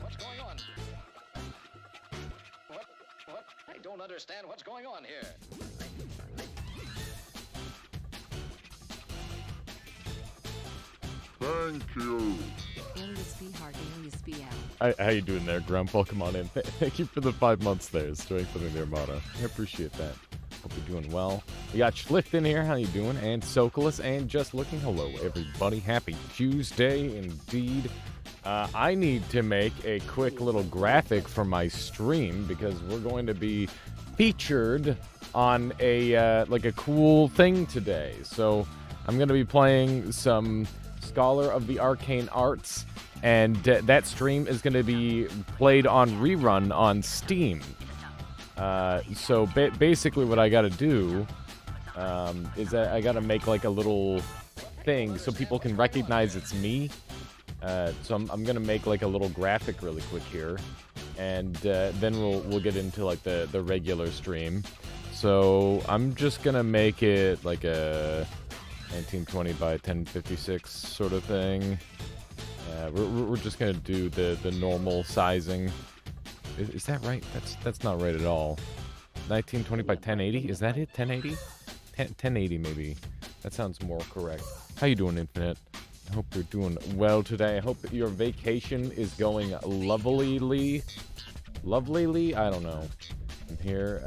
What's going on? What? I don't understand what's going on here. Thank you. Alias B Hard, Alias B L. How you doing there, Grump? Welcome on in. Thank you for the 5 months there, doing something there, Mata. I appreciate that. Hope you're doing well. We got Schlicht in here. How you doing? And Sokolis, and just looking. Hello, everybody. Happy Tuesday, indeed. I need to make a quick little graphic for my stream because we're going to be featured on a like a cool thing today. So I'm going to be playing some Scholar of the Arcane Arts, and that stream is going to be played on rerun on Steam. So basically what I got to do is that I got to make like a little thing so people can recognize it's me. So I'm going to make like a little graphic really quick here, and then we'll get into like the regular stream. So I'm just going to make it like a 1920 by 1056 sort of thing. We're just gonna do the normal sizing. Is that right? That's not right at all. 1920 by 1080. Is that it? 1080? 1080 maybe. That sounds more correct. How you doing, Infinite? I hope you're doing well today. I hope that your vacation is going lovelily. I don't know. I'm here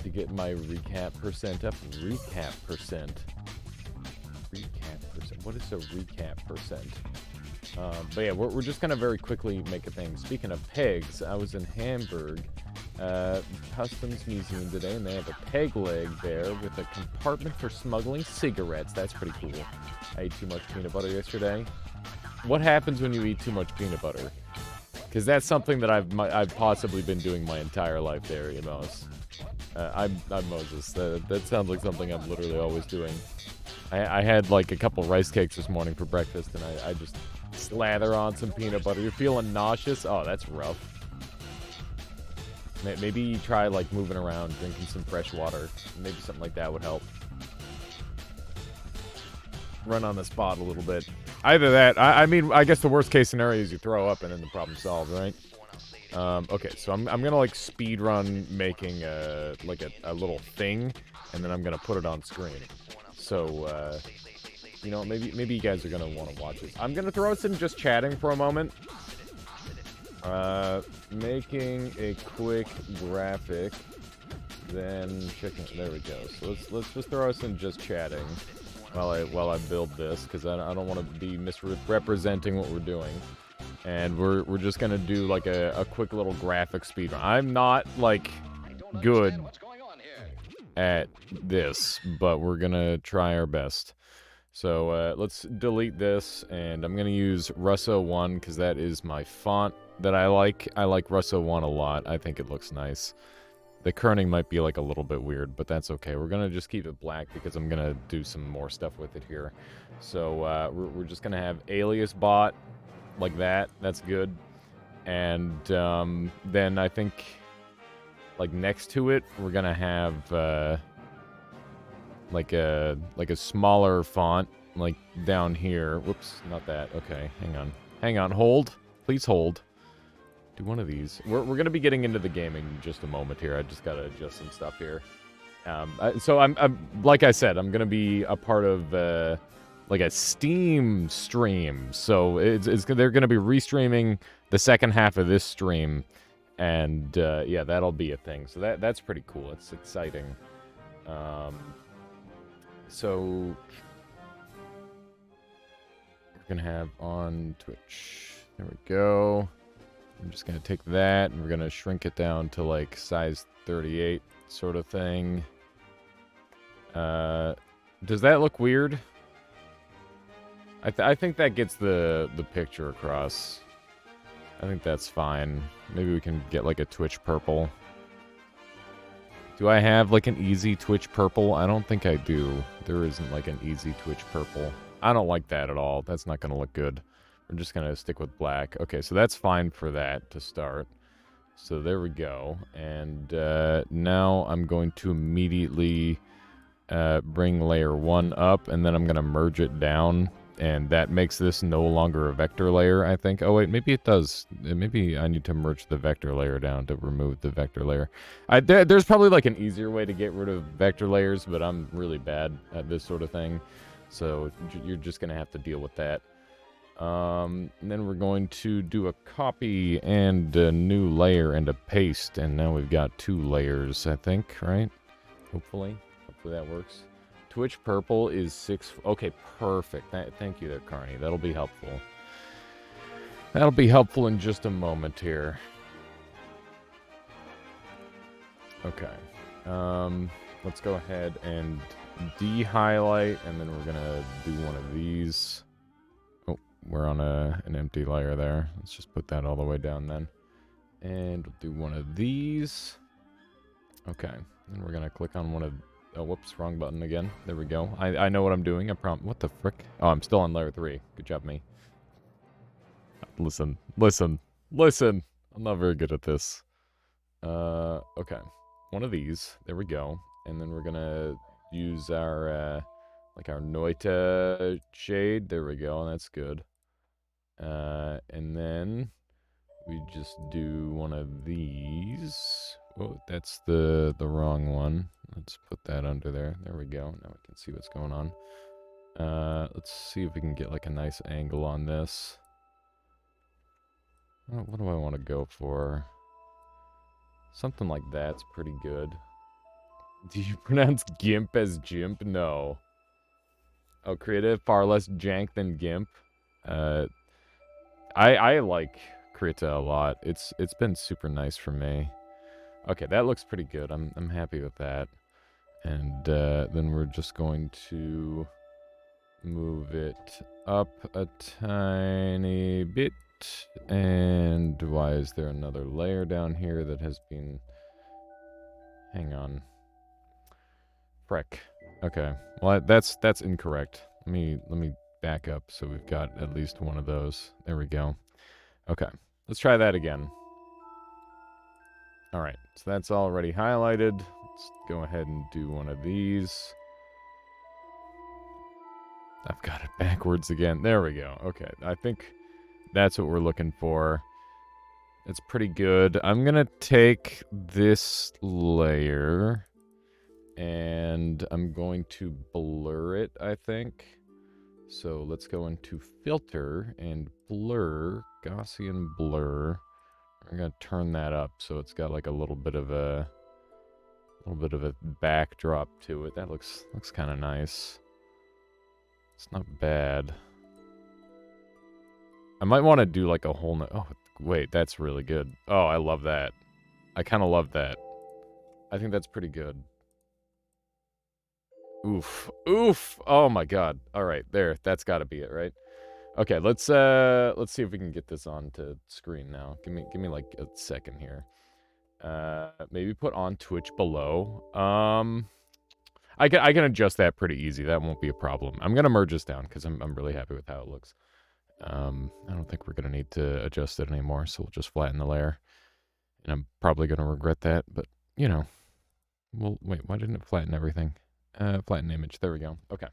to get my recap percent up. Recap percent. What is a recap percent? But yeah, we're just gonna very quickly make a thing. Speaking of pegs, I was in Hamburg Customs Museum today, and they have a peg leg there with a compartment for smuggling cigarettes. That's pretty cool. I ate too much peanut butter yesterday. What happens when you eat too much peanut butter? Because that's something that I've possibly been doing my entire life there, you know. I'm Moses. That sounds like something I'm literally always doing. I had like a couple rice cakes this morning for breakfast, and I just slather on some peanut butter. You're feeling nauseous? Oh, that's rough. Maybe try like moving around, drinking some fresh water. Maybe something like that would help. Run on the spot a little bit. Either that, I mean, I guess the worst case scenario is you throw up and then the problem's solved, right? Okay, so I'm gonna like speed run making like a little thing, and then I'm gonna put it on screen. So, you know, maybe you guys are gonna want to watch this. I'm gonna throw us in just chatting for a moment. Making a quick graphic, then checking. There we go. So let's just throw us in just chatting while I build this, because I don't want to be misrepresenting what we're doing. And we're just gonna do like a quick little graphic speedrun. I'm not like good at this, but we're gonna try our best. So let's delete this, and I'm gonna use Russo 1 because that is my font that I like. I like Russo 1 a lot. I think it looks nice. The kerning might be like a little bit weird, but that's okay. We're gonna just keep it black because I'm gonna do some more stuff with it here. So we're just gonna have alias bot like that. That's good. And then I think like next to it, we're gonna have like a smaller font, like down here. Whoops, not that. Okay, hang on, hold, please hold. Do one of these. We're gonna be getting into the gaming in just a moment here. I just gotta adjust some stuff here. So I'm like I said, I'm gonna be a part of like a Steam stream. So they're gonna be restreaming the second half of this stream. And yeah, that'll be a thing. So that's pretty cool. It's exciting. So we're gonna have on Twitch. There we go. I'm just gonna take that and we're gonna shrink it down to like size 38 sort of thing. Does that look weird? I think that gets the picture across. I think that's fine. Maybe we can get like a Twitch purple. Do I have like an easy Twitch purple? I don't think I do. There isn't like an easy Twitch purple. I don't like that at all. That's not going to look good. We're just going to stick with black. Okay, so that's fine for that to start. So there we go. And now I'm going to immediately bring layer 1 up, and then I'm going to merge it down And that makes this no longer a vector layer, I think. Oh, wait, maybe it does. Maybe I need to merge the vector layer down to remove the vector layer. There's probably like an easier way to get rid of vector layers, but I'm really bad at this sort of thing. So you're just going to have to deal with that. And then we're going to do a copy and a new layer and a paste. And now we've got 2 layers, I think, right? Hopefully that works. Twitch purple is 6. Okay, perfect. Thank you there, Carney. That'll be helpful. That'll be helpful in just a moment here. Okay. Let's go ahead and de-highlight, and then we're gonna do one of these. Oh, we're on an empty layer there. Let's just put that all the way down then. And we'll do one of these. Okay. And we're gonna click on one of... Oh, whoops, wrong button again. There we go. I know what I'm doing. What the frick? Oh, I'm still on layer 3. Good job, me. Listen. I'm not very good at this. Okay. One of these. There we go. And then we're gonna use our, like our Noita shade. There we go. That's good. And then we just do one of these. Oh, that's the wrong one. Let's put that under there. There we go. Now we can see what's going on. Let's see if we can get like a nice angle on this. What do I want to go for? Something like that's pretty good. Do you pronounce GIMP as GIMP? No. Oh, creative, far less jank than GIMP. I like Krita a lot. It's been super nice for me. Okay, that looks pretty good. I'm happy with that. And then we're just going to move it up a tiny bit. And why is there another layer down here that has been... Hang on. Freck. Okay. Well, that's incorrect. Let me back up so we've got at least one of those. There we go. Okay. Let's try that again. All right. So that's already highlighted. Let's go ahead and do one of these. I've got it backwards again. There we go. Okay. I think that's what we're looking for. It's pretty good. I'm going to take this layer and I'm going to blur it, I think. So let's go into filter and blur, Gaussian blur. We're going to turn that up so it's got like a little bit of a backdrop to it. That looks kind of nice. It's not bad. I might want to do like a whole... Oh, wait, that's really good. Oh, I love that. I kind of love that. I think that's pretty good. Oof. Oof. Oh my god. All right, there. That's got to be it, right? Okay, let's see if we can get this onto screen now. Give me like a second here. Maybe put on Twitch below. I can adjust that pretty easy. That won't be a problem. I'm gonna merge this down because I'm really happy with how it looks. I don't think we're gonna need to adjust it anymore, so we'll just flatten the layer. And I'm probably gonna regret that, but you know. Well, wait, why didn't it flatten everything? Flatten image. There we go. Okay.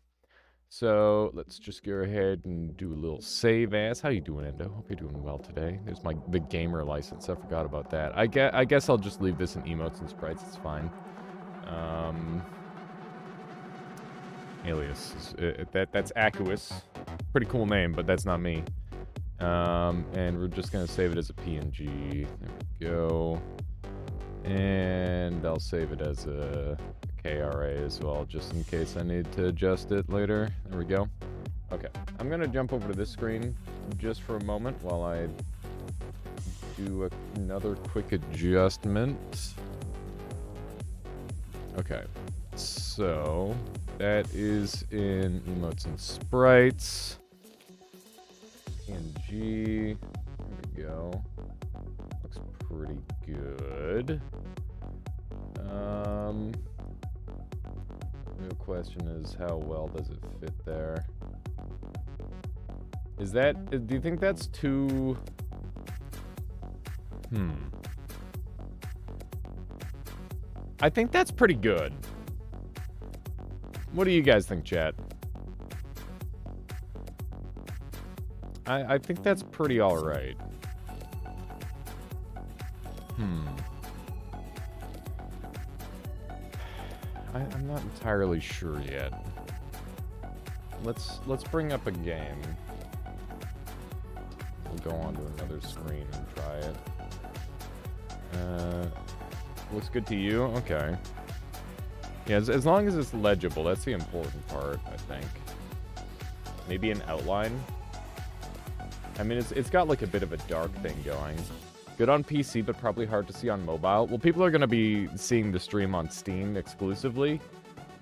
So let's just go ahead and do a little save as. How you doing, Endo? Hope you're doing well today. There's the gamer license. I forgot about that. I guess I'll just leave this in emotes and sprites. It's fine. Alias. That's Aquus. Pretty cool name, but that's not me. And we're just gonna save it as a PNG. There we go. And I'll save it as a KRA as well, just in case I need to adjust it later. There we go. Okay, I'm gonna jump over to this screen just for a moment while I do another quick adjustment. Okay, so that is in emotes and sprites. PNG. There we go. Looks pretty good. The real question is, how well does it fit there? Do you think that's too... I think that's pretty good. What do you guys think, chat? I think that's pretty alright. I'm not entirely sure yet. Let's bring up a game. We'll go on to another screen and try it. Looks good to you? Okay. Yeah, as long as it's legible, that's the important part, I think. Maybe an outline. I mean, it's got like a bit of a dark thing going. Good on PC, but probably hard to see on mobile. Well, people are going to be seeing the stream on Steam exclusively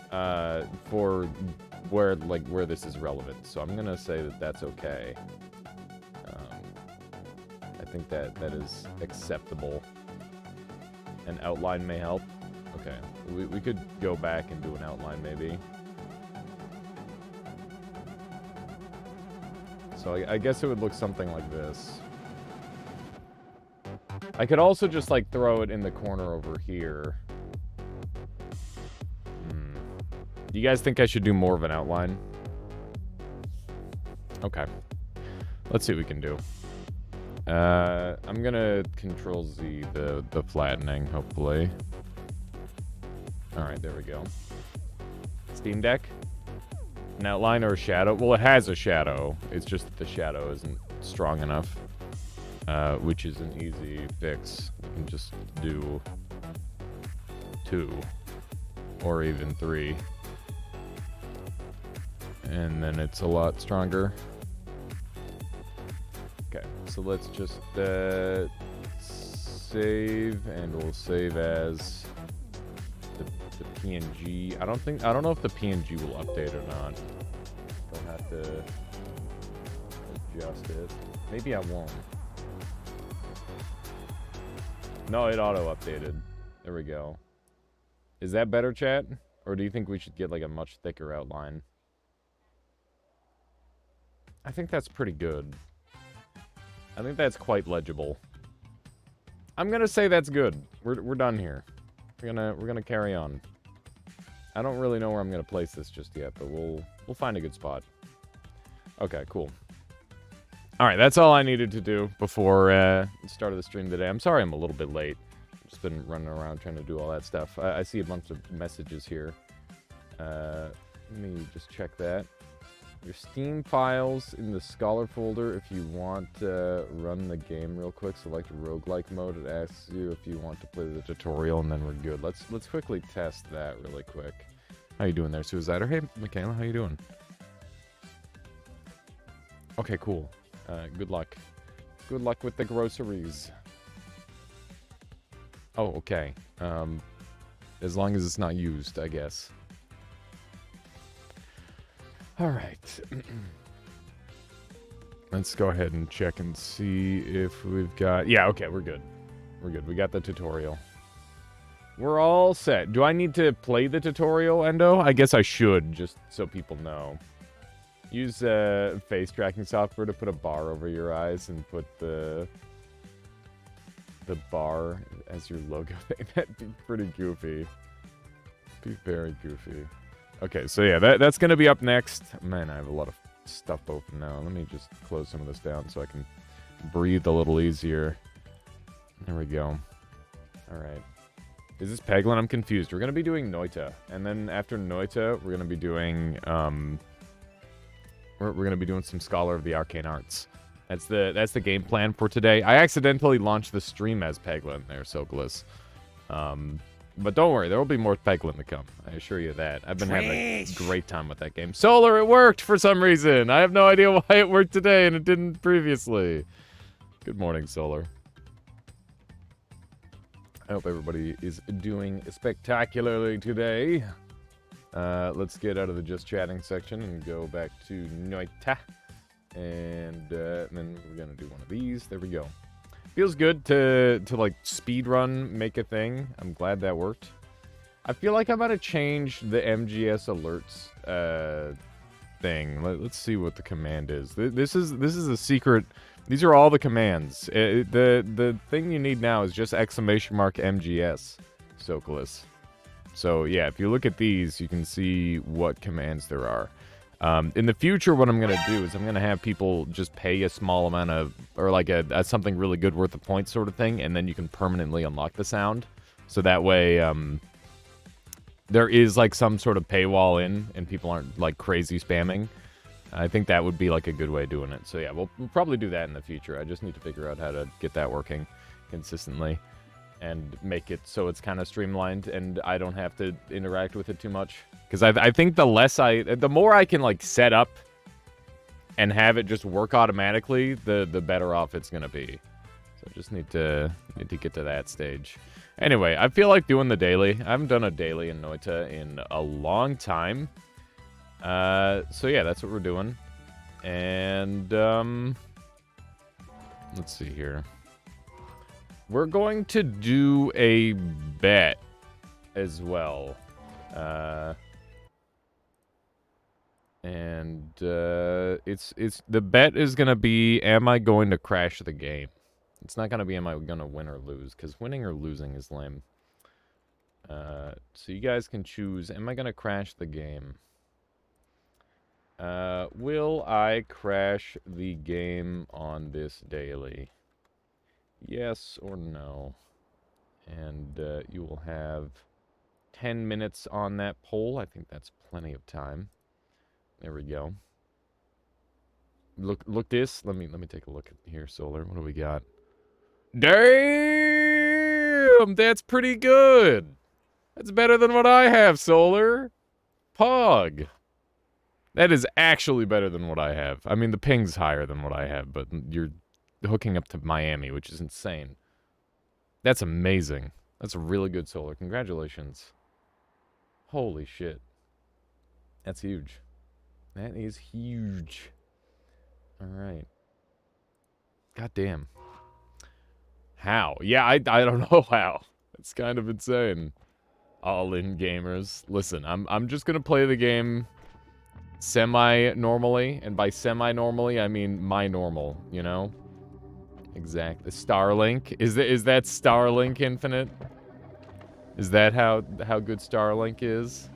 for where this is relevant. So I'm going to say that that's okay. I think that is acceptable. An outline may help. Okay, we could go back and do an outline maybe. So I guess it would look something like this. I could also just, like, throw it in the corner over here. Do you guys think I should do more of an outline? Okay. Let's see what we can do. I'm gonna Control-Z the flattening, hopefully. Alright, there we go. Steam Deck? An outline or a shadow? Well, it has a shadow. It's just that the shadow isn't strong enough. Which is an easy fix. You can just do 2. Or even 3. And then it's a lot stronger. Okay, so let's just save, and we'll save as the PNG. I don't know if the PNG will update or not. Don't have to adjust it. Maybe I won't. No, it auto-updated. There we go. Is that better, chat? Or do you think we should get, like, a much thicker outline? I think that's pretty good. I think that's quite legible. I'm gonna say that's good. We're done here. We're gonna carry on. I don't really know where I'm gonna place this just yet, but we'll find a good spot. Okay, cool. Alright, that's all I needed to do before the start of the stream today. I'm sorry I'm a little bit late. I've just been running around trying to do all that stuff. I see a bunch of messages here. Let me just check that. Your Steam files in the Scholar folder. If you want to run the game real quick, select roguelike mode. It asks you if you want to play the tutorial, and then we're good. Let's quickly test that really quick. How you doing there, Suicider? Hey, Michaela, how you doing? Okay, cool. Good luck. Good luck with the groceries. Oh, okay. As long as it's not used, I guess. Alright. Let's go ahead and check and see if we've got... Yeah, okay, we're good. We're good. We got the tutorial. We're all set. Do I need to play the tutorial, Endo? I guess I should, just so people know. Use face tracking software to put a bar over your eyes and put the bar as your logo thing. That'd be pretty goofy. Be very goofy. Okay, so yeah, that's going to be up next. Man, I have a lot of stuff open now. Let me just close some of this down so I can breathe a little easier. There we go. All right. Is this Peglin? I'm confused. We're going to be doing Noita. And then after Noita, we're going to be doing... We're going to be doing some Scholar of the Arcane Arts. That's the game plan for today. I accidentally launched the stream as Peglin there, Sokolis. But don't worry, there will be more Peglin to come. I assure you that. I've been having a great time with that game. Solar, it worked for some reason. I have no idea why it worked today and it didn't previously. Good morning, Solar. I hope everybody is doing spectacularly today. Let's get out of the just chatting section and go back to Noita. And then we're going to do one of these. There we go. Feels good to like speed run, make a thing. I'm glad that worked. I feel like I'm gonna change the MGS alerts thing. Let's see what the command is. This is a secret. These are all the commands. The thing you need now is just !MGS, Sokolis. So yeah, if you look at these, you can see what commands there are. In the future, what I'm going to do is I'm going to have people just pay a small amount of, or like a something really good worth of points sort of thing, and then you can permanently unlock the sound. So that way, there is like some sort of paywall in, and people aren't like crazy spamming. I think that would be like a good way of doing it. So yeah, we'll probably do that in the future. I just need to figure out how to get that working consistently and make it so it's kind of streamlined and I don't have to interact with it too much. Because I think the more I can like set up and have it just work automatically, the better off it's gonna be. So I just need to get to that stage. Anyway, I feel like doing the daily. I haven't done a daily in Noita in a long time. So yeah, that's what we're doing. And, let's see here. We're going to do a bet as well. It's the bet is gonna be, am I going to crash the game? It's not gonna be, am I gonna win or lose? Because winning or losing is lame. So you guys can choose, am I gonna crash the game? Will I crash the game on this daily? Yes or no? And you will have 10 minutes on that poll. I think that's plenty of time. There we go. Look this. Let me take a look at here, Solar. What do we got? Damn! That's pretty good. That's better than what I have, Solar. Pog. That is actually better than what I have. I mean, the ping's higher than what I have, but you're hooking up to Miami, which is insane. That's amazing. That's a really good Solar. Congratulations. Holy shit. That's huge. That is huge. Alright. God damn. How? Yeah, I don't know how. It's kind of insane. All-in gamers. Listen, I'm just gonna play the game semi-normally, and by semi-normally, I mean my normal, you know? Exactly. Starlink? Is that Starlink Infinite? Is that how good Starlink is?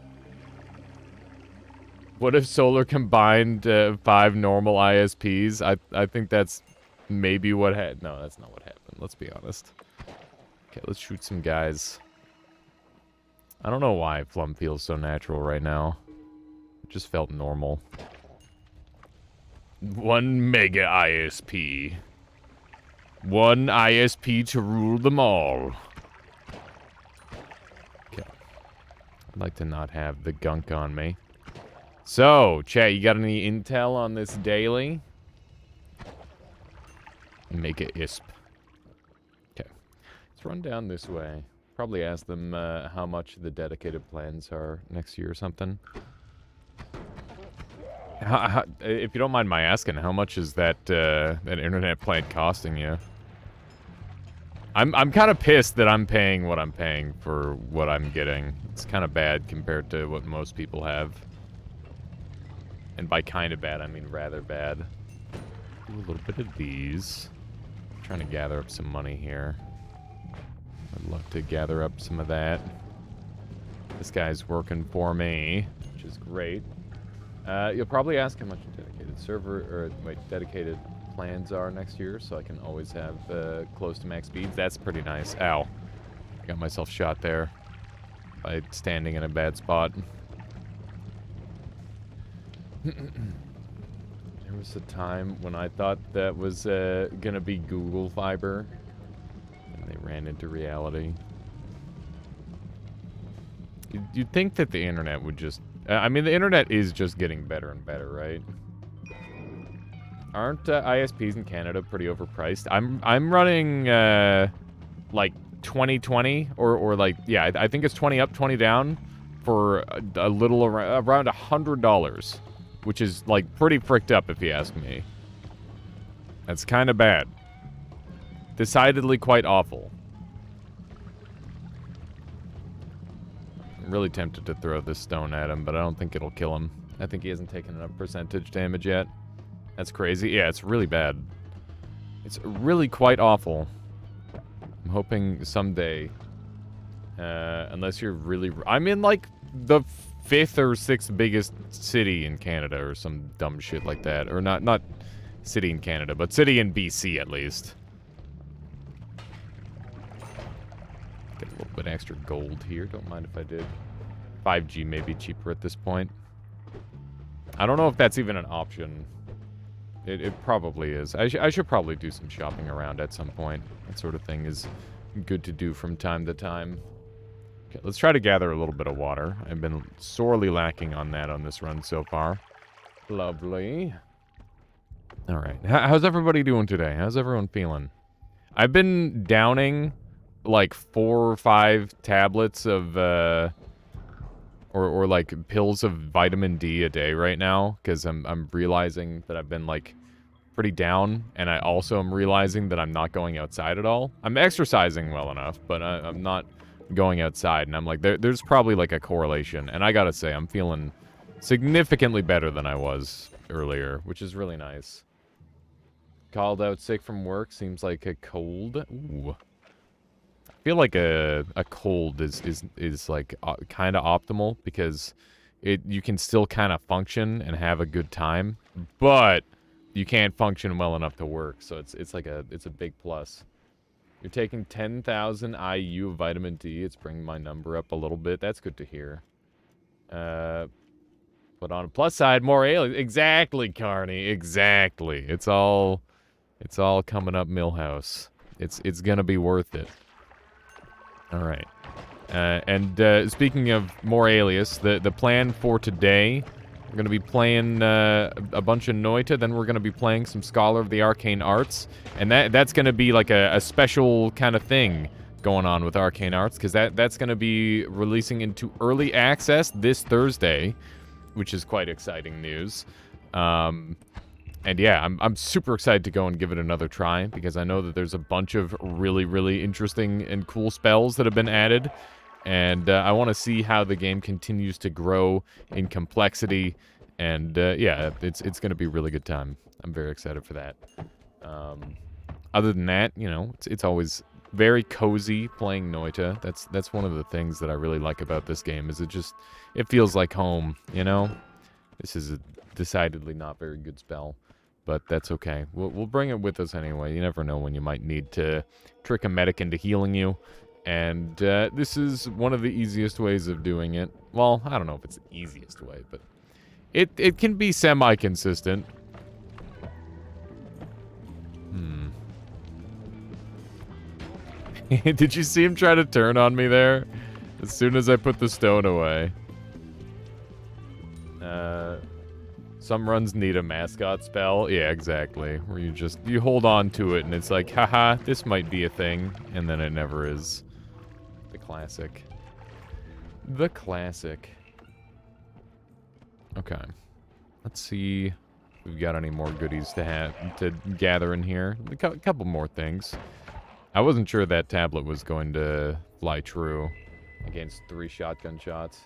What if Solar combined 5 normal ISPs? I think that's maybe what happened. No, that's not what happened. Let's be honest. Okay, let's shoot some guys. I don't know why Flum feels so natural right now. It just felt normal. 1 mega ISP. 1 ISP to rule them all. Okay. I'd like to not have the gunk on me. So, chat, you got any intel on this daily? Mega ISP. Okay. Let's run down this way. Probably ask them how much the dedicated plans are next year or something. If you don't mind my asking, how much is that that internet plan costing you? I'm kind of pissed that I'm paying what I'm paying for what I'm getting. It's kind of bad compared to what most people have. And by kind of bad, I mean rather bad. Do a little bit of these. I'm trying to gather up some money here. I'd love to gather up some of that. This guy's working for me, which is great. You'll probably ask how much dedicated server, or wait, dedicated plans are next year, so I can always have close to max speeds. That's pretty nice. Ow. Got myself shot there by standing in a bad spot. There was a time when I thought that was gonna be Google Fiber, and they ran into reality. You'd think that the internet would just... I mean, the internet is just getting better and better, right? Aren't ISPs in Canada pretty overpriced? I'm running like 20/20 or like, yeah, I think it's 20 up, 20 down for a little around $100, which is like pretty fricked up if you ask me. That's kind of bad. Decidedly quite awful. I'm really tempted to throw this stone at him, but I don't think it'll kill him. I think he hasn't taken enough percentage damage yet. That's crazy. Yeah, it's really bad. It's really quite awful. I'm hoping someday, unless you're really... I'm in, like, the 5th or 6th biggest city in Canada or some dumb shit like that. Or not city in Canada, but city in BC at least. Get a little bit extra gold here. Don't mind if I did. 5G may be cheaper at this point. I don't know if that's even an option. It probably is. I should probably do some shopping around at some point. That sort of thing is good to do from time to time. Okay, let's try to gather a little bit of water. I've been sorely lacking on that on this run so far. Lovely. All right. How's everybody doing today? How's everyone feeling? I've been downing like 4 or 5 tablets of or like pills of vitamin D a day right now because I'm realizing that I've been like pretty down, and I also am realizing that I'm not going outside at all. I'm exercising well enough, but I'm not going outside, and I'm like, there's probably like a correlation, and I gotta say, I'm feeling significantly better than I was earlier, which is really nice. Called out sick from work, seems like a cold. Ooh. I feel like a cold is like kind of optimal because you can still kind of function and have a good time, but you can't function well enough to work. So it's a big plus. You're taking 10,000 IU of vitamin D. It's bringing my number up a little bit. That's good to hear. But on a plus side, more aliens. Exactly, Carney. Exactly. It's all coming up Millhouse. It's gonna be worth it. All right. And speaking of more Alias, the plan for today, we're going to be playing a bunch of Noita, then we're going to be playing some Scholar of the Arcane Arts, and that's going to be like a special kind of thing going on with Arcane Arts, because that's going to be releasing into early access this Thursday, which is quite exciting news. And yeah, I'm super excited to go and give it another try, because I know that there's a bunch of really, really interesting and cool spells that have been added, and I want to see how the game continues to grow in complexity, and yeah, it's going to be a really good time. I'm very excited for that. Other than that, you know, it's always very cozy playing Noita. That's one of the things that I really like about this game, is it feels like home, you know? This is a decidedly not very good spell, but that's okay. We'll bring it with us anyway. You never know when you might need to trick a medic into healing you, and this is one of the easiest ways of doing it. Well, I don't know if it's the easiest way, but it can be semi-consistent. Did you see him try to turn on me there? As soon as I put the stone away. Some runs need a mascot spell. Yeah, exactly. Where you hold on to it and it's like, haha, this might be a thing. And then it never is. The classic. The classic. Okay. Let's see if we've got any more goodies to gather in here. A couple more things. I wasn't sure that tablet was going to fly true against 3 shotgun shots.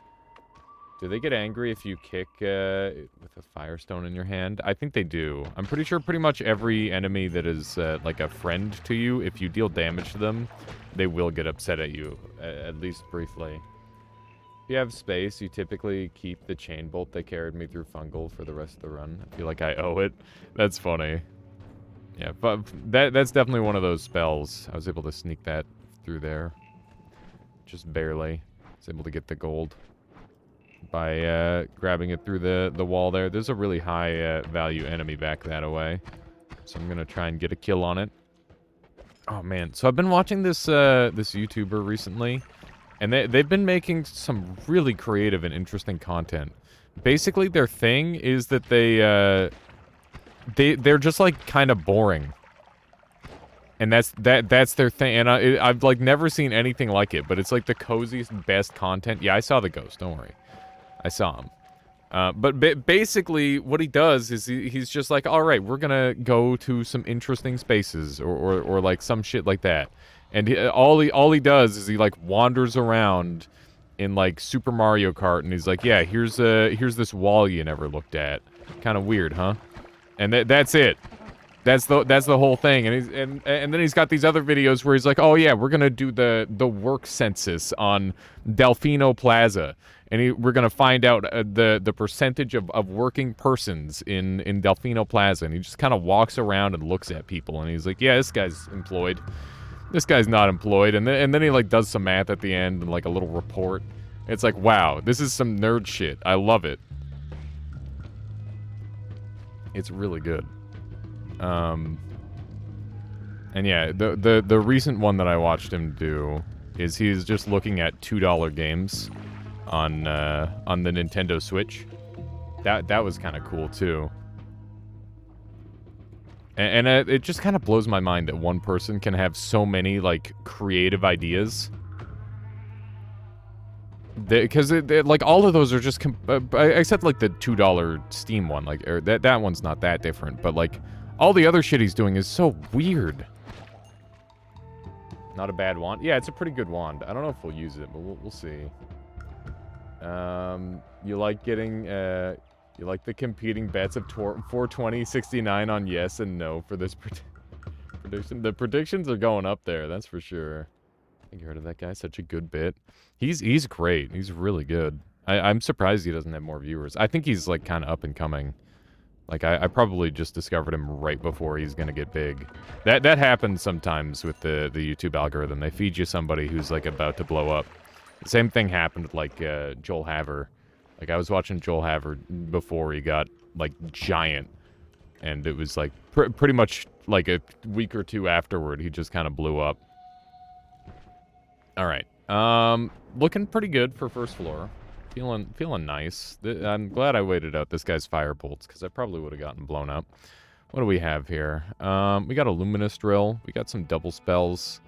Do they get angry if you kick with a firestone in your hand? I think they do. I'm pretty sure pretty much every enemy that is like a friend to you, if you deal damage to them, they will get upset at you, at least briefly. If you have space, you typically keep the chain bolt that carried me through fungal for the rest of the run. I feel like I owe it. That's funny. Yeah, but that's definitely one of those spells. I was able to sneak that through there. Just barely. I was able to get the gold by grabbing it through the wall there. There's a really high value enemy back that away, so I'm gonna try and get a kill on it. Oh man, so I've been watching this this YouTuber recently, and they've been making some really creative and interesting content. Basically, their thing is that they're just like kind of boring, and that's their thing. And I've like never seen anything like it, but it's like the coziest, best content. Yeah, I saw the ghost. Don't worry. I saw him. But basically, what he does is he's just like, all right, we're gonna go to some interesting spaces, or like some shit like that. And all he does is he like wanders around in like Super Mario Kart, and he's like, yeah, here's this wall you never looked at. Kind of weird, huh? And that's it. That's the whole thing, and then he's got these other videos where he's like, oh yeah, we're gonna do the work census on Delfino Plaza, and we're gonna find out the percentage of working persons in Delfino Plaza, and he just kind of walks around and looks at people, and he's like, yeah, this guy's employed, this guy's not employed, and then he like does some math at the end and like a little report. It's like, wow, this is some nerd shit. I love it. It's really good. And yeah, the recent one that I watched him do is he's just looking at $2 games on the Nintendo Switch. That was kind of cool too. And it just kind of blows my mind that one person can have so many like creative ideas. Because like all of those are just except like the $2 Steam one, like that one's not that different, but like all the other shit he's doing is so weird. Not a bad wand. Yeah, it's a pretty good wand. I don't know if we'll use it, but we'll see. You like getting you like the competing bets of 420, 69 on yes and no for this prediction. The predictions are going up there, that's for sure. I think you heard of that guy. Such a good bit. He's great. He's really good. I'm surprised he doesn't have more viewers. I think he's like kind of up and coming. Like I probably just discovered him right before he's gonna get big. That happens sometimes with the YouTube algorithm. They feed you somebody who's like about to blow up. The same thing happened with like Joel Haver. Like I was watching Joel Haver before he got like giant, and it was like pretty much like a week or two afterward he just kind of blew up. All right. Looking pretty good for first floor. Feeling nice. I'm glad I waited out this guy's fire bolts, because I probably would have gotten blown up. What do we have here? We got a luminous drill. We got some double spells.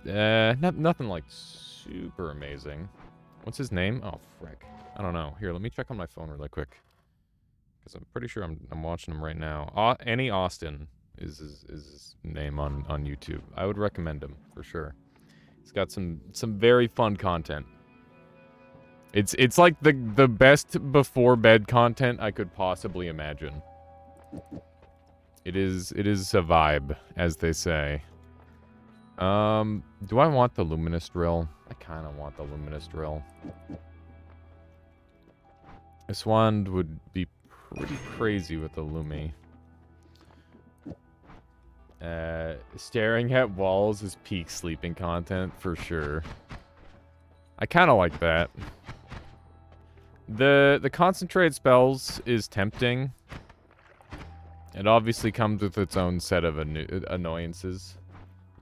Nothing like super amazing. What's his name? Oh, frick. I don't know. Here, let me check on my phone really quick, because I'm pretty sure I'm watching him right now. Annie Austin is his name on YouTube. I would recommend him for sure. He's got some very fun content. It's like the best before bed content I could possibly imagine. It is a vibe, as they say. Do I want the luminous drill? I kind of want the luminous drill. This wand would be pretty crazy with the lumi. Staring at walls is peak sleeping content for sure. I kind of like that. The concentrated spells is tempting. It obviously comes with its own set of annoyances.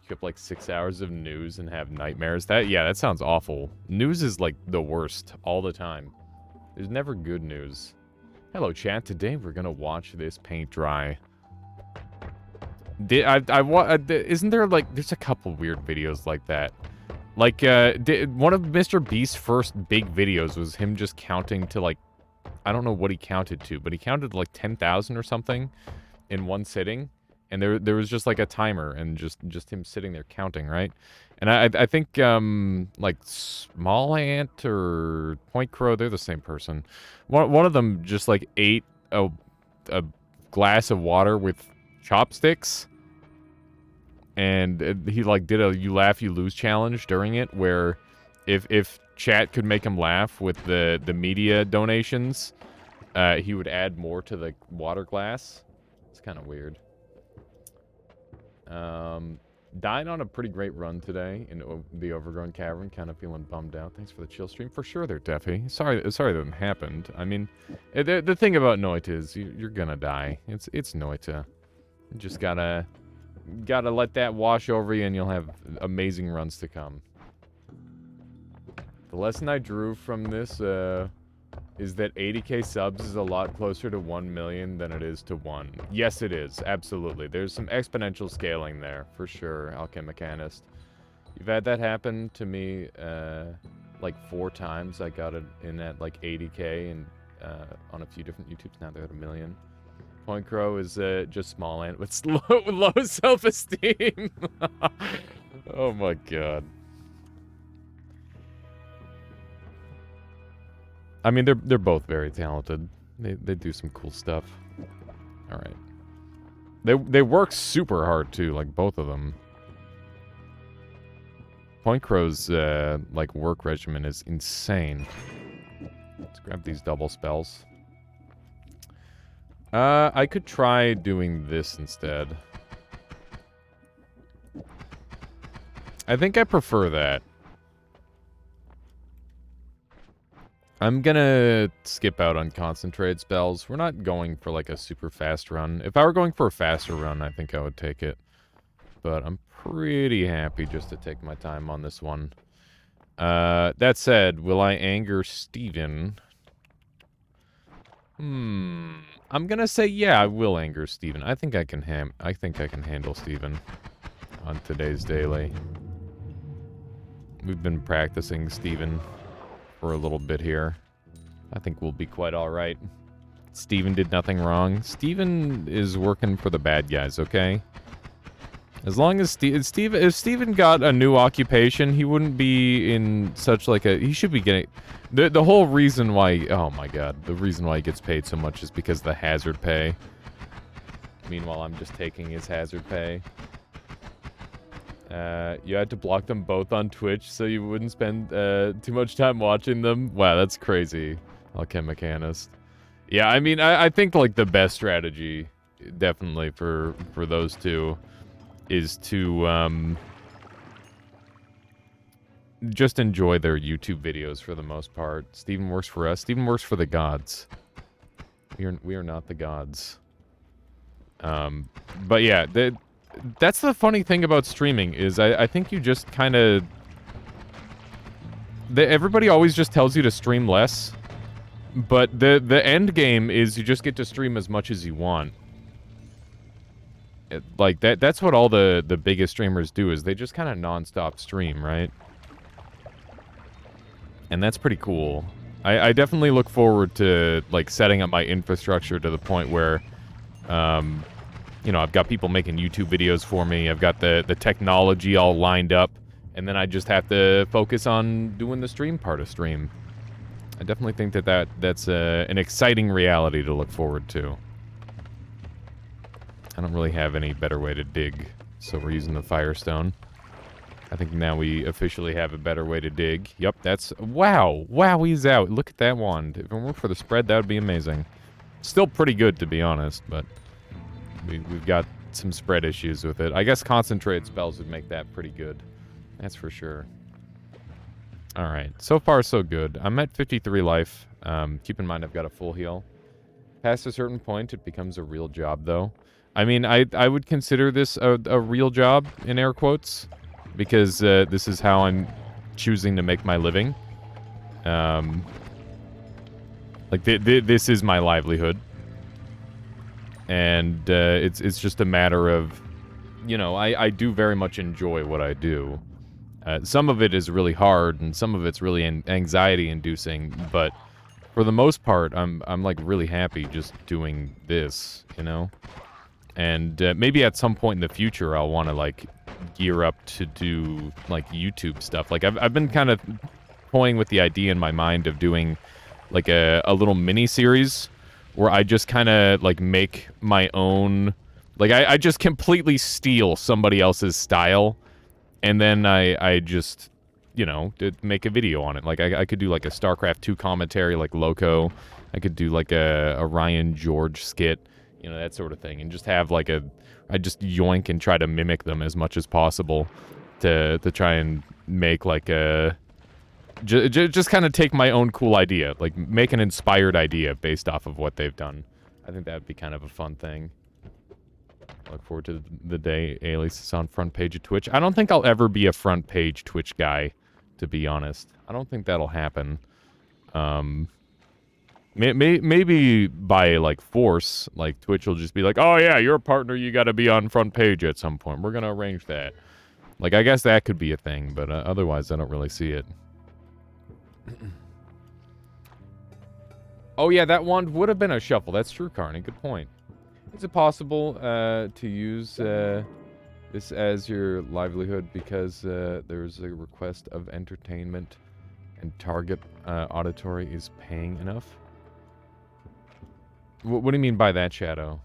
You get like 6 hours of news and have nightmares. That sounds awful. News is like the worst all the time. There's never good news. Hello, chat. Today we're gonna watch this paint dry. Isn't there like there's a couple weird videos like that. Like, one of Mr. Beast's first big videos was him just counting to, like, I don't know what he counted to, but he counted, like, 10,000 or something in one sitting, and there was just, like, a timer, and just him sitting there counting, right? And I think, like, Small Ant or Point Crow, they're the same person. One of them just, like, ate a glass of water with chopsticks. And he like did a you laugh you lose challenge during it, where if chat could make him laugh with the media donations, he would add more to the water glass. It's kind of weird. Died on a pretty great run today in the Overgrown Cavern. Kind of feeling bummed out. Thanks for the chill stream. For sure, there, Deffy. Sorry that happened. I mean, the thing about Noita is you're gonna die. It's Noita. You just gotta let that wash over you, and you'll have amazing runs to come. The lesson I drew from this is that 80k subs is a lot closer to 1 million than it is to 1. Yes, it is. Absolutely. There's some exponential scaling there, for sure, Alchemichanist. You've had that happen to me like 4 times. I got it in at like 80k and on a few different YouTubes. Now they're at 1 million. Point Crow is just Small Ant with low self-esteem. Oh my god. I mean, they're both very talented. They do some cool stuff. All right. They work super hard too, like both of them. Point Crow's like work regimen is insane. Let's grab these double spells. I could try doing this instead. I think I prefer that. I'm gonna skip out on concentrate spells. We're not going for like a super fast run. If I were going for a faster run, I think I would take it. But I'm pretty happy just to take my time on this one. That said, will I anger Steven? I'm gonna say yeah, I will anger Steven. I think I can handle Steven on today's daily. We've been practicing Steven for a little bit here. I think we'll be quite alright. Steven did nothing wrong. Steven is working for the bad guys, okay? As long as if Steven got a new occupation, he wouldn't be in such like a... He should be getting... The whole reason why... Oh my god. The reason why he gets paid so much is because of the hazard pay. Meanwhile, I'm just taking his hazard pay. You had to block them both on Twitch so you wouldn't spend too much time watching them. Wow, that's crazy. Alchemichanist. Yeah, I mean, I think like the best strategy, definitely for those two, is to just enjoy their YouTube videos for the most part. Steven works for us. Steven works for the gods. We are not the gods. But yeah, that's the funny thing about streaming is I think you just kind of... Everybody always just tells you to stream less, but the end game is you just get to stream as much as you want. Like, that's what all the biggest streamers do, is they just kind of non-stop stream, right? And that's pretty cool. I definitely look forward to, like, setting up my infrastructure to the point where... you know, I've got people making YouTube videos for me. I've got the technology all lined up. And then I just have to focus on doing the stream part of stream. I definitely think that's an exciting reality to look forward to. I don't really have any better way to dig, so we're using the Firestone. I think now we officially have a better way to dig. Yep, that's... Wow! Wow, he's out. Look at that wand. If it weren't for the spread, that would be amazing. Still pretty good, to be honest, but... We've got some spread issues with it. I guess concentrate spells would make that pretty good. That's for sure. Alright, so far so good. I'm at 53 life. Keep in mind I've got a full heal. Past a certain point, it becomes a real job, though. I mean, I would consider this a real job, in air quotes, because this is how I'm choosing to make my living. Like, this is my livelihood. And it's just a matter of, you know, I do very much enjoy what I do. Some of it is really hard, and some of it's really anxiety-inducing, but for the most part, I'm like really happy just doing this, you know. And maybe at some point in the future, I'll want to like gear up to do like YouTube stuff. Like I've been kind of toying with the idea in my mind of doing like a little mini series where I just kind of, like, make my own... Like, I just completely steal somebody else's style, and then I just, you know, make a video on it. Like, I could do, like, a StarCraft 2 commentary, like Loco. I could do, like, a Ryan George skit, you know, that sort of thing. And just have, like, I just yoink and try to mimic them as much as possible to try and make, like, a... Just kind of take my own cool idea, like make an inspired idea based off of what they've done. I think that would be kind of a fun thing. Look forward to the day Alias is on front page of Twitch. I don't think I'll ever be a front page Twitch guy, to be honest. I don't think that'll happen. Maybe by like force, like Twitch will just be like, oh yeah, you're a partner, you got to be on front page at some point. We're gonna arrange that. Like I guess that could be a thing, but otherwise I don't really see it. Oh yeah, that wand would have been a shuffle. That's true, Carney. Good point. Is it possible to use this as your livelihood because there's a request of entertainment and target auditory is paying enough? What do you mean by that, Shadow?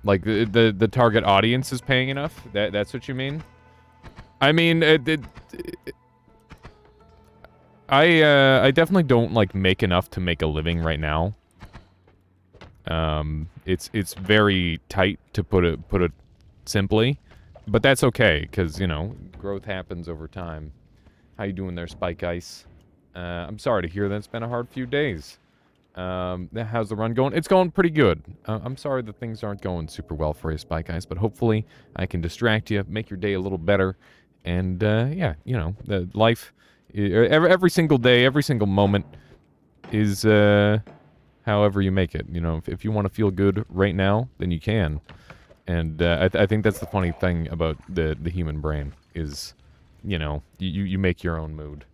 Like, the target audience is paying enough? That's what you mean? I mean, I definitely don't, like, make enough to make a living right now. It's very tight, to put it simply. But that's okay, because, you know, growth happens over time. How you doing there, Spike Ice? I'm sorry to hear that it's been a hard few days. How's the run going? It's going pretty good. I'm sorry that things aren't going super well for you, Spike Ice, but hopefully I can distract you, make your day a little better, and, yeah, you know, the life, every single day, every single moment is, however you make it. You know, if you want to feel good right now, then you can. And, I think that's the funny thing about the human brain, is, you know, you make your own mood.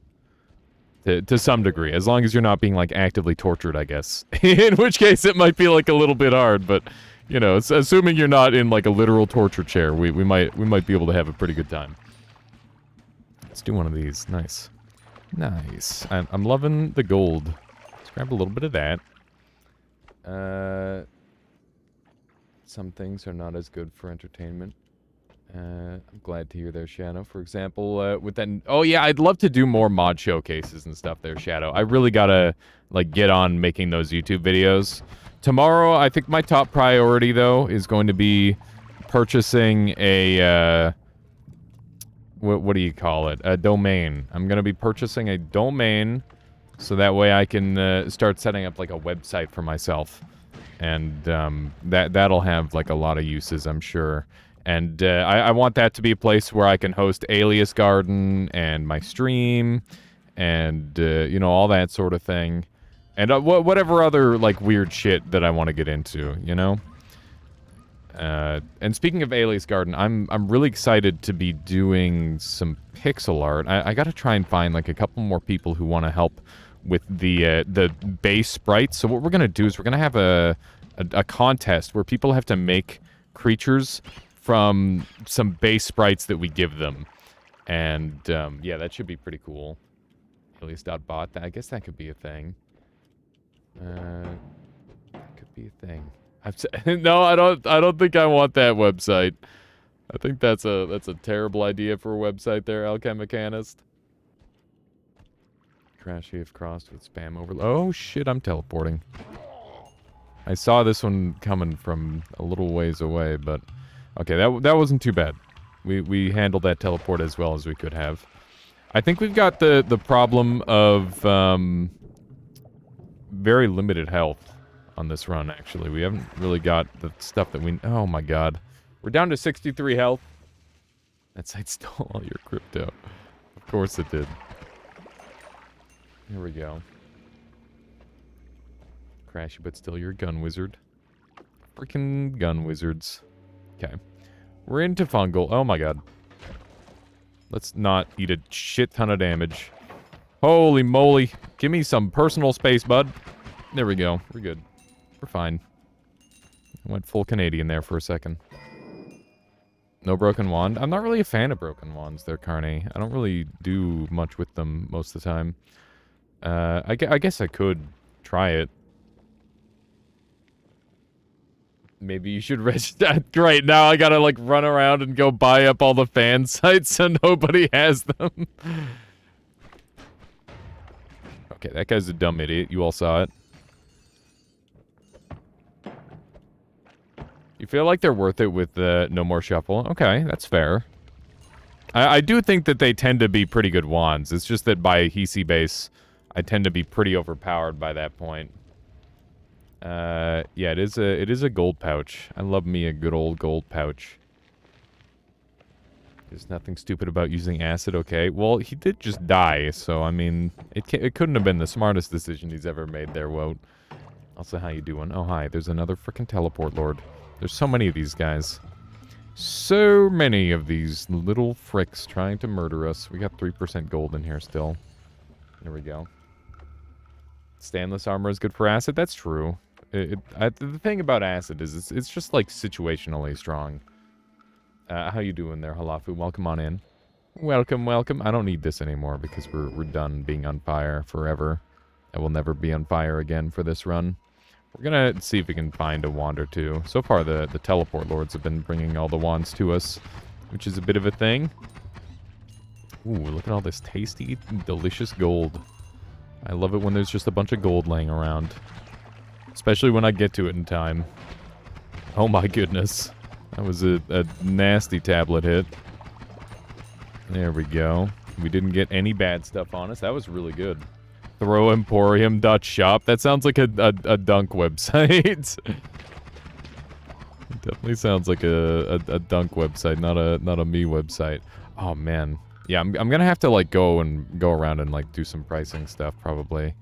To some degree, as long as you're not being, like, actively tortured, I guess. In which case, it might be, like, a little bit hard, but, you know, assuming you're not in, like, a literal torture chair, we might be able to have a pretty good time. Let's do one of these. Nice. Nice. I'm loving the gold. Let's grab a little bit of that. Some things are not as good for entertainment. I'm glad to hear there, Shadow. For example, with that... Oh, yeah, I'd love to do more mod showcases and stuff there, Shadow. I really gotta, like, get on making those YouTube videos. Tomorrow, I think my top priority, though, is going to be purchasing a, what do you call it? A domain. I'm gonna be purchasing a domain, so that way I can, start setting up, like, a website for myself. And, that'll have, like, a lot of uses, I'm sure. And I want that to be a place where I can host Alias Garden and my stream and, you know, all that sort of thing. And whatever other, like, weird shit that I want to get into, you know? And speaking of Alias Garden, I'm really excited to be doing some pixel art. I gotta try and find, like, a couple more people who want to help with the base sprites. So what we're gonna do is we're gonna have a contest where people have to make creatures from some base sprites that we give them. And, yeah, that should be pretty cool. Alias.bot, I guess that could be a thing. That could be a thing. No, I don't think I want that website. I think that's a terrible idea for a website there, Alchemichanist. Crash if crossed with spam overload. Oh, shit, I'm teleporting. I saw this one coming from a little ways away, but... Okay, that wasn't too bad. We handled that teleport as well as we could have. I think we've got the problem of very limited health on this run, actually. We haven't really got the stuff that we... Oh my god. We're down to 63 health. That site stole all your crypto. Of course it did. Here we go. Crashy, but still you're a gun wizard. Freaking gun wizards. Okay. We're into fungal. Oh my god. Let's not eat a shit ton of damage. Holy moly. Give me some personal space, bud. There we go. We're good. We're fine. I went full Canadian there for a second. No broken wand. I'm not really a fan of broken wands there, Carney. I don't really do much with them most of the time. I guess I could try it. Maybe you should register. Great, now I gotta, like, run around and go buy up all the fan sites so nobody has them. Okay, that guy's a dumb idiot. You all saw it. You feel like they're worth it with no more shuffle? Okay, that's fair. I do think that they tend to be pretty good wands. It's just that by Hisi base, I tend to be pretty overpowered by that point. Yeah, it is a gold pouch. I love me a good old gold pouch. There's nothing stupid about using acid, okay? Well, he did just die, so, I mean, it couldn't have been the smartest decision he's ever made there, Woat. Also, how you doing? Oh, hi, there's another frickin' teleport lord. There's so many of these guys. So many of these little fricks trying to murder us. We got 3% gold in here still. There we go. Stainless armor is good for acid? That's true. The thing about acid is it's just, like, situationally strong. How you doing there, Halafu? Welcome on in. Welcome, welcome. I don't need this anymore because we're done being on fire forever. I will never be on fire again for this run. We're gonna see if we can find a wand or two. So far, the teleport lords have been bringing all the wands to us, which is a bit of a thing. Ooh, look at all this tasty, delicious gold. I love it when there's just a bunch of gold laying around. Especially when I get to it in time. Oh my goodness. That was a nasty tablet hit. There we go. We didn't get any bad stuff on us. That was really good. Throwemporium.shop. That sounds like a dunk website. Definitely sounds like a dunk website, not a me website. Oh man. Yeah, I'm gonna have to like go around and like do some pricing stuff probably.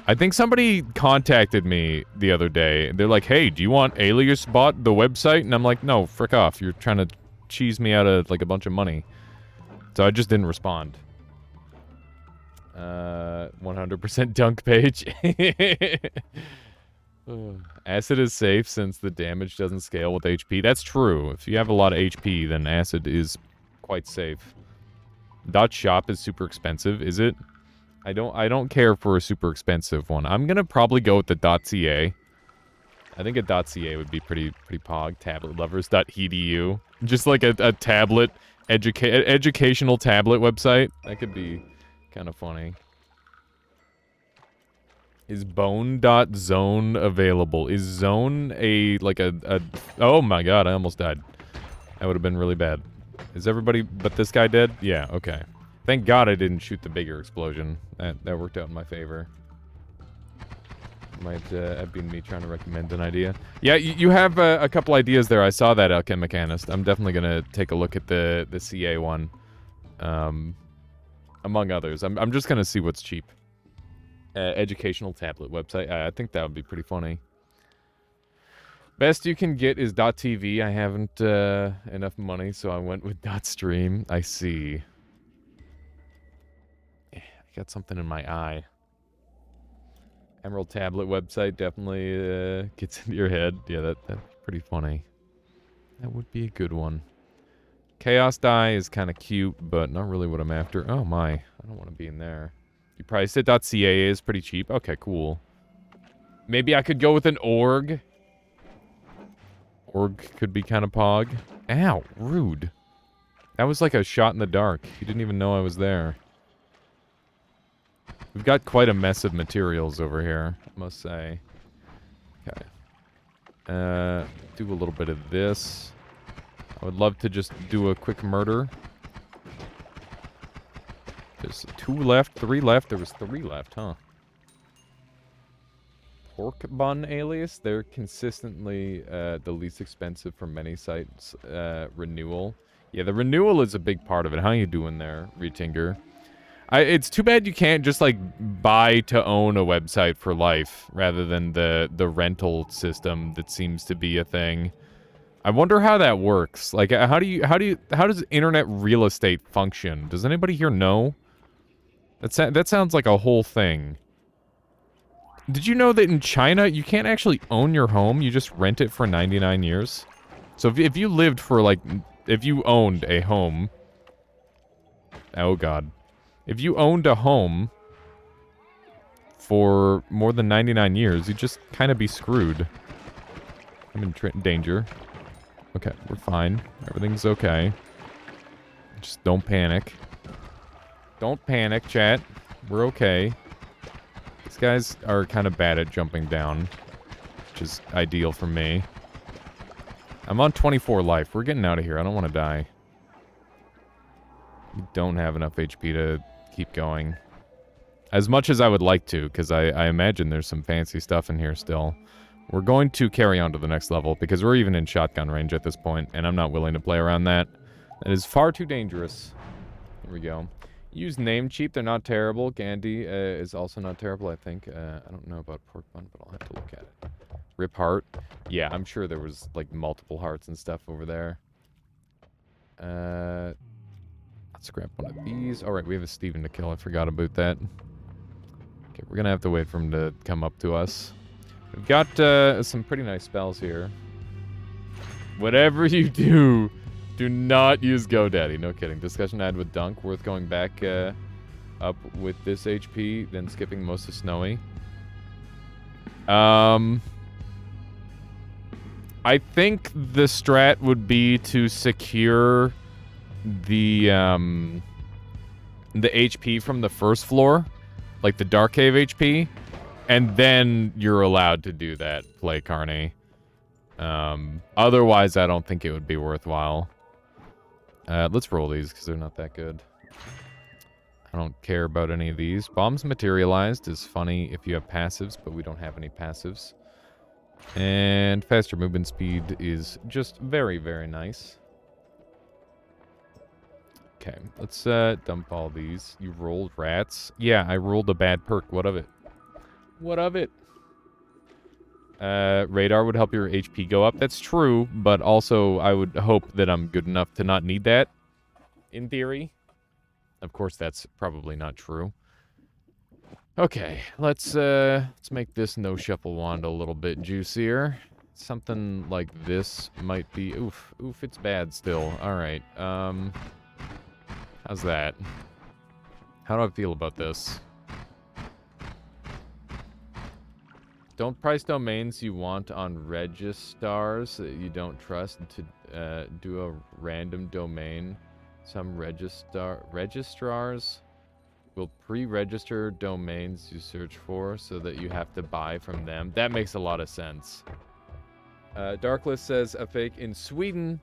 I think somebody contacted me the other day. They're like, "Hey, do you want Aliasbot, the website?" And I'm like, "No, frick off. You're trying to cheese me out of like a bunch of money." So I just didn't respond. 100% dunk page. Acid is safe since the damage doesn't scale with HP. That's true. If you have a lot of HP, then acid is quite safe. .shop is super expensive, is it? I don't care for a super expensive one. I'm gonna probably go with the .ca. I think a .ca would be pretty pog. Tablet lovers.edu. Just like a tablet educational tablet website. That could be kind of funny. Is bone.zone available? Is zone a oh my god, I almost died. That would have been really bad. Is everybody but this guy dead? Yeah, okay. Thank God I didn't shoot the bigger explosion. That worked out in my favor. Might have been me trying to recommend an idea. Yeah, you have a couple ideas there. I saw that, Alchemichanist. I'm definitely going to take a look at the CA one. Among others. I'm just going to see what's cheap. Educational tablet website. I think that would be pretty funny. Best you can get is .tv. I haven't enough money, so I went with .stream. I see. I got something in my eye. Emerald tablet website definitely gets into your head. Yeah, that's pretty funny. That would be a good one. Chaos die is kind of cute, but not really what I'm after. Oh my, I don't want to be in there. You priced it. .ca is pretty cheap. Okay, cool. Maybe I could go with an org. Org could be kind of pog. Ow, rude. That was like a shot in the dark. You didn't even know I was there. We've got quite a mess of materials over here, I must say. Okay. Do a little bit of this. I would love to just do a quick murder. There's 2 left, 3 left. There was 3 left, huh? Pork bun alias. They're consistently the least expensive for many sites. Renewal. Yeah, the renewal is a big part of it. How you doing there, Retinger? It's too bad you can't just, like, buy to own a website for life, rather than the rental system that seems to be a thing. I wonder how that works. Like, how does internet real estate function? Does anybody here know? That sounds like a whole thing. Did you know that in China, you can't actually own your home, you just rent it for 99 years? So if you lived for, like, if you owned a home... Oh, God. If you owned a home for more than 99 years, you'd just kind of be screwed. I'm in danger. Okay, we're fine. Everything's okay. Just don't panic. Don't panic, chat. We're okay. These guys are kind of bad at jumping down, which is ideal for me. I'm on 24 life. We're getting out of here. I don't want to die. We don't have enough HP to keep going. As much as I would like to, because I imagine there's some fancy stuff in here still. We're going to carry on to the next level, because we're even in shotgun range at this point, and I'm not willing to play around that. That is far too dangerous. Here we go. Use Namecheap, they're not terrible. Gandhi is also not terrible, I think. I don't know about Pork Bun, but I'll have to look at it. Rip Heart. Yeah, I'm sure there was, like, multiple hearts and stuff over there. Let's grab one of these. Alright, we have a Steven to kill. I forgot about that. Okay, we're gonna have to wait for him to come up to us. We've got some pretty nice spells here. Whatever you do, do not use GoDaddy. No kidding. Discussion ad with Dunk. Worth going back up with this HP, then skipping most of Snowy. I think the strat would be to secure the HP from the first floor, like the Dark Cave HP, and then you're allowed to do that, Play Carney. Otherwise, I don't think it would be worthwhile. Let's roll these, because they're not that good. I don't care about any of these. Bombs materialized is funny if you have passives, but we don't have any passives. And faster movement speed is just very, very nice. Okay, let's dump all these. You rolled rats. Yeah, I rolled a bad perk. What of it? What of it? Radar would help your HP go up. That's true, but also I would hope that I'm good enough to not need that, in theory. Of course, that's probably not true. Okay, let's make this no shuffle wand a little bit juicier. Something like this might be... Oof, it's bad still. Alright, how's that? How do I feel about this? Don't price domains you want on registrars that you don't trust to do a random domain. Some registrars will pre-register domains you search for so that you have to buy from them. That makes a lot of sense. Darklist says a fake in Sweden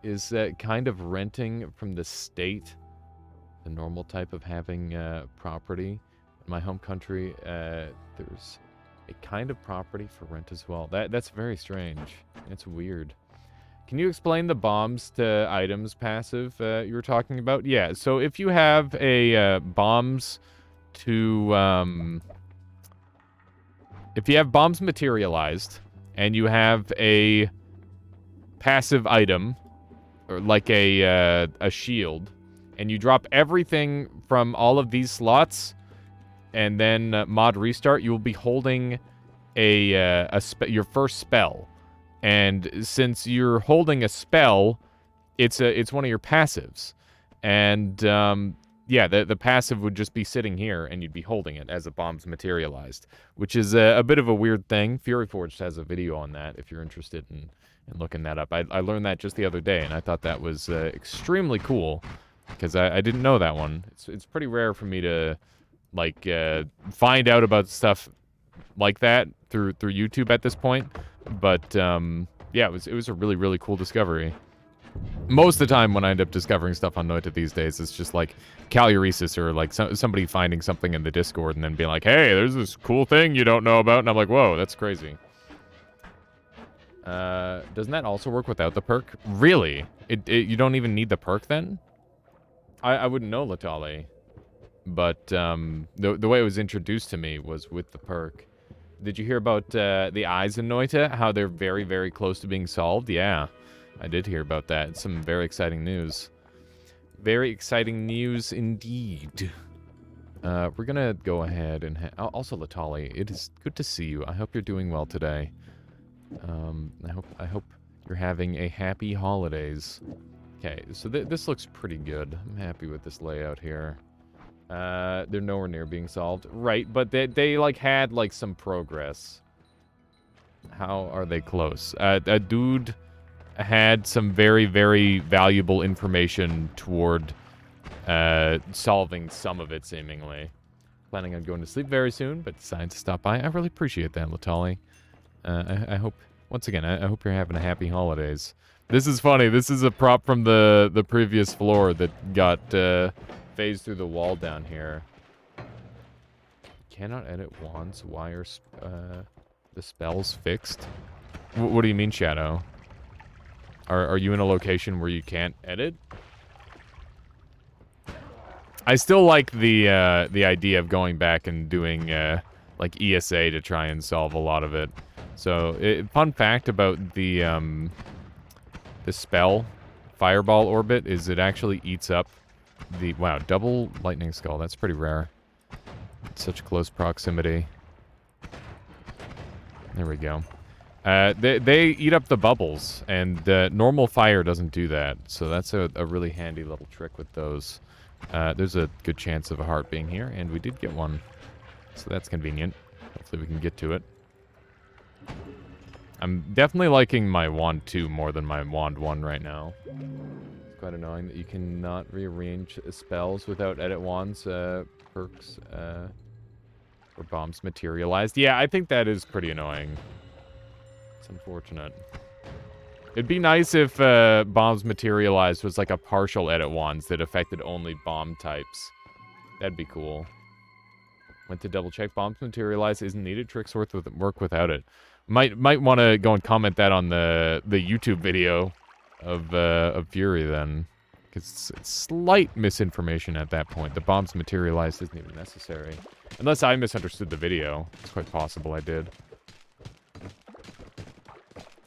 is kind of renting from the state. The normal type of having property. In my home country, there's a kind of property for rent as well. That's very strange. It's weird. Can you explain the bombs to items passive you were talking about? Yeah, so if you have a bombs to... if you have bombs materialized, and you have a passive item, or like a shield, and you drop everything from all of these slots, and then mod restart, you will be holding your first spell. And since you're holding a spell, it's one of your passives. And yeah, the passive would just be sitting here, and you'd be holding it as the bomb's materialized, which is a bit of a weird thing. Fury Forged has a video on that if you're interested in looking that up. I learned that just the other day, and I thought that was extremely cool, because I didn't know that one. It's pretty rare for me to like find out about stuff like that through YouTube at this point. But yeah, it was a really, really cool discovery. Most of the time when I end up discovering stuff on Noita these days, it's just like Caluresis or like somebody finding something in the Discord and then being like, hey, there's this cool thing you don't know about. And I'm like, whoa, that's crazy. Doesn't that also work without the perk? Really? You don't even need the perk then? I wouldn't know, Latale. But the way it was introduced to me was with the perk. Did you hear about the eyes in Noita? How they're very, very close to being solved? Yeah, I did hear about that. It's some very exciting news. Very exciting news indeed. We're gonna go ahead and... also, Latali, it is good to see you. I hope you're doing well today. I hope you're having a happy holidays. Okay, so this looks pretty good. I'm happy with this layout here. They're nowhere near being solved. Right, but they like had like some progress. How are they close? A dude had some very, very valuable information toward solving some of it, seemingly. Planning on going to sleep very soon, but decided to stop by. I really appreciate that, Latali. I hope, once again, I hope you're having a happy holidays. This is funny. This is a prop from the previous floor that got phased through the wall down here. Cannot edit wands. Why are the spells fixed? What do you mean, Shadow? Are you in a location where you can't edit? I still like the idea of going back and doing like ESA to try and solve a lot of it. So, fun fact about the spell Fireball Orbit is it actually eats up the... Wow, double Lightning Skull. That's pretty rare. Such close proximity. There we go. They eat up the bubbles, and normal fire doesn't do that. So that's a really handy little trick with those. There's a good chance of a heart being here, and we did get one. So that's convenient. Hopefully we can get to it. I'm definitely liking my Wand 2 more than my Wand 1 right now. It's quite annoying that you cannot rearrange spells without edit wands, perks, or bombs materialized. Yeah, I think that is pretty annoying. It's unfortunate. It'd be nice if bombs materialized was like a partial edit wands that affected only bomb types. That'd be cool. Went to double check. Bombs materialize isn't needed. Tricks work without it. Might want to go and comment that on the YouTube video of Fury then, because it's slight misinformation at that point. The bombs materialized isn't even necessary, unless I misunderstood the video. It's quite possible I did.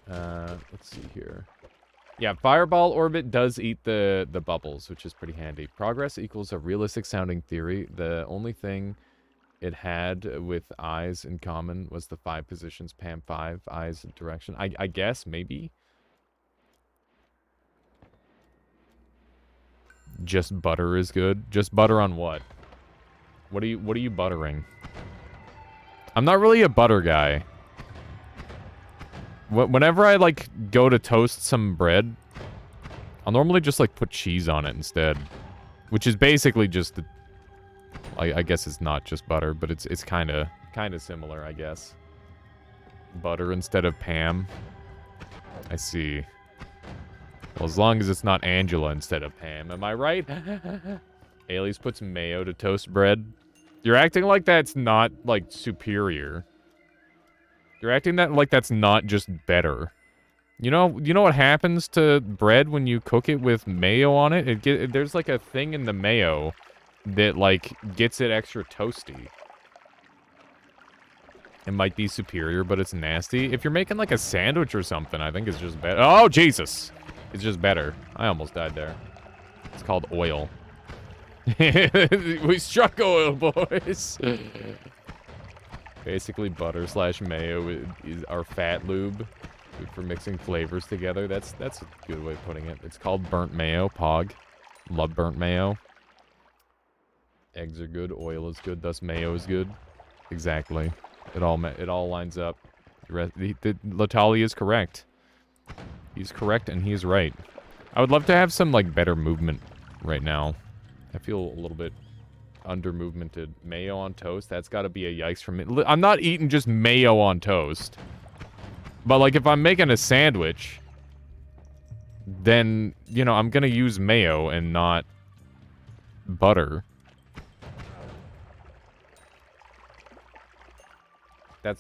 Let's see here. Yeah, Fireball Orbit does eat the bubbles, which is pretty handy. Progress equals a realistic sounding theory. The only thing it had with eyes in common was the 5 positions, Pam 5, eyes and direction. I guess, maybe? Just butter is good? Just butter on what? What are you buttering? I'm not really a butter guy. Whenever I, like, go to toast some bread, I'll normally just, like, put cheese on it instead. Which is basically just... I guess it's not just butter, but it's kind of similar, I guess. Butter instead of Pam. I see. Well, as long as it's not Angela instead of Pam. Am I right? Alias puts mayo to toast bread. You're acting like that's not, like, superior. You're acting like that's not just better. You know what happens to bread when you cook it with mayo on it? There's, like, a thing in the mayo that, like, gets it extra toasty. It might be superior, but it's nasty. If you're making, like, a sandwich or something, I think it's just better. Oh, Jesus! It's just better. I almost died there. It's called oil. We struck oil, boys! Basically, butter / mayo is our fat lube for mixing flavors together. That's a good way of putting it. It's called burnt mayo, Pog. Love burnt mayo. Eggs are good, oil is good, thus mayo is good. Exactly. It all lines up. Latali is correct. He's correct and he's right. I would love to have some, like, better movement right now. I feel a little bit under-movemented. Mayo on toast, that's gotta be a yikes from me. I'm not eating just mayo on toast. But, like, if I'm making a sandwich, then, you know, I'm gonna use mayo and not butter.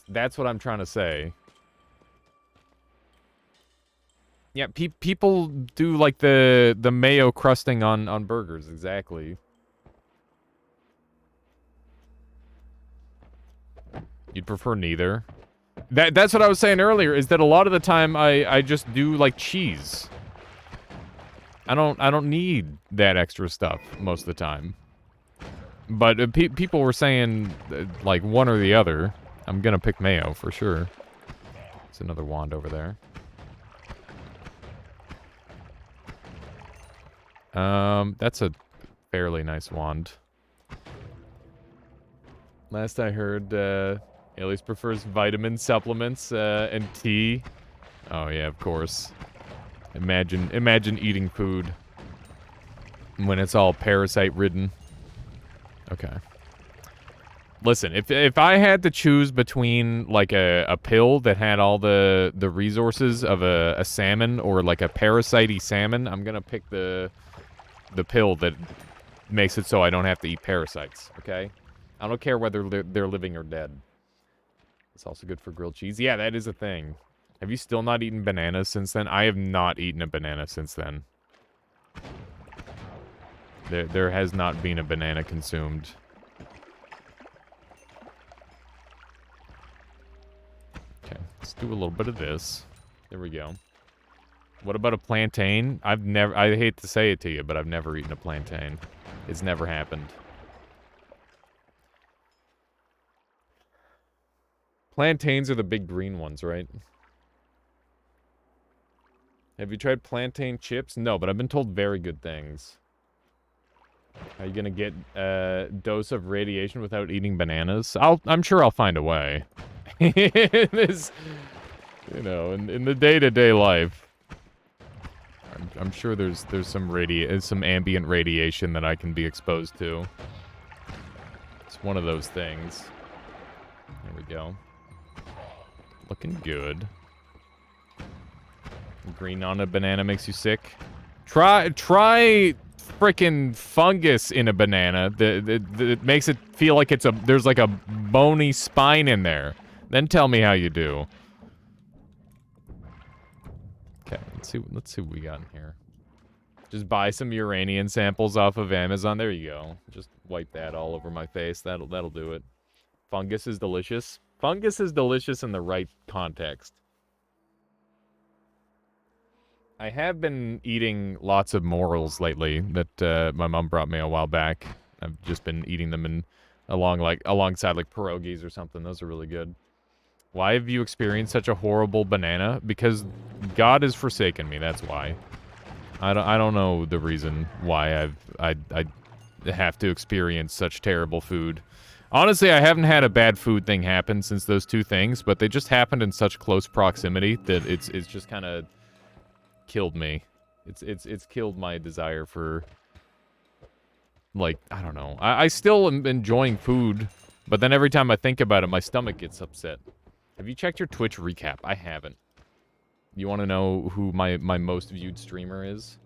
That's what I'm trying to say. Yeah, people do, like, the mayo crusting on burgers, exactly. You'd prefer neither. That's what I was saying earlier, is that a lot of the time I just do, like, cheese. I don't need that extra stuff most of the time. But people were saying, like, one or the other. I'm gonna pick mayo, for sure. There's another wand over there. That's a fairly nice wand. Last I heard, Alias prefers vitamin supplements, and tea. Oh yeah, of course. Imagine eating food when it's all parasite-ridden. Okay. Listen, if I had to choose between, like, a pill that had all the resources of a salmon or, like, a parasite-y salmon, I'm gonna pick the pill that makes it so I don't have to eat parasites, okay? I don't care whether they're living or dead. It's also good for grilled cheese. Yeah, that is a thing. Have you still not eaten bananas since then? I have not eaten a banana since then. There has not been a banana consumed. Okay, let's do a little bit of this. There we go. What about a plantain? I hate to say it to you, but I've never eaten a plantain. It's never happened. Plantains are the big green ones, right? Have you tried plantain chips? No, but I've been told very good things. Are you gonna get a dose of radiation without eating bananas? I'm sure I'll find a way. You know, in the day-to-day life, I'm sure there's some ambient radiation that I can be exposed to. It's one of those things. There we go. Looking good. Green on a banana makes you sick. Try frickin' fungus in a banana that makes it feel like there's like a bony spine in there. Then tell me how you do. Okay, let's see what we got in here. Just buy some uranium samples off of Amazon. There you go. Just wipe that all over my face. That'll do it. Fungus is delicious. Fungus is delicious in the right context. I have been eating lots of morels lately that my mom brought me a while back. I've just been eating them alongside like pierogies or something. Those are really good. Why have you experienced such a horrible banana? Because God has forsaken me. That's why. I don't know the reason why I have to experience such terrible food. Honestly, I haven't had a bad food thing happen since those two things, but they just happened in such close proximity that it's just kind of killed me. It's killed my desire for, like, I don't know. I still am enjoying food, but then every time I think about it, my stomach gets upset. Have you checked your Twitch recap? I haven't. You want to know who my most viewed streamer is?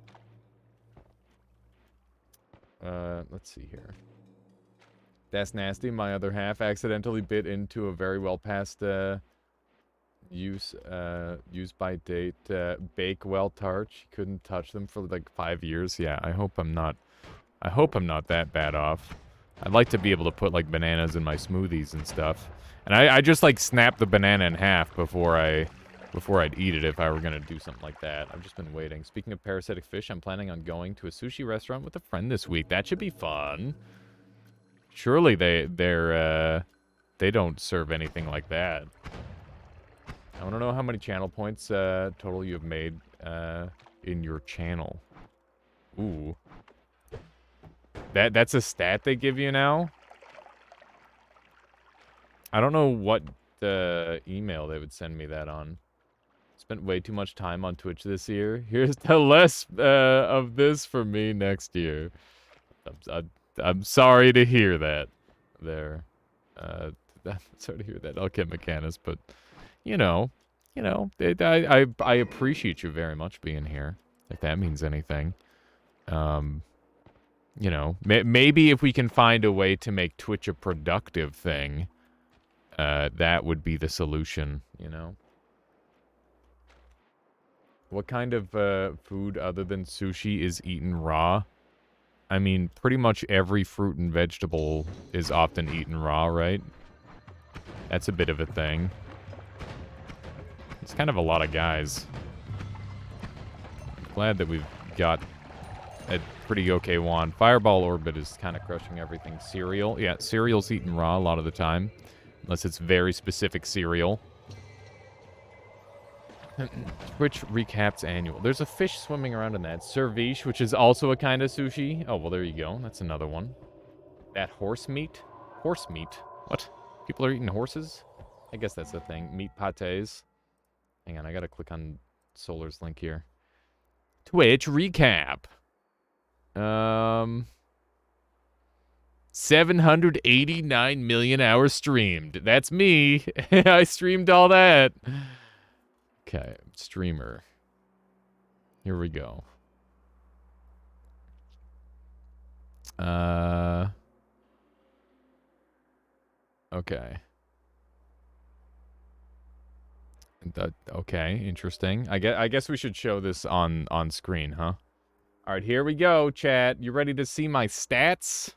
Let's see here. That's nasty. My other half accidentally bit into a very well past use by date Bakewell tart. She couldn't touch them for like 5 years. Yeah, I hope I'm not that bad off. I'd like to be able to put like bananas in my smoothies and stuff. And I just like snap the banana in half before I'd eat it if I were gonna do something like that. I've just been waiting. Speaking of parasitic fish, I'm planning on going to a sushi restaurant with a friend this week. That should be fun. Surely they don't serve anything like that. I want to know how many channel points total you have made in your channel. Ooh. That's a stat they give you now? I don't know what email they would send me that on. Spent way too much time on Twitch this year. Here's to less of this for me next year. I'm sorry to hear that. There. I'm sorry to hear that, Elkit Mechanus, but you know, I appreciate you very much being here, if that means anything. You know, maybe if we can find a way to make Twitch a productive thing, that would be the solution, you know? What kind of food other than sushi is eaten raw? I mean, pretty much every fruit and vegetable is often eaten raw, right? That's a bit of a thing. It's kind of a lot of guys. I'm glad that we've got a pretty okay wand. Fireball Orbit is kind of crushing everything. Cereal. Yeah, cereal's eaten raw a lot of the time. Unless it's very specific cereal. Twitch recaps annual. There's a fish swimming around in that. Cerviche, which is also a kind of sushi. Oh, well, there you go. That's another one. That horse meat? Horse meat? What? People are eating horses? I guess that's the thing. Meat pates. Hang on, I gotta click on Solar's link here. Twitch recap. 789 million hours streamed. That's me. I streamed all that. Okay, streamer. Here we go. Okay. Okay, interesting. I guess we should show this on screen, huh? All right, here we go, chat. You ready to see my stats?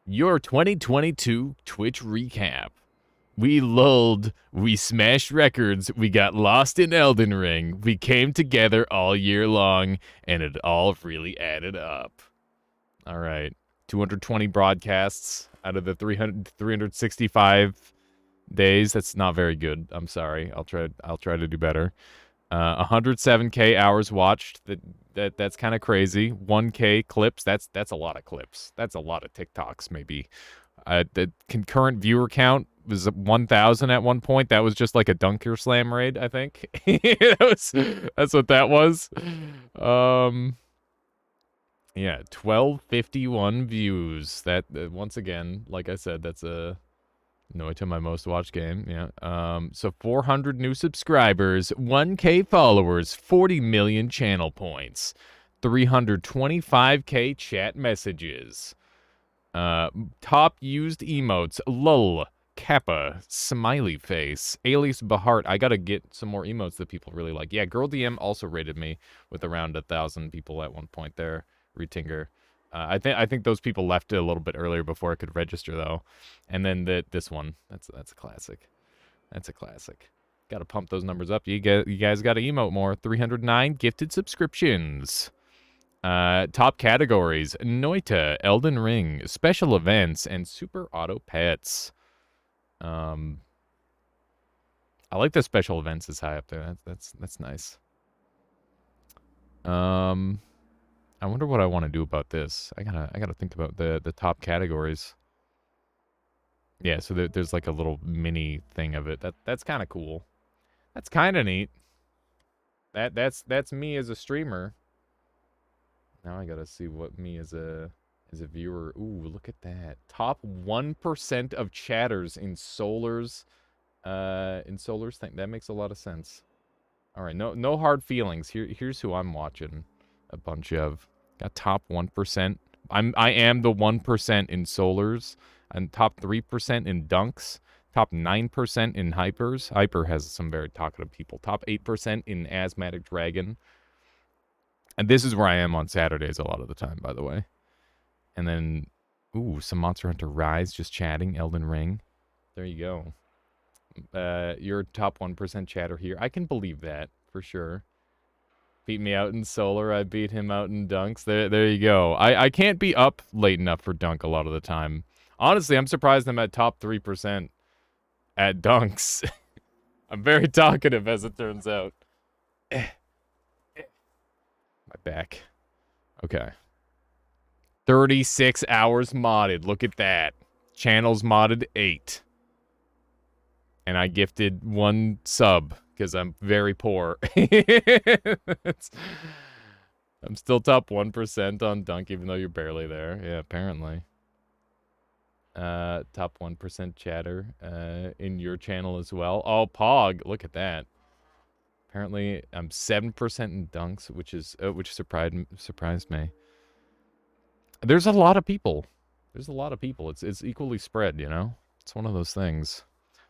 Your 2022 Twitch recap. We lulled, we smashed records, we got lost in Elden Ring, we came together all year long, and it all really added up. All right, 220 broadcasts out of the 365 days. That's not very good. I'm sorry. I'll try to do better. 107K hours watched. That's kind of crazy. 1K clips. That's a lot of clips. That's a lot of TikToks, maybe. The concurrent viewer count was 1,000 at one point. That was just like a Dunker Slam raid, I think. That's what that was. Yeah, 1251 views. That once again, like I said, that's a Noita my most watched game. Yeah. So 400 new subscribers, 1K followers, 40 million channel points, 325K chat messages. Top used emotes: lol, kappa, smiley face, Alias Bahart. I gotta get some more emotes that people really like. Yeah, Girl DM also rated me with around 1,000 people at one point there. Retinger. I think those people left it a little bit earlier before I could register though. And then this one, that's a classic. That's a classic. Got to pump those numbers up. You guys got to emote more. 309 gifted subscriptions. Top categories: Noita, Elden Ring, special events, and Super Auto Pets. I like the special events is high up there. That's nice. I wonder what I want to do about this. I gotta think about the top categories. Yeah, so there's like a little mini thing of it. That's kind of cool. That's kind of neat. That's me as a streamer. Now I gotta see what me as a viewer. Ooh, look at that. Top 1% of chatters in Solar's thing. That makes a lot of sense. All right, no hard feelings. Here's who I'm watching a bunch of. Got top 1%. I am the 1% in Solars. And top 3% in Dunks. Top 9% in Hypers. Hyper has some very talkative people. Top 8% in Asthmatic Dragon. And this is where I am on Saturdays a lot of the time, by the way. And then, ooh, some Monster Hunter Rise just chatting. Elden Ring. There you go. You're top 1% chatter here. I can believe that, for sure. Beat me out in Solar. I beat him out in Dunks. There you go. I can't be up late enough for Dunk a lot of the time. Honestly, I'm surprised I'm at top 3% at Dunks. I'm very talkative, as it turns out. My back. Okay. 36 hours modded. Look at that. Channels modded 8. And I gifted 1 sub. Because I'm very poor. I'm still top 1% on Dunk, even though you're barely there. Yeah, apparently. Top 1% chatter in your channel as well. Oh, Pog, look at that. Apparently, I'm 7% in Dunks, which surprised me. There's a lot of people. It's equally spread, you know? It's one of those things.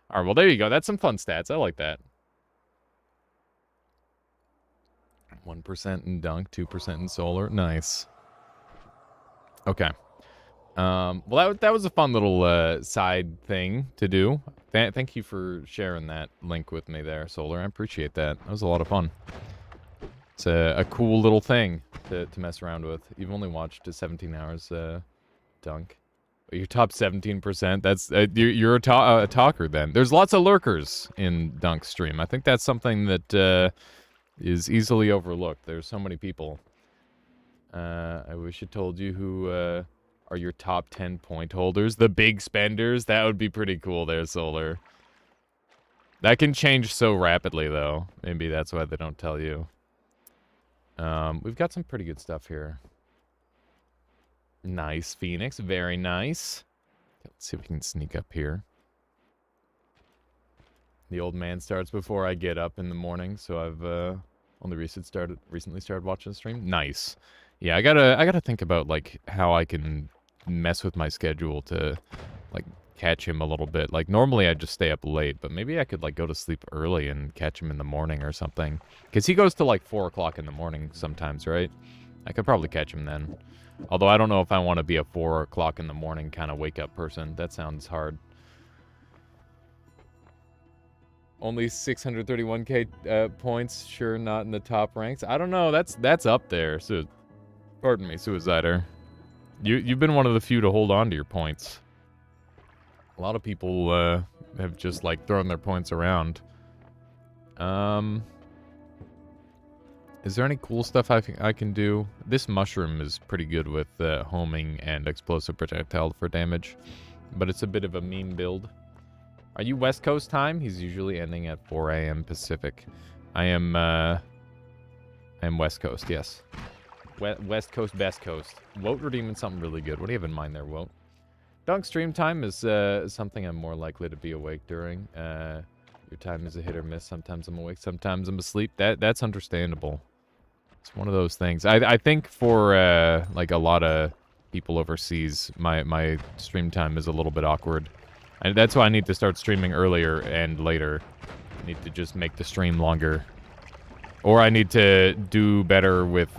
All right, well, there you go. That's some fun stats. I like that. 1% in Dunk, 2% in Solar. Nice. Okay. Well, that was a fun little side thing to do. Thank you for sharing that link with me there, Solar. I appreciate that. That was a lot of fun. It's a cool little thing to mess around with. You've only watched 17 hours Dunk. You're top 17%. That's you're a talker then. There's lots of lurkers in Dunk stream. I think that's something that is easily overlooked. There's so many people. I wish I told you who are your top 10 point holders. The big spenders. That would be pretty cool there, Solar. That can change so rapidly, though. Maybe that's why they don't tell you. We've got some pretty good stuff here. Nice, Phoenix. Very nice. Let's see if we can sneak up here. The old man starts before I get up in the morning, so I've only recently started watching the stream. Nice. Yeah, I gotta think about like how I can mess with my schedule to like catch him a little bit. Like normally I just stay up late, but maybe I could like go to sleep early and catch him in the morning or something. Because he goes to like 4 o'clock in the morning sometimes, right? I could probably catch him then. Although I don't know if I want to be a 4 o'clock in the morning kind of wake up person. That sounds hard. Only 631k points. Sure, not in the top ranks. I don't know. That's up there. So, pardon me, Suicider. You've been one of the few to hold on to your points. A lot of people have just like thrown their points around. Is there any cool stuff I can do? This mushroom is pretty good with homing and explosive projectile for damage, but it's a bit of a meme build. Are you West Coast time? He's usually ending at 4 a.m. Pacific. I am West Coast, yes. West Coast, best coast. Wote redeeming something really good. What do you have in mind there, Wote? Dunk stream time is something I'm more likely to be awake during. Your time is a hit or miss. Sometimes I'm awake, sometimes I'm asleep. That's understandable. It's one of those things. I think for like a lot of people overseas, my stream time is a little bit awkward. And that's why I need to start streaming earlier and later. I need to just make the stream longer. Or I need to do better with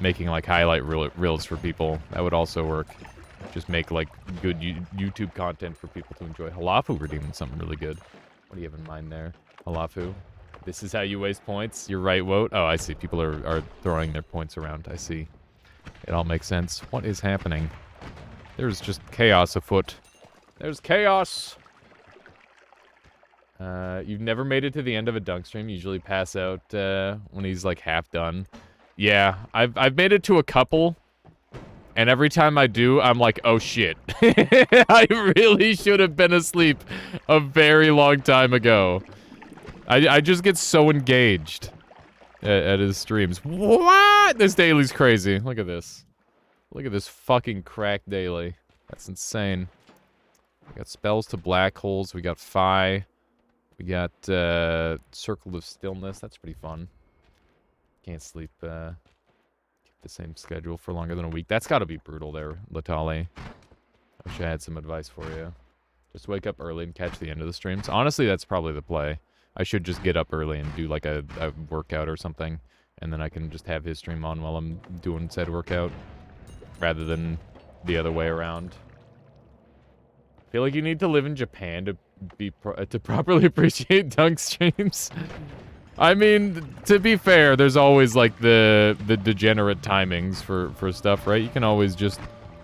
making like highlight reels for people. That would also work. Just make like good YouTube content for people to enjoy. Halafu redeeming something really good. What do you have in mind there? Halafu? This is how you waste points? You're right, Wote. Oh, I see. People are throwing their points around. I see. It all makes sense. What is happening? There's just chaos afoot. There's chaos! You've never made it to the end of a dunk stream. You usually pass out when he's like half done. Yeah, I've made it to a couple. And every time I do, I'm like, oh shit. I really should have been asleep a very long time ago. I just get so engaged at his streams. What? This daily's crazy. Look at this. Look at this fucking crack daily. That's insane. We got spells to black holes. We got Phi. We got Circle of Stillness. That's pretty fun. Can't sleep keep the same schedule for longer than a week. That's got to be brutal there, Latali. I wish I had some advice for you. Just wake up early and catch the end of the streams. Honestly, that's probably the play. I should just get up early and do like a workout or something. And then I can just have his stream on while I'm doing said workout. Rather than the other way around. I feel like you need to live in Japan to properly appreciate dunk streams. I mean, to be fair, there's always like the degenerate timings for stuff, right? You can always just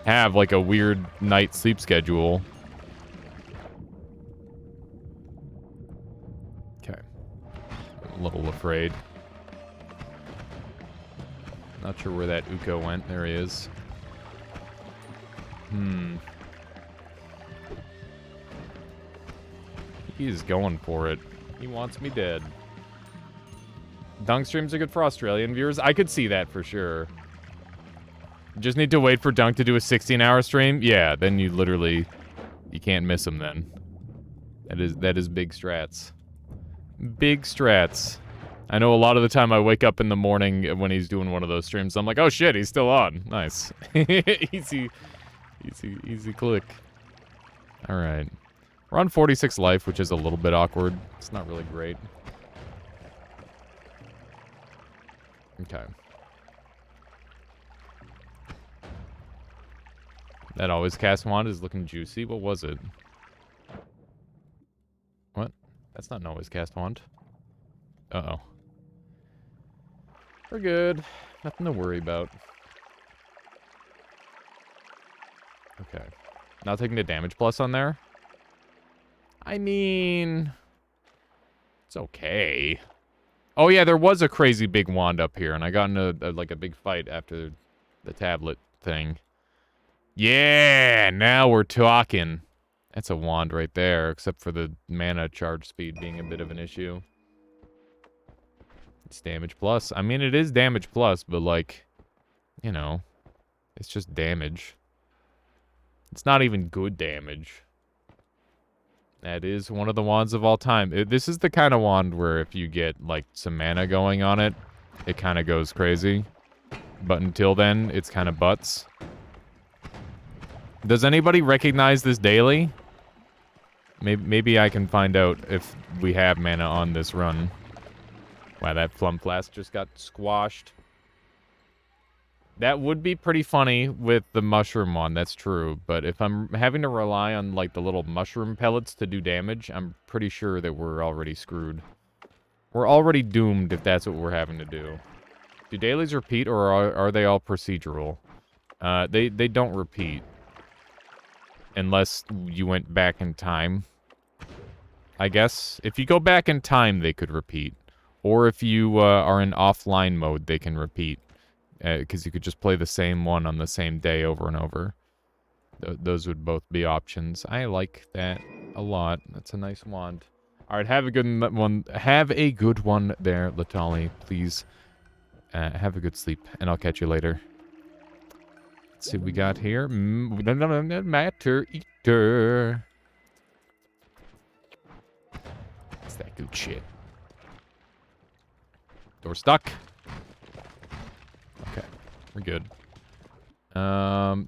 have like a weird night sleep schedule. Okay. I'm a little afraid. Not sure where that Uko went. There he is. He's going for it. He wants me dead. Dunk streams are good for Australian viewers. I could see that for sure. Just need to wait for Dunk to do a 16-hour stream. Yeah, then you literally... You can't miss him then. That is big strats. Big strats. I know a lot of the time I wake up in the morning when he's doing one of those streams. I'm like, oh shit, he's still on. Nice. Easy click. Alright. We're on 46 life, which is a little bit awkward. It's not really great. Okay. That always cast wand is looking juicy. What was it? What? That's not an always cast wand. Uh-oh. We're good. Nothing to worry about. Okay. Not taking the damage plus on there? I mean... It's okay. Oh yeah, there was a crazy big wand up here, and I got into like a big fight after the tablet thing. Yeah, now we're talking. That's a wand right there, except for the mana charge speed being a bit of an issue. It's damage plus. I mean, it is damage plus, but like, you know, it's just damage. It's not even good damage. That is one of the wands of all time. This is the kind of wand where if you get, like, some mana going on it, it kind of goes crazy. But until then, it's kind of butts. Does anybody recognize this daily? Maybe I can find out if we have mana on this run. Wow, that Plum Flask just got squashed. That would be pretty funny with the mushroom one, that's true. But if I'm having to rely on, like, the little mushroom pellets to do damage, I'm pretty sure that we're already screwed. We're already doomed if that's what we're having to do. Do dailies repeat, or are they all procedural? They don't repeat. Unless you went back in time. I guess. If you go back in time, they could repeat. Or if you are in offline mode, they can repeat. Because you could just play the same one on the same day over and over. Those would both be options. I like that. a lot. That's a nice wand. All right, have a good one. Have a good one there, Latali. Please have a good sleep, and I'll catch you later. Let's see what we got here. Matter Eater. It's that good shit. Door stuck. Okay, we're good.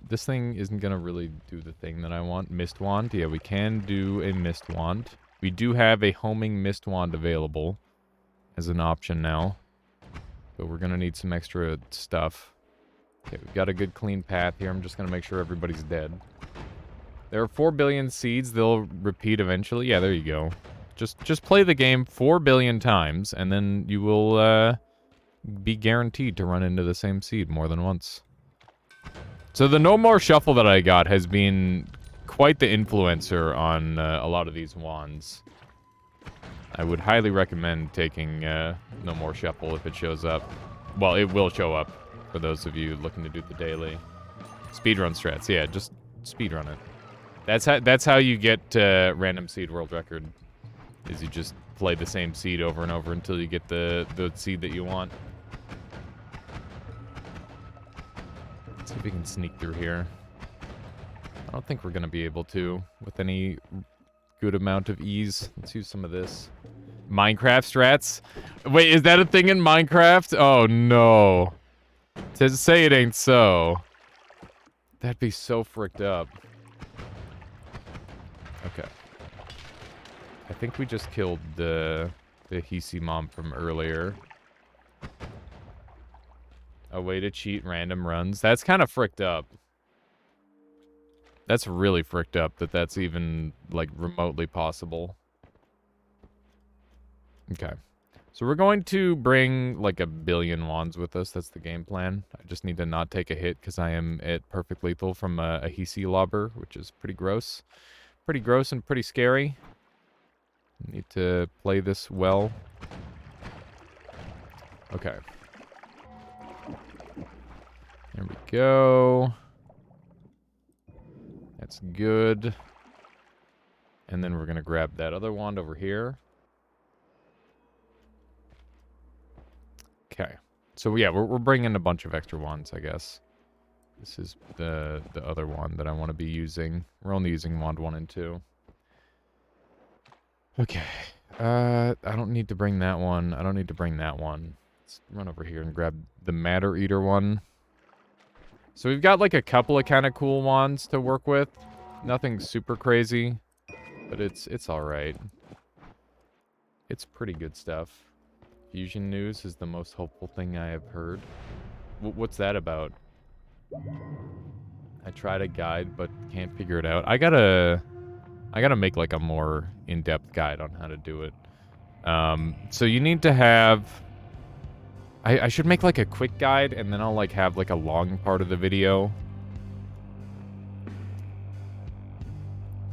This thing isn't gonna really do the thing that I want. Mist wand. Yeah, we can do a mist wand. We do have a homing mist wand available as an option now. But we're gonna need some extra stuff. Okay, we've got a good clean path here. I'm just gonna make sure everybody's dead. There are 4 billion seeds. They'll repeat eventually. Yeah, there you go. Just play the game 4 billion times, and then you will be guaranteed to run into the same seed more than once. So the No More Shuffle that I got has been quite the influencer on a lot of these wands. I would highly recommend taking No More Shuffle if it shows up. Well, it will show up for those of you looking to do the daily. Speedrun strats, yeah, just speedrun it. That's how you get random seed world record, is you just play the same seed over and over until you get the seed that you want. Let's see if we can sneak through here. I don't think we're going to be able to with any good amount of ease. Let's use some of this. Minecraft strats? Wait, is that a thing in Minecraft? Oh, no. To say it ain't so. That'd be so fricked up. Okay. I think we just killed the Hisi mom from earlier. A way to cheat random runs. That's kind of fricked up. That's really fricked up that that's even, like, remotely possible. Okay. So we're going to bring, like, 1 billion wands with us. That's the game plan. I just need to not take a hit because I am at perfect lethal from a Hisi lobber, which is pretty gross. Pretty gross and pretty scary. Need to play this well. Okay. There we go. That's good. And then we're going to grab that other wand over here. Okay. So, yeah, we're bringing a bunch of extra wands, I guess. This is the other wand that I want to be using. We're only using wand 1 and 2. Okay. I don't need to bring that one. I don't need to bring that one. Let's run over here and grab the Matter Eater one. So we've got like a couple of kind of cool wands to work with. Nothing super crazy, but it's all right. It's pretty good stuff. Fusion news is the most hopeful thing I have heard. What's that about? I tried a guide, but can't figure it out. I gotta make like a more in-depth guide on how to do it. So you need to have... I should make like a quick guide, and then I'll like have like a long part of the video.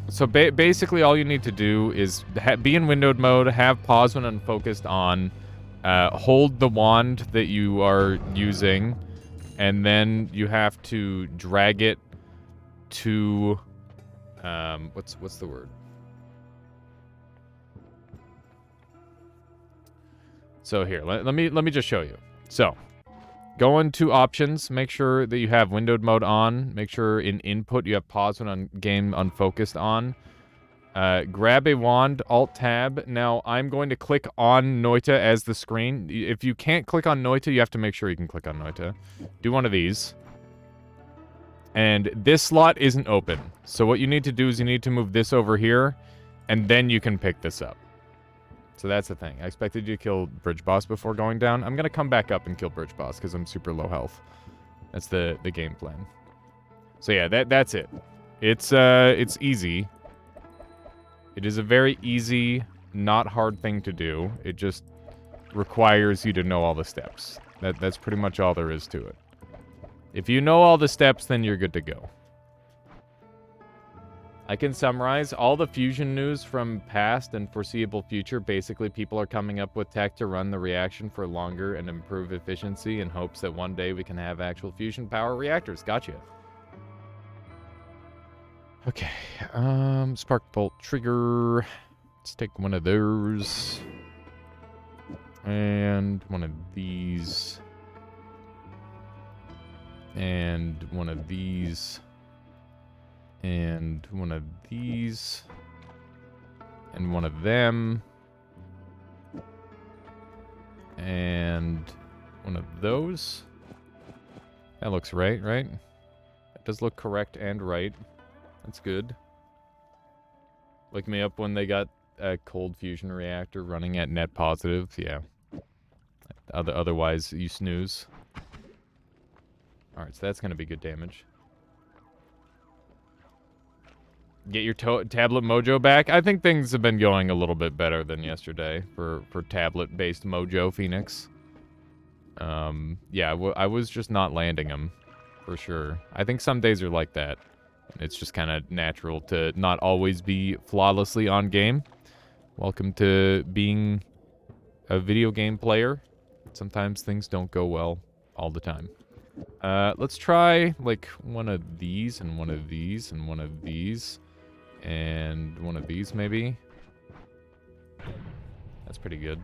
So basically all you need to do is be in windowed mode, have pause when unfocused on, hold the wand that you are using, and then you have to drag it to... what's the word? So here, let me just show you. So, go into options, make sure that you have windowed mode on, make sure in input you have pause when on game unfocused on. Grab a wand, alt tab. Now, I'm going to click on Noita as the screen. If you can't click on Noita, you have to make sure you can click on Noita. Do one of these. And this slot isn't open. So what you need to do is you need to move this over here, and then you can pick this up. So that's the thing. I expected you to kill Bridge Boss before going down. I'm going to come back up and kill Bridge Boss because I'm super low health. That's the game plan. So yeah, that's it. It's easy. It is a very easy, not hard thing to do. It just requires you to know all the steps. That's pretty much all there is to it. If you know all the steps, then you're good to go. I can summarize all the fusion news from past and foreseeable future. Basically, people are coming up with tech to run the reaction for longer and improve efficiency in hopes that one day we can have actual fusion power reactors. Gotcha. Okay. Spark bolt trigger. Let's take one of those. And one of these. And one of these. And one of these. And one of them. And one of those. That looks right, right? That does look correct and right. That's good. Look me up when they got a cold fusion reactor running at net positive. Yeah. Otherwise, you snooze. Alright, so that's going to be good damage. Get your tablet mojo back. I think things have been going a little bit better than yesterday for tablet-based mojo Phoenix. Yeah, I was just not landing them, for sure. I think some days are like that. It's just kind of natural to not always be flawlessly on game. Welcome to being a video game player. Sometimes things don't go well all the time. Let's try, like, one of these, and one of these, and one of these, and one of these, maybe. That's pretty good.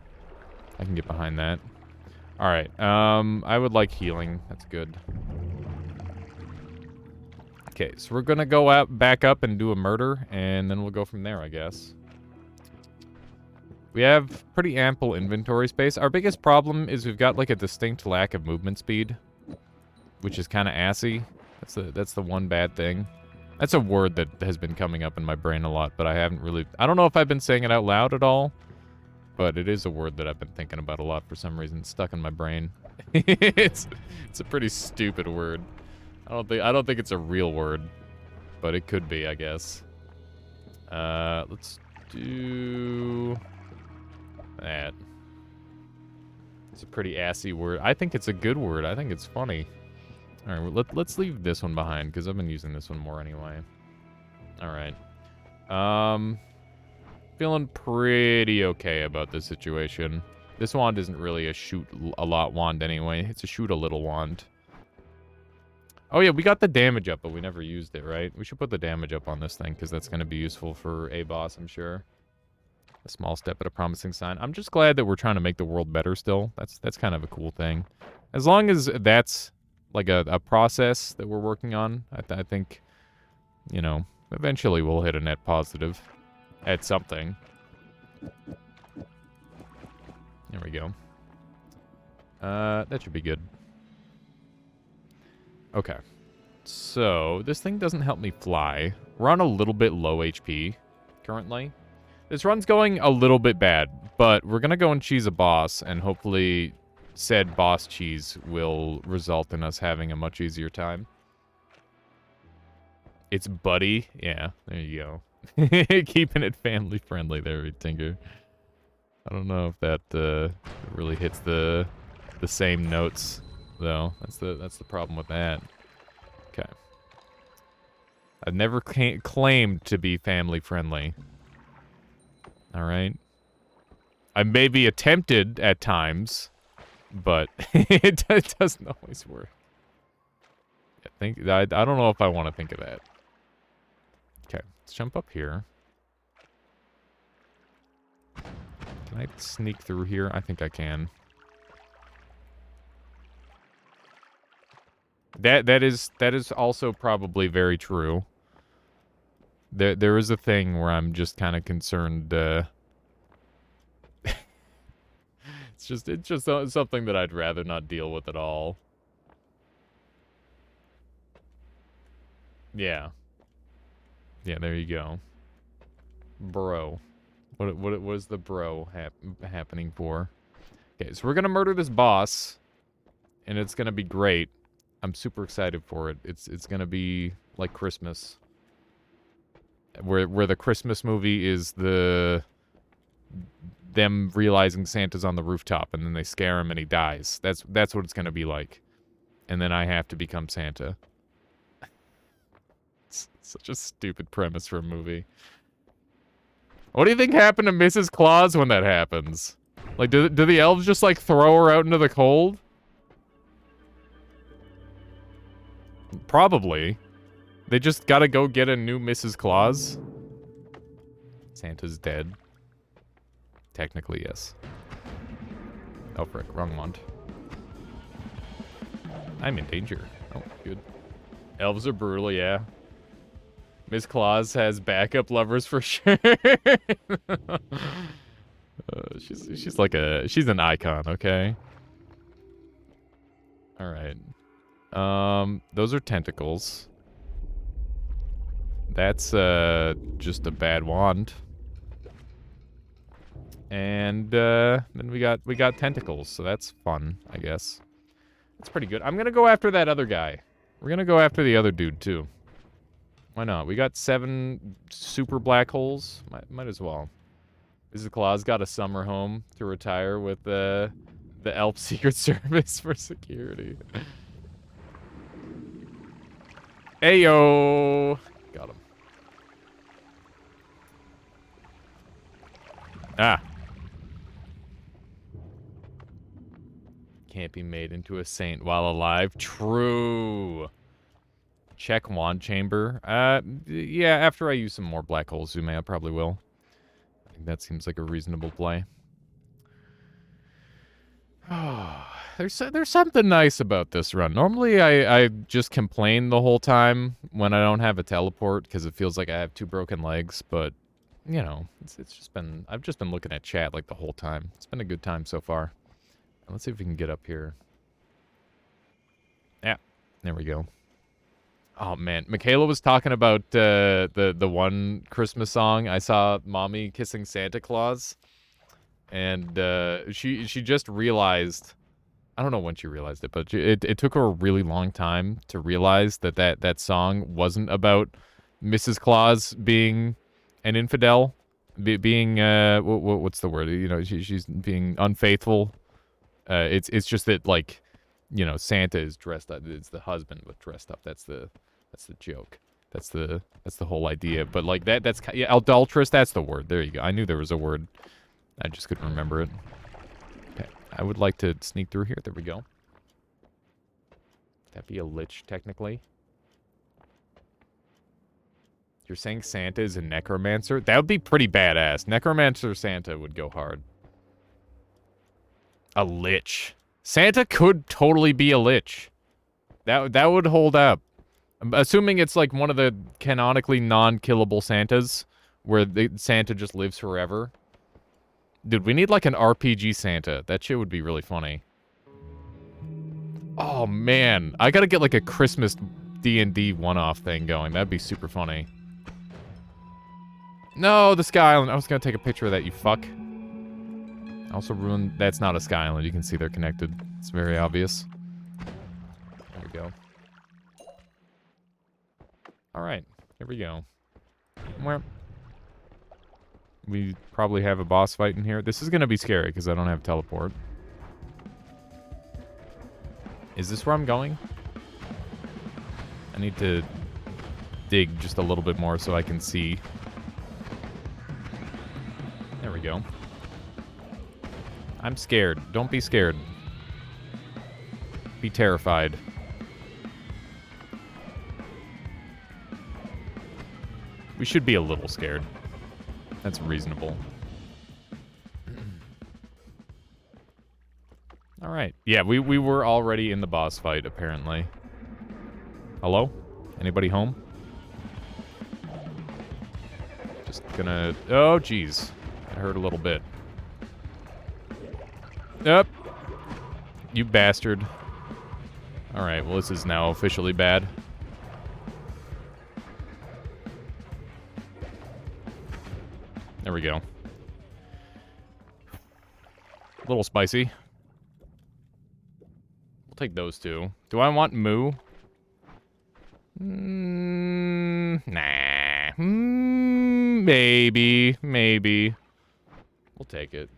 I can get behind that. Alright, I would like healing. That's good. Okay, so we're gonna go out, back up and do a murder, and then we'll go from there, I guess. We have pretty ample inventory space. Our biggest problem is we've got, like, a distinct lack of movement speed, which is kind of assy. That's the one bad thing. That's a word that has been coming up in my brain a lot, but I haven't really... I don't know if I've been saying it out loud at all, but it is a word that I've been thinking about a lot for some reason. It's stuck in my brain. It's a pretty stupid word. I don't think it's a real word, but it could be, I guess. Let's do that. It's a pretty assy word. I think it's a good word. I think it's funny. All right, let's leave this one behind because I've been using this one more anyway. All right. Feeling pretty okay about this situation. This wand isn't really a shoot a lot wand anyway. It's a shoot a little wand. Oh yeah, we got the damage up, but we never used it, right? We should put the damage up on this thing because that's going to be useful for a boss, I'm sure. A small step at a promising sign. I'm just glad that we're trying to make the world better still. That's kind of a cool thing. As long as that's like a process that we're working on, I think, you know, eventually we'll hit a net positive at something. There we go. That should be good. Okay. So, this thing doesn't help me fly. We're on a little bit low HP currently. This run's going a little bit bad, but we're gonna go and cheese a boss, and hopefully said boss cheese will result in us having a much easier time. It's Buddy. Yeah, there you go. Keeping it family friendly there, Tinker. I don't know if that really hits the same notes, though. That's the problem with that. Okay. I've never claimed to be family friendly. All right. I may be attempted at times, but it doesn't always work. I don't know if I want to think of that. Okay, let's jump up here. Can I sneak through here? I think I can. That is also probably very true. There is a thing where I'm just kind of concerned. It's just something that I'd rather not deal with at all. Yeah. Yeah, there you go. Bro. What was the bro happening for? Okay, so we're gonna murder this boss, and it's gonna be great. I'm super excited for it. It's gonna be like Christmas, where the Christmas movie is them realizing Santa's on the rooftop, and then they scare him and he dies. That's what it's gonna be like, and then I have to become Santa. It's such a stupid premise for a movie. What do you think happened to Mrs. Claus when that happens? Like, do the elves just, like, throw her out into the cold? Probably. They just gotta go get a new Mrs. Claus? Santa's dead. Technically, yes. Oh, frick. Wrong one. I'm in danger. Oh, good. Elves are brutal, yeah. Miss Claus has backup lovers for sure. She's like she's an icon, okay? Alright. Those are tentacles. That's, just a bad wand. And, then we got tentacles, so that's fun, I guess. That's pretty good. I'm gonna go after that other guy. We're gonna go after the other dude, too. Why not? We got 7 super black holes. Might as well. Mrs. Claus got a summer home to retire with, the Elf Secret Service for security. Ayo! Got him. Ah. Can't be made into a saint while alive. True. Check wand chamber. Yeah, after I use some more black hole Zume, I probably will. I think that seems like a reasonable play. There's something nice about this run. Normally, I just complain the whole time when I don't have a teleport because it feels like I have 2 broken legs. But you know, I've just been looking at chat like the whole time. It's been a good time so far. Let's see if we can get up here. Yeah, there we go. Oh man, Michaela was talking about the one Christmas song. I saw Mommy kissing Santa Claus, and she just realized. I don't know when she realized it, but it took her a really long time to realize that song wasn't about Mrs. Claus being an infidel, being what's the word? You know, she's being unfaithful. It's just that, like, you know, Santa is dressed up. It's the husband but dressed up. That's the joke. That's the whole idea. But like that's yeah, adulterous. That's the word. There you go. I knew there was a word. I just couldn't remember it. Okay, I would like to sneak through here. There we go. That'd be a lich, technically. You're saying Santa is a necromancer? That would be pretty badass. Necromancer Santa would go hard. A lich. Santa could totally be a lich. That would hold up. I'm assuming it's like one of the canonically non-killable Santas, where Santa just lives forever. Dude, we need like an RPG Santa. That shit would be really funny. Oh man, I gotta get like a Christmas D&D one-off thing going. That'd be super funny. No, the Sky Island. I was gonna take a picture of that, you fuck. Also ruined... That's not a Sky Island. You can see they're connected. It's very obvious. There we go. Alright, here we go. Where? We probably have a boss fight in here. This is gonna be scary because I don't have teleport. Is this where I'm going? I need to dig just a little bit more so I can see. There we go. I'm scared. Don't be scared. Be terrified. We should be a little scared. That's reasonable. Alright. Yeah, we were already in the boss fight, apparently. Hello? Anybody home? Just gonna... Oh, jeez. I heard a little bit. Yep. You bastard. Alright, well this is now officially bad. There we go. A little spicy. We'll take those two. Do I want Moo? Nah. Maybe. Maybe. We'll take it.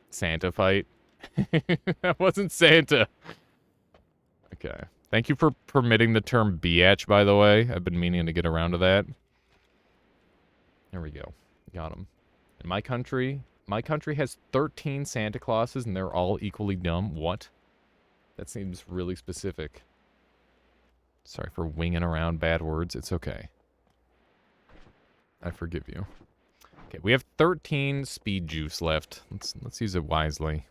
Santa fight. That wasn't Santa. Okay. Thank you for permitting the term biatch, by the way. I've been meaning to get around to that. There we go. Got him. In my country has 13 Santa Clauses and they're all equally dumb. What? That seems really specific. Sorry for winging around bad words. It's okay. I forgive you. Okay, we have 13 speed juice left. Let's use it wisely.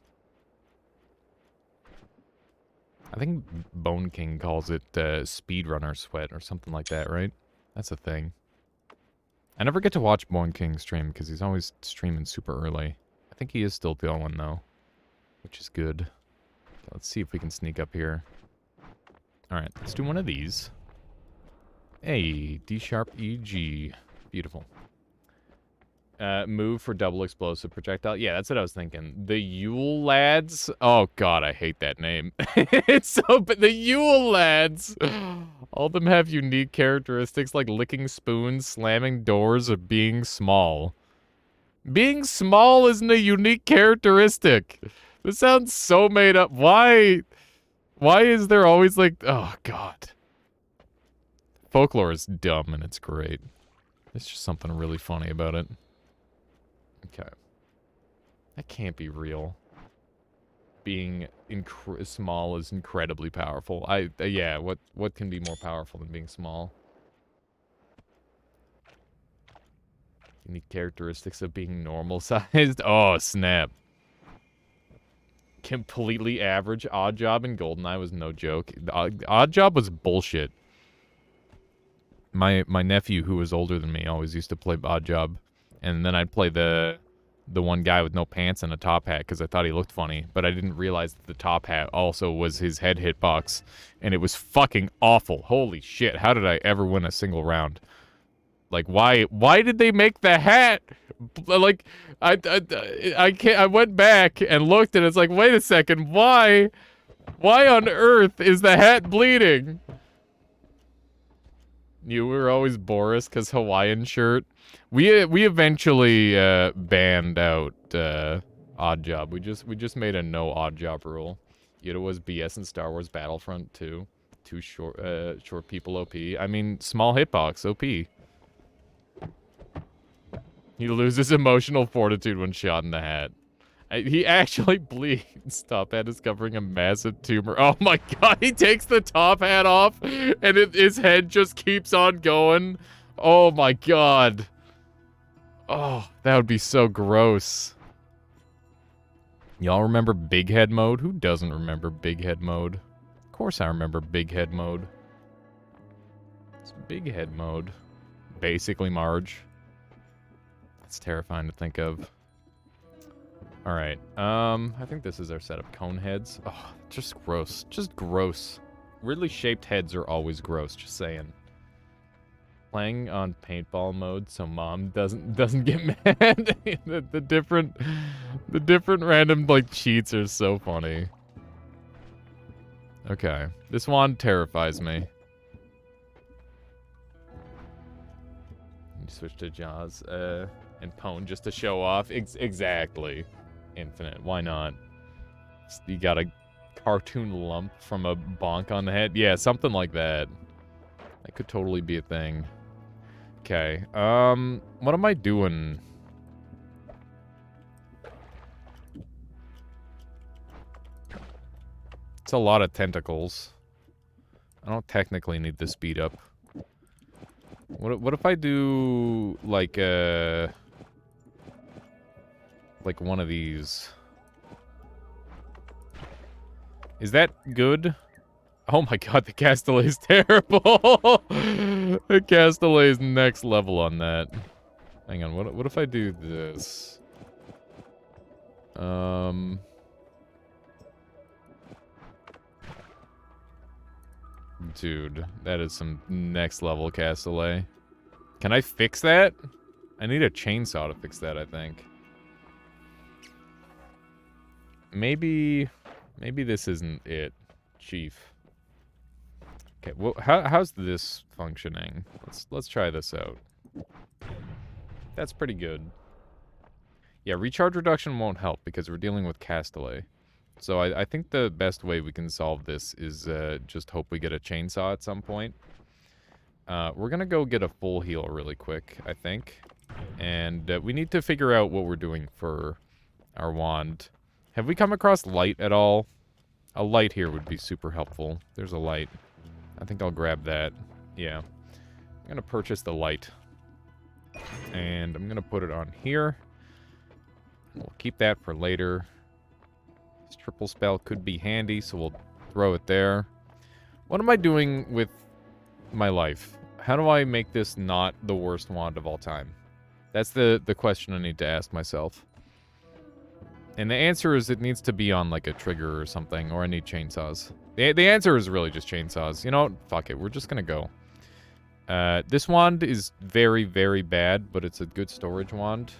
I think Bone King calls it speedrunner sweat or something like that, right? That's a thing. I never get to watch Bone King stream because he's always streaming super early. I think he is still going though, which is good. Okay, let's see if we can sneak up here. Alright, let's do one of these. Hey, D sharp E G. Beautiful. Move for double explosive projectile. Yeah, that's what I was thinking. The Yule Lads. Oh god, I hate that name. It's so but the Yule Lads. All of them have unique characteristics like licking spoons, slamming doors, or being small. Being small isn't a unique characteristic. This sounds so made up. Why is there always like, oh god. Folklore is dumb and it's great. There's just something really funny about it. Okay. That can't be real. Being small is incredibly powerful. Yeah, what can be more powerful than being small? Unique characteristics of being normal sized. Oh, snap. Completely average. Odd Job in GoldenEye was no joke. Odd Job was bullshit. My nephew, who was older than me, always used to play Odd Job. And then I'd play the one guy with no pants and a top hat because I thought he looked funny. But I didn't realize that the top hat also was his head hitbox. And it was fucking awful. Holy shit. How did I ever win a single round? Like, why did they make the hat? Like, I went back and looked and it's like, wait a second. Why on earth is the hat bleeding? You were always Boris because Hawaiian shirt. We eventually banned out Odd Job. We just made a no Odd Job rule. Yoda was BS in Star Wars Battlefront 2. Too short people OP. I mean, small hitbox OP. He loses emotional fortitude when shot in the hat. He actually bleeds. Top hat is covering a massive tumor. Oh my god, he takes the top hat off and his head just keeps on going. Oh my god. Oh, that would be so gross. Y'all remember big head mode? Who doesn't remember big head mode? Of course I remember big head mode. It's big head mode. Basically Marge. That's terrifying to think of. Alright, I think this is our setup. Cone heads. Oh, just gross. Just gross. Weirdly shaped heads are always gross, just saying. Playing on paintball mode so mom doesn't get mad. the different random like cheats are so funny. Okay. This one terrifies me. Switch to Jaws and Pwn just to show off. Exactly. Infinite. Why not? You got a cartoon lump from a bonk on the head? Yeah, something like that. That could totally be a thing. Okay. What am I doing? It's a lot of tentacles. I don't technically need the speed up. What if I do like one of these? Is that good? Oh my god, the Castellet is terrible. The Castellet is next level on that. Hang on, what if I do this? Dude, that is some next level Castellet. Can I fix that? I need a chainsaw to fix that, I think. Maybe this isn't it, Chief. Okay, well, how's this functioning? Let's try this out. That's pretty good. Yeah, recharge reduction won't help because we're dealing with Castellet. So I think the best way we can solve this is just hope we get a chainsaw at some point. We're gonna go get a full heal really quick, I think. And we need to figure out what we're doing for our wand. Have we come across light at all? A light here would be super helpful. There's a light. I think I'll grab that. Yeah. I'm going to purchase the light. And I'm going to put it on here. We'll keep that for later. This triple spell could be handy, so we'll throw it there. What am I doing with my life? How do I make this not the worst wand of all time? That's the question I need to ask myself. And the answer is it needs to be on, like, a trigger or something, or I need chainsaws. The answer is really just chainsaws. You know what? Fuck it. We're just gonna go. This wand is very, very bad, but it's a good storage wand.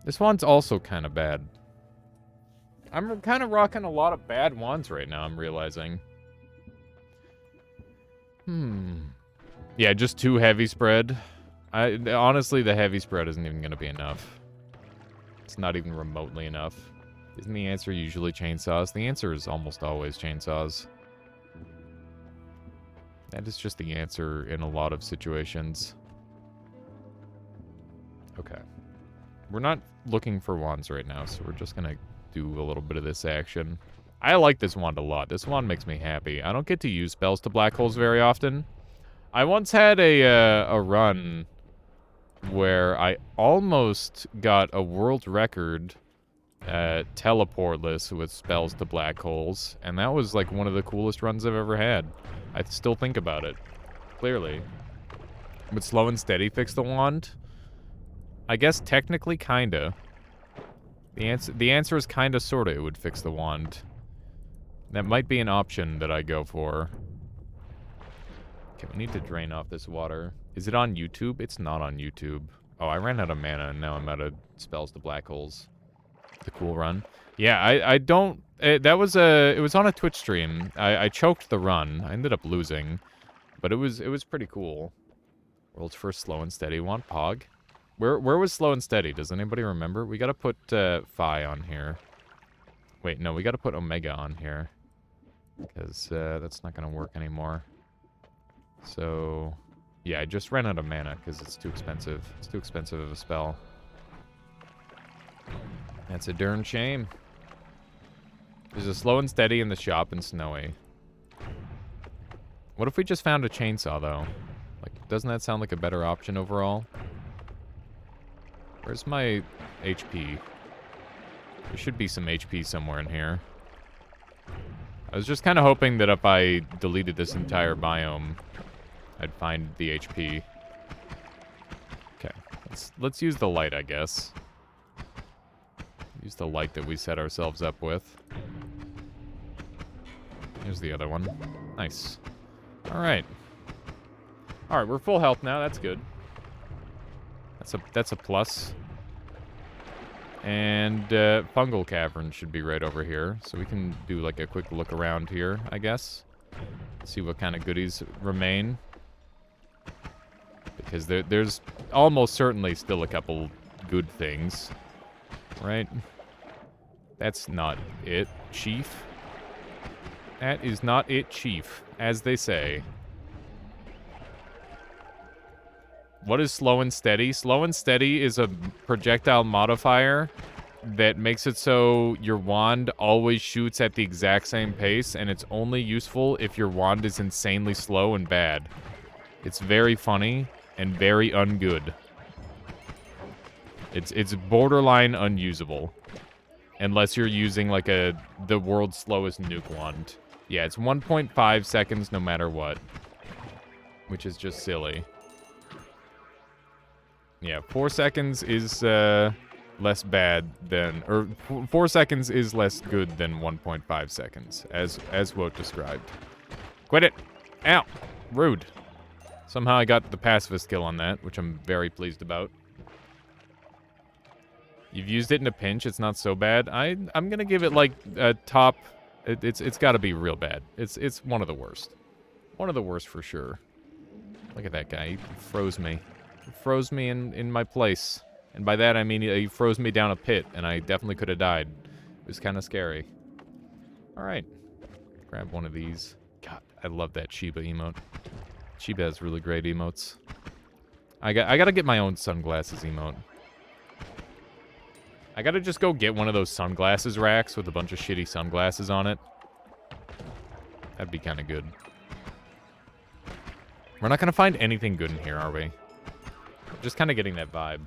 This wand's also kind of bad. I'm kind of rocking a lot of bad wands right now, I'm realizing. Yeah, just 2 heavy spread. Honestly, the heavy spread isn't even gonna be enough. It's not even remotely enough. Isn't the answer usually chainsaws? The answer is almost always chainsaws. That is just the answer in a lot of situations. Okay. We're not looking for wands right now, so we're just gonna do a little bit of this action. I like this wand a lot. This wand makes me happy. I don't get to use spells to black holes very often. I once had a run where I almost got a world record teleportless with spells to black holes, and that was like one of the coolest runs I've ever had. I still think about it, clearly. Would slow and steady fix the wand? I guess technically kinda. The answer is kinda sorta it would fix the wand. That might be an option that I go for. Okay, we need to drain off this water. Is it on YouTube? It's not on YouTube. Oh, I ran out of mana, and now I'm out of spells to black holes. The cool run. Yeah, I don't... it was on a Twitch stream. I choked the run. I ended up losing. But it was pretty cool. World's first slow and steady wand, Pog. Where was slow and steady? Does anybody remember? We gotta put Phi on here. Wait, no, we gotta put Omega on here. Because that's not gonna work anymore. So... yeah, I just ran out of mana because it's too expensive. It's too expensive of a spell. That's a darn shame. There's a slow and steady in the shop in Snowy. What if we just found a chainsaw, though? Like, doesn't that sound like a better option overall? Where's my HP? There should be some HP somewhere in here. I was just kind of hoping that if I deleted this entire biome, I'd find the HP. Okay, let's use the light, I guess. Use the light that we set ourselves up with. Here's the other one. Nice. Alright. Alright, we're full health now, that's good. That's a plus. And fungal cavern should be right over here. So we can do like a quick look around here, I guess. See what kind of goodies remain. Because there's almost certainly still a couple good things. Right? That's not it, Chief. That is not it, Chief, as they say. What is slow and steady? Slow and steady is a projectile modifier that makes it so your wand always shoots at the exact same pace, and it's only useful if your wand is insanely slow and bad. It's very funny and very ungood. It's borderline unusable. Unless you're using like the world's slowest nuke wand. Yeah, it's 1.5 seconds no matter what. Which is just silly. Yeah, 4 seconds is less bad than... or 4 seconds is less good than 1.5 seconds, as Wout described. Quit it! Ow! Rude. Somehow I got the pacifist kill on that, which I'm very pleased about. You've used it in a pinch, it's not so bad. I'm gonna give it like a top... It's gotta be real bad. It's one of the worst. One of the worst for sure. Look at that guy, he froze me. He froze me in my place. And by that I mean he froze me down a pit, and I definitely could have died. It was kind of scary. Alright. Grab one of these. God, I love that Shiba emote. Shiba has really great emotes. I gotta get my own sunglasses emote. I gotta just go get one of those sunglasses racks with a bunch of shitty sunglasses on it. That'd be kind of good. We're not going to find anything good in here, are we? Just kind of getting that vibe.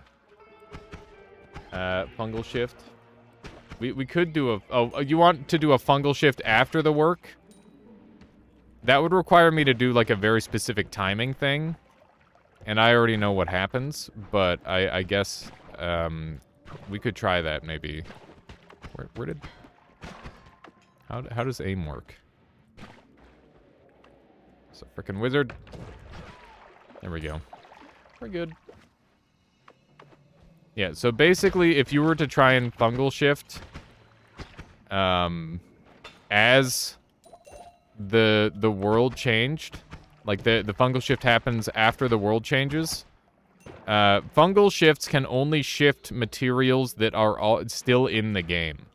Fungal shift. We could do a... Oh, you want to do a fungal shift after the work? That would require me to do, like, a very specific timing thing. And I already know what happens, but I guess, we could try that, maybe. Where did... How does aim work? It's a frickin' wizard. There we go. We're good. Yeah, so basically, if you were to try and fungal shift, as the world changed, like the fungal shift happens after the world changes, fungal shifts can only shift materials that are still in the game.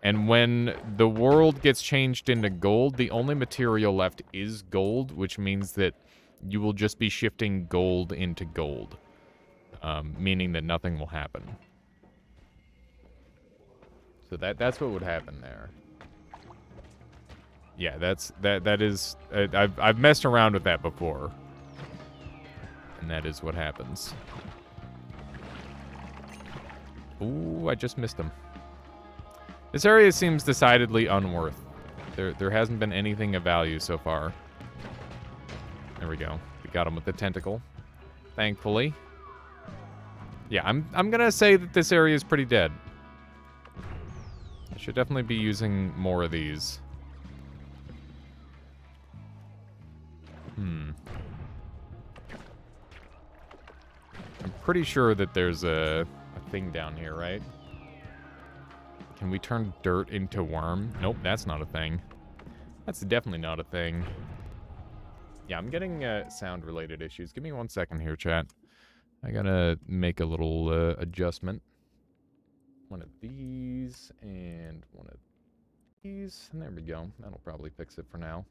And when the world gets changed into gold, the only material left is gold, which means that you will just be shifting gold into gold. Meaning that nothing will happen. So that's what would happen there. Yeah, that is I've messed around with that before. And that is what happens. Ooh, I just missed him. This area seems decidedly unworth. There hasn't been anything of value so far. There we go. We got him with the tentacle. Thankfully. Yeah, I'm gonna say that this area is pretty dead. I should definitely be using more of these. I'm pretty sure that there's a thing down here, right? Can we turn dirt into worm? Nope, that's not a thing. That's definitely not a thing. Yeah, I'm getting sound-related issues. Give me 1 second here, chat. I gotta make a little adjustment. One of these, and one of these, and there we go. That'll probably fix it for now,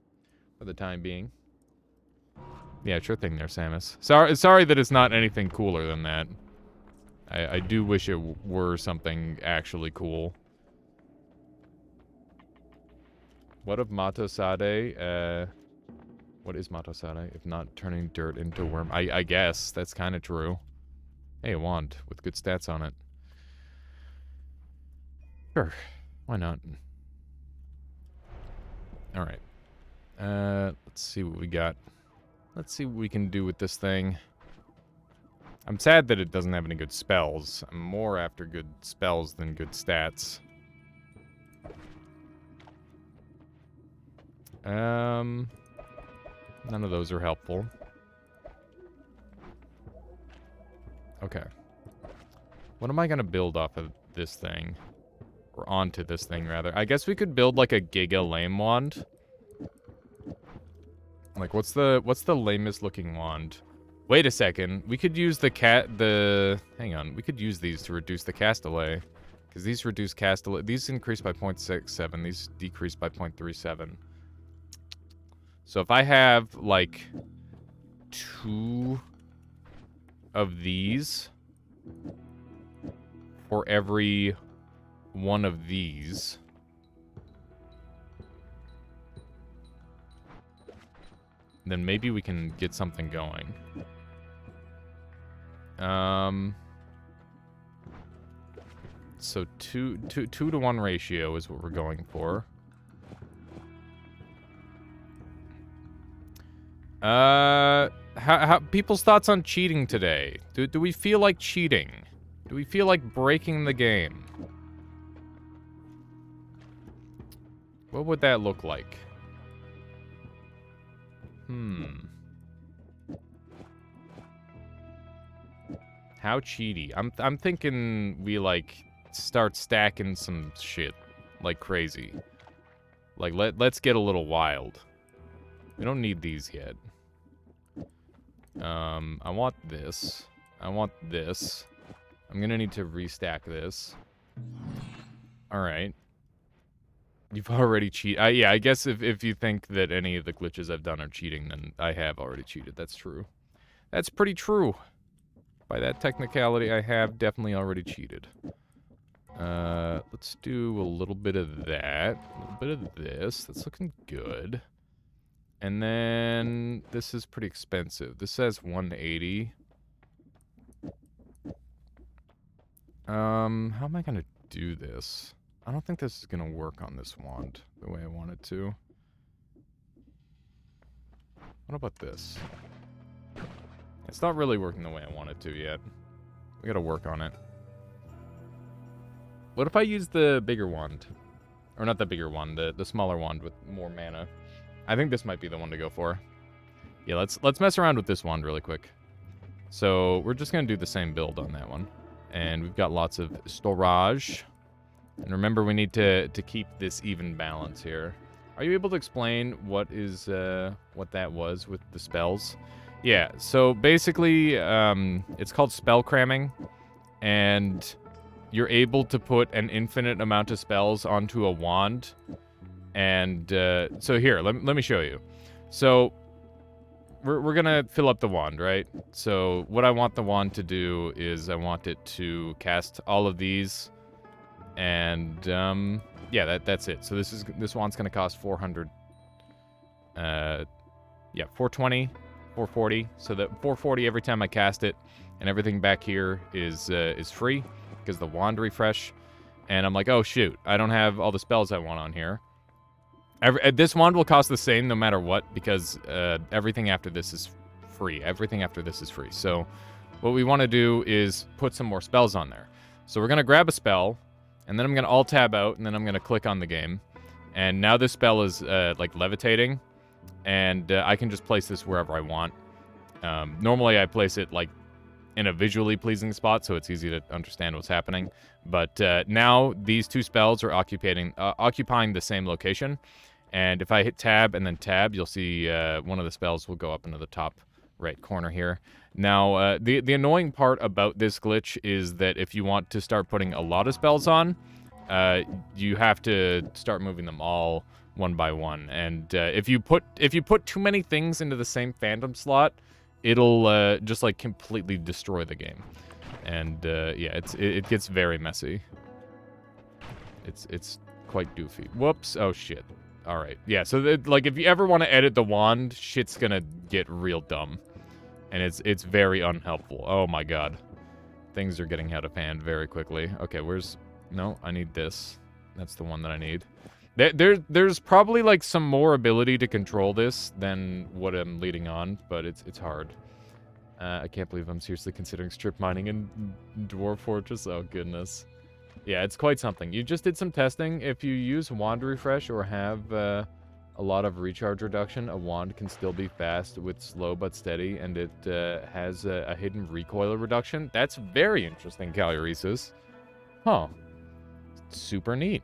for the time being. Yeah, sure thing there, Samus. Sorry that it's not anything cooler than that. I do wish it were something actually cool. What of Matosade? What is Matosade, if not turning dirt into worm? I guess. That's kind of true. Hey, a wand with good stats on it. Sure. Why not? Alright. Let's see what we got. Let's see what we can do with this thing. I'm sad that it doesn't have any good spells. I'm more after good spells than good stats. None of those are helpful. Okay. What am I gonna build off of this thing? Or onto this thing, rather. I guess we could build, like, a Giga Lame Wand. Like, what's the lamest looking wand? Wait a second. We could use hang on. We could use these to reduce the Castellet. Because these reduce Castellet. These increase by 0.67. These decrease by 0.37. So if I have, like, 2 of these for every 1 of these, then maybe we can get something going. So 2 to 1 ratio is what we're going for. How people's thoughts on cheating today? Do we feel like cheating? Do we feel like breaking the game? What would that look like? How cheaty? I'm thinking we, like, start stacking some shit like crazy. Like, let's get a little wild. We don't need these yet. I want this. I want this. I'm gonna need to restack this. Alright. You've already cheated. Yeah, I guess if you think that any of the glitches I've done are cheating, then I have already cheated. That's true. That's pretty true. By that technicality, I have definitely already cheated. Let's do a little bit of that. A little bit of this. That's looking good. And then this is pretty expensive. This says 180. How am I gonna do this? I don't think this is gonna work on this wand the way I want it to. What about this? It's not really working the way I want it to yet. We gotta work on it. What if I use the bigger wand? Or not the bigger wand, the smaller wand with more mana. I think this might be the one to go for. Yeah, let's mess around with this wand really quick. So we're just gonna do the same build on that one. And we've got lots of storage. And remember, we need to keep this even balance here. Are you able to explain what that was with the spells? Yeah, so basically, it's called spell cramming, and you're able to put an infinite amount of spells onto a wand. And so here, let me show you. So we're gonna fill up the wand, right? So what I want the wand to do is I want it to cast all of these, and yeah, that's it. So this wand's gonna cost 400. Yeah, 420, 440. So that 440 every time I cast it, and everything back here is free because the wand refresh. And I'm like, oh shoot, I don't have all the spells I want on here. This wand will cost the same no matter what, because everything after this is free. Everything after this is free. So what we want to do is put some more spells on there. So we're going to grab a spell, and then I'm going to alt-tab out, and then I'm going to click on the game. And now this spell is like levitating, and I can just place this wherever I want. Normally I place it like in a visually pleasing spot, so it's easy to understand what's happening. But now these two spells are occupying the same location. And if I hit tab and then tab, you'll see one of the spells will go up into the top right corner here. Now, the annoying part about this glitch is that if you want to start putting a lot of spells on, you have to start moving them all one by one. And if you put too many things into the same fandom slot, it'll just like completely destroy the game. And yeah, it gets very messy. It's quite doofy. Whoops! Oh shit! All right, yeah. So like, if you ever want to edit the wand, shit's gonna get real dumb, and it's very unhelpful. Oh my god, things are getting out of hand very quickly. Okay, no? I need this. That's the one that I need. There's probably like some more ability to control this than what I'm leading on, but it's hard. I can't believe I'm seriously considering strip mining in Dwarf Fortress. Oh, goodness. Yeah, it's quite something. You just did some testing. If you use wand refresh or have a lot of recharge reduction, a wand can still be fast with slow but steady, and it has a hidden recoil reduction. That's very interesting, Calurisis. Huh. Super neat.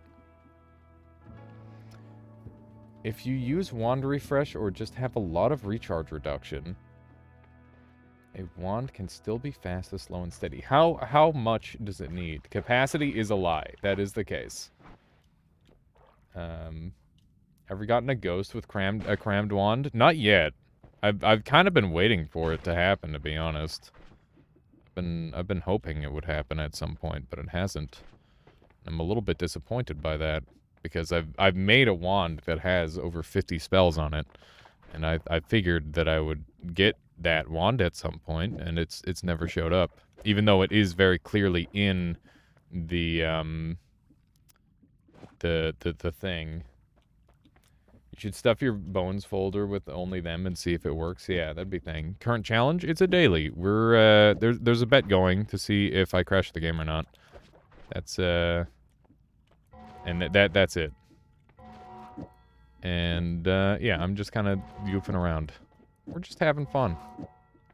If you use wand refresh or just have a lot of recharge reduction, a wand can still be fast, slow, and steady. How much does it need? Capacity is a lie. That is the case. Ever gotten a ghost with a crammed wand? Not yet. I've kind of been waiting for it to happen, to be honest. I've been hoping it would happen at some point, but it hasn't. I'm a little bit disappointed by that, because I've made a wand that has over 50 spells on it, and I figured that I would get that wand at some point, and it's never showed up, even though it is very clearly in the thing. You should stuff your bones folder with only them and see if it works. Yeah, that'd be thing. Current challenge? It's a daily. We're there's a bet going to see if I crash the game or not. That's and that's it. And yeah, I'm just kind of goofing around. We're just having fun.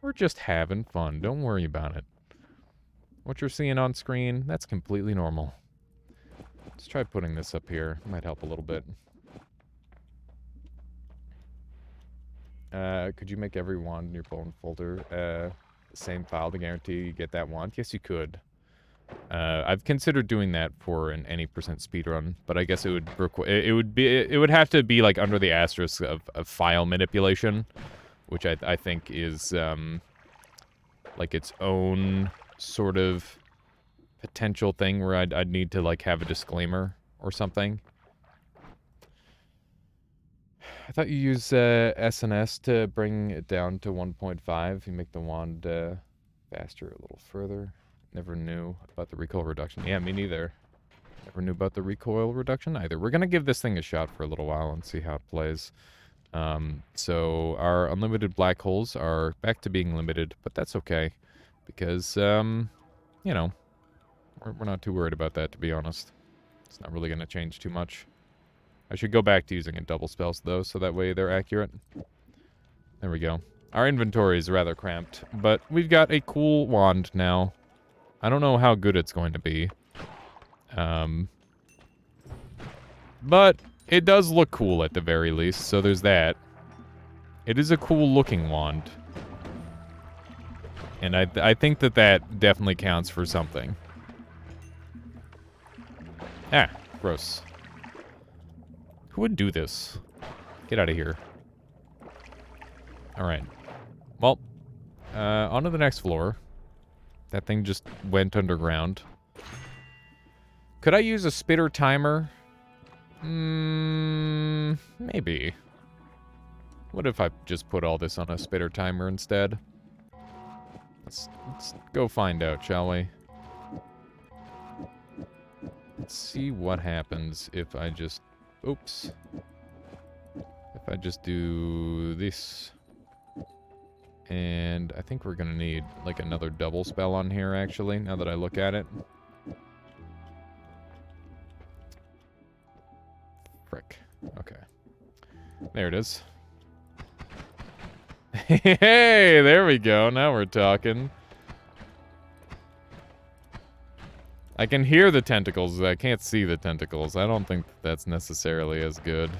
We're just having fun. Don't worry about it. What you're seeing on screen, that's completely normal. Let's try putting this up here. Might help a little bit. Could you make every wand in your bone folder the same file to guarantee you get that wand? Yes, you could. I've considered doing that for an any % speedrun, but I guess it would have to be like under the asterisk of file manipulation, which I think is like its own sort of potential thing where I'd need to like have a disclaimer or something. I thought you use SNS to bring it down to 1.5. You make the wand faster a little further. Never knew about the recoil reduction. Yeah, me neither. Never knew about the recoil reduction either. We're going to give this thing a shot for a little while and see how it plays. So our unlimited black holes are back to being limited, but that's okay. Because, you know, we're not too worried about that, to be honest. It's not really going to change too much. I should go back to using a double spells, though, so that way they're accurate. There we go. Our inventory is rather cramped, but we've got a cool wand now. I don't know how good it's going to be. But it does look cool at the very least, so there's that. It is a cool-looking wand. And I think that definitely counts for something. Ah, gross. Who would do this? Get out of here. Alright. Well, on to the next floor. That thing just went underground. Could I use a spitter timer? Maybe. What if I just put all this on a spitter timer instead? Let's go find out, shall we? Let's see what happens if I just... Oops. If I just do this. And I think we're gonna need, like, another double spell on here, actually, now that I look at it. Frick. Okay. There it is. Hey, there we go. Now we're talking. I can hear the tentacles. I can't see the tentacles. I don't think that's necessarily as good.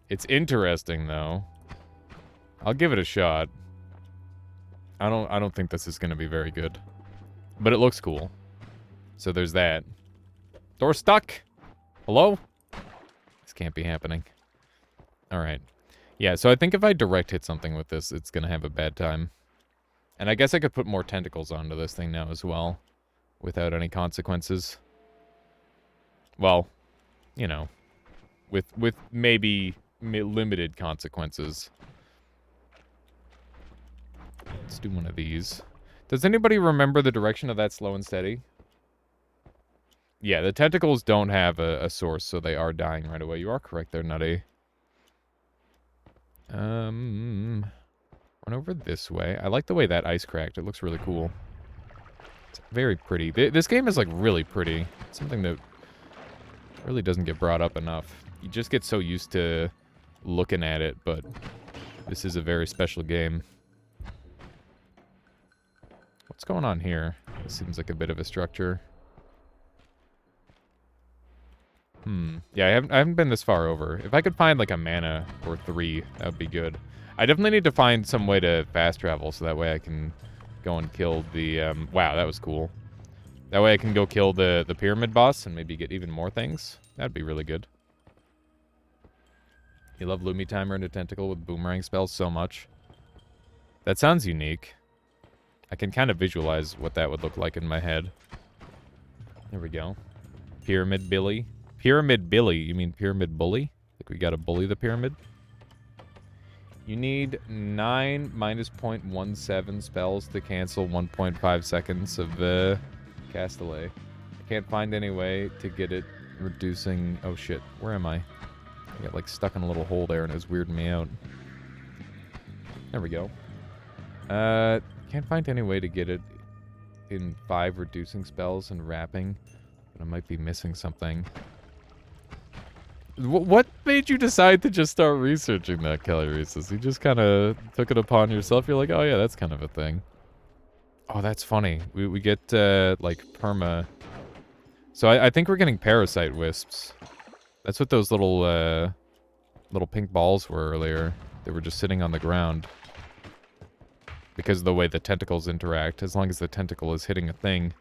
It's interesting, though. I'll give it a shot. I don't think this is going to be very good. But it looks cool. So there's that. Door stuck. Hello? This can't be happening. Alright. Yeah, so I think if I direct hit something with this, it's going to have a bad time. And I guess I could put more tentacles onto this thing now as well. Without any consequences. Well, you know. With maybe limited consequences. Let's do one of these. Does anybody remember the direction of that slow and steady? Yeah, the tentacles don't have a source, so they are dying right away. You are correct there, Nutty. Run over this way. I like the way that ice cracked. It looks really cool. It's very pretty. This game is, like, really pretty. It's something that really doesn't get brought up enough. You just get so used to looking at it, but this is a very special game. What's going on here? This seems like a bit of a structure. Yeah, I haven't been this far over. If I could find, like, a mana or 3, that would be good. I definitely need to find some way to fast travel, so that way I can go and kill the, wow, that was cool. That way I can go kill the pyramid boss and maybe get even more things. That'd be really good. You love Lumi Timer and a Tentacle with boomerang spells so much. That sounds unique. I can kind of visualize what that would look like in my head. There we go. Pyramid Billy. Pyramid Billy? You mean Pyramid Bully? Like we gotta bully the pyramid? You need 9 minus 0.17 spells to cancel 1.5 seconds of cast delay. I can't find any way to get it reducing... Oh shit, where am I? I got like stuck in a little hole there and it was weirding me out. There we go. Can't find any way to get it in 5 reducing spells and wrapping. But I might be missing something. What made you decide to just start researching that, Kelly Reese's? You just kind of took it upon yourself. You're like, oh yeah, that's kind of a thing. Oh, that's funny. We get, like, perma... So I think we're getting parasite wisps. That's what those little, little pink balls were earlier. They were just sitting on the ground. Because of the way the tentacles interact. As long as the tentacle is hitting a thing,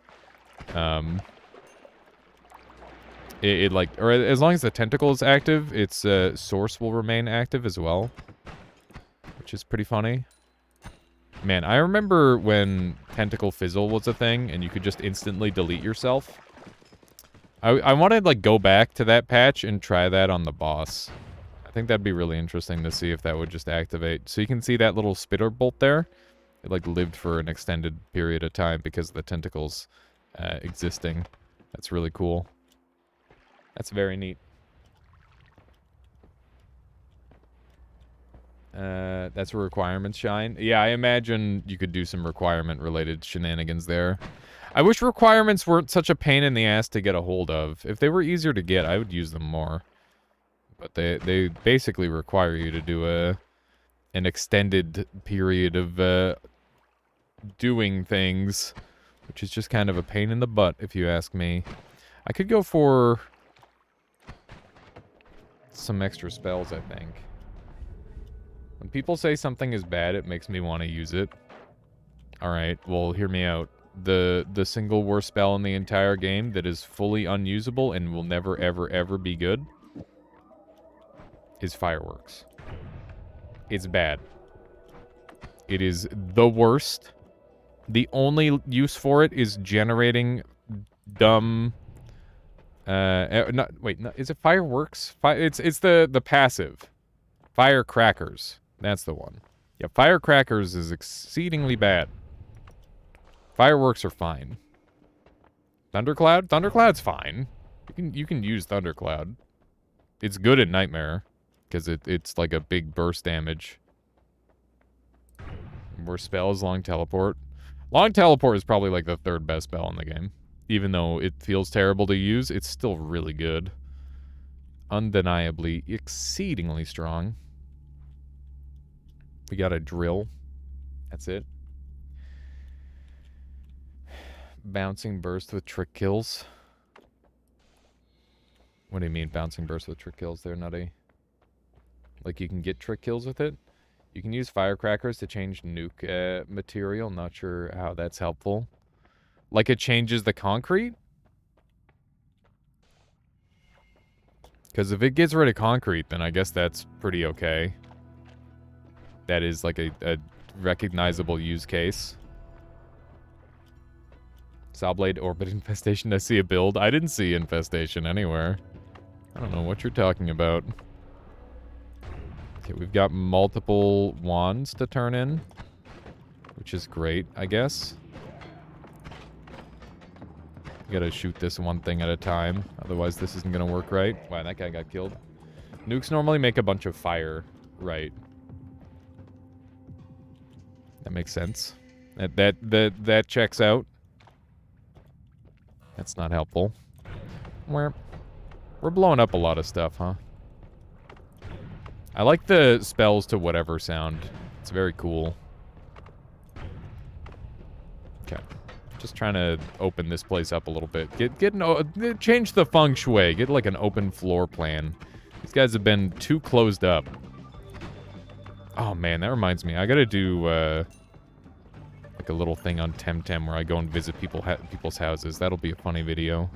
it like, or as long as the tentacle is active, its source will remain active as well, which is pretty funny. Man, I remember when Tentacle Fizzle was a thing, and you could just instantly delete yourself. I want to, like, go back to that patch and try that on the boss. I think that'd be really interesting to see if that would just activate. So you can see that little spitter bolt there. It like lived for an extended period of time because of the tentacles existing. That's really cool. That's very neat. That's where requirements shine. Yeah, I imagine you could do some requirement-related shenanigans there. I wish requirements weren't such a pain in the ass to get a hold of. If they were easier to get, I would use them more. But they basically require you to do an extended period of doing things, which is just kind of a pain in the butt, if you ask me. I could go for some extra spells, I think. When people say something is bad, it makes me want to use it. Alright, well, hear me out. The single worst spell in the entire game that is fully unusable and will never, ever, ever be good is Fireworks. It's bad. It is the worst. The only use for it is generating dumb... is it Fireworks? It's the passive. Firecrackers. That's the one. Yeah, Firecrackers is exceedingly bad. Fireworks are fine. Thundercloud? Thundercloud's fine. You can use Thundercloud. It's good at Nightmare, because it's like a big burst damage. Worst spell is Long Teleport. Long Teleport is probably like the third best spell in the game. Even though it feels terrible to use, it's still really good. Undeniably, exceedingly strong. We got a drill. That's it. Bouncing burst with trick kills. What do you mean bouncing burst with trick kills there, Nutty? Like you can get trick kills with it? You can use firecrackers to change nuke material. Not sure how that's helpful. Like it changes the concrete? Because if it gets rid of concrete, then I guess that's pretty okay. That is like a recognizable use case. Sawblade Orbit Infestation. I see a build. I didn't see Infestation anywhere. I don't know what you're talking about. Okay, we've got multiple wands to turn in, which is great, I guess. You gotta shoot this one thing at a time, otherwise this isn't gonna work right. Wow, that guy got killed. Nukes normally make a bunch of fire, right? That makes sense. That checks out. That's not helpful. We're blowing up a lot of stuff, huh? I like the spells to whatever sound. It's very cool. Okay. Just trying to open this place up a little bit. Change the feng shui. Get like an open floor plan. These guys have been too closed up. Oh man, that reminds me. I gotta do like a little thing on Temtem where I go and visit people's houses. That'll be a funny video.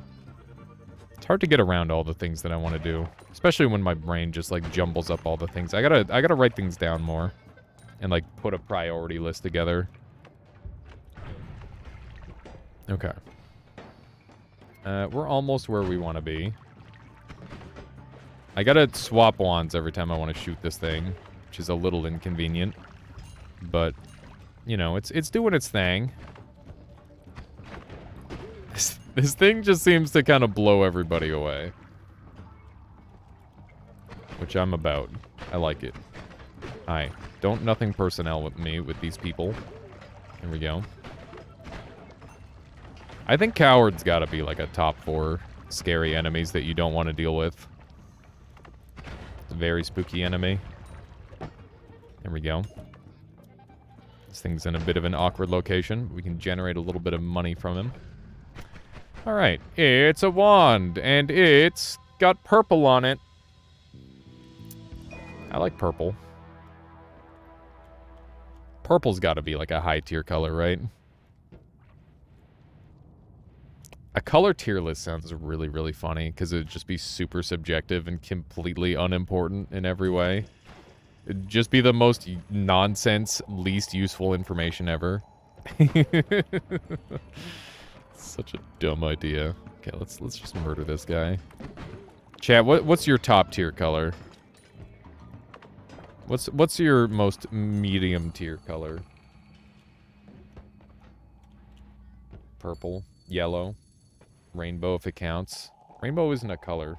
It's hard to get around all the things that I want to do, especially when my brain just like jumbles up all the things. I gotta write things down more and like put a priority list together. Okay. We're almost where we want to be. I gotta swap wands every time I want to shoot this thing, which is a little inconvenient. But, you know, it's doing its thing. This thing just seems to kind of blow everybody away. Which I'm about. I like it. Hi. Don't nothing personnel with me, with these people. Here we go. I think Coward's gotta be like a top 4 scary enemies that you don't want to deal with. It's a very spooky enemy. There we go. This thing's in a bit of an awkward location. We can generate a little bit of money from him. Alright, it's a wand, and it's got purple on it. I like purple. Purple's gotta be like a high tier color, right? A color tier list sounds really, really funny, because it would just be super subjective and completely unimportant in every way. It'd just be the most nonsense, least useful information ever. Such a dumb idea. Okay, let's just murder this guy. Chat, what's your top tier color? What's your most medium tier color? Purple, yellow, rainbow if it counts. Rainbow isn't a color.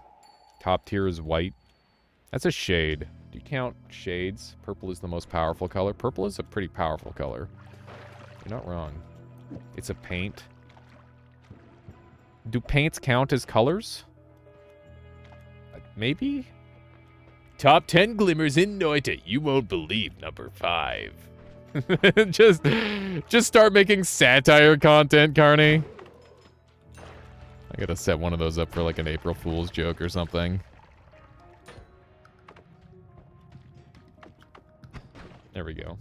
Top tier is white. That's a shade. Do you count shades? Purple is the most powerful color. Purple is a pretty powerful color. You're not wrong. It's a paint. Do paints count as colors? Maybe? Top 10 glimmers in Noita. You won't believe number 5. just start making satire content, Carney. I gotta set one of those up for like an April Fool's joke or something. There we go.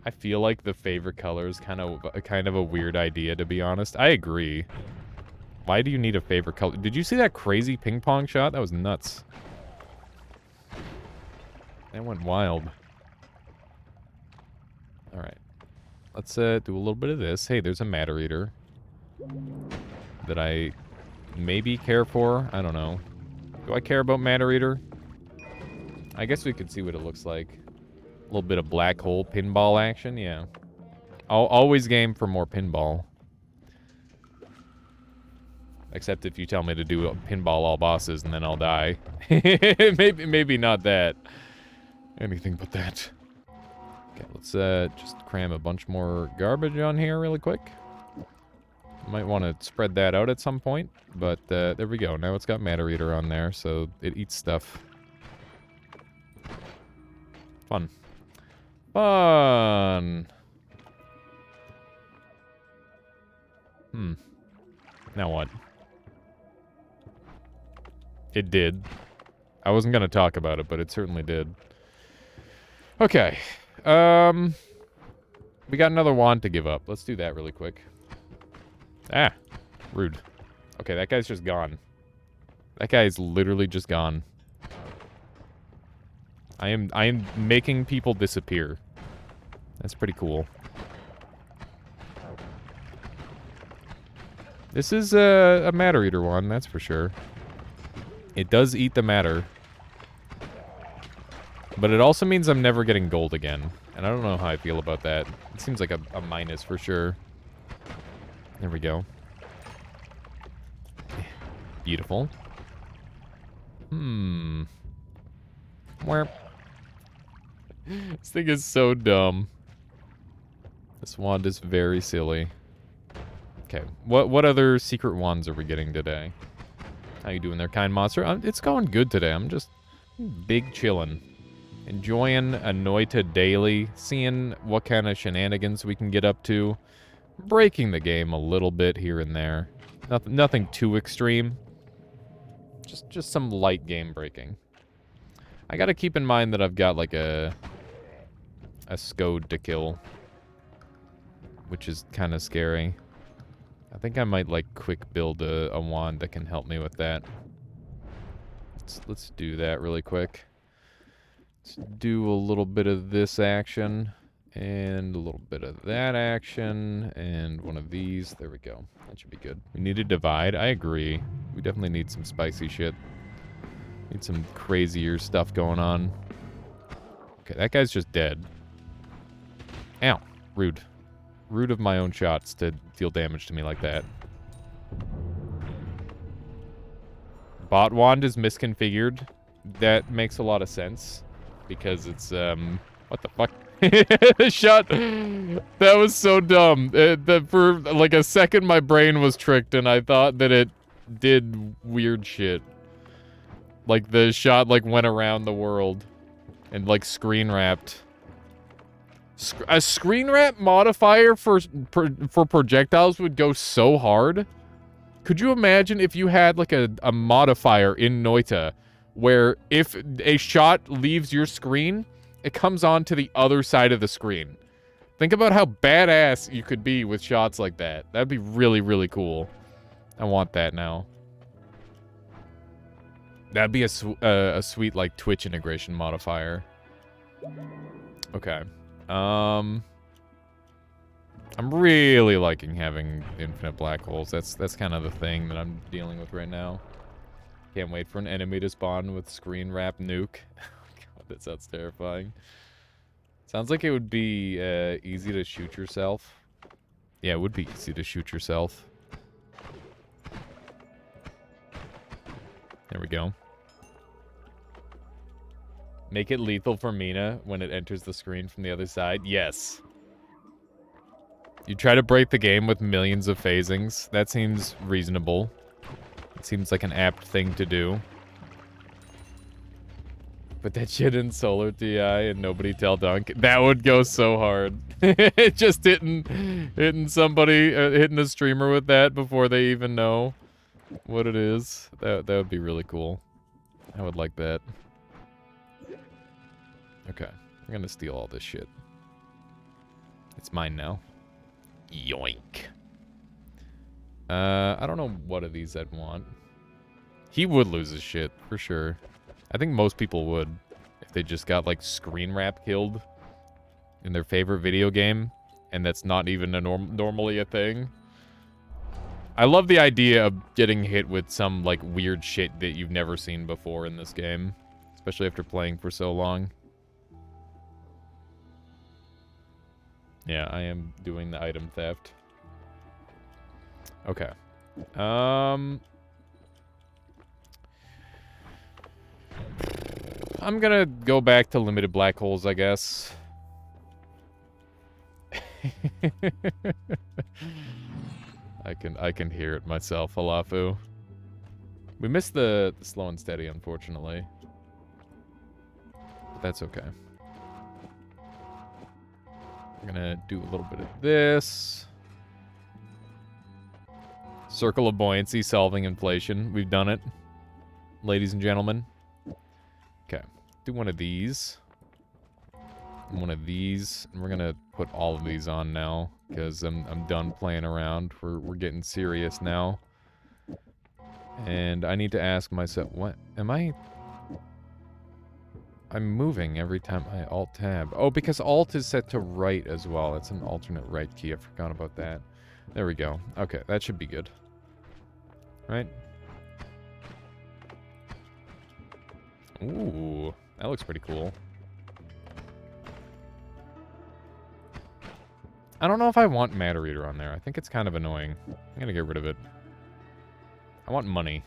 I feel like the favorite color is kind of a weird idea, to be honest. I agree. Why do you need a favorite color? Did you see that crazy ping pong shot? That was nuts. That went wild. Alright. Let's do a little bit of this. Hey, there's a matter eater. That I maybe care for. I don't know. Do I care about matter eater? I guess we could see what it looks like. A little bit of black hole pinball action, yeah. I'll always game for more pinball. Except if you tell me to do a pinball all bosses and then I'll die. maybe not that. Anything but that. Okay, let's just cram a bunch more garbage on here really quick. Might want to spread that out at some point, but there we go. Now it's got matter eater on there, so it eats stuff. Fun. Fun. Now what? It did. I wasn't gonna talk about it, but it certainly did. Okay. We got another wand to give up. Let's do that really quick. Ah. Rude. Okay, that guy's just gone. That guy is literally just gone. I am making people disappear. That's pretty cool. This is a matter eater one, that's for sure. It does eat the matter. But it also means I'm never getting gold again. And I don't know how I feel about that. It seems like a minus for sure. There we go. Beautiful. Where? This thing is so dumb. This wand is very silly. Okay, what other secret wands are we getting today? How you doing there, kind monster? It's going good today. I'm just big chillin'. Enjoying a Noita daily. Seeing what kind of shenanigans we can get up to. Breaking the game a little bit here and there. Nothing too extreme. Just some light game breaking. I gotta keep in mind that I've got like a Scode to kill. Which is kind of scary. I think I might like quick build a wand that can help me with that. Let's do that really quick. Let's do a little bit of this action and a little bit of that action and one of these. There we go. That should be good. We need to divide. I agree. We definitely need some spicy shit. Need some crazier stuff going on. Okay, that guy's just dead. Ow. Rude. Rude of my own shots to deal damage to me like that. Bot wand is misconfigured. That makes a lot of sense. Because it's, what the fuck? Shot. That was so dumb. For like a second, my brain was tricked and I thought that it did weird shit. Like the shot like went around the world and like screen wrapped. A screen wrap modifier for projectiles would go so hard. Could you imagine if you had like a modifier in Noita where if a shot leaves your screen, it comes on to the other side of the screen? Think about how badass you could be with shots like that. That'd be really, really cool. I want that now. That'd be a sweet like Twitch integration modifier. Okay. I'm really liking having infinite black holes. That's kind of the thing that I'm dealing with right now. Can't wait for an enemy to spawn with screen wrap nuke. God, that sounds terrifying. Sounds like it would be easy to shoot yourself. Yeah, it would be easy to shoot yourself. There we go. Make it lethal for Mina when it enters the screen from the other side. Yes. You try to break the game with millions of phasings. That seems reasonable. It seems like an apt thing to do. But that shit in Solar TI and nobody tell Dunk, that would go so hard. Just hitting somebody, hitting a streamer with that before they even know what it is. That would be really cool. I would like that. Okay, I'm gonna steal all this shit. It's mine now. Yoink. I don't know what of these I'd want. He would lose his shit, for sure. I think most people would. If they just got, like, screen wrap killed in their favorite video game. And that's not even normally a thing. I love the idea of getting hit with some, like, weird shit that you've never seen before in this game. Especially after playing for so long. Yeah, I am doing the item theft. Okay. I'm gonna go back to limited black holes, I guess. I can hear it myself, Halafu. We missed the slow and steady, unfortunately. But that's okay. We're gonna do a little bit of this. Circle of buoyancy, solving inflation. We've done it, ladies and gentlemen. Okay, do one of these. And one of these. And we're gonna put all of these on now, because I'm done playing around. We're getting serious now. And I need to ask myself, what am I? I'm moving every time I Alt-Tab. Oh, because Alt is set to right as well. It's an alternate right key. I forgot about that. There we go. Okay, that should be good. Right? Ooh, that looks pretty cool. I don't know if I want Matter Reader on there. I think it's kind of annoying. I'm gonna get rid of it. I want money.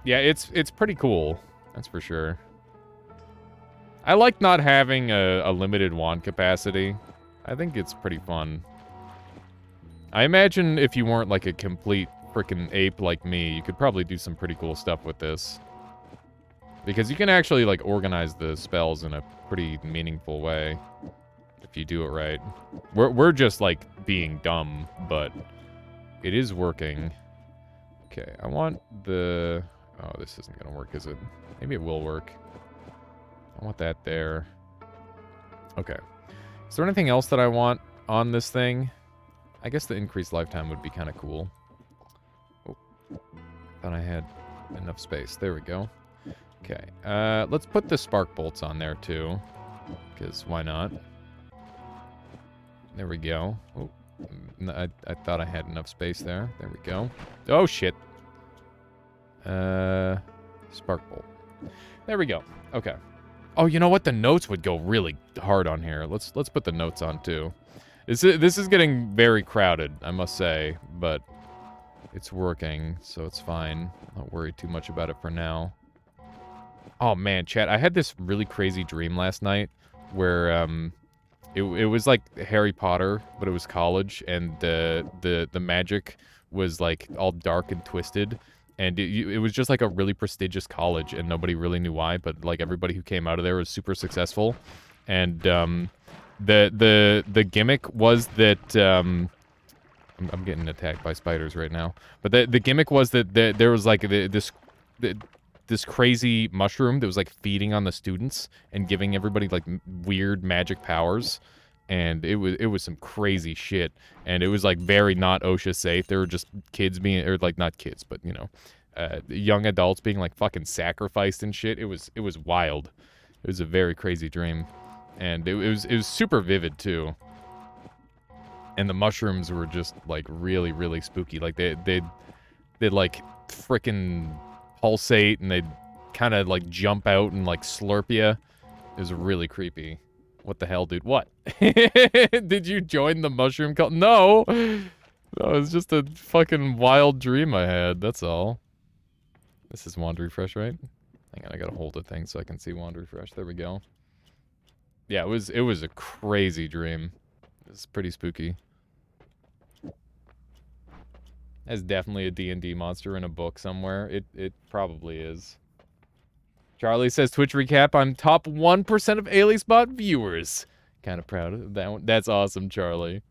Yeah, it's pretty cool. That's for sure. I like not having a limited wand capacity. I think it's pretty fun. I imagine if you weren't like a complete freaking ape like me, you could probably do some pretty cool stuff with this. Because you can actually like organize the spells in a pretty meaningful way. If you do it right. We're just like being dumb, but it is working. Okay, I want the... Oh, this isn't gonna work, is it? Maybe it will work. I want that there. Okay. Is there anything else that I want on this thing? I guess the increased lifetime would be kind of cool. Oh, thought I had enough space. There we go. Okay. Let's put the spark bolts on there too, because why not? There we go. Oh, I thought I had enough space there. There we go. Oh shit. Spark bolt. There we go. Okay. Oh, you know what? The notes would go really hard on here. Let's put the notes on too. This is getting very crowded, I must say, but it's working, so it's fine. Not worry too much about it for now. Oh man, chat, I had this really crazy dream last night where it was like Harry Potter, but it was college, and the magic was like all dark and twisted. And it was just like a really prestigious college, and nobody really knew why, but like everybody who came out of there was super successful. And the gimmick was that I'm getting attacked by spiders right now. But the gimmick was that there was like this crazy mushroom that was like feeding on the students and giving everybody like weird magic powers. And it was some crazy shit, and it was like very not OSHA safe. There were just kids being, or like not kids, but you know, young adults being like fucking sacrificed and shit. It was wild. It was a very crazy dream, and it was super vivid too. And the mushrooms were just, like, really, really spooky. Like, they'd like, frickin' pulsate, and they'd kind of, like, jump out and, like, slurp you. It was really creepy. What the hell, dude? What? Did you join the mushroom cult? No! No, it was just a fucking wild dream I had, that's all. This is Wand Refresh, right? Hang on, I gotta hold the thing so I can see Wand Refresh. There we go. Yeah, it was a crazy dream. It's pretty spooky. There's definitely a D&D monster in a book somewhere. It probably is. Charlie says, Twitch recap, I'm top 1% of Aliasbot viewers. Kind of proud of that one. That's awesome, Charlie.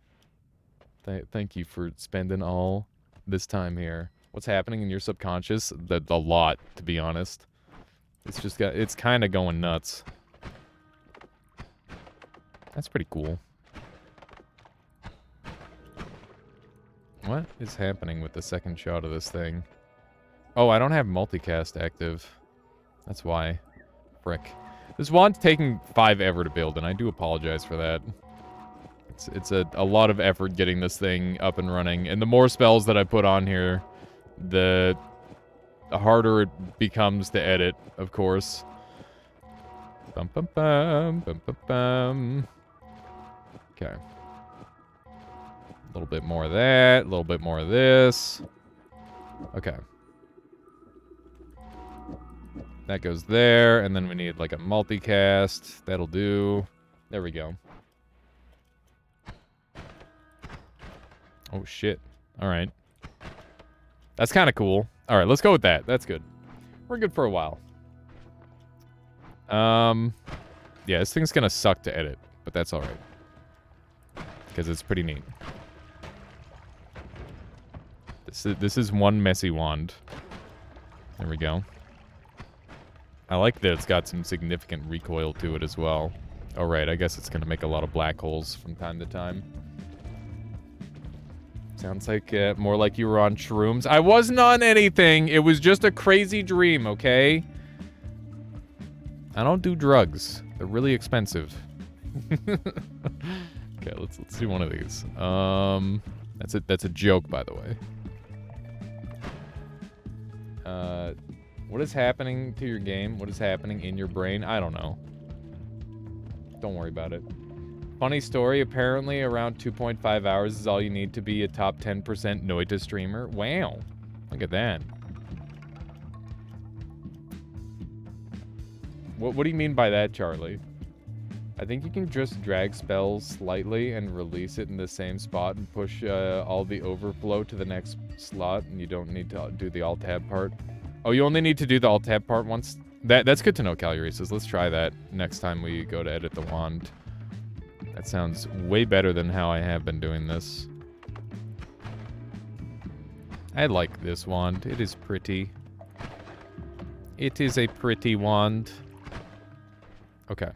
Thank you for spending all this time here. What's happening in your subconscious? A lot, to be honest. It's kind of going nuts. That's pretty cool. What is happening with the second shot of this thing? Oh, I don't have multicast active. That's why. Frick. This wand's taking 5 ever to build, and I do apologize for that. It's a lot of effort getting this thing up and running, and the more spells that I put on here, the harder it becomes to edit, of course. Bum bum bum, bum bum bum. Okay. A little bit more of that, a little bit more of this. Okay. That goes there, and then we need like a multicast. That'll do. There we go. Oh, shit. Alright. That's kind of cool. Alright, let's go with that. That's good. We're good for a while. Yeah, this thing's gonna suck to edit, but that's alright. Because it's pretty neat. This is one messy wand. There we go. I like that it's got some significant recoil to it as well. Alright, I guess it's gonna make a lot of black holes from time to time. Sounds like more like you were on shrooms. I wasn't on anything. It was just a crazy dream, okay? I don't do drugs. They're really expensive. Okay, let's do one of these. That's a joke, by the way. What is happening to your game? What is happening in your brain? I don't know. Don't worry about it. Funny story, apparently around 2.5 hours is all you need to be a top 10% Noita streamer. Wow. Look at that. What do you mean by that, Charlie? I think you can just drag spells slightly and release it in the same spot and push all the overflow to the next slot, and you don't need to do the alt-tab part. Oh, you only need to do the alt-tab part once? That's good to know, Calurices. Let's try that next time we go to edit the wand. That sounds way better than how I have been doing this. I like this wand. It is pretty. It is a pretty wand. Okay.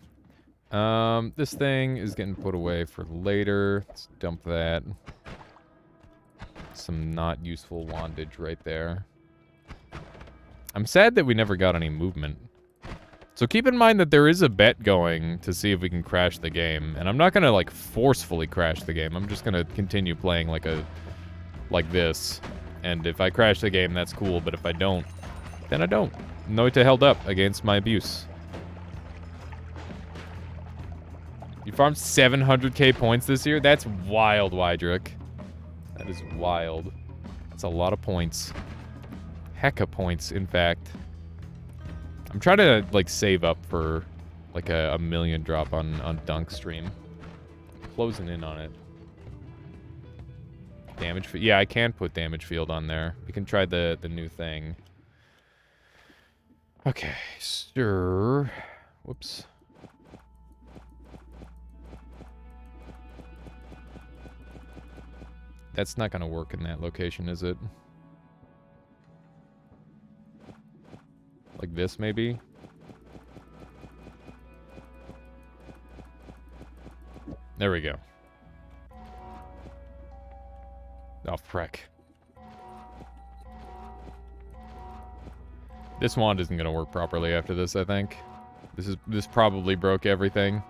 This thing is getting put away for later. Let's dump that. Some not useful wandage right there. I'm sad that we never got any movement. So keep in mind that there is a bet going to see if we can crash the game. And I'm not going to, like, forcefully crash the game. I'm just going to continue playing like this. And if I crash the game, that's cool. But if I don't, then I don't. Noita held up against my abuse. You farmed 700k points this year? That's wild, Wydrick. That is wild. That's a lot of points. Hecka points, in fact. I'm trying to, like, save up for, like, a million drop on Dunk stream. Closing in on it. Damage field. Yeah, I can put damage field on there. We can try the new thing. Okay, sure. Whoops. That's not going to work in that location, is it? Like this, maybe? There we go. Oh, frick. This wand isn't going to work properly after this, I think. This probably broke everything.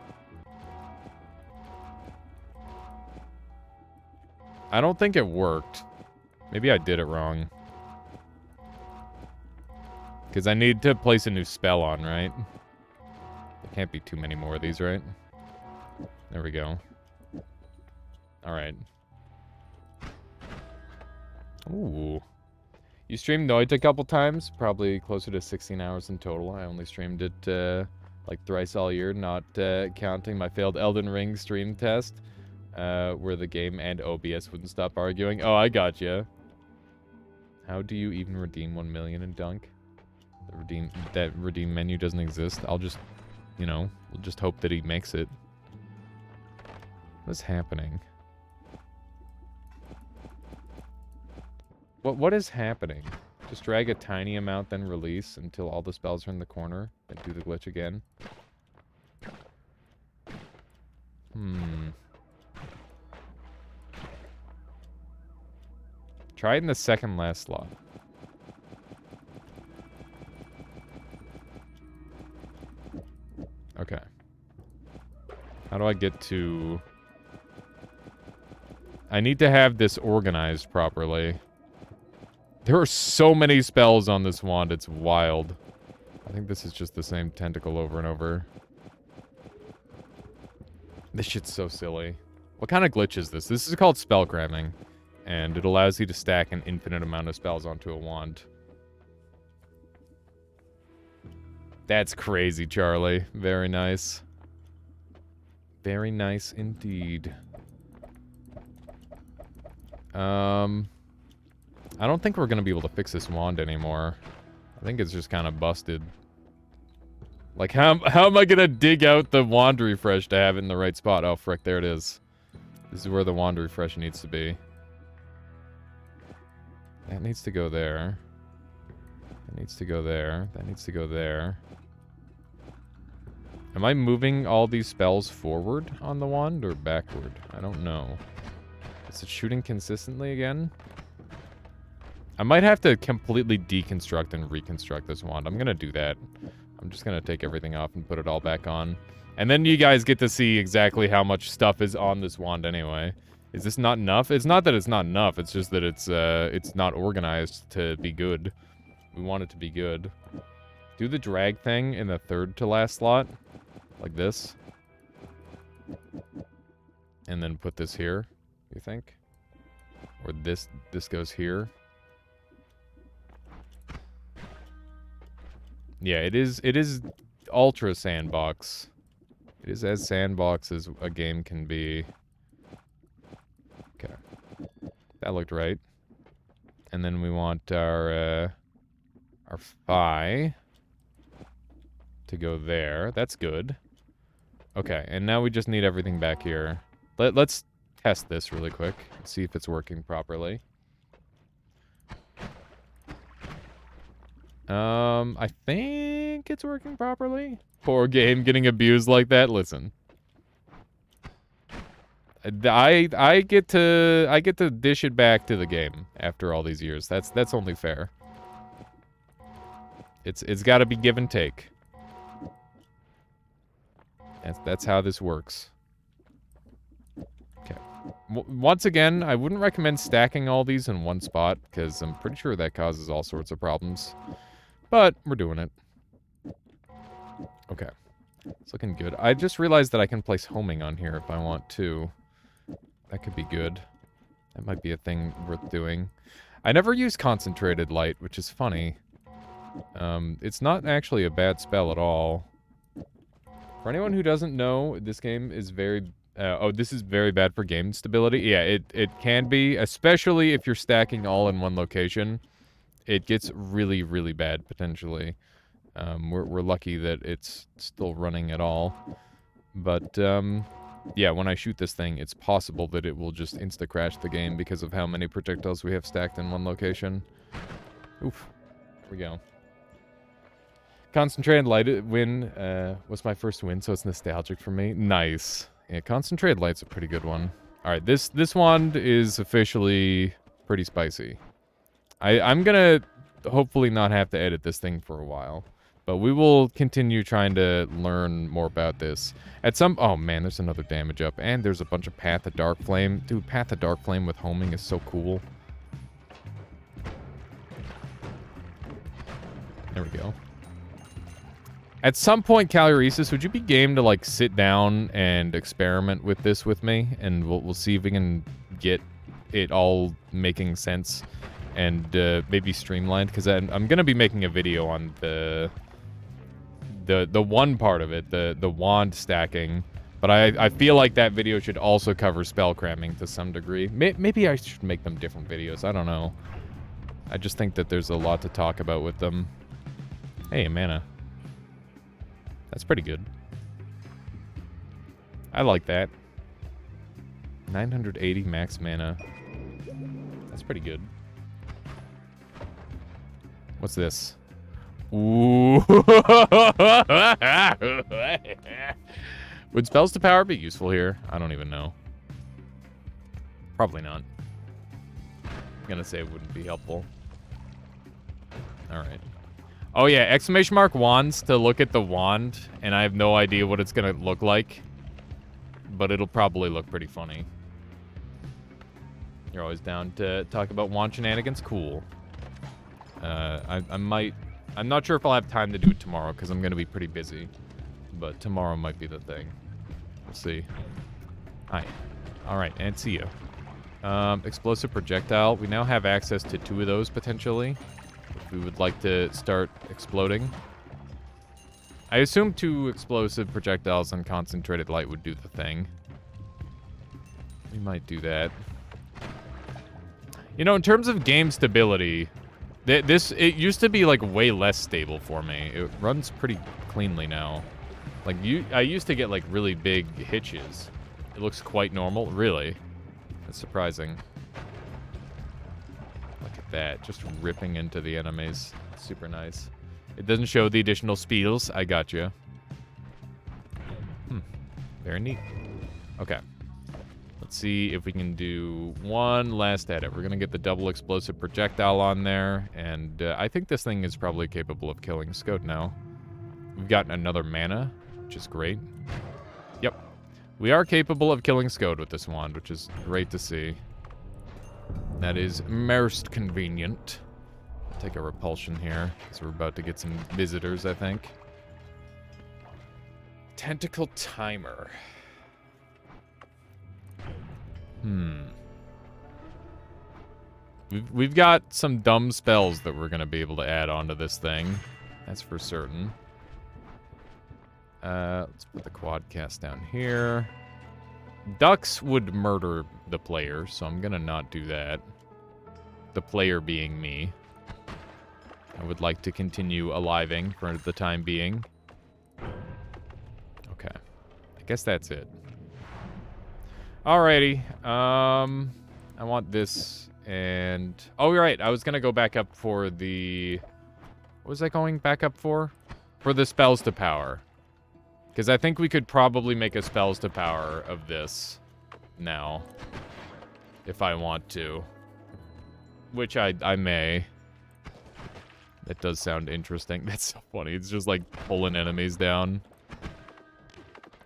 I don't think it worked. Maybe I did it wrong. Because I need to place a new spell on, right? There can't be too many more of these, right? There we go. Alright. Ooh. You streamed Noita a couple times, probably closer to 16 hours in total. I only streamed it like thrice all year, not counting my failed Elden Ring stream test, where the game and OBS wouldn't stop arguing. Oh, I gotcha. How do you even redeem 1 million in Dunk? That redeem menu doesn't exist. I'll just, you know, we'll just hope that he makes it. What's happening? What is happening? Just drag a tiny amount, then release until all the spells are in the corner, then do the glitch again. Try it in the second last slot. Okay. How do I get to... I need to have this organized properly. There are so many spells on this wand, it's wild. I think this is just the same tentacle over and over. This shit's so silly. What kind of glitch is this? This is called spell cramming, and it allows you to stack an infinite amount of spells onto a wand. That's crazy, Charlie. Very nice. Very nice indeed. I don't think we're gonna be able to fix this wand anymore. I think it's just kind of busted. Like, how am I gonna dig out the wand refresh to have it in the right spot? Oh, frick, there it is. This is where the wand refresh needs to be. That needs to go there. That needs to go there. That needs to go there. Am I moving all these spells forward on the wand or backward? I don't know. Is it shooting consistently again? I might have to completely deconstruct and reconstruct this wand. I'm gonna do that. I'm just gonna take everything off and put it all back on. And then you guys get to see exactly how much stuff is on this wand anyway. Is this not enough? It's not that it's not enough, it's just that it's not organized to be good. We want it to be good. Do the drag thing in the third to last slot. Like this. And then put this here, you think? Or this goes here. Yeah, it is ultra sandbox. It is as sandbox as a game can be. Okay. That looked right. And then we want our phi to go there. That's good. Okay, and now we just need everything back here. Let's test this really quick and see if it's working properly. I think it's working properly. Poor game getting abused like that. Listen. I get to dish it back to the game after all these years. That's only fair. It's got to be give and take. That's how this works. Okay. Once again, I wouldn't recommend stacking all these in one spot because I'm pretty sure that causes all sorts of problems. But we're doing it. Okay. It's looking good. I just realized that I can place homing on here if I want to. That could be good. That might be a thing worth doing. I never use concentrated light, which is funny. It's not actually a bad spell at all. For anyone who doesn't know, this game is very... this is very bad for game stability. Yeah, it can be, especially if you're stacking all in one location. It gets really, really bad, potentially. We're lucky that it's still running at all. But, yeah, when I shoot this thing, it's possible that it will just insta-crash the game because of how many projectiles we have stacked in one location. Oof. There we go. Concentrated light win was my first win, so it's nostalgic for me. Nice. Yeah, concentrated light's a pretty good one. Alright, this wand is officially pretty spicy. I'm gonna hopefully not have to edit this thing for a while. But we will continue trying to learn more about this. Oh man, there's another damage up. And there's a bunch of Path of Dark Flame. Dude, Path of Dark Flame with homing is so cool. There we go. At some point, Caloresis, would you be game to, like, sit down and experiment with this with me? And we'll see if we can get it all making sense and maybe streamlined. Because I'm going to be making a video on the one part of it, the wand stacking. But I feel like that video should also cover spell cramming to some degree. Maybe I should make them different videos. I don't know. I just think that there's a lot to talk about with them. Hey, mana. That's pretty good. I like that. 980 max mana. That's pretty good. What's this? Ooh. Would spells to power be useful here? I don't even know. Probably not. I'm gonna say it wouldn't be helpful. Alright. Oh yeah, exclamation mark wands to look at the wand, and I have no idea what it's gonna look like. But it'll probably look pretty funny. You're always down to talk about wand shenanigans? Cool. I'm not sure if I'll have time to do it tomorrow, because I'm gonna be pretty busy. But tomorrow might be the thing. We'll see. Hi. Alright, and see you. Explosive projectile. We now have access to 2 of those, potentially. If we would like to start exploding. I assume 2 explosive projectiles on concentrated light would do the thing. We might do that. You know, in terms of game stability, it used to be, like, way less stable for me. It runs pretty cleanly now. Like, I used to get, like, really big hitches. It looks quite normal. Really? That's surprising. Look at that. Just ripping into the enemies. Super nice. It doesn't show the additional speeds. I got you. Very neat. Okay. Let's see if we can do one last edit. We're going to get the double explosive projectile on there. And I think this thing is probably capable of killing Scout now. We've gotten another mana, which is great. Yep. We are capable of killing Scout with this wand, which is great to see. That is most convenient. I'll take a repulsion here, because we're about to get some visitors, I think. Tentacle Timer. We've got some dumb spells that we're going to be able to add onto this thing. That's for certain. Let's put the quad cast down here. Ducks would murder the player, so I'm going to not do that. The player being me. I would like to continue aliving for the time being. Okay. I guess that's it. Alrighty. I want this and... Oh, you're right. I was going to go back up for the... What was I going back up for? For the spells to power. Because I think we could probably make a spells to power of this now. If I want to. Which I may. That does sound interesting. That's so funny. It's just like pulling enemies down.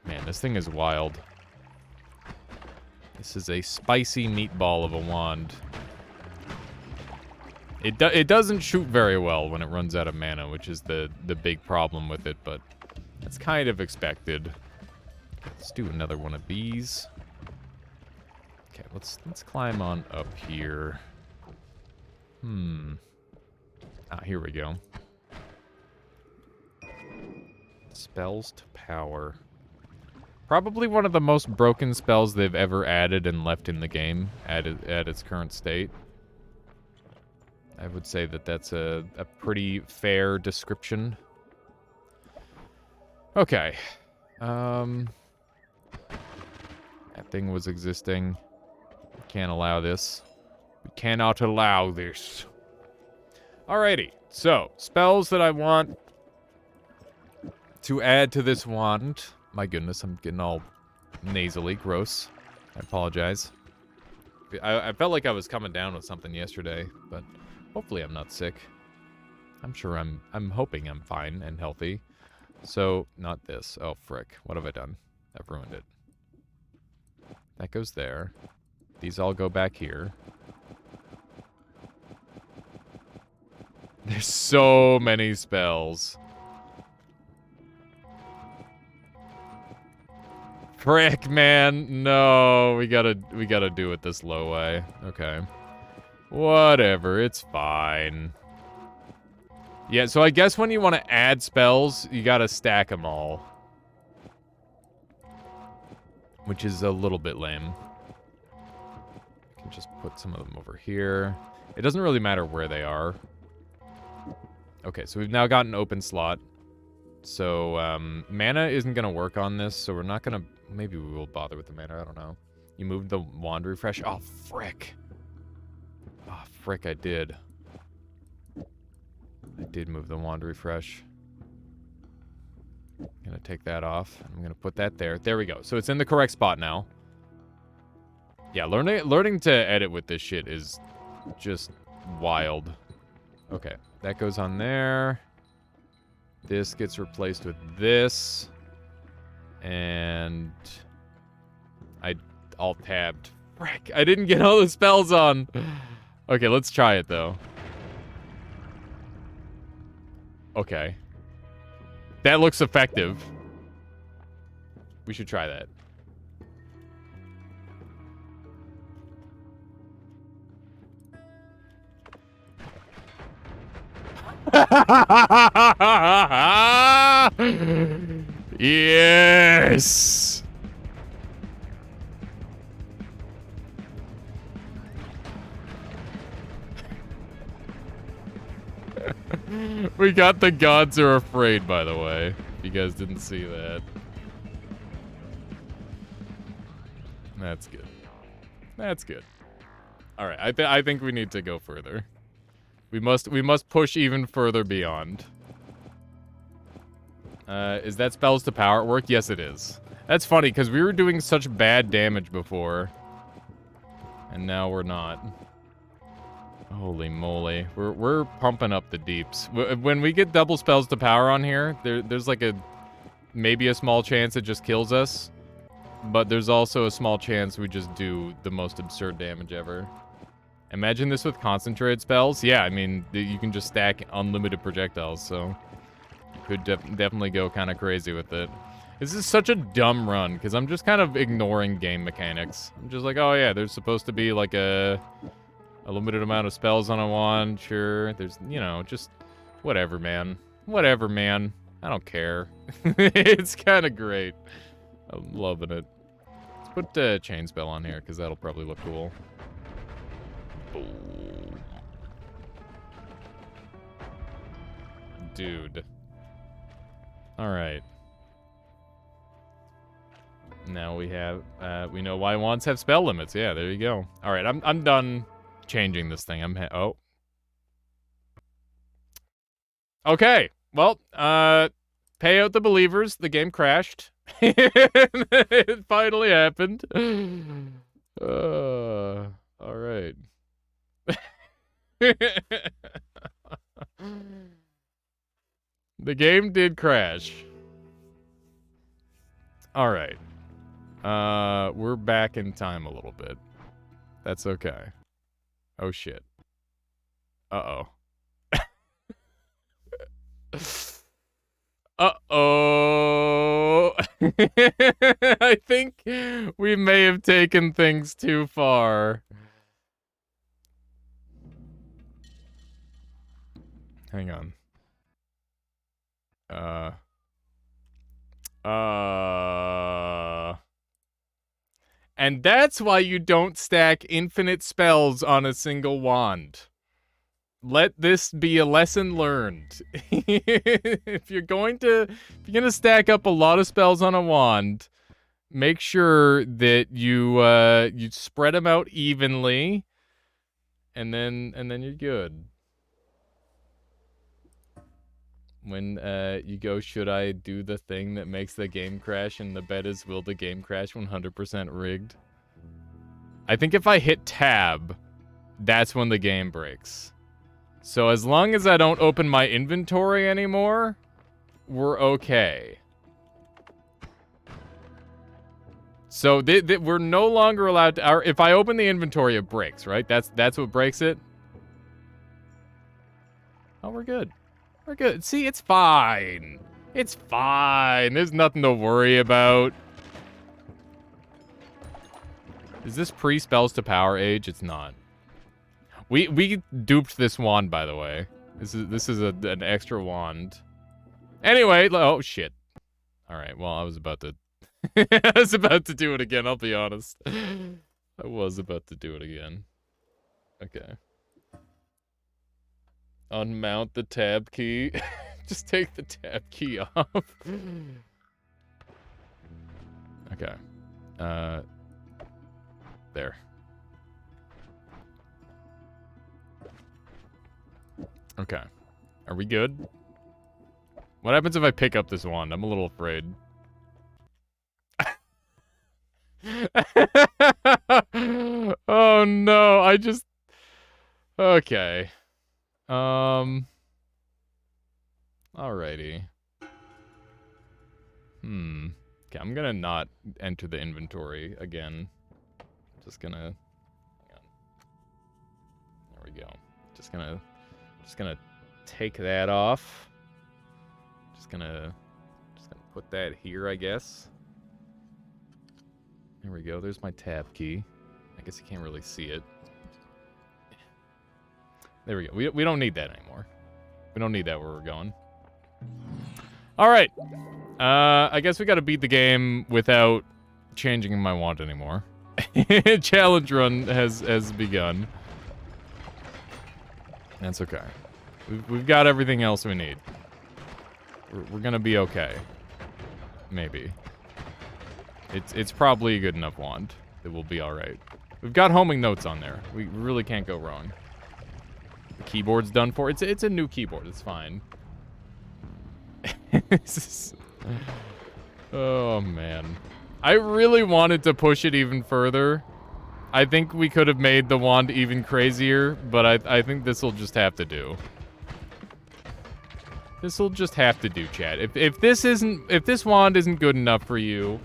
Man, this thing is wild. This is a spicy meatball of a wand. It doesn't shoot very well when it runs out of mana, which is the big problem with it, but that's kind of expected. Let's do another one of these. Okay, let's climb on up here. Here we go. Spells to power. Probably one of the most broken spells they've ever added and left in the game at its current state. I would say that that's a pretty fair description. Okay. That thing was existing. We can't allow this. We cannot allow this. Alrighty. So, spells that I want to add to this wand. My goodness, I'm getting all nasally. Gross. I apologize. I felt like I was coming down with something yesterday, but hopefully I'm not sick. I'm sure I'm hoping I'm fine and healthy. So, not this. Oh, frick. What have I done? I've ruined it. That goes there. These all go back here. There's so many spells. Frick, man. No, we gotta do it this low way. Okay. Whatever, it's fine. Yeah, so I guess when you want to add spells, you gotta stack them all. Which is a little bit lame. I can just put some of them over here. It doesn't really matter where they are. Okay, so we've now got an open slot. So, mana isn't gonna work on this, so we're not gonna... Maybe we will bother with the mana, I don't know. You moved the wand refresh? Oh, frick. Oh, frick, I did. I did move the wand refresh. Gonna take that off. I'm gonna put that there. There we go. So it's in the correct spot now. Yeah, learning to edit with this shit is just wild. Okay, that goes on there. This gets replaced with this. And I alt-tabbed. Frick, I didn't get all the spells on. Okay, let's try it, though. Okay. That looks effective. We should try that. Yes! We got the gods are afraid, by the way. If you guys didn't see that. That's good. That's good. Alright, I think we need to go further. We must push even further beyond. Is that spells to power at work? Yes, it is. That's funny, because we were doing such bad damage before. And now we're not. Holy moly. We're pumping up the deeps. When we get double spells to power on here, there's like maybe a small chance it just kills us. But there's also a small chance we just do the most absurd damage ever. Imagine this with concentrated spells. Yeah, I mean, you can just stack unlimited projectiles, so... You could definitely go kind of crazy with it. This is such a dumb run, because I'm just kind of ignoring game mechanics. I'm just like, oh yeah, there's supposed to be like a limited amount of spells on a wand, sure. There's, you know, just whatever, man. Whatever, man. I don't care. It's kind of great. I'm loving it. Let's put chain spell on here, because that'll probably look cool. Boom. Dude. Alright. Now we have, we know why wands have spell limits. Yeah, there you go. Alright, I'm done changing this thing. Oh. Okay. Well, pay out the believers. The game crashed. It finally happened. Alright. The game did crash. Alright. We're back in time a little bit. That's okay. Oh shit. Uh-oh. Uh-oh. I think we may have taken things too far. Hang on. And that's why you don't stack infinite spells on a single wand. Let this be a lesson learned. If you're gonna stack up a lot of spells on a wand, make sure that you spread them out evenly, and then you're good. When you go, should I do the thing that makes the game crash? And the bet is, will the game crash 100% rigged? I think if I hit tab, that's when the game breaks. So as long as I don't open my inventory anymore, we're okay. So we're no longer allowed to... if I open the inventory, it breaks, right? That's what breaks it? Oh, we're good. We're good. See, it's fine. It's fine. There's nothing to worry about. Is this pre-spells to power age? It's not. We duped this wand, by the way. This is an extra wand. Anyway, oh shit. All right. Well, I was about to I was about to do it again, I'll be honest. I was about to do it again. Okay. Unmount the tab key. Just take the tab key off. Okay. There. Okay. Are we good? What happens if I pick up this wand? I'm a little afraid. Oh no, I just... Okay. Alrighty. Okay, I'm gonna not enter the inventory again. Just gonna... Hang on. There we go. Just gonna take that off. Just gonna put that here, I guess. There we go. There's my tab key. I guess you can't really see it. There we go. We don't need that anymore. We don't need that where we're going. All right. I guess we got to beat the game without changing my wand anymore. Challenge run has begun. That's okay. We've got everything else we need. We're gonna be okay. Maybe. It's probably a good enough wand. It will be all right. We've got homing notes on there. We really can't go wrong. The keyboard's done for. It's a new keyboard. It's fine. Oh man, I really wanted to push it even further. I think we could have made the wand even crazier, but I think this will just have to do. This will just have to do, chat. If this wand isn't good enough for you,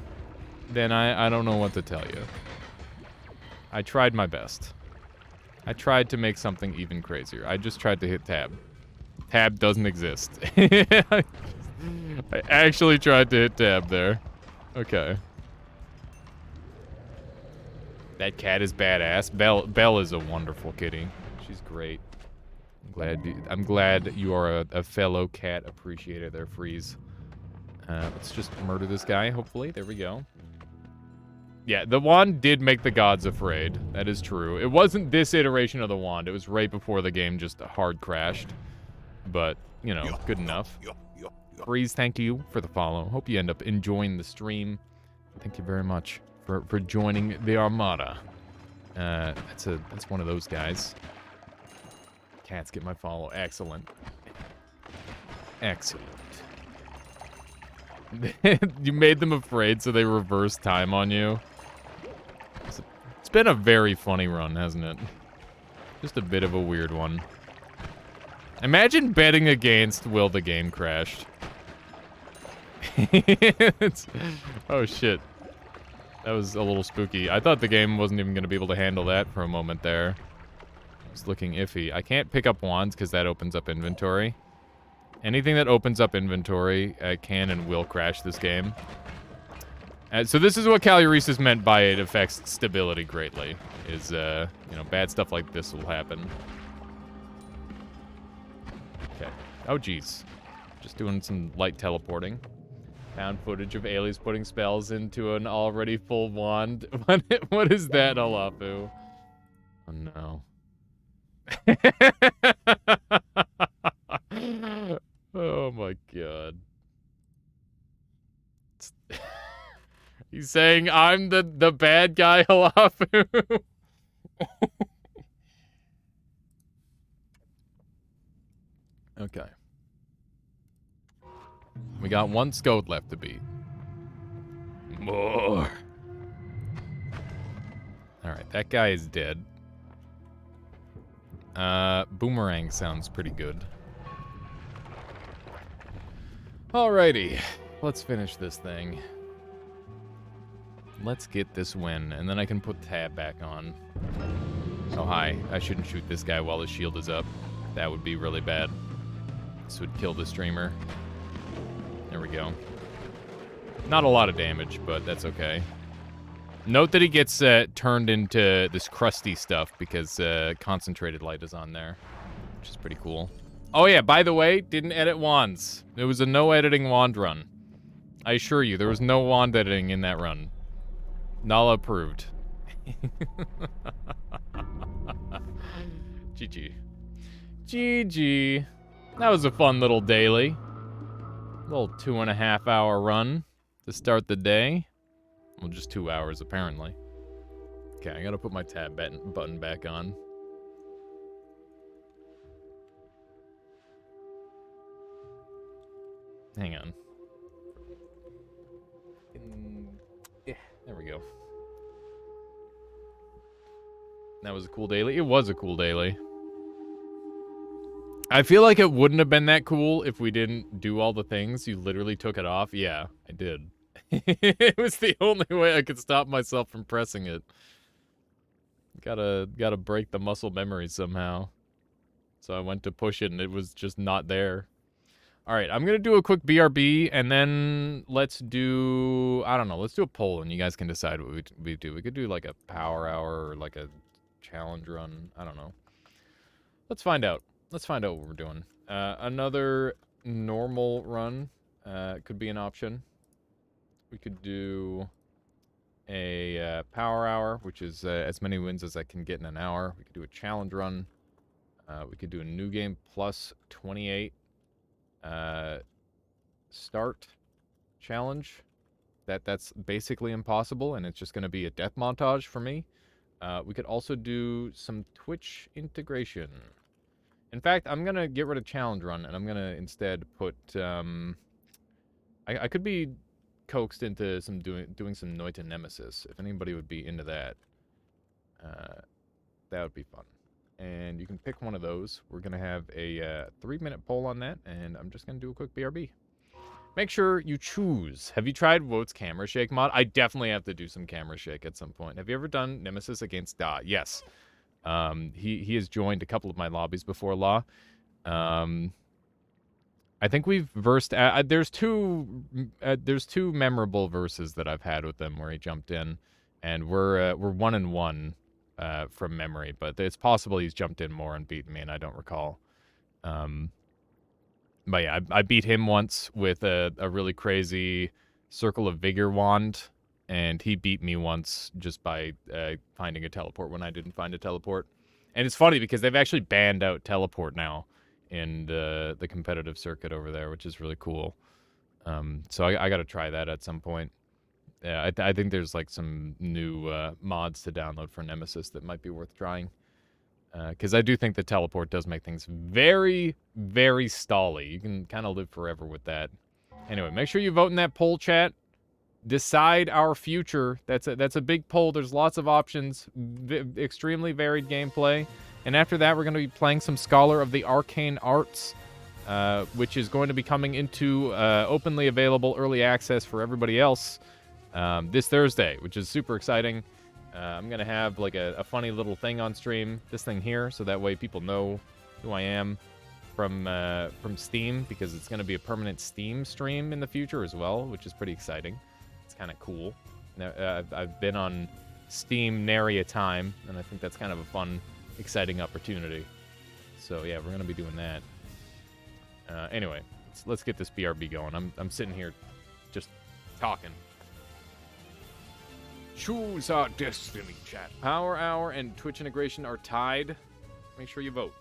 then I don't know what to tell you. I tried my best. I tried to make something even crazier. I just tried to hit tab. Tab doesn't exist. I actually tried to hit tab there. Okay. That cat is badass. Belle is a wonderful kitty. She's great. I'm glad you are a fellow cat appreciator there, Freeze. Let's just murder this guy, hopefully. There we go. Yeah, the wand did make the gods afraid. That is true. It wasn't this iteration of the wand. It was right before the game just hard crashed. But, you know, good enough. Freeze, thank you for the follow. Hope you end up enjoying the stream. Thank you very much for joining the Armada. That's one of those guys. Cats get my follow. Excellent. Excellent. You made them afraid, so they reverse time on you. It's been a very funny run, hasn't it? Just a bit of a weird one. Imagine betting against Will the Game Crashed. Oh shit. That was a little spooky. I thought the game wasn't even going to be able to handle that for a moment there. It was looking iffy. I can't pick up wands because that opens up inventory. Anything that opens up inventory can and will crash this game. So this is what Caluresis meant by it affects stability greatly. Is, you know, bad stuff like this will happen. Okay. Oh, jeez. Just doing some light teleporting. Found footage of aliens putting spells into an already full wand. What is that, Alafu? Oh, no. Oh my god. He's saying I'm the bad guy, Halafu. Okay. We got one Scout left to beat. More. Alright, that guy is dead. Boomerang sounds pretty good. Alrighty, let's finish this thing. Let's get this win, and then I can put tab back on. Oh, hi. I shouldn't shoot this guy while his shield is up. That would be really bad. This would kill the streamer. There we go. Not a lot of damage, but that's okay. Note that he gets turned into this crusty stuff because concentrated light is on there, which is pretty cool. Oh yeah, by the way, didn't edit wands. It was a no editing wand run. I assure you, there was no wand editing in that run. Nala approved. GG. GG. That was a fun little daily. Little 2.5 hour run to start the day. Well, just 2 hours, apparently. Okay, I gotta put my tab button back on. Hang on. Yeah, there we go. That was a cool daily. It was a cool daily. I feel like it wouldn't have been that cool if we didn't do all the things. You literally took it off. Yeah, I did. It was the only way I could stop myself from pressing it. Gotta break the muscle memory somehow. So I went to push it and it was just not there. Alright, I'm gonna do a quick BRB and then let's do, I don't know, let's do a poll and you guys can decide what we do. We could do like a power hour or like a challenge run. I don't know. Let's find out. Let's find out what we're doing. Another normal run could be an option. We could do a power hour, which is as many wins as I can get in an hour. We could do a challenge run. We could do a new game plus 28 start challenge. That's basically impossible, and it's just going to be a death montage for me. We could also do some Twitch integration. In fact, I'm going to get rid of challenge run, and I'm going to instead put... I could be coaxed into some doing some Noita Nemesis. If anybody would be into that, that would be fun. And you can pick one of those. We're going to have a 3-minute poll on that, and I'm just going to do a quick BRB. Make sure you choose. Have you tried Wote's camera shake mod? I definitely have to do some camera shake at some point. Have you ever done Nemesis against Da? Yes. He has joined a couple of my lobbies before Law. I think we've versed. There's two memorable verses that I've had with him where he jumped in, and we're 1-1 from memory. But it's possible he's jumped in more and beaten me, and I don't recall. But yeah, I beat him once with a really crazy Circle of Vigor wand, and he beat me once just by finding a teleport when I didn't find a teleport. And it's funny because they've actually banned out teleport now in the competitive circuit over there, which is really cool. So I got to try that at some point. Yeah, I think there's like some new mods to download for Nemesis that might be worth trying. Because I do think the teleport does make things very, very stally. You can kind of live forever with that. Anyway, make sure you vote in that poll, chat. Decide our future. That's a big poll. There's lots of options. Extremely varied gameplay. And after that, we're going to be playing some Scholar of the Arcane Arts, which is going to be coming into openly available early access for everybody else this Thursday, which is super exciting. I'm going to have like a funny little thing on stream, this thing here, so that way people know who I am from Steam, because it's going to be a permanent Steam stream in the future as well, which is pretty exciting. It's kind of cool. Now, I've been on Steam nary a time, and I think that's kind of a fun, exciting opportunity. So yeah, we're going to be doing that. Anyway, let's get this BRB going. I'm sitting here just talking. Choose our destiny, chat. Power Hour and Twitch integration are tied. Make sure you vote.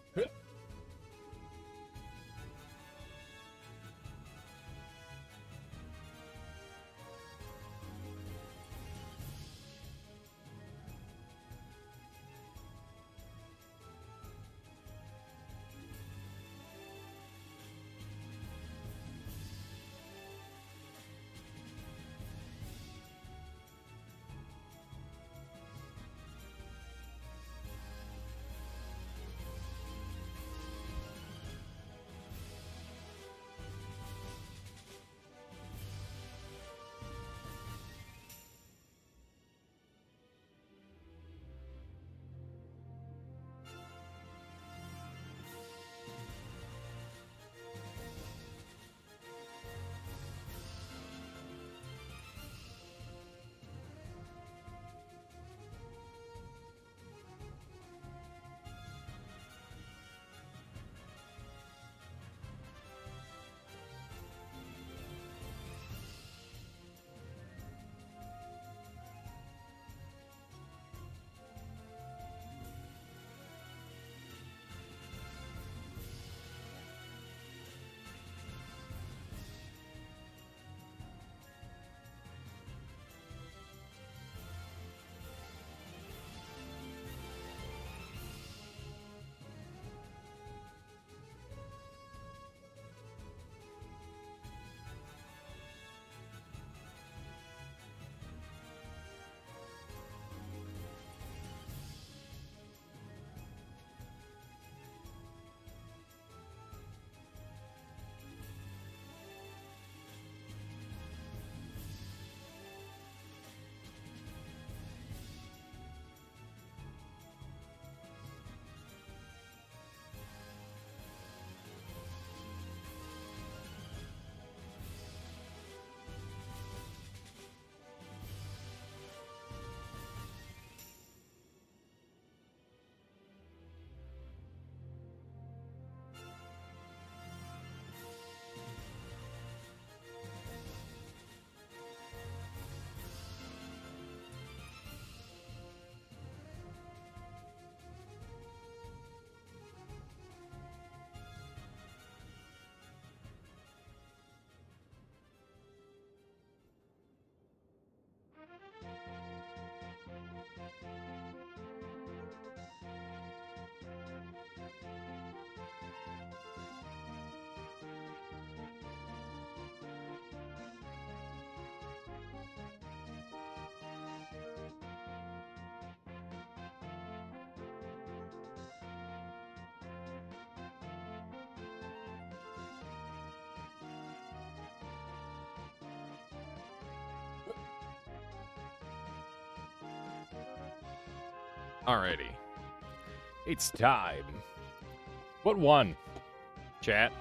Alrighty. It's time. What won? Chat.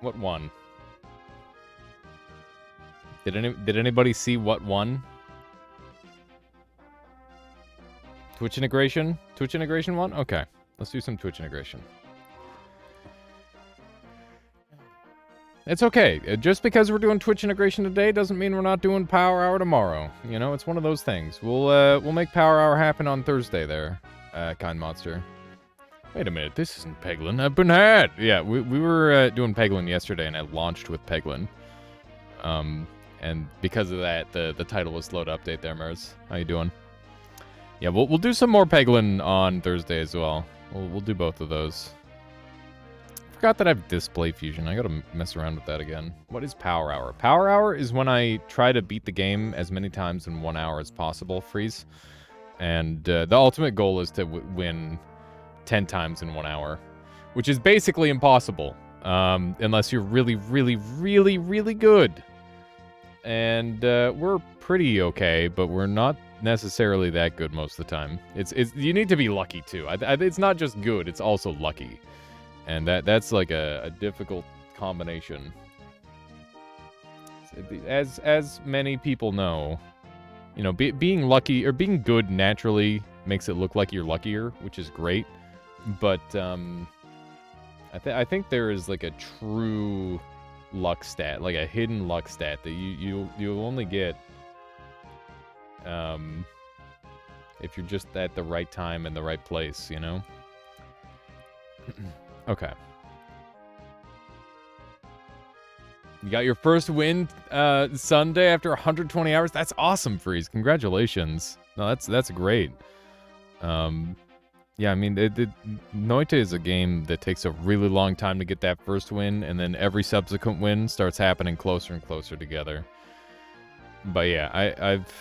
What won? Did anybody see what won? Twitch integration? Twitch integration won? Okay. Let's do some Twitch integration. It's okay. Just because we're doing Twitch integration today doesn't mean we're not doing Power Hour tomorrow. You know, it's one of those things. We'll make Power Hour happen on Thursday there, Kind Monster. Wait a minute, this isn't Peglin. I've been had. Yeah, we were doing Peglin yesterday, and I launched with Peglin. And because of that, the title was slow to update there, Mers. How you doing? Yeah, we'll do some more Peglin on Thursday as well. We'll do both of those. Forgot that I have display fusion. I gotta mess around with that again. What is Power Hour? Power Hour is when I try to beat the game as many times in 1 hour as possible, Freeze. And the ultimate goal is to win 10 times in 1 hour, which is basically impossible, unless you're really, really, really, really good. And we're pretty okay, but we're not necessarily that good most of the time. It's you need to be lucky too. It's not just good; it's also lucky. And that's like a difficult combination. As many people know, you know, being lucky or being good naturally makes it look like you're luckier, which is great. But I think there is like a true luck stat, like a hidden luck stat that you only get if you're just at the right time in the right place, you know. Okay. You got your first win Sunday after 120 hours. That's awesome, Freeze. Congratulations. No, that's great. Yeah, I mean, Noita is a game that takes a really long time to get that first win, and then every subsequent win starts happening closer and closer together. But yeah, I've...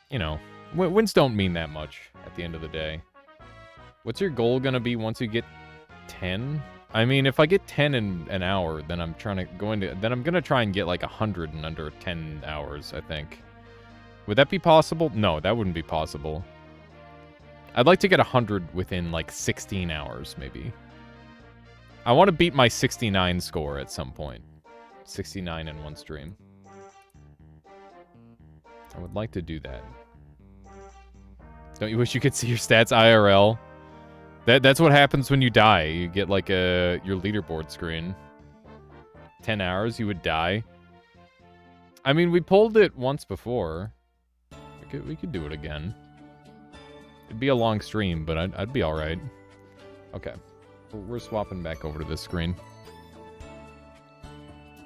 You know, wins don't mean that much at the end of the day. What's your goal gonna be once you get 10? I mean, if I get 10 in an hour, then I'm gonna try and get like 100 in under 10 hours, I think. Would that be possible? No, that wouldn't be possible. I'd like to get 100 within like 16 hours, maybe. I want to beat my 69 score at some point. 69 in one stream. I would like to do that. Don't you wish you could see your stats IRL? That's what happens when you die. You get like your leaderboard screen. 10 hours, you would die. I mean, we pulled it once before. We could do it again. It'd be a long stream, but I'd be all right. Okay, we're swapping back over to this screen.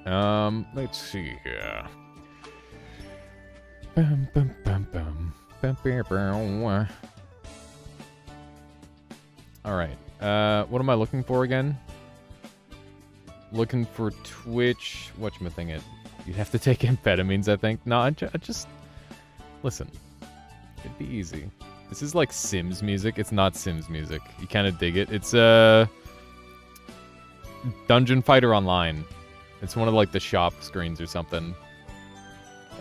Let's see here. Bum, bum, bum, bum. Bum, bum, bum. All right. What am I looking for again? Looking for Twitch. Whatchamithing it? You'd have to take amphetamines, I think. No, I just listen. It'd be easy. This is like Sims music. It's not Sims music. You kind of dig it. It's Dungeon Fighter Online. It's one of like the shop screens or something.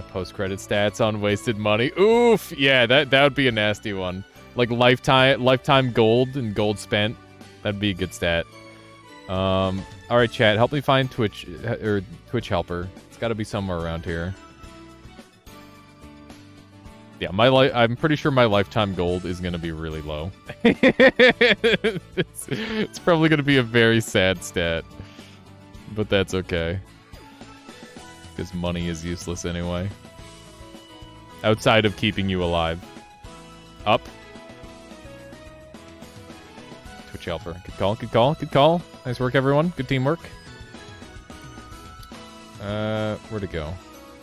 Post-credit stats on wasted money. Oof! Yeah, that would be a nasty one. Like lifetime gold and gold spent. That'd be a good stat. All right, chat. Help me find Twitch or Twitch helper. It's got to be somewhere around here. Yeah, I'm pretty sure my lifetime gold is gonna be really low. It's probably gonna be a very sad stat, but that's okay. Because money is useless anyway. Outside of keeping you alive. Up. Twitch helper. Good call, good call, good call. Nice work, everyone. Good teamwork. Where'd it go?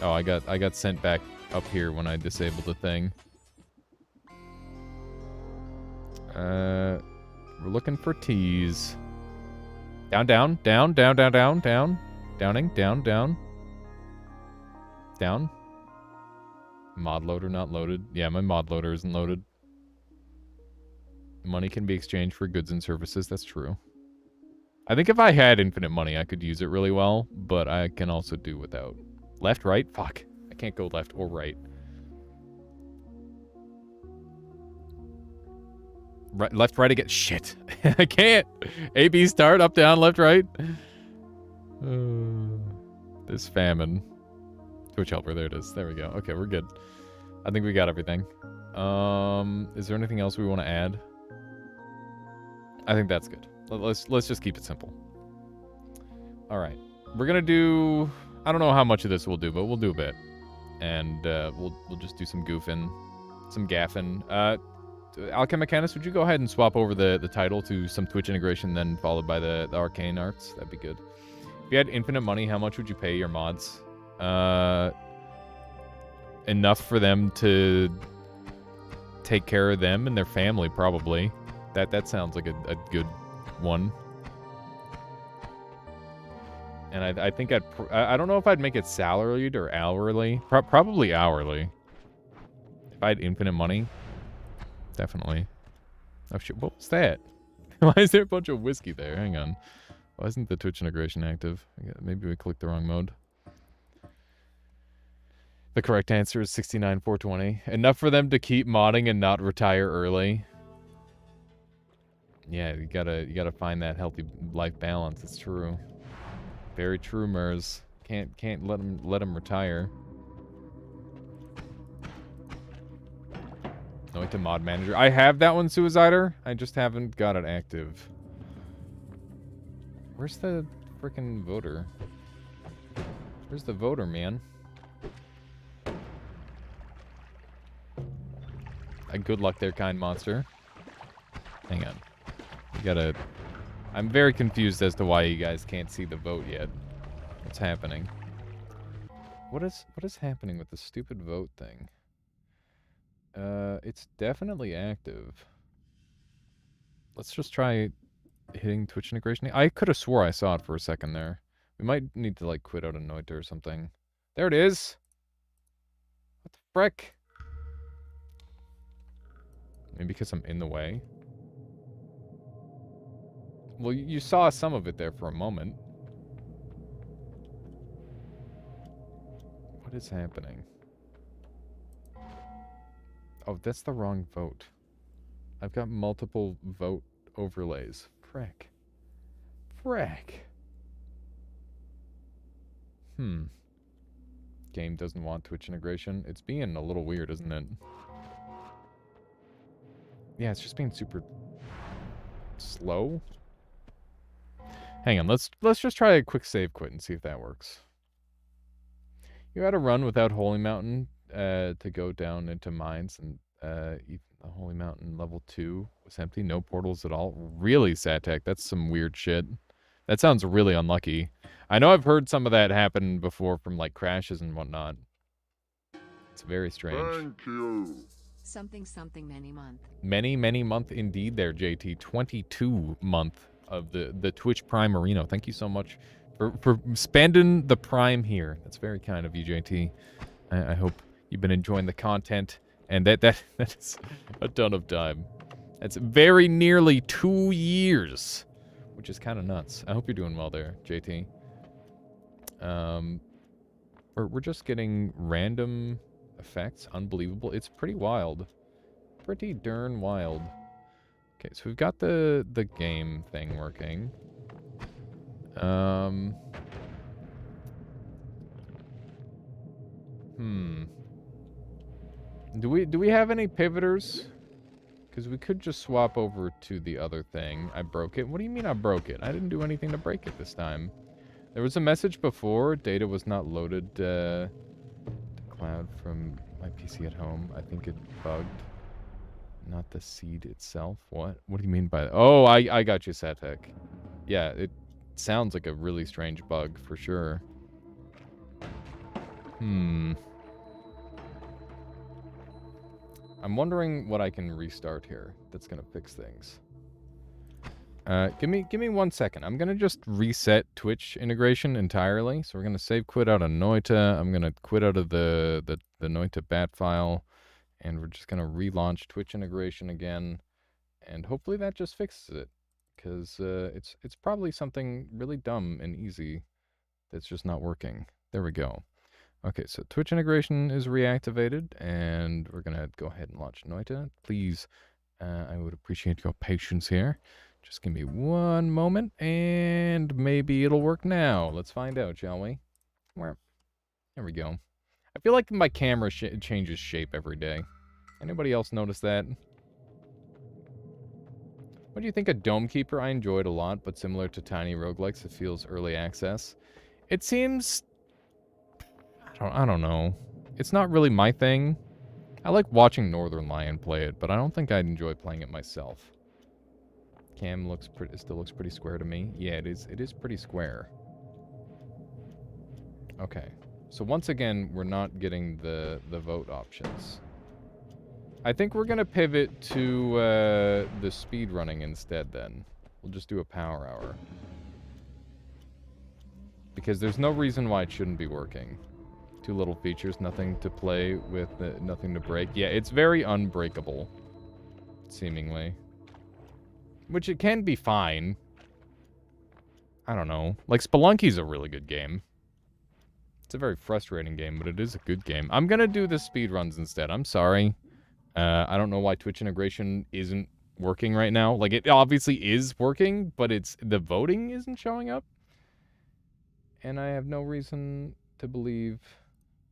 Oh, I got sent back up here when I disabled the thing. We're looking for T's. Down, down, down, down, down, down, down. Downing, down, down. Down. Mod loader not loaded. Yeah, my mod loader isn't loaded. Money can be exchanged for goods and services. That's true. I think if I had infinite money, I could use it really well, but I can also do without. Left, right? Fuck. I can't go left or right. left, right again. Shit. I can't. A, B, start, up, down, left, right. This famine. Twitch helper, there it is. There we go. Okay, we're good. I think we got everything. Is there anything else we want to add? I think that's good. Let's just keep it simple. All right. We're going to do... I don't know how much of this we'll do, but we'll do a bit. And we'll just do some goofing, some gaffing. Alchemichanus, would you go ahead and swap over the title to some Twitch integration, then followed by the arcane arts? That'd be good. If you had infinite money, how much would you pay your mods? Enough for them to take care of them and their family, probably. That sounds like a good one. And I think I don't know if I'd make it salaried or hourly. Probably hourly. If I had infinite money. Definitely. Oh shit, what was that? Why is there a bunch of whiskey there? Hang on. Why isn't the Twitch integration active? Maybe we clicked the wrong mode. The correct answer is 69,420. Enough for them to keep modding and not retire early. Yeah, you gotta find that healthy life balance. It's true. Very true, Mers. Can't let them retire. No, to mod manager. I have that one, Suicider. I just haven't got it active. Where's the freaking voter? Where's the voter, man? Good luck there, kind monster. Hang on. You gotta... I'm very confused as to why you guys can't see the vote yet. What's happening? What is happening with the stupid vote thing? It's definitely active. Let's just try hitting Twitch integration. I could have swore I saw it for a second there. We might need to, like, quit out a Noita or something. There it is! What the frick? Maybe because I'm in the way? Well, you saw some of it there for a moment. What is happening? Oh, that's the wrong vote. I've got multiple vote overlays. Frick. Frick. Game doesn't want Twitch integration. It's being a little weird, isn't it? Yeah, it's just being super slow. Hang on, let's just try a quick save quit and see if that works. You had a run without Holy Mountain to go down into mines, and even the Holy Mountain level 2 was empty. No portals at all. Really, Satek? That's some weird shit. That sounds really unlucky. I know I've heard some of that happen before from, like, crashes and whatnot. It's very strange. Thank you. Something many month. Many month indeed there, JT. 22 month of the Twitch Prime Marino. Thank you so much for spending the Prime here. That's very kind of you, JT. I hope you've been enjoying the content, and that is a ton of time. That's very nearly 2 years, which is kind of nuts. I hope you're doing well there, JT. We're just getting random effects. Unbelievable. It's pretty wild. Pretty darn wild. Okay, so we've got the game thing working. Do we have any pivoters? Because we could just swap over to the other thing. I broke it. What do you mean I broke it? I didn't do anything to break it this time. There was a message before. Data was not loaded to cloud from my PC at home. I think it bugged. Not the seed itself. What? What do you mean by that? Oh, I got you, Satek. Yeah, it sounds like a really strange bug for sure. I'm wondering what I can restart here that's gonna fix things. Give me 1 second. I'm gonna just reset Twitch integration entirely. So we're gonna save quit out of Noita. I'm gonna quit out of the Noita bat file, and we're just gonna relaunch Twitch integration again, and hopefully that just fixes it, because it's probably something really dumb and easy that's just not working. There we go. Okay, so Twitch integration is reactivated, and we're gonna go ahead and launch Noita. Please I would appreciate your patience here. Just give me one moment, and maybe it'll work now. Let's find out, shall we? Where? There we go. I feel like my camera changes shape every day. Anybody else notice that? What do you think of Dome Keeper? I enjoyed a lot, but similar to Tiny Roguelikes, it feels early access. It seems... I don't know. It's not really my thing. I like watching Northern Lion play it, but I don't think I'd enjoy playing it myself. Cam looks still looks pretty square to me. Yeah, it is pretty square. Okay. So once again, we're not getting the vote options. I think we're gonna pivot to the speed running instead then. We'll just do a power hour. Because there's no reason why it shouldn't be working. 2 little features, nothing to play with, nothing to break. Yeah, it's very unbreakable, seemingly. Which it can be fine. I don't know. Like, Spelunky's a really good game. It's a very frustrating game, but it is a good game. I'm gonna do the speedruns instead. I'm sorry. I don't know why Twitch integration isn't working right now. Like, it obviously is working, but the voting isn't showing up. And I have no reason to believe...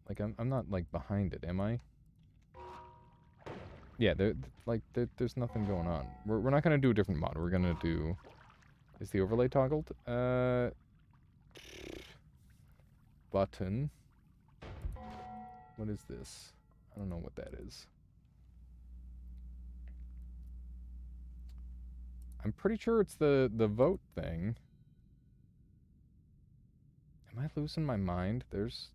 Like, I'm not, like, behind it, am I? Yeah, there's nothing going on. We're not gonna do a different mod. We're gonna do... Is the overlay toggled? Button. What is this? I don't know what that is. I'm pretty sure it's the vote thing. Am I losing my mind? There's...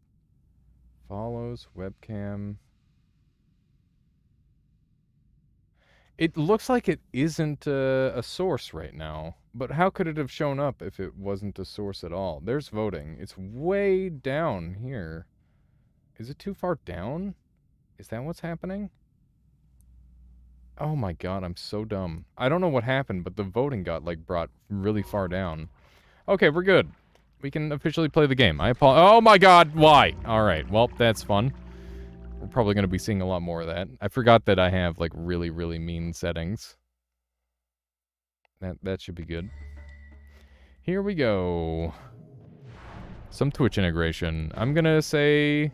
Follows, webcam... It looks like it isn't a source right now, but how could it have shown up if it wasn't a source at all? There's voting. It's way down here. Is it too far down? Is that what's happening? Oh my god, I'm so dumb. I don't know what happened, but the voting got, like, brought really far down. Okay, we're good. We can officially play the game. Oh my god, why? Alright, well, that's fun. We're probably going to be seeing a lot more of that. I forgot that I have, like, really, really mean settings. That should be good. Here we go. Some Twitch integration. I'm going to say...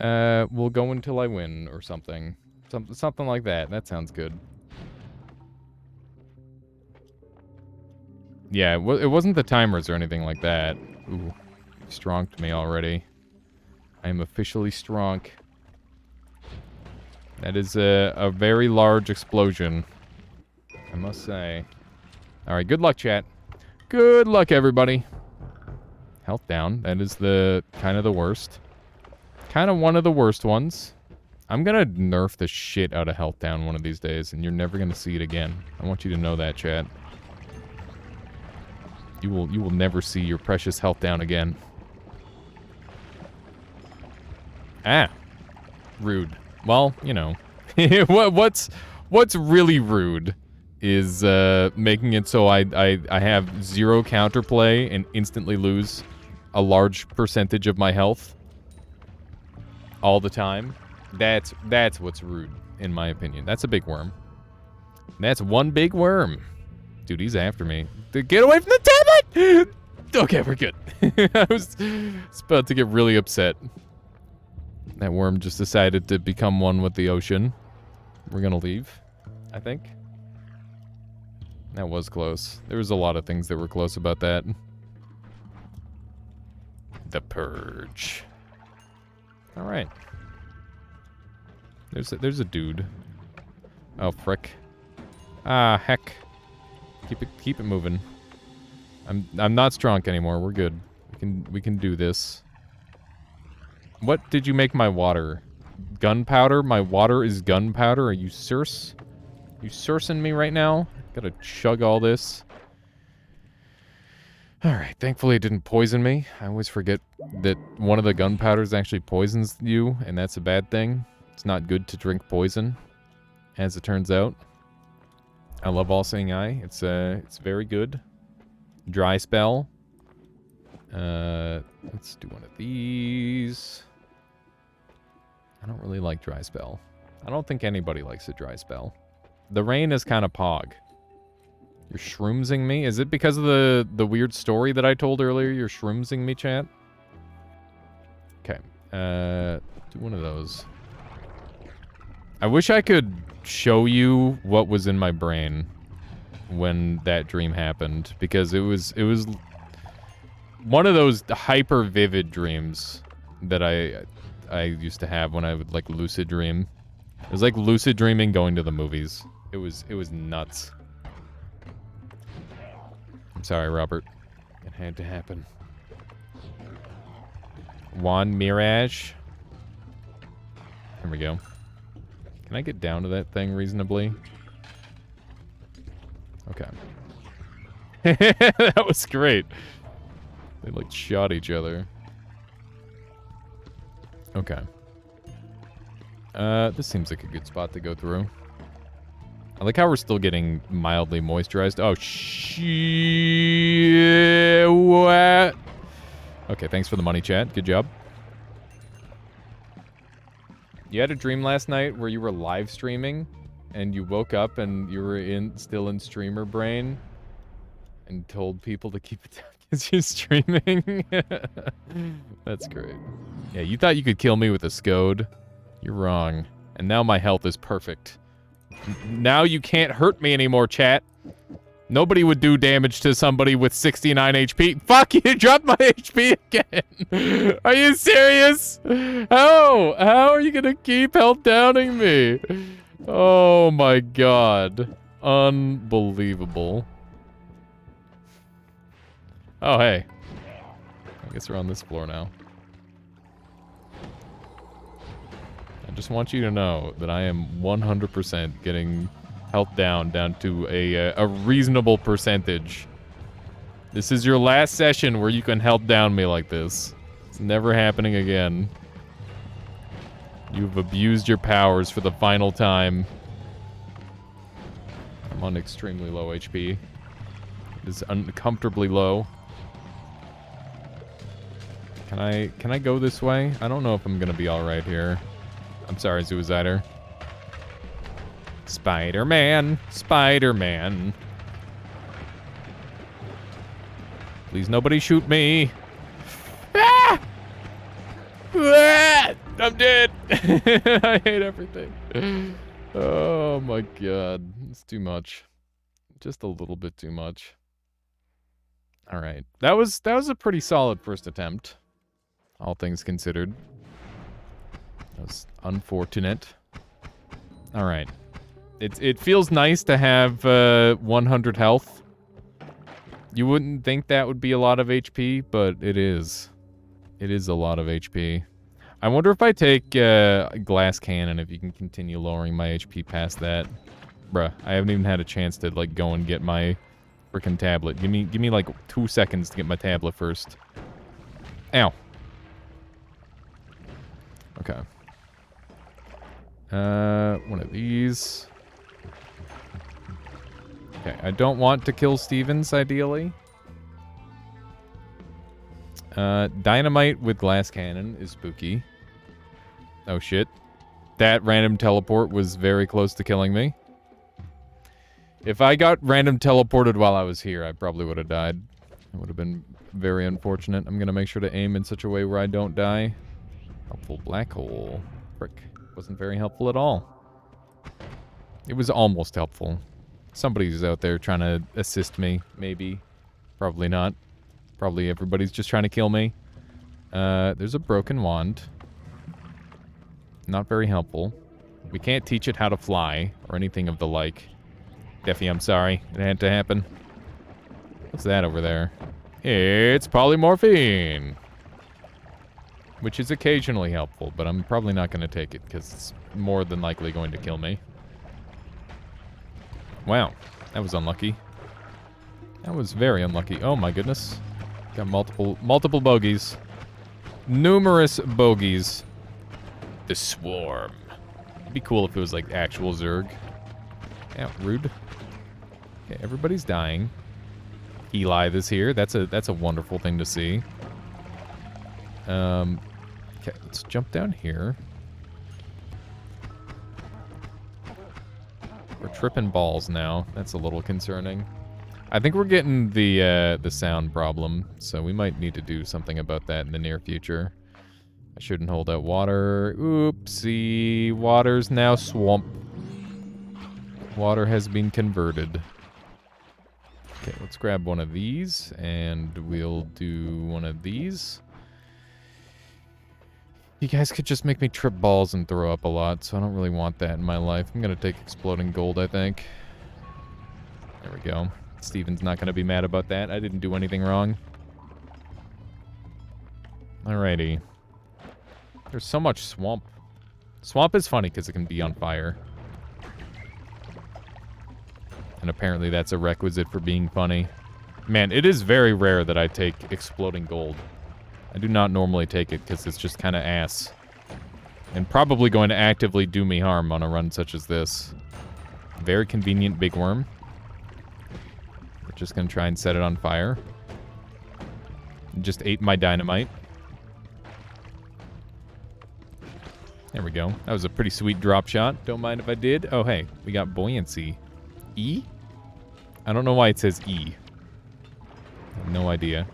we'll go until I win, or something. Something like that. That sounds good. Yeah, it wasn't the timers or anything like that. Ooh, stronked me already. I am officially stronk. That is a very large explosion, I must say. Alright, good luck, chat. Good luck, everybody. Health down. That is kind of the worst. Kind of one of the worst ones. I'm gonna nerf the shit out of health down one of these days, and you're never gonna see it again. I want you to know that, chat. You will never see your precious health down again. Ah. Rude. Well, you know. What's really rude is making it so I have 0 counterplay and instantly lose a large percentage of my health all the time. That's what's rude, in my opinion. That's a big worm. That's one big worm. Dude, he's after me. Get away from the tablet! Okay, we're good. I was about to get really upset. That worm just decided to become one with the ocean. We're gonna leave, I think. That was close. There was a lot of things that were close about that. The Purge. Alright. There's a dude. Oh, frick. Ah, heck. Keep it moving. I'm not strong anymore. We're good. We can do this. What did you make my water? Gunpowder? My water is gunpowder? Are you Circe? You Circing me right now? Gotta chug all this. Alright, thankfully it didn't poison me. I always forget that one of the gunpowders actually poisons you, and that's a bad thing. It's not good to drink poison, as it turns out. I love All Seeing Eye. It's very good. Dry spell. Let's do one of these. I don't really like dry spell. I don't think anybody likes a dry spell. The rain is kind of pog. You're shroomsing me? Is it because of the weird story that I told earlier? You're shroomsing me, chat? Okay. Do one of those. I wish I could show you what was in my brain when that dream happened, because it was one of those hyper vivid dreams that I used to have when I would like lucid dream. It was like lucid dreaming going to the movies. It was nuts. I'm sorry, Robert. It had to happen. Juan Mirage. Here we go. Can I get down to that thing reasonably? Okay. That was great. They like shot each other. Okay. This seems like a good spot to go through. I like how we're still getting mildly moisturized. Oh, shit. What? Okay, thanks for the money, chat. Good job. You had a dream last night where you were live streaming and you woke up and you were still in streamer brain and told people to keep it down because you're streaming. That's great. Yeah, you thought you could kill me with a scode. You're wrong. And now my health is perfect. Now you can't hurt me anymore, chat. Nobody would do damage to somebody with 69 HP. Fuck, you dropped my HP again. Are you serious? How are you gonna keep health downing me? Oh my god. Unbelievable. Oh, hey. I guess we're on this floor now. I just want you to know that I am 100% getting health down to a reasonable percentage. This is your last session where you can health down me like this. It's never happening again. You've abused your powers for the final time. I'm on extremely low HP. It is uncomfortably low. Can I go this way? I don't know if I'm gonna be alright here. I'm sorry, Zuizider. Spider-Man! Spider-Man! Please nobody shoot me! Ah! Ah! I'm dead! I hate everything. Oh my god. It's too much. Just a little bit too much. Alright. That was a pretty solid first attempt. All things considered. That was unfortunate. Alright. It feels nice to have 100 health. You wouldn't think that would be a lot of HP, but it is. It is a lot of HP. I wonder if I take glass cannon, if you can continue lowering my HP past that. Bruh, I haven't even had a chance to like go and get my frickin' tablet. Give me like 2 seconds to get my tablet first. Ow. Okay. One of these. Okay, I don't want to kill Stevens, ideally. Dynamite with glass cannon is spooky. Oh shit. That random teleport was very close to killing me. If I got random teleported while I was here, I probably would have died. It would have been very unfortunate. I'm gonna make sure to aim in such a way where I don't die. Helpful black hole. Frick. Wasn't very helpful at all. It was almost helpful. Somebody's out there trying to assist me, maybe. Probably not. Probably everybody's just trying to kill me. There's a broken wand. Not very helpful. We can't teach it how to fly, or anything of the like. Deffy, I'm sorry. It had to happen. What's that over there? It's polymorphine! Which is occasionally helpful, but I'm probably not going to take it, because it's more than likely going to kill me. Wow, that was unlucky. That was very unlucky. Oh my goodness. Got multiple bogeys. Numerous bogeys. The swarm. It'd be cool if it was like actual Zerg. Yeah, rude. Okay, everybody's dying. Eli is here. That's a wonderful thing to see. Okay, let's jump down here. We're tripping balls now. That's a little concerning. I think we're getting the sound problem, so we might need to do something about that in the near future. I shouldn't hold out water. Oopsie. Water's now swamp. Water has been converted. Okay, let's grab one of these, and we'll do one of these. You guys could just make me trip balls and throw up a lot, so I don't really want that in my life. I'm gonna take exploding gold, I think. There we go. Steven's not gonna be mad about that. I didn't do anything wrong. Alrighty. There's so much swamp. Swamp is funny because it can be on fire. And apparently that's a requisite for being funny. Man, it is very rare that I take exploding gold. I do not normally take it because it's just kind of ass. And probably going to actively do me harm on a run such as this. Very convenient big worm. We're just going to try and set it on fire. Just ate my dynamite. There we go. That was a pretty sweet drop shot. Don't mind if I did. Oh, hey. We got buoyancy. E? I don't know why it says E. I have no idea.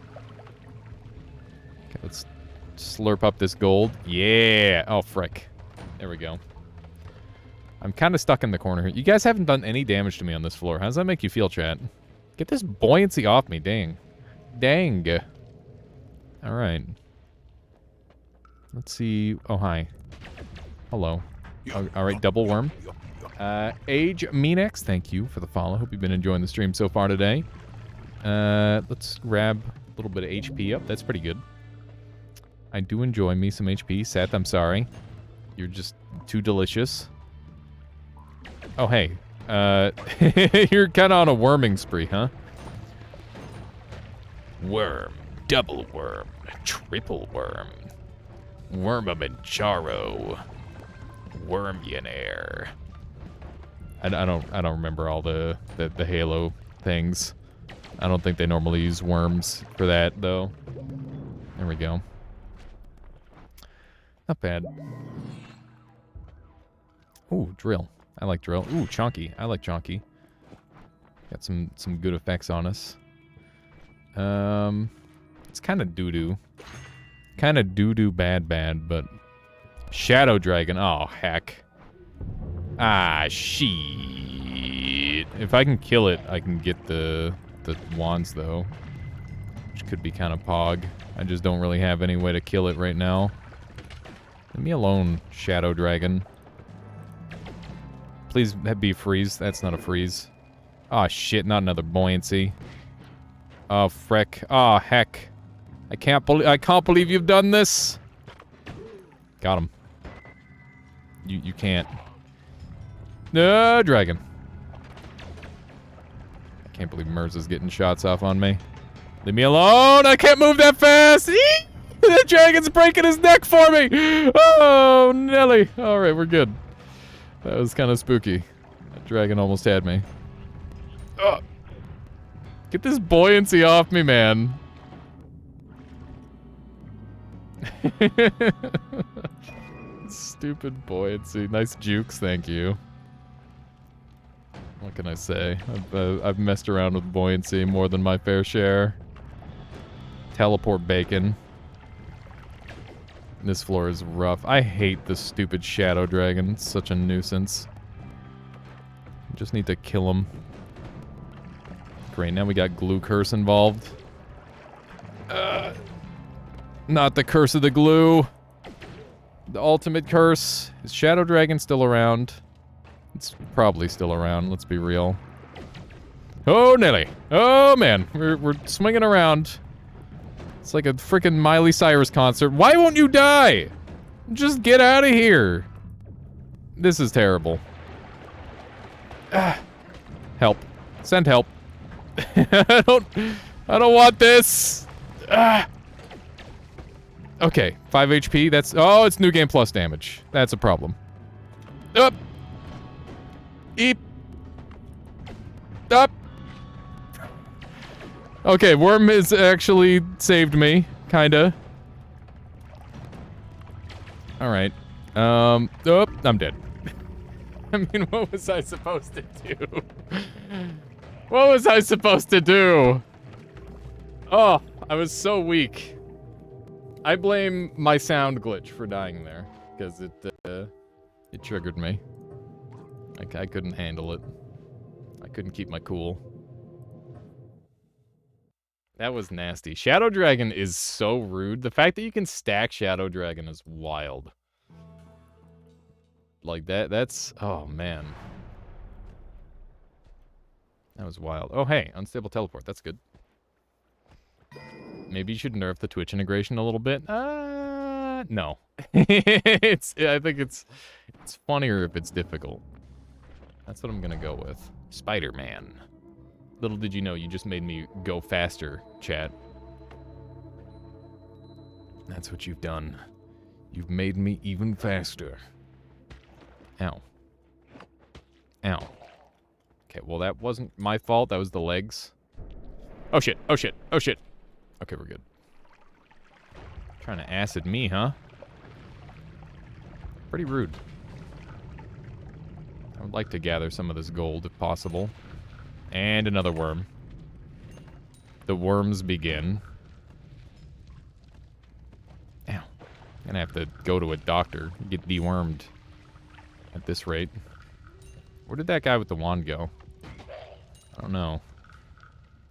Okay, let's slurp up this gold. Yeah! Oh, frick. There we go. I'm kind of stuck in the corner here. You guys haven't done any damage to me on this floor. How does that make you feel, chat? Get this buoyancy off me. Dang. Dang. Alright. Let's see. Oh, hi. Hello. Alright, double worm. Age Meanex, thank you for the follow. Hope you've been enjoying the stream so far today. Let's grab a little bit of HP up. That's pretty good. I do enjoy me some HP. Seth, I'm sorry. You're just too delicious. Oh, hey. You're kind of on a worming spree, huh? Worm. Double worm. Triple worm. Wormamancharo. Wormionaire. I don't remember all the Halo things. I don't think they normally use worms for that, though. There we go. Not bad. Ooh, drill. I like drill. Ooh, chonky. I like chonky. Got some good effects on us. It's kind of doo-doo. Kind of doo-doo bad, but... Shadow Dragon. Oh, heck. Ah, shit. If I can kill it, I can get the wands, though. Which could be kind of pog. I just don't really have any way to kill it right now. Leave me alone, Shadow Dragon. Please be freeze. That's not a freeze. Oh, shit. Not another buoyancy. Oh, frick. Oh, heck. I can't believe you've done this. Got him. You can't. No, dragon. I can't believe Merz is getting shots off on me. Leave me alone! I can't move that fast! The dragon's breaking his neck for me! Oh, Nelly. Alright, we're good. That was kind of spooky. That dragon almost had me. Ugh. Get this buoyancy off me, man. Stupid buoyancy. Nice jukes, thank you. What can I say? I've messed around with buoyancy more than my fair share. Teleport bacon. This floor is rough. I hate this stupid shadow dragon. It's such a nuisance. Just need to kill him. Great, now we got glue curse involved. Not the curse of the glue. The ultimate curse. Is Shadow Dragon still around? It's probably still around, let's be real. Oh, Nelly. Oh, man. We're swinging around. It's like a freaking Miley Cyrus concert. Why won't you die? Just get out of here. This is terrible. Help. Send help. I don't want this. Okay, 5 HP. That's... Oh, it's New Game Plus damage. That's a problem. Up. Eep. Up. Okay, Worm has actually saved me. Kinda. Alright. Oh, I'm dead. I mean, what was I supposed to do? What was I supposed to do? Oh, I was so weak. I blame my sound glitch for dying there, because it triggered me. I couldn't handle it. I couldn't keep my cool. That was nasty. Shadow Dragon is so rude. The fact that you can stack Shadow Dragon is wild. Like that's... Oh, man. That was wild. Oh, hey, unstable teleport. That's good. Maybe you should nerf the Twitch integration a little bit. No. I think it's funnier if it's difficult. That's what I'm gonna go with. Spider-Man. Little did you know, you just made me go faster, chat. That's what you've done. You've made me even faster. Ow. Ow. Okay, well that wasn't my fault, that was the legs. Oh shit, oh shit, oh shit. Okay, we're good. Trying to acid me, huh? Pretty rude. I would like to gather some of this gold if possible. And another worm. The worms begin. Ow. I'm gonna have to go to a doctor, get dewormed at this rate. Where did that guy with the wand go? I don't know.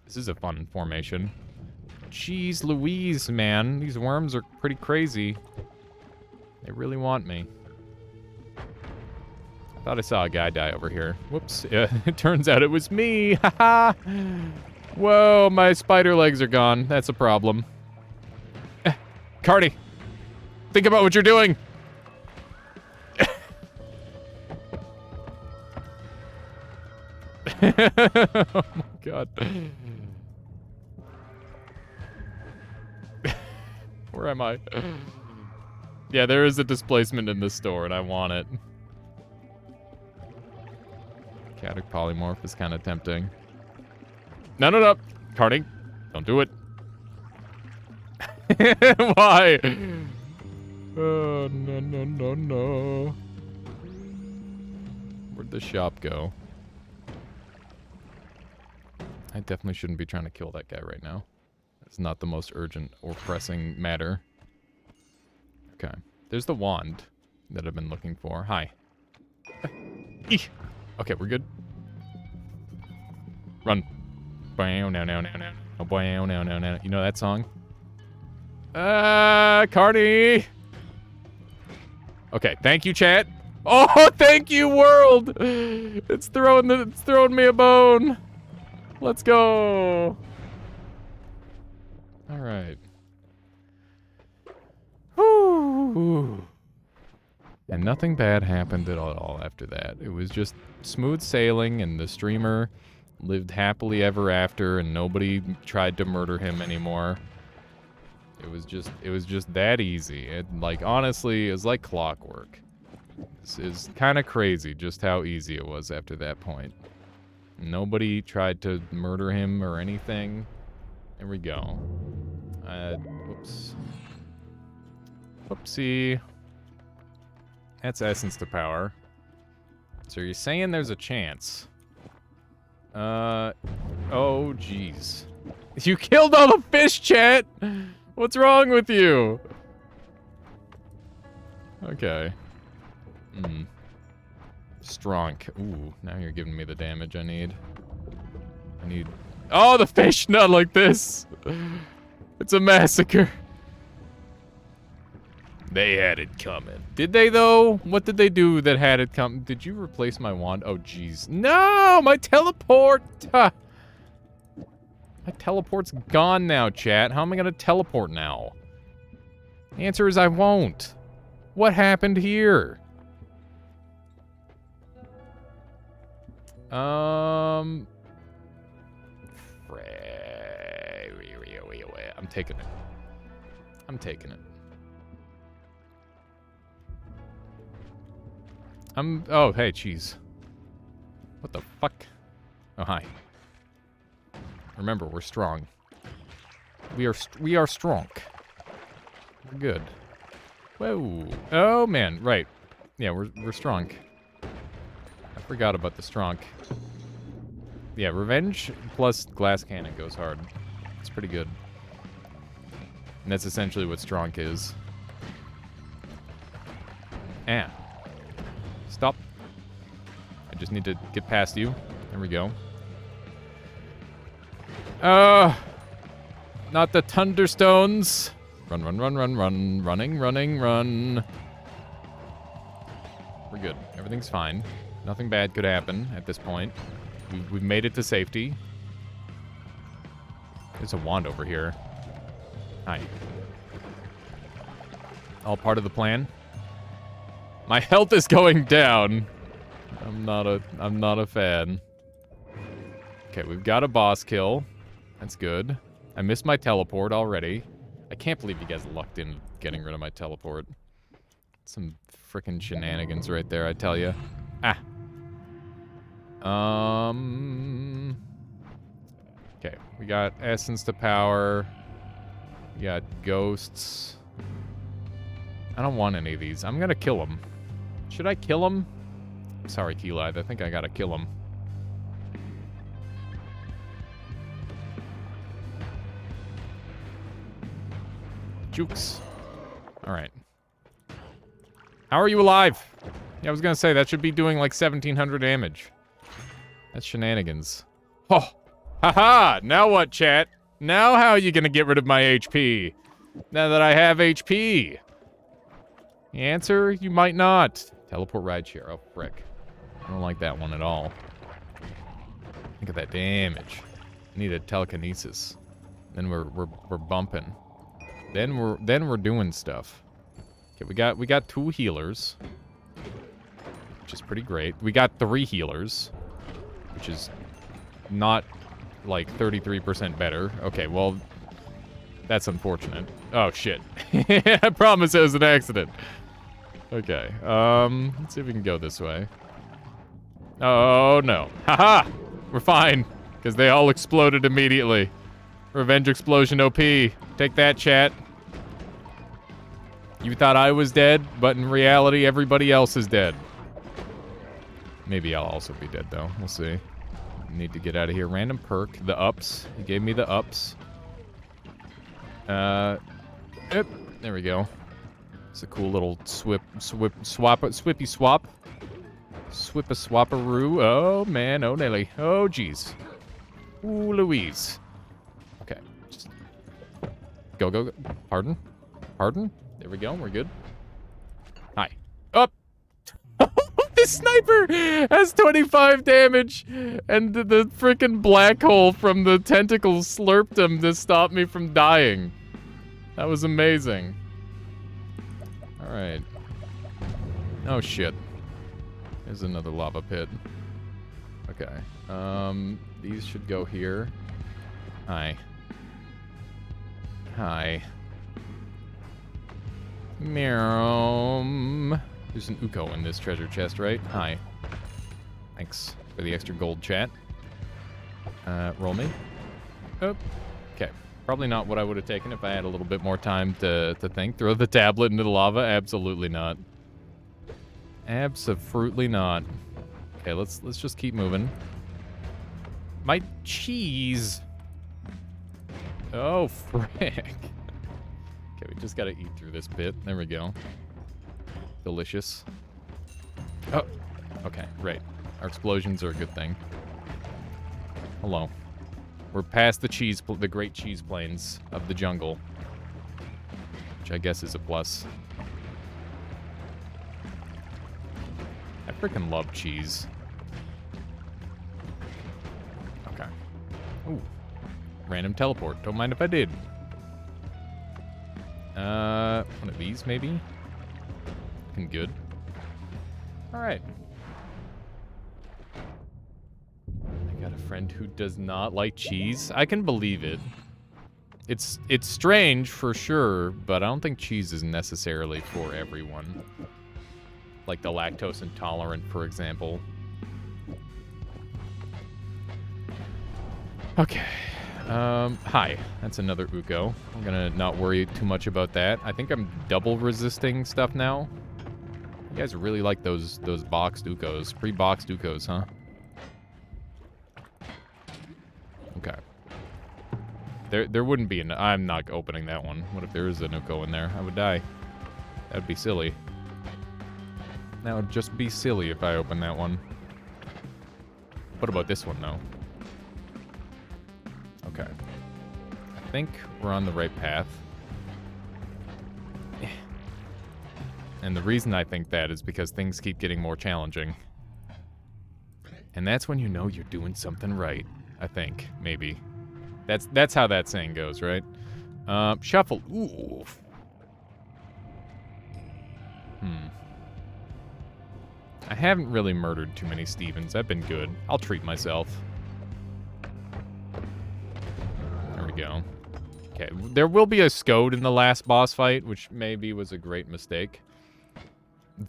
This is a fun formation. Jeez Louise, man. These worms are pretty crazy. They really want me. I thought I saw a guy die over here. Whoops. It turns out it was me. Haha. Whoa, my spider legs are gone. That's a problem. Cardi, think about what you're doing. Oh my god. Where am I? Yeah, there is a displacement in this store, and I want it. Chaotic polymorph is kind of tempting. No, no, no. Cardi, don't do it. Why? Oh, no, no, no, no. Where'd the shop go? I definitely shouldn't be trying to kill that guy right now. It's not the most urgent or pressing matter. Okay. There's the wand that I've been looking for. Hi. Eesh. Okay, we're good. Run. Bow, now, now, now, now. Oh, bow, now, now, now. You know that song? Cardi! Okay, thank you, chat. Oh, thank you, world! It's throwing me a bone. Let's go. All right. Whew. And nothing bad happened at all after that. It was just smooth sailing, and the streamer lived happily ever after, and nobody tried to murder him anymore. It was just that easy. Like, honestly, it was like clockwork. This is kind of crazy just how easy it was after that point. Nobody tried to murder him or anything. There we go. Whoops. Whoopsie. That's essence to power. So you're saying there's a chance. Oh, jeez. You killed all the fish, chat! What's wrong with you? Okay. Stronk. Ooh, now you're giving me the damage I need. Oh, the fish! Not like this! It's a massacre. They had it coming. Did they, though? What did they do that had it come? Did you replace my wand? Oh, jeez. No! My teleport! My teleport's gone now, chat. How am I gonna teleport now? The answer is I won't. What happened here? I'm taking it. I'm taking it. Oh, hey, jeez. What the fuck? Oh, hi. Remember, we're strong. We are strong. We're good. Whoa. Oh, man, right. Yeah, we're strong. Forgot about the Stronk. Yeah, Revenge plus Glass Cannon goes hard. It's pretty good. And that's essentially what Stronk is. Ah. Stop. I just need to get past you. There we go. Not the Thunderstones. Run, run, run, run, run. Running, running, run. We're good. Everything's fine. Nothing bad could happen at this point. We've made it to safety. There's a wand over here. Hi. All part of the plan. My health is going down. I'm not a fan. Okay, we've got a boss kill. That's good. I missed my teleport already. I can't believe you guys lucked in getting rid of my teleport. Some frickin' shenanigans right there, I tell you. Ah. Okay, we got essence to power. We got ghosts. I don't want any of these. I'm gonna kill them. Should I kill them? Sorry, Keylide. I think I gotta kill them. Jukes. Alright. How are you alive? Yeah, I was gonna say, that should be doing like 1,700 damage. That's shenanigans. Oh! Haha! Now what, chat? Now how are you gonna get rid of my HP? Now that I have HP? The answer, you might not. Teleport rideshare. Oh, frick. I don't like that one at all. Look at that damage. I need a telekinesis. Then we're bumping. Then we're doing stuff. Okay, we got 2 healers, which is pretty great. We got 3 healers, which is not like 33% better. Okay, well, that's unfortunate. Oh shit. I promise it was an accident. Okay, let's see if we can go this way. Oh no. Haha! We're fine, because they all exploded immediately. Revenge explosion OP. Take that, chat. You thought I was dead, but in reality, everybody else is dead. Maybe I'll also be dead, though. We'll see. Need to get out of here. Random perk. The ups. He gave me the ups. Yep. There we go. It's a cool little swippy swap. Swapperoo. Oh, man. Oh, Nelly. Oh, jeez. Ooh, Louise. Okay. Just go, go, go. Pardon? Pardon? There we go. We're good. Hi. Up. This sniper has 25 damage, and the freaking black hole from the tentacles slurped him to stop me from dying. That was amazing. All right. Oh shit. There's another lava pit. Okay. These should go here. Hi. Hi. Meow. There's an Uko in this treasure chest, right? Hi. Thanks for the extra gold, chat. Roll me. Oh. Okay. Probably not what I would have taken if I had a little bit more time to think. Throw the tablet into the lava? Absolutely not. Absolutely not. Okay, let's just keep moving. My cheese. Oh, frick. Okay, we just gotta eat through this bit. There we go. Delicious. Oh, okay, right. Our explosions are a good thing. Hello. We're past the great cheese plains of the jungle, which I guess is a plus. I freaking love cheese. Okay. Ooh. Random teleport. Don't mind if I did. One of these, maybe? Looking good. Alright. I got a friend who does not like cheese. I can believe it. It's strange, for sure, but I don't think cheese is necessarily for everyone. Like the lactose intolerant, for example. Okay. Hi. That's another Uko. I'm gonna not worry too much about that. I think I'm double resisting stuff now. You guys really like those boxed Ukos. Pre-boxed Ukos, huh? Okay. There wouldn't be an... I'm not opening that one. What if there is an Uko in there? I would die. That would be silly. That would just be silly if I open that one. What about this one, though? Okay. I think we're on the right path. And the reason I think that is because things keep getting more challenging. And that's when you know you're doing something right, I think, maybe. That's how that saying goes, right? Shuffle. Ooh. I haven't really murdered too many Stevens. I've been good. I'll treat myself. There we go. Okay, there will be a Scode in the last boss fight, which maybe was a great mistake.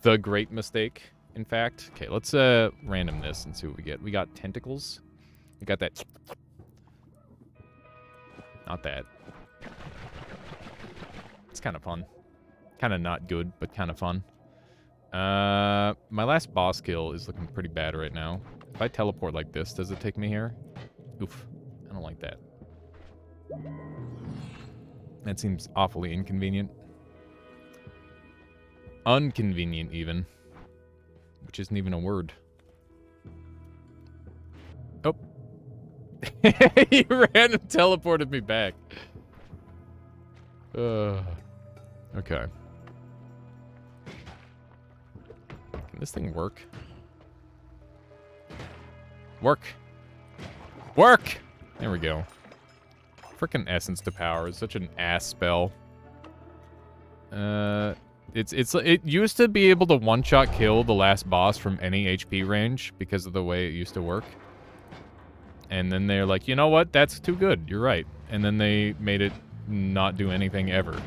The great mistake, in fact. Okay, let's random this and see what we get. We got tentacles. We got that. Not that. It's kind of fun. Kind of not good, but kind of fun. My last boss kill is looking pretty bad right now. If I teleport like this, does it take me here? Oof. I don't like that. That seems awfully inconvenient. Unconvenient, even. Which isn't even a word. Oh. He ran and teleported me back. Okay. Can this thing work? Work! Work! There we go. Frickin' Essence to Power is such an ass spell. It used to be able to one-shot kill the last boss from any HP range because of the way it used to work. And then they're like, you know what? That's too good. You're right. And then they made it not do anything ever.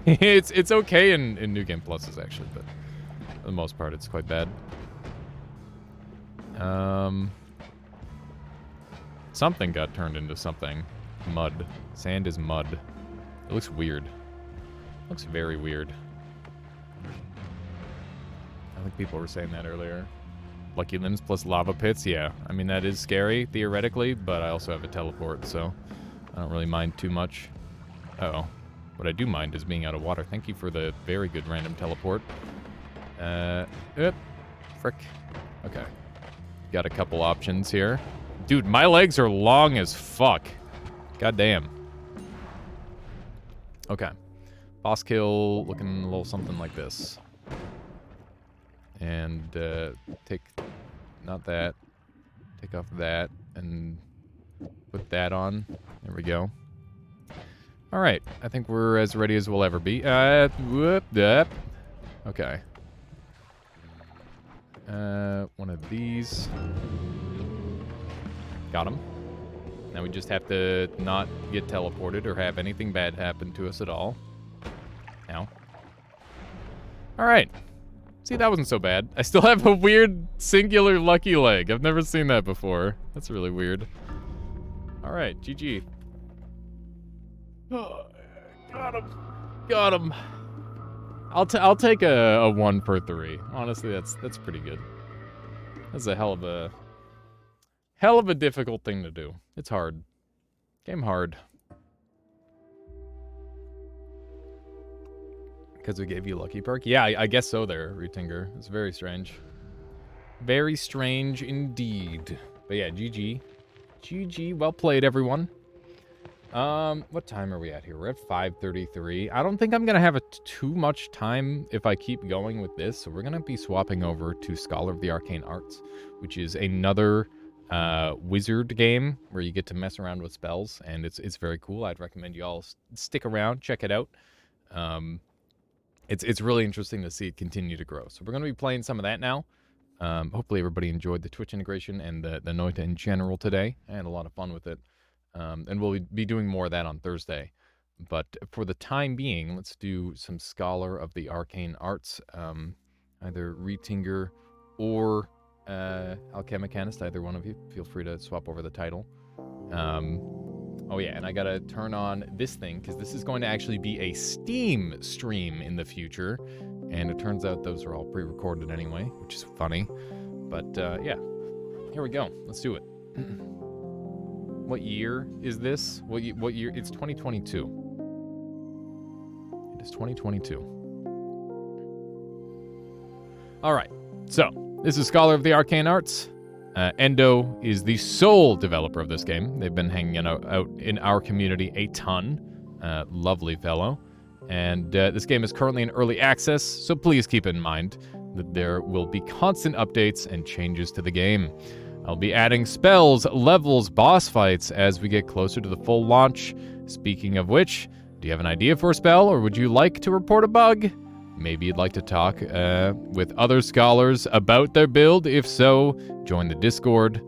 It's okay in New Game Pluses, actually, but for the most part, it's quite bad. Something got turned into something. Mud. Sand is mud. It looks weird. It looks very weird. I think people were saying that earlier. Lucky Limbs plus Lava Pits, yeah. I mean, that is scary, theoretically, but I also have a teleport, so I don't really mind too much. Uh-oh. What I do mind is being out of water. Thank you for the very good random teleport. Frick. Okay. Got a couple options here. Dude, my legs are long as fuck. God damn. Okay. Boss kill looking a little something like this. And take, not that, take off that and put that on. There we go. All right, I think we're as ready as we'll ever be. Whoop, yep. Okay. One of these. Got him. Now we just have to not get teleported or have anything bad happen to us at all. Now. All right. See, that wasn't so bad. I still have a weird singular lucky leg. I've never seen that before. That's really weird. All right, GG. Oh, got him. Got him. I'll take a 1 for 3. Honestly, that's pretty good. That's a hell of a difficult thing to do. It's hard. Game hard. Because we gave you Lucky Perk? Yeah, I guess so there, Rutinger. It's very strange. Very strange indeed. But yeah, GG. GG. Well played, everyone. What time are we at here? We're at 5:33. I don't think I'm going to have too much time if I keep going with this. So we're going to be swapping over to Scholar of the Arcane Arts, which is another wizard game where you get to mess around with spells. And it's very cool. I'd recommend you all stick around, check it out. It's really interesting to see it continue to grow. So we're going to be playing some of that now. Hopefully everybody enjoyed the Twitch integration and the Noita in general today. I had a lot of fun with it. And we'll be doing more of that on Thursday. But for the time being, let's do some Scholar of the Arcane Arts. Either Retinger or Alchemicanist, either one of you. Feel free to swap over the title. Oh yeah, and I gotta turn on this thing, because this is going to actually be a Steam stream in the future. And it turns out those are all pre-recorded anyway, which is funny. But yeah, here we go. Let's do it. What year is this? What year? It's 2022. It is 2022. All right. So this is Scholar of the Arcane Arts. Endo is the sole developer of this game. They've been hanging out in our community a ton. Lovely fellow. And this game is currently in early access, so please keep in mind that there will be constant updates and changes to the game. I'll be adding spells, levels, boss fights as we get closer to the full launch. Speaking of which, do you have an idea for a spell, or would you like to report a bug? Maybe you'd like to talk with other scholars about their build. If so, join the Discord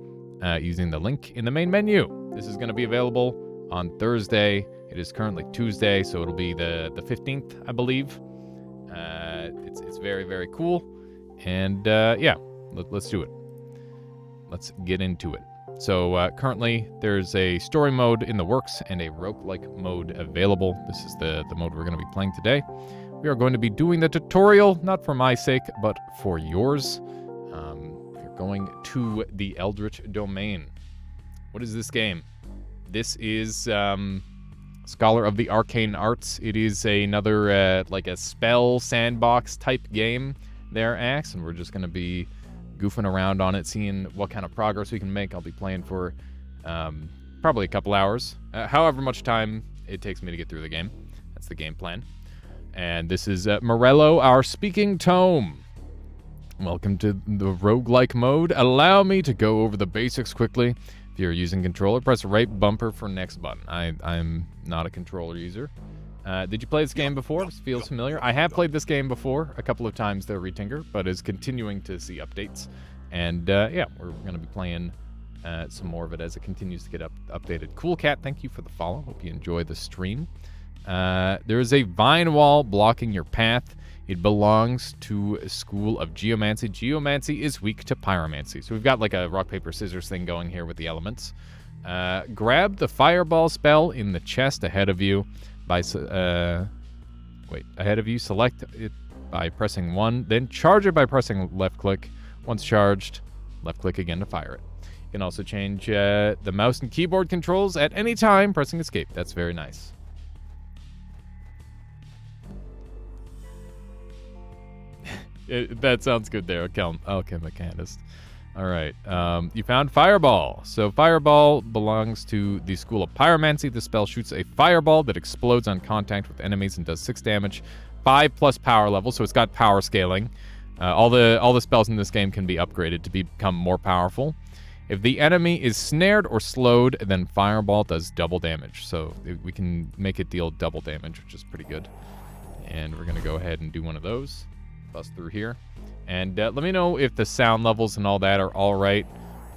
using the link in the main menu. This is going to be available on Thursday. It is currently Tuesday, so it'll be the 15th, I believe. It's very, very cool. And yeah, let's do it. Let's get into it. So currently, there's a story mode in the works and a roguelike mode available. This is the mode we're going to be playing today. We are going to be doing the tutorial, not for my sake, but for yours. We're going to the Eldritch Domain. What is this game? This is Scholar of the Arcane Arts. It is another, like a spell sandbox type game there, Axe, and we're just going to be goofing around on it, seeing what kind of progress we can make. I'll be playing for probably a couple hours, however much time it takes me to get through the game. That's the game plan. And this is Morello, our speaking tome. Welcome to the roguelike mode. Allow me to go over the basics quickly. If you're using controller, press right bumper for next button. I'm not a controller user. Did you play this game before? This feels familiar. I have played this game before a couple of times there, Retinker, but is continuing to see updates. And yeah, we're going to be playing some more of it as it continues to get updated. Cool Cat, thank you for the follow. Hope you enjoy the stream. There is a vine wall blocking your path. It belongs to a school of geomancy. Geomancy is weak to pyromancy. So we've got like a rock, paper, scissors thing going here with the elements. Grab the fireball spell in the chest ahead of you by select it by pressing 1, then charge it by pressing left click. Once charged, left click again to fire it. You can also change the mouse and keyboard controls at any time pressing escape. That's very nice. That sounds good there, Alchemist. All right, you found Fireball. So Fireball belongs to the School of Pyromancy. The spell shoots a fireball that explodes on contact with enemies and does 6 damage, 5+ power level. So it's got power scaling. All the spells in this game can be upgraded to become more powerful. If the enemy is snared or slowed, then Fireball does double damage. So we can make it deal double damage, which is pretty good. And we're gonna go ahead and do one of those. Bust through here. And let me know if the sound levels and all that are all right.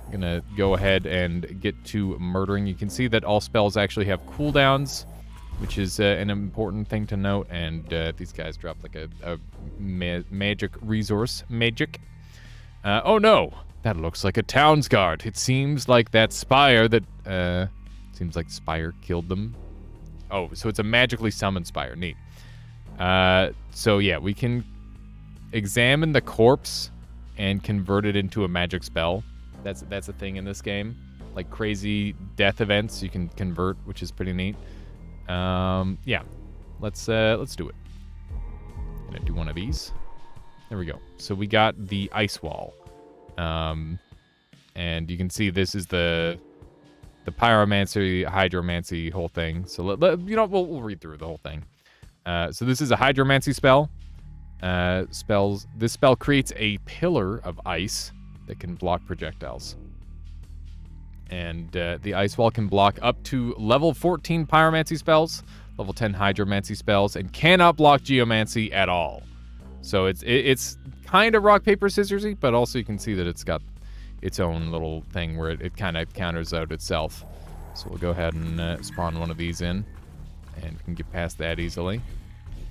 I'm gonna go ahead and get to murdering. You can see that all spells actually have cooldowns, which is an important thing to note. And these guys drop like a magic resource. Magic. Oh no! That looks like a town's guard. It seems like that spire that... seems like Spire killed them. Oh, so it's a magically summoned spire. Neat. So yeah, we can examine the corpse and convert it into a magic spell. That's a thing in this game. Like crazy death events you can convert, which is pretty neat. Yeah, let's do it. Gonna do one of these. There we go. So we got the ice wall, and you can see this is the pyromancy, hydromancy whole thing. So we'll read through the whole thing. So this is a hydromancy spell. This spell creates a pillar of ice that can block projectiles. And the ice wall can block up to level 14 pyromancy spells, level 10 hydromancy spells, and cannot block geomancy at all. So it's kind of rock, paper, scissorsy, but also you can see that it's got its own little thing where it kind of counters out itself. So we'll go ahead and spawn one of these in, and we can get past that easily.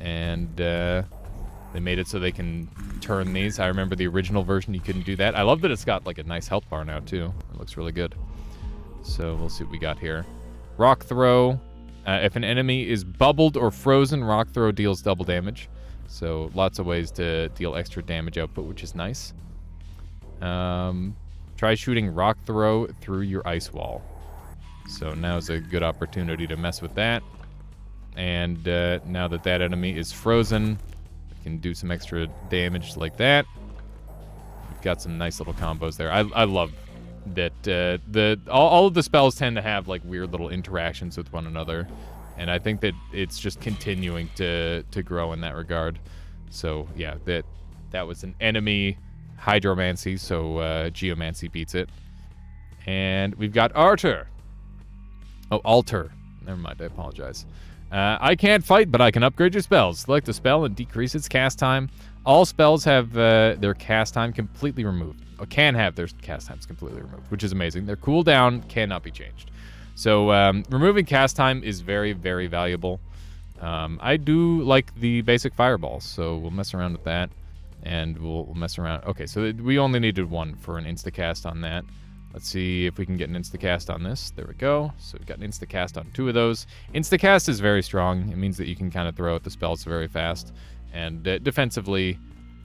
And they made it so they can turn these. I remember the original version, you couldn't do that. I love that it's got like a nice health bar now too. It looks really good. So we'll see what we got here. Rock throw. If an enemy is bubbled or frozen, rock throw deals double damage. So lots of ways to deal extra damage output, which is nice. Try shooting rock throw through your ice wall. So now's a good opportunity to mess with that. And now that that enemy is frozen, we can do some extra damage like that. We've got some nice little combos there. I love that all of the spells tend to have like weird little interactions with one another. And I think that it's just continuing to grow in that regard. So yeah, that was an enemy hydromancy, so geomancy beats it. And we've got Alter. Oh, Alter. Never mind, I apologize. I can't fight, but I can upgrade your spells. Select a spell and decrease its cast time. All spells have their cast time completely removed. Or can have their cast times completely removed, which is amazing. Their cooldown cannot be changed. So removing cast time is very, very valuable. I do like the basic fireballs, so we'll mess around with that. And we'll mess around. Okay, so we only needed one for an instacast on that. Let's see if we can get an instacast on this. There we go. So we've got an instacast on 2 of those. Instacast is very strong. It means that you can kind of throw out the spells very fast. And defensively,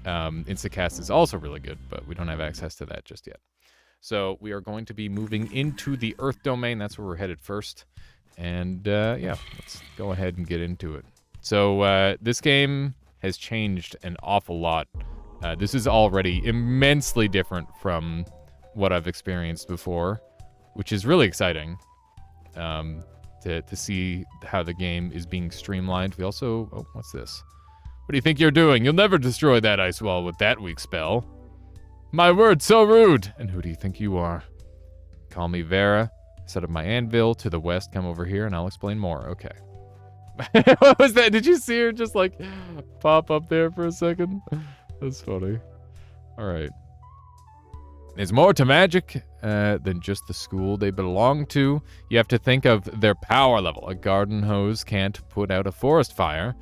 instacast is also really good, but we don't have access to that just yet. So we are going to be moving into the Earth domain. That's where we're headed first. And yeah, let's go ahead and get into it. So this game has changed an awful lot. This is already immensely different from what I've experienced before, which is really exciting to see how the game is being streamlined. We also... Oh, what's this? What do you think you're doing? You'll never destroy that ice wall with that weak spell. My word, so rude! And who do you think you are? Call me Vera. Set up my anvil to the west. Come over here and I'll explain more. Okay. What was that? Did you see her just like pop up there for a second? That's funny. All right. There's more to magic than just the school they belong to. You have to think of their power level. A garden hose can't put out a forest fire.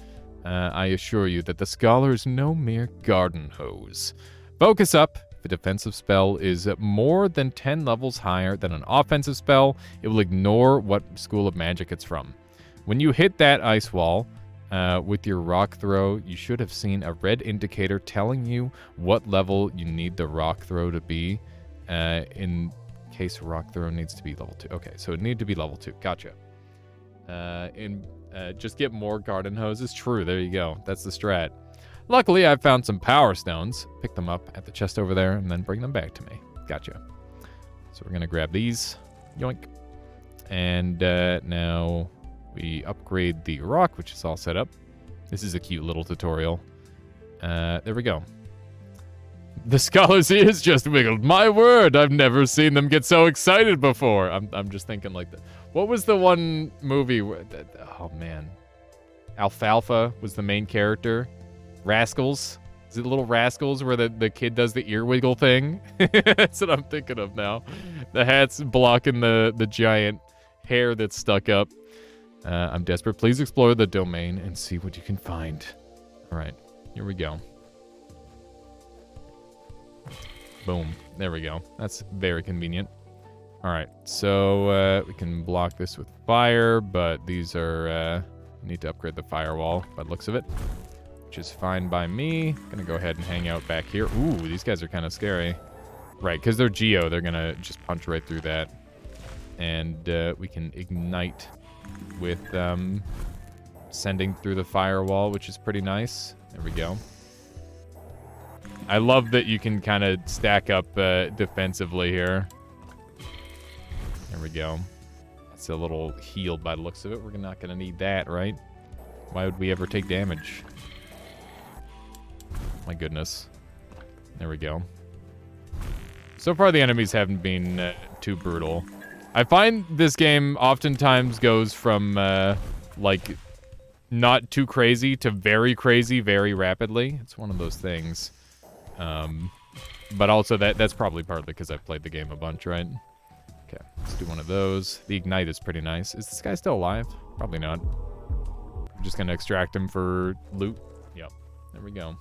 I assure you that the scholar is no mere garden hose. Focus up. If a defensive spell is more than 10 levels higher than an offensive spell, it will ignore what school of magic it's from. When you hit that ice wall with your rock throw, you should have seen a red indicator telling you what level you need the rock throw to be in case rock throw needs to be level 2. Okay, so it needed to be level 2. Gotcha. Just get more garden hoses. True, there you go. That's the strat. Luckily, I found some power stones. Pick them up at the chest over there and then bring them back to me. Gotcha. So we're going to grab these. Yoink. And now we upgrade the rock, which is all set up. This is a cute little tutorial. There we go. The scholar's ears just wiggled. My word, I've never seen them get so excited before. I'm just thinking like that. What was the one movie where... Oh, man. Alfalfa was the main character. Rascals. Is it Little Rascals where the kid does the ear wiggle thing? That's what I'm thinking of now. The hat's blocking the giant hair that's stuck up. I'm desperate. Please explore the domain and see what you can find. All right, here we go. Boom. There we go. That's very convenient. All right, so we can block this with fire, but these are... need to upgrade the firewall by the looks of it, which is fine by me. Gonna go ahead and hang out back here. Ooh, these guys are kind of scary. Right, because they're Geo, they're gonna just punch right through that. And we can ignite with sending through the firewall, which is pretty nice. There we go. I love that you can kind of stack up defensively here. There we go. That's a little healed by the looks of it. We're not going to need that, right? Why would we ever take damage? My goodness. There we go. So far, the enemies haven't been too brutal. I find this game oftentimes goes from, like, not too crazy to very crazy very rapidly. It's one of those things. But also, that's probably partly because I've played the game a bunch, right? Okay, let's do one of those. The Ignite is pretty nice. Is this guy still alive? Probably not. I'm just going to extract him for loot. Yep, there we go.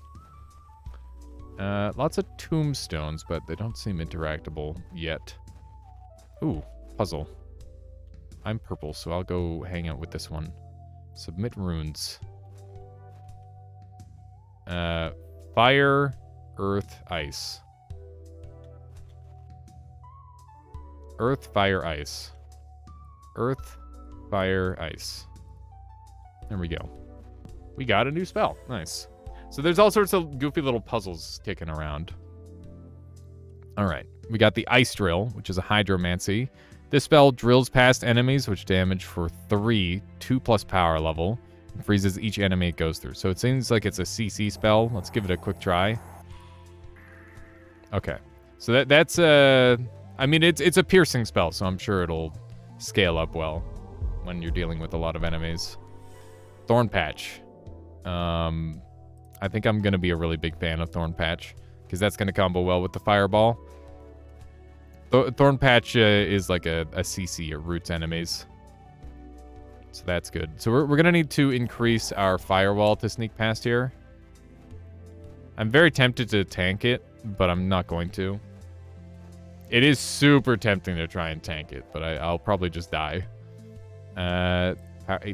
Lots of tombstones, but they don't seem interactable yet. Ooh, puzzle. I'm purple, so I'll go hang out with this one. Submit runes. Fire, earth, ice. Earth, fire, ice. Earth, fire, ice. There we go. We got a new spell. Nice. So there's all sorts of goofy little puzzles kicking around. All right. We got the Ice Drill, which is a hydromancy. This spell drills past enemies, which damage for 3, 2+ power level, and freezes each enemy it goes through. So it seems like it's a CC spell. Let's give it a quick try. Okay. So that's I mean, it's a piercing spell, so I'm sure it'll scale up well when you're dealing with a lot of enemies. Thorn Patch. I think I'm going to be a really big fan of Thorn Patch, because that's going to combo well with the Fireball. Thorn Patch is like a CC, it roots enemies. So that's good. So we're going to need to increase our Firewall to sneak past here. I'm very tempted to tank it, but I'm not going to. It is super tempting to try and tank it, but I'll probably just die. 8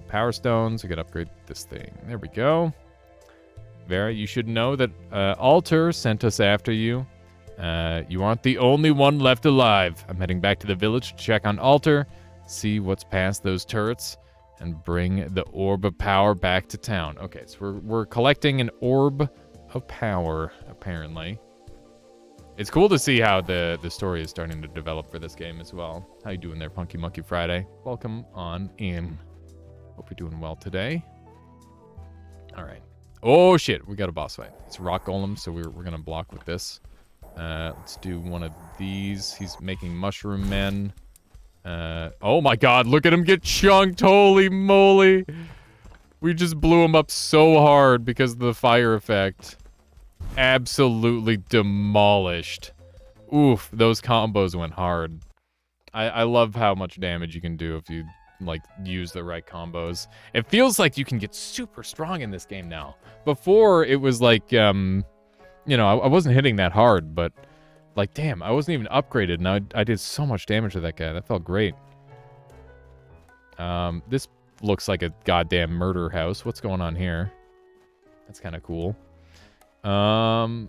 Power Stones. We could upgrade this thing. There we go. Vera, you should know that Alter sent us after you. You aren't the only one left alive. I'm heading back to the village to check on Alter, see what's past those turrets, and bring the Orb of Power back to town. Okay, so we're collecting an Orb of Power, apparently. It's cool to see how the story is starting to develop for this game as well. How you doing there, Funky Monkey Friday? Welcome on in. Hope you're doing well today. All right. Oh, shit. We got a boss fight. It's a rock golem, so we're going to block with this. Let's do one of these. He's making mushroom men. Oh, my God. Look at him get chunked. Holy moly. We just blew him up so hard because of the fire effect. Absolutely demolished. Oof. Those combos went hard. I love how much damage you can do if you like use the right combos. It feels like you can get super strong in this game now. Before it was like you know, I wasn't hitting that hard, but like damn, I wasn't even upgraded and I did so much damage to that guy. That felt great. This looks like a goddamn murder house. What's going on here? That's kind of cool. Oh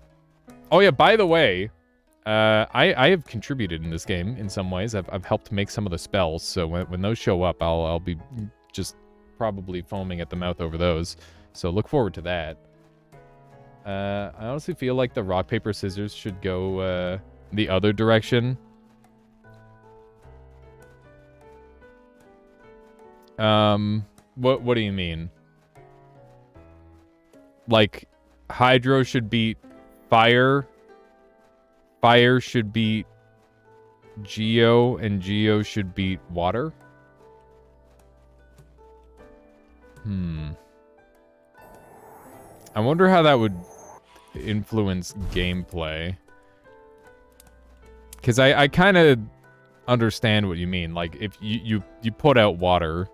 yeah, by the way, I have contributed in this game in some ways. I've helped make some of the spells, so when those show up, I'll be just probably foaming at the mouth over those. So look forward to that. I honestly feel like the rock, paper, scissors should go the other direction. What do you mean? Like Hydro should beat Fire. Fire should beat Geo, and Geo should beat Water? I wonder how that would influence gameplay. Because I kind of understand what you mean. Like, if you put out Water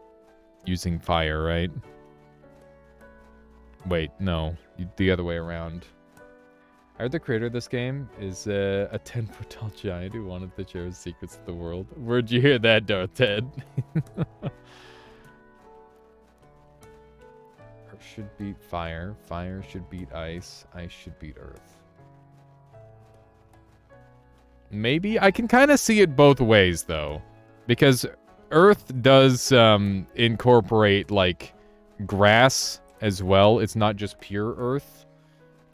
using Fire, right? Wait, no. The other way around. I heard the creator of this game is a 10-foot tall giant who wanted to share his secrets to the world. Where'd you hear that, Darth Ted? Earth should beat fire. Fire should beat ice. Ice should beat earth. Maybe? I can kind of see it both ways, though. Because earth does incorporate, like, grass as well. It's not just pure earth.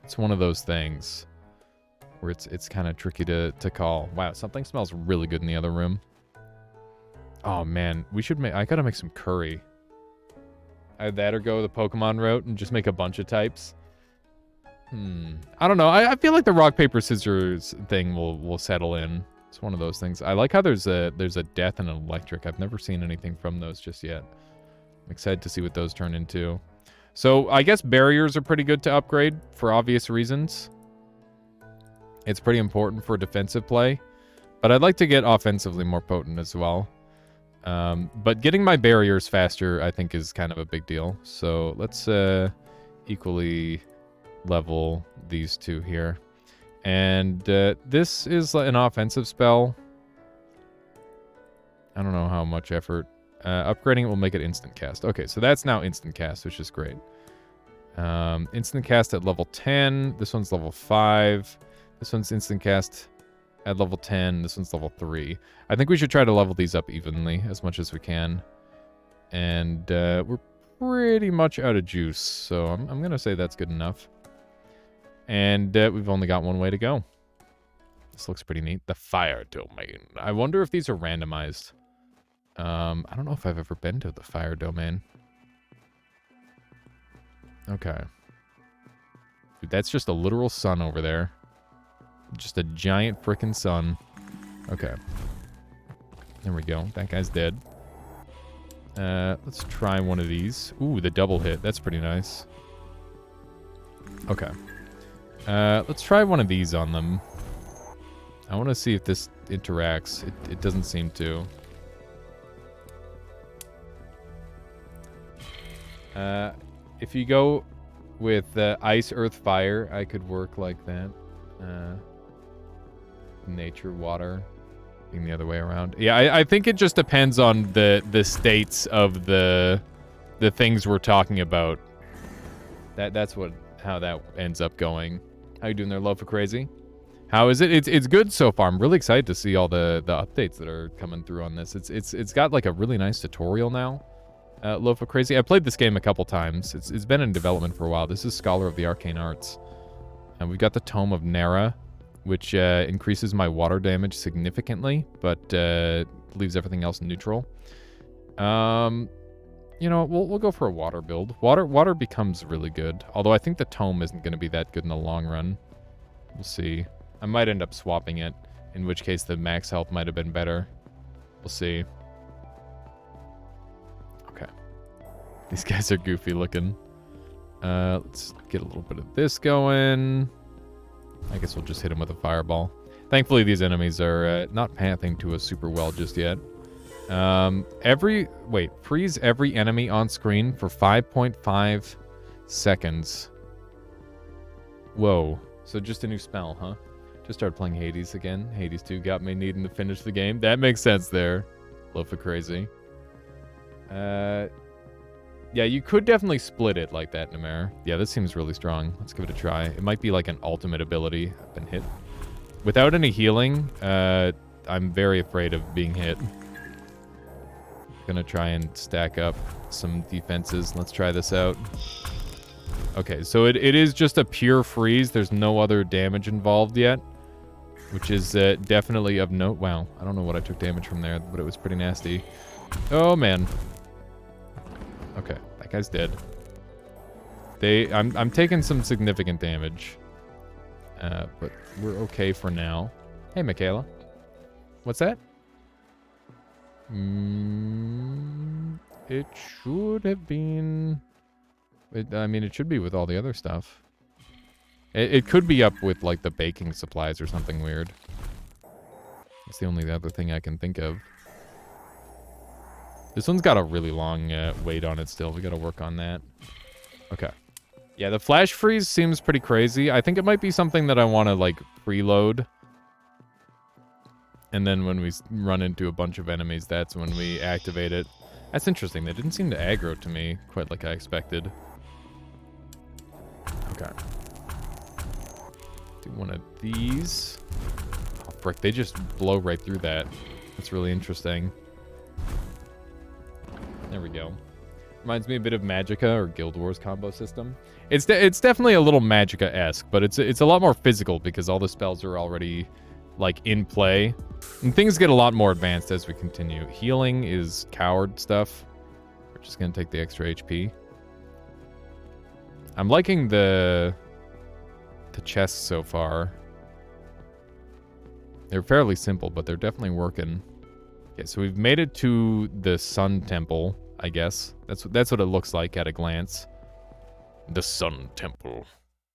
It's one of those things where it's kind of tricky to call. Wow, something smells really good in the other room. Oh man, I gotta make some curry. Either that or go the Pokemon route and just make a bunch of types. I don't know. I feel like the rock, paper, scissors thing will settle in. It's one of those things. I like how there's a death and an electric. I've never seen anything from those just yet. I'm excited to see what those turn into. So, I guess barriers are pretty good to upgrade for obvious reasons. It's pretty important for defensive play. But I'd like to get offensively more potent as well. But getting my barriers faster, I think, is kind of a big deal. So, let's equally level these two here. And this is an offensive spell. I don't know how much effort. Upgrading it will make it instant cast. Okay, so that's now instant cast, which is great. Instant cast at level 10. This one's level 5. This one's instant cast at level 10. This one's level 3. I think we should try to level these up evenly as much as we can. And we're pretty much out of juice, so I'm going to say that's good enough. And we've only got one way to go. This looks pretty neat. The fire domain. I wonder if these are randomized. I don't know if I've ever been to the fire domain. Okay. Dude, that's just a literal sun over there. Just a giant frickin' sun. Okay. There we go. That guy's dead. Let's try one of these. Ooh, the double hit. That's pretty nice. Okay. Let's try one of these on them. I want to see if this interacts. It doesn't seem to. If you go with ice, earth, fire, I could work like that. Nature, water, being the other way around. Yeah, I think it just depends on the states of the things we're talking about. That's how that ends up going. How you doing there, Love for Crazy? How is it? It's good so far. I'm really excited to see all the updates that are coming through on this. It's got like a really nice tutorial now. Love for Crazy. I played this game a couple times. It's been in development for a while. This is Scholar of the Arcane Arts. And we've got the Tome of Nara, which increases my water damage significantly, but leaves everything else neutral. You know, we'll go for a water build. Water becomes really good, although I think the Tome isn't going to be that good in the long run. We'll see. I might end up swapping it, in which case the max health might have been better. We'll see. Okay. These guys are goofy looking. Let's get a little bit of this going. I guess we'll just hit him with a fireball. Thankfully, these enemies are not pathing to us super well just yet. Freeze every enemy on screen for 5.5 seconds. Whoa. So just a new spell, huh? Just started playing Hades again. Hades 2 got me needing to finish the game. That makes sense there. Love for Crazy. Yeah, you could definitely split it like that, Namer. Yeah, this seems really strong. Let's give it a try. It might be like an ultimate ability. I've been hit. Without any healing, I'm very afraid of being hit. Gonna try and stack up some defenses. Let's try this out. Okay, so it is just a pure freeze. There's no other damage involved yet, which is definitely of note. Wow, I don't know what I took damage from there, but it was pretty nasty. Oh, man. Okay, that guy's dead. I'm taking some significant damage, but we're okay for now. Hey, Michaela. What's that? It should have been... I mean, it should be with all the other stuff. It could be up with, like, the baking supplies or something weird. That's the only other thing I can think of. This one's got a really long wait on it still. We gotta work on that. Okay. Yeah, the flash freeze seems pretty crazy. I think it might be something that I want to, like, preload. And then when we run into a bunch of enemies, that's when we activate it. That's interesting. They didn't seem to aggro to me quite like I expected. Okay. Do one of these. Oh, frick. They just blow right through that. That's really interesting. There we go. Reminds me a bit of Magicka or Guild Wars combo system. It's definitely a little Magicka-esque, but it's a lot more physical because all the spells are already, like, in play. And things get a lot more advanced as we continue. Healing is coward stuff. We're just going to take the extra HP. I'm liking the chests so far. They're fairly simple, but they're definitely working. Okay, so we've made it to the Sun Temple, I guess. That's what it looks like at a glance. The Sun Temple.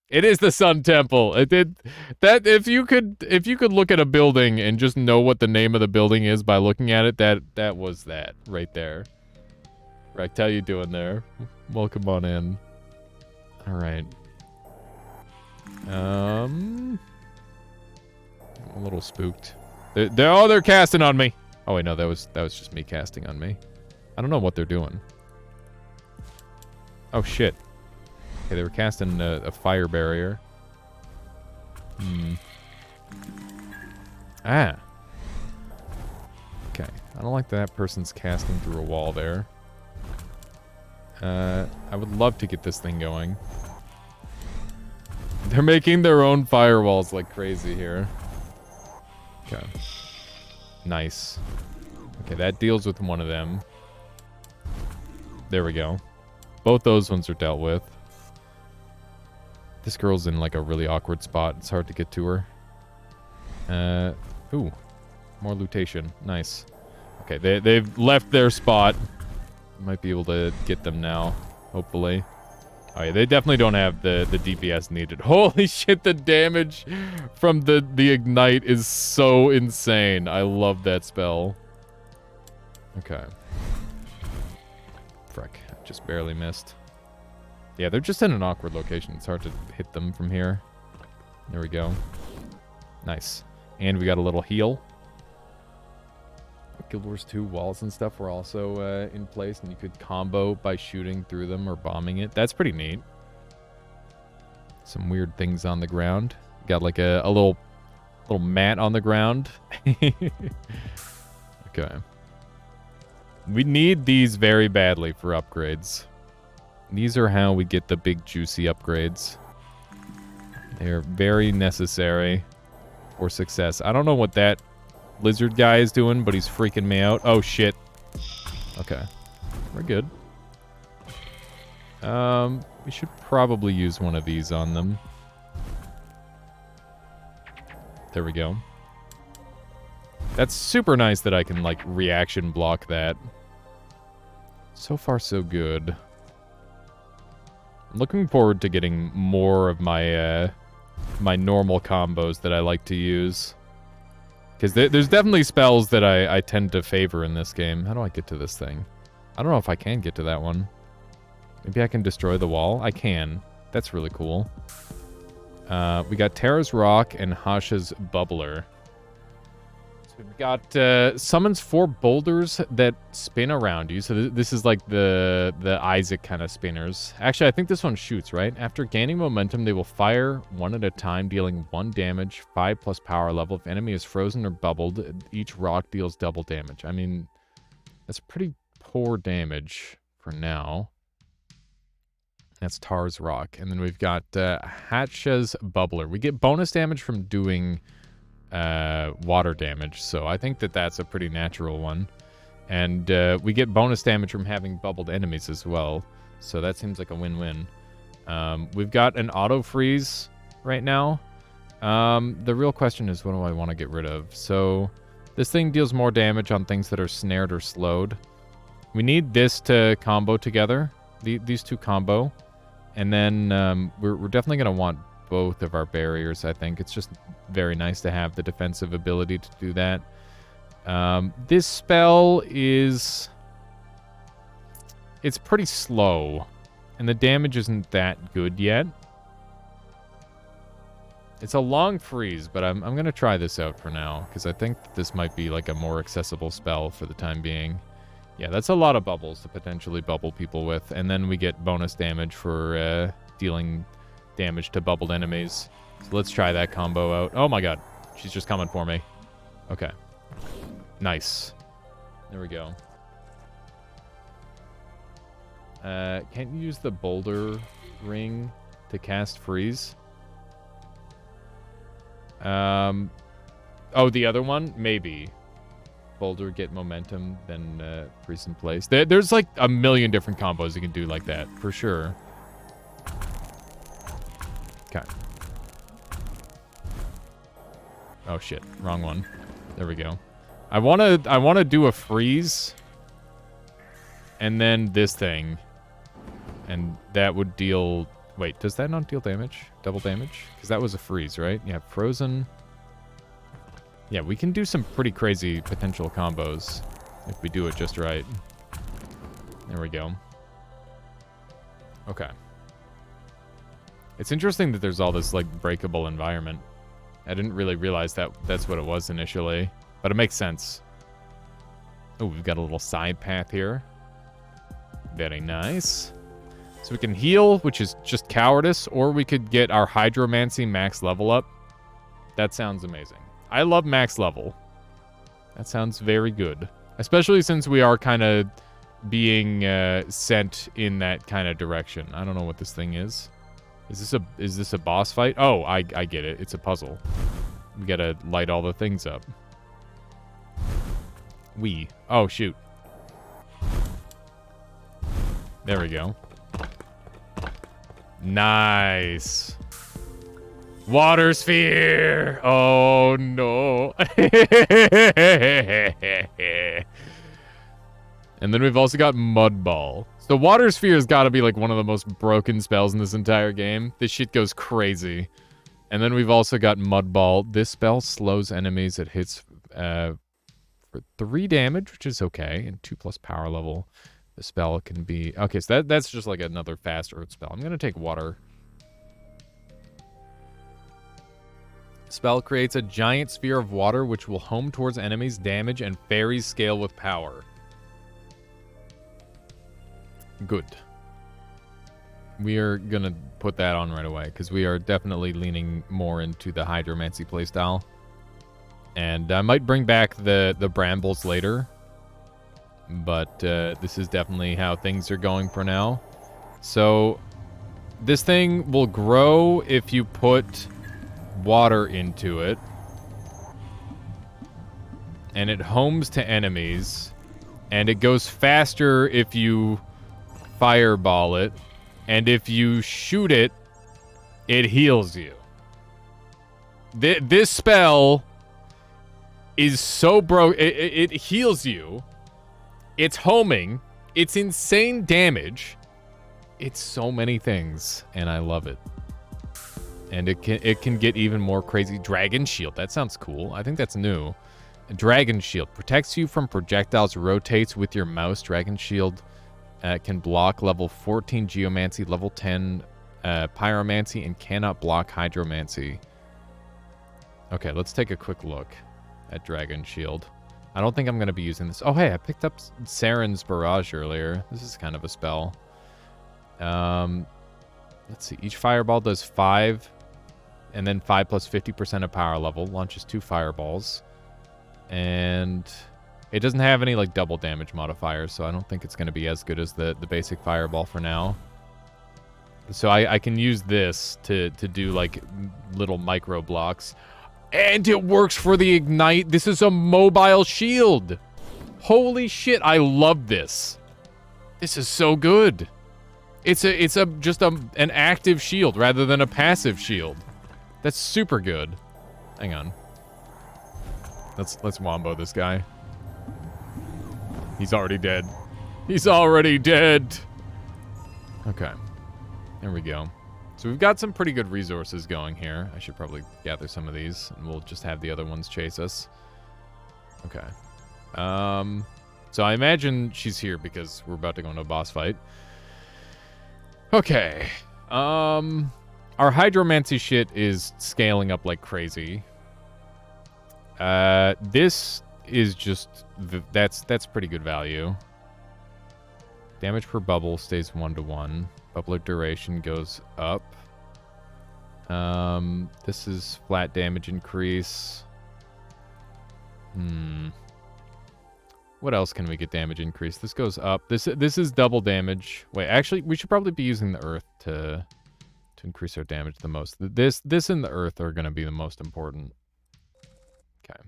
It is the Sun Temple. It did that. If you could look at a building and just know what the name of the building is by looking at it, that was that right there. Rex, how you doing there? Welcome on in. All right. I'm a little spooked. They're casting on me. Oh wait, no, that was just me casting on me. I don't know what they're doing. Oh shit. Okay, they were casting a fire barrier. Ah. Okay. I don't like that person's casting through a wall there. I would love to get this thing going. They're making their own firewalls like crazy here. Okay. Nice. Okay, that deals with one of them. There we go. Both those ones are dealt with. This girl's in like a really awkward spot. It's hard to get to her. Ooh. More lootation. Nice. Okay, they've left their spot. Might be able to get them now, hopefully. Oh yeah, they definitely don't have the DPS needed. Holy shit, the damage from the ignite is so insane. I love that spell. Okay. Frick, just barely missed. Yeah, they're just in an awkward location. It's hard to hit them from here. There we go. Nice. And we got a little heal. Guild Wars 2 walls and stuff were also in place, and you could combo by shooting through them or bombing it. That's pretty neat. Some weird things on the ground. Got like a little mat on the ground. Okay. We need these very badly for upgrades. These are how we get the big juicy upgrades. They're very necessary for success. I don't know what that lizard guy is doing, but he's freaking me out. Oh, shit. Okay. We're good. We should probably use one of these on them. There we go. That's super nice that I can, like, reaction block that. So far, so good. I'm looking forward to getting more of my, my normal combos that I like to use. Because there's definitely spells that I tend to favor in this game. How do I get to this thing? I don't know if I can get to that one. Maybe I can destroy the wall? I can. That's really cool. We got Terra's Rock and Hasha's Bubbler. So we've got summons 4 boulders that spin around you. So this is like the Isaac kind of spinners. Actually, I think this one shoots, right? After gaining momentum, they will fire one at a time, dealing 1 damage, 5+ power level. If enemy is frozen or bubbled, each rock deals double damage. I mean, that's pretty poor damage for now. That's Tar's Rock. And then we've got Hatcha's Bubbler. We get bonus damage from doing water damage, so I think that's a pretty natural one. And we get bonus damage from having bubbled enemies as well, so that seems like a win-win. We've got an auto freeze right now. The real question is, what do I want to get rid of? So this thing deals more damage on things that are snared or slowed. We need this to combo together, these two combo, and then we're definitely going to want both of our barriers, I think. It's just very nice to have the defensive ability to do that. This spell is... It's pretty slow, and the damage isn't that good yet. It's a long freeze, but I'm going to try this out for now, because I think this might be like a more accessible spell for the time being. Yeah, that's a lot of bubbles to potentially bubble people with, and then we get bonus damage for dealing damage to bubbled enemies. So let's try that combo out. Oh my god, she's just coming for me. Okay. Nice. There we go. Can't you use the boulder ring to cast freeze? Oh, the other one? Maybe. Boulder, get momentum, then freeze in place. There's like a million different combos you can do like that, for sure. Okay. Oh shit, wrong one. There we go. I wanna do a freeze, and then this thing, and that would deal. Wait, does that not deal damage? Double damage? Because that was a freeze, right? Yeah, frozen. Yeah, we can do some pretty crazy potential combos if we do it just right. There we go. Okay. It's interesting that there's all this, like, breakable environment. I didn't really realize that that's what it was initially, but it makes sense. Oh, we've got a little side path here. Very nice. So we can heal, which is just cowardice, or we could get our hydromancy max level up. That sounds amazing. I love max level. That sounds very good. Especially since we are kind of being sent in that kind of direction. I don't know what this thing is. Is this a boss fight? Oh, I get it. It's a puzzle. We gotta light all the things up. Oh, shoot. There we go. Nice. Water sphere. Oh, no. And then we've also got Mud Ball. So Water Sphere has got to be like one of the most broken spells in this entire game. This shit goes crazy. And then we've also got Mud Ball. This spell slows enemies. It hits for 3 damage, which is okay. And 2+ power level. The spell can be... Okay, so that's just like another fast earth spell. I'm going to take water. Spell creates a giant sphere of water which will home towards enemies, damage, and fairies scale with power. Good. We are going to put that on right away because we are definitely leaning more into the hydromancy playstyle. And I might bring back the brambles later. But this is definitely how things are going for now. So this thing will grow if you put water into it. And it homes to enemies. And it goes faster if you fireball it. And if you shoot it, it heals you. This spell is so broke. It heals you. It's homing. It's insane damage. It's so many things, and I love it. And it can get even more crazy. Dragon Shield. That sounds cool. I think that's new. Dragon Shield protects you from projectiles. Rotates with your mouse. Dragon Shield can block level 14 Geomancy, level 10 Pyromancy, and cannot block Hydromancy. Okay, let's take a quick look at Dragon Shield. I don't think I'm going to be using this. Oh, hey, I picked up Saren's Barrage earlier. This is kind of a spell. Let's see. Each fireball does 5, and then 5 plus 50% of power level. Launches 2 fireballs. And it doesn't have any, like, double damage modifiers, so I don't think it's going to be as good as the basic fireball for now. So I can use this to do, like, little micro blocks. And it works for the ignite. This is a mobile shield. Holy shit, I love this. This is so good. It's just an active shield rather than a passive shield. That's super good. Hang on. Let's wombo this guy. He's already dead. He's already dead. Okay. There we go. So we've got some pretty good resources going here. I should probably gather some of these, and we'll just have the other ones chase us. Okay. So I imagine she's here because we're about to go into a boss fight. Okay. Our hydromancy shit is scaling up like crazy. This is just... That's pretty good value. Damage per bubble stays 1-to-1. Bubbler duration goes up. This is flat damage increase. What else can we get damage increase? This goes up. This is double damage. Wait, actually, we should probably be using the earth to increase our damage the most. This and the earth are going to be the most important. Okay.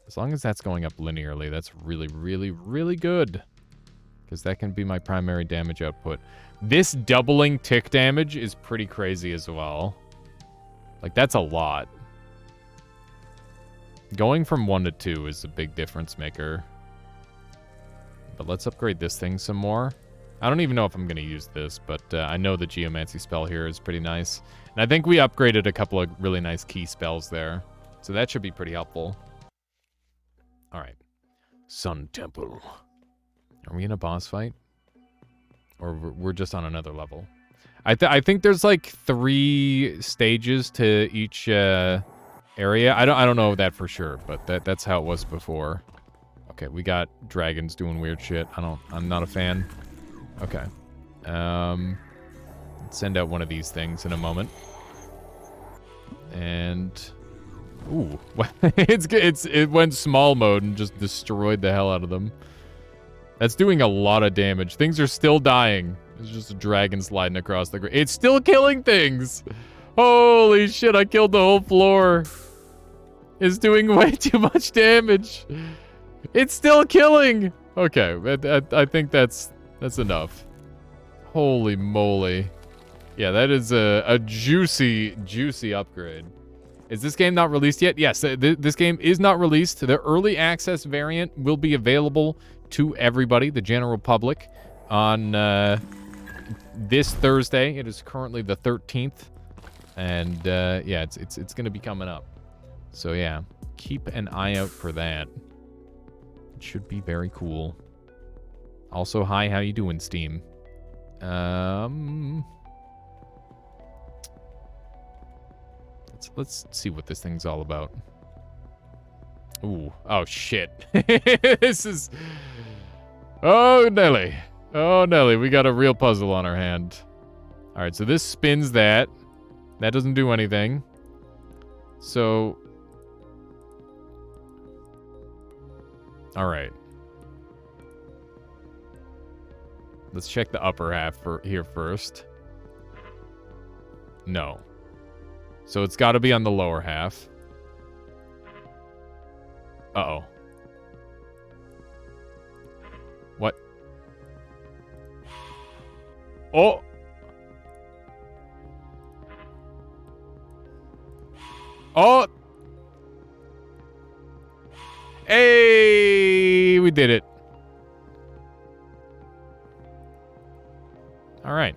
As long as that's going up linearly, that's really, really, really good. Because that can be my primary damage output. This doubling tick damage is pretty crazy as well. Like, that's a lot. Going from 1 to 2 is a big difference maker. But let's upgrade this thing some more. I don't even know if I'm going to use this, but I know the Geomancy spell here is pretty nice. And I think we upgraded a couple of really nice key spells there. So that should be pretty helpful. Alright. Sun Temple. Are we in a boss fight? Or we're just on another level? I think there's like 3 stages to each area. I don't know that for sure, but that's how it was before. Okay, we got dragons doing weird shit. I'm not a fan. Okay. Send out one of these things in a moment. And... Ooh. It went small mode and just destroyed the hell out of them. That's doing a lot of damage. Things are still dying. There's just a dragon sliding across the ground. It's still killing things! Holy shit, I killed the whole floor. It's doing way too much damage. It's still killing! Okay, I think that's enough. Holy moly. Yeah, that is a juicy, juicy upgrade. Is this game not released yet? Yes, this game is not released. The early access variant will be available to everybody, the general public, on this Thursday. It is currently the 13th. And yeah, it's going to be coming up. So yeah, keep an eye out for that. It should be very cool. Also, hi, how you doing, Steam? Let's see what this thing's all about. Ooh, oh shit. This is... Oh, Nelly. Oh, Nelly, we got a real puzzle on our hand. All right, so this spins that. That doesn't do anything. So... All right. Let's check the upper half here first. No. So it's got to be on the lower half. Uh-oh. What? Oh! Oh! Hey! We did it. All right.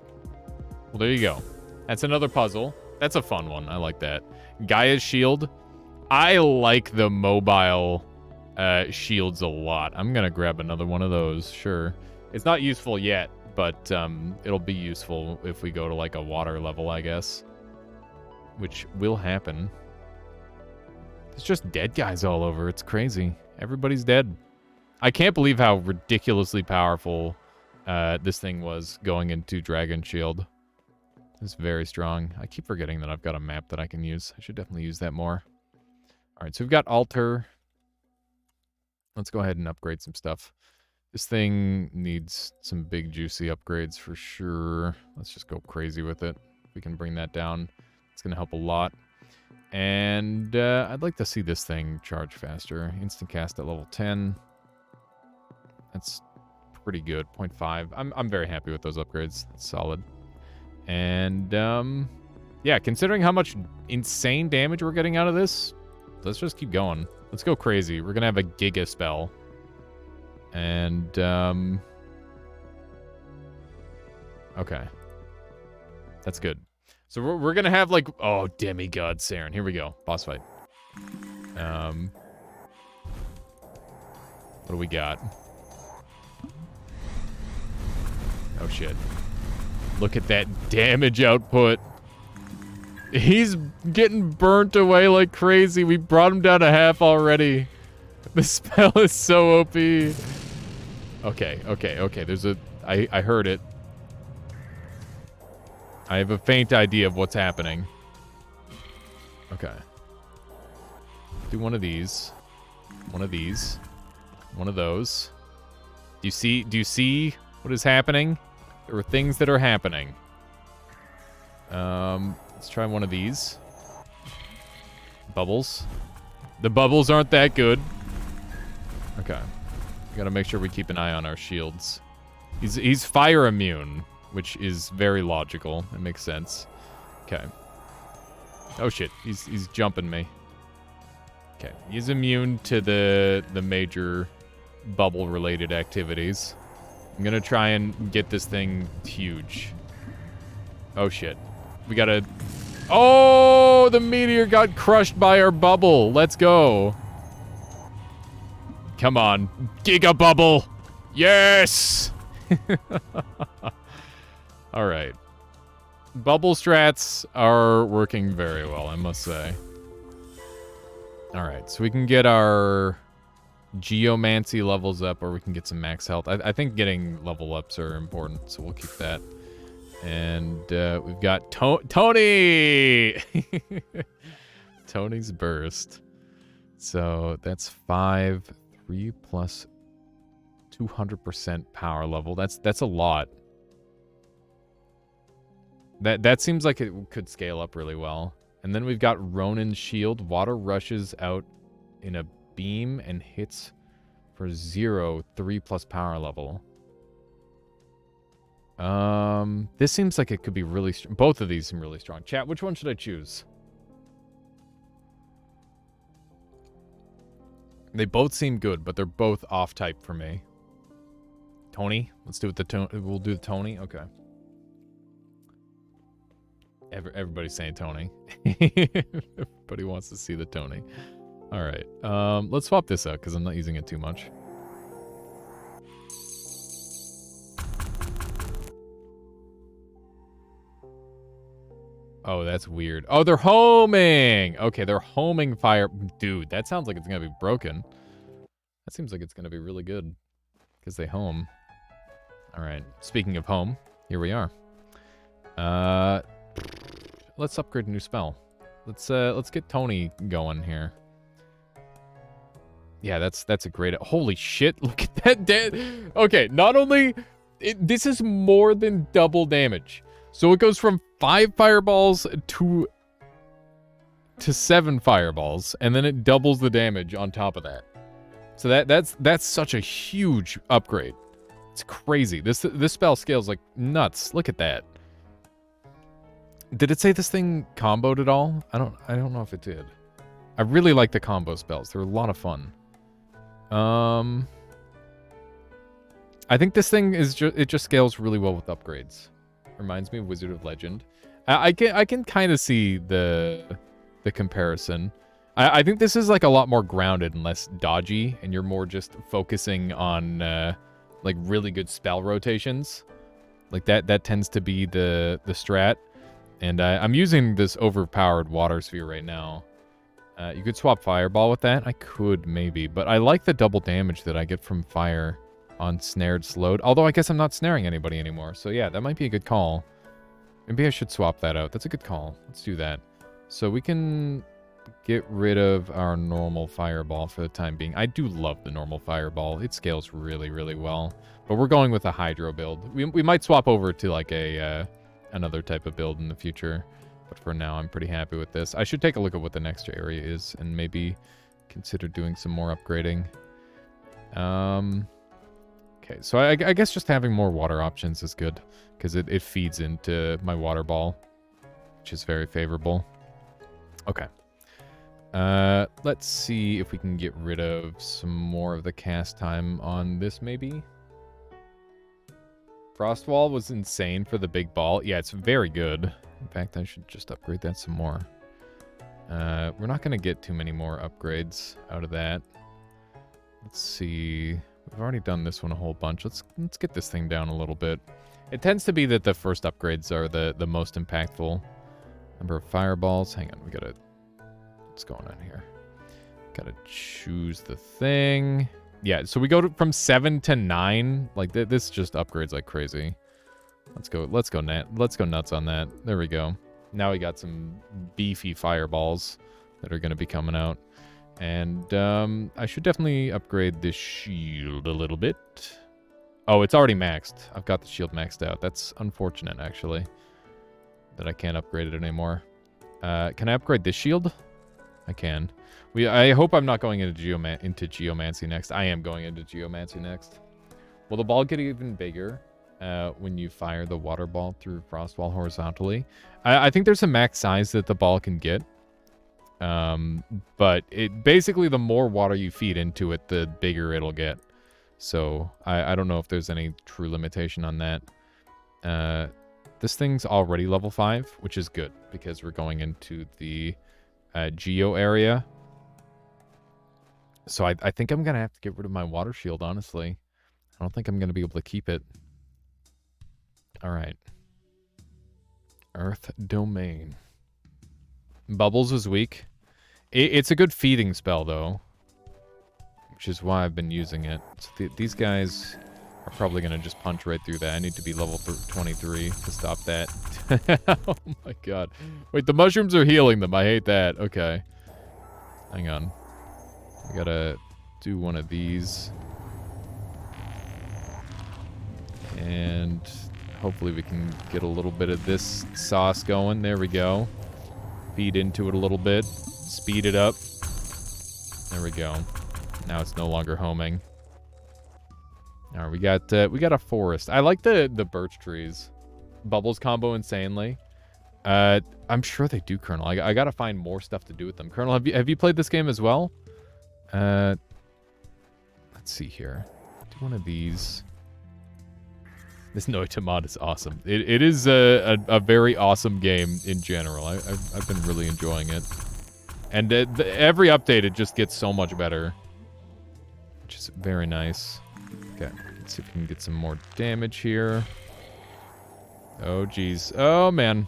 Well, there you go. That's another puzzle. That's a fun one. I like that. Gaia's shield. I like the mobile shields a lot. I'm going to grab another one of those. Sure. It's not useful yet, but it'll be useful if we go to like a water level, I guess. Which will happen. There's just dead guys all over. It's crazy. Everybody's dead. I can't believe how ridiculously powerful this thing was going into Dragon Shield. It's very strong. I keep forgetting that I've got a map that I can use. I should definitely use that more. All right, so we've got Altar. Let's go ahead and upgrade some stuff. This thing needs some big, juicy upgrades for sure. Let's just go crazy with it. We can bring that down. It's going to help a lot. And I'd like to see this thing charge faster. Instant cast at level 10. That's pretty good. 0.5. I'm very happy with those upgrades. That's solid. And yeah, considering how much insane damage we're getting out of this, let's just keep going. Let's go crazy. We're gonna have a Giga spell. And okay. That's good. So we're gonna have like, oh, demigod Saren. Here we go. Boss fight. What do we got? Oh shit. Look at that damage output. He's getting burnt away like crazy. We brought him down to half already. The spell is so OP. Okay. There's a... I heard it. I have a faint idea of what's happening. Okay. Do one of these. One of these. One of those. Do you see what is happening? There are things that are happening. Let's try one of these. Bubbles. The bubbles aren't that good. Okay. We gotta make sure we keep an eye on our shields. He's fire immune, which is very logical. It makes sense. Okay. Oh shit, he's jumping me. Okay, he's immune to the major bubble-related activities. I'm gonna try and get this thing huge. Oh shit. We gotta... Oh! The meteor got crushed by our bubble. Let's go. Come on. Giga bubble! Yes! Alright. Bubble strats are working very well, I must say. Alright, so we can get our geomancy levels up, or we can get some max health. I think getting level ups are important, so we'll keep that. And we've got Tony! Tony's burst. So that's 5, 3 plus 200% power level. That's a lot. That seems like it could scale up really well. And then we've got Ronin's shield. Water rushes out in a beam and hits for 0, 3 plus power level. This seems like it could be really strong. Both of these seem really strong. Chat, which one should I choose? They both seem good, but they're both off type for me. Tony? Let's do it we'll do the Tony? Okay. Everybody's saying Tony. Everybody wants to see the Tony. Alright. Let's swap this out, because I'm not using it too much. Oh, that's weird. Oh, they're homing! Okay, they're homing fire. Dude, that sounds like it's gonna be broken. That seems like it's gonna be really good. Because they home. Alright, speaking of home, here we are. Let's upgrade a new spell. Let's get Tony going here. Yeah, that's a great... Holy shit, look at that. Okay, not only... this is more than double damage. So it goes from 5 fireballs to 7 fireballs, and then it doubles the damage on top of that. So that's such a huge upgrade. It's crazy. This spell scales like nuts. Look at that. Did it say this thing comboed at all? I don't know if it did. I really like the combo spells. They're a lot of fun. I think this thing is it just scales really well with upgrades. Reminds me of Wizard of Legend. I can kind of see the comparison. I think this is like a lot more grounded and less dodgy, and you're more just focusing on like really good spell rotations. Like that tends to be the strat. And I'm using this overpowered water sphere right now. You could swap Fireball with that. I could maybe, but I like the double damage that I get from fire on snared slowed. Although I guess I'm not snaring anybody anymore. So yeah, that might be a good call. Maybe I should swap that out. That's a good call. Let's do that. So we can get rid of our normal Fireball for the time being. I do love the normal Fireball. It scales really, really well. But we're going with a Hydro build. We might swap over to like a another type of build in the future. But for now, I'm pretty happy with this. I should take a look at what the next area is and maybe consider doing some more upgrading. Okay, so I guess just having more water options is good, because it feeds into my water ball, which is very favorable. Okay. Let's see if we can get rid of some more of the cast time on this, maybe. Frostwall was insane for the big ball. Yeah, it's very good. In fact, I should just upgrade that some more. We're not going to get too many more upgrades out of that. Let's see. We've already done this one a whole bunch. Let's get this thing down a little bit. It tends to be that the first upgrades are the most impactful. Number of fireballs. Hang on, we gotta... What's going on here? Gotta choose the thing. Yeah, so we go from 7 to 9. Like, this just upgrades like crazy. Let's go nuts on that. There we go. Now we got some beefy fireballs that are gonna be coming out. And I should definitely upgrade this shield a little bit. Oh, it's already maxed. I've got the shield maxed out. That's unfortunate, actually, that I can't upgrade it anymore. Can I upgrade this shield? I can. I hope I'm not going into Geomancy next. I am going into Geomancy next. Will the ball get even bigger when you fire the water ball through Frostwall horizontally? I think there's a max size that the ball can get. But basically the more water you feed into it, the bigger it'll get. So I don't know if there's any true limitation on that. This thing's already level 5, which is good because we're going into the Geo area. So I think I'm going to have to get rid of my water shield, honestly. I don't think I'm going to be able to keep it. All right. Earth Domain. Bubbles is weak. It's a good feeding spell, though, which is why I've been using it. So these guys are probably going to just punch right through that. I need to be level 23 to stop that. Oh my god. Wait, the mushrooms are healing them. I hate that. Okay. Hang on. I gotta do one of these. And hopefully we can get a little bit of this sauce going. There we go. Feed into it a little bit. Speed it up. There we go. Now it's no longer homing. All right, we got a forest. I like the birch trees. Bubbles combo insanely. I'm sure they do, Colonel. I gotta find more stuff to do with them. Colonel, have you played this game as well? Let's see here. Do one of these. This Noitamod is awesome. It is a very awesome game in general. I've been really enjoying it. And every update, it just gets so much better. Which is very nice. Okay, let's see if we can get some more damage here. Oh, geez. Oh, man.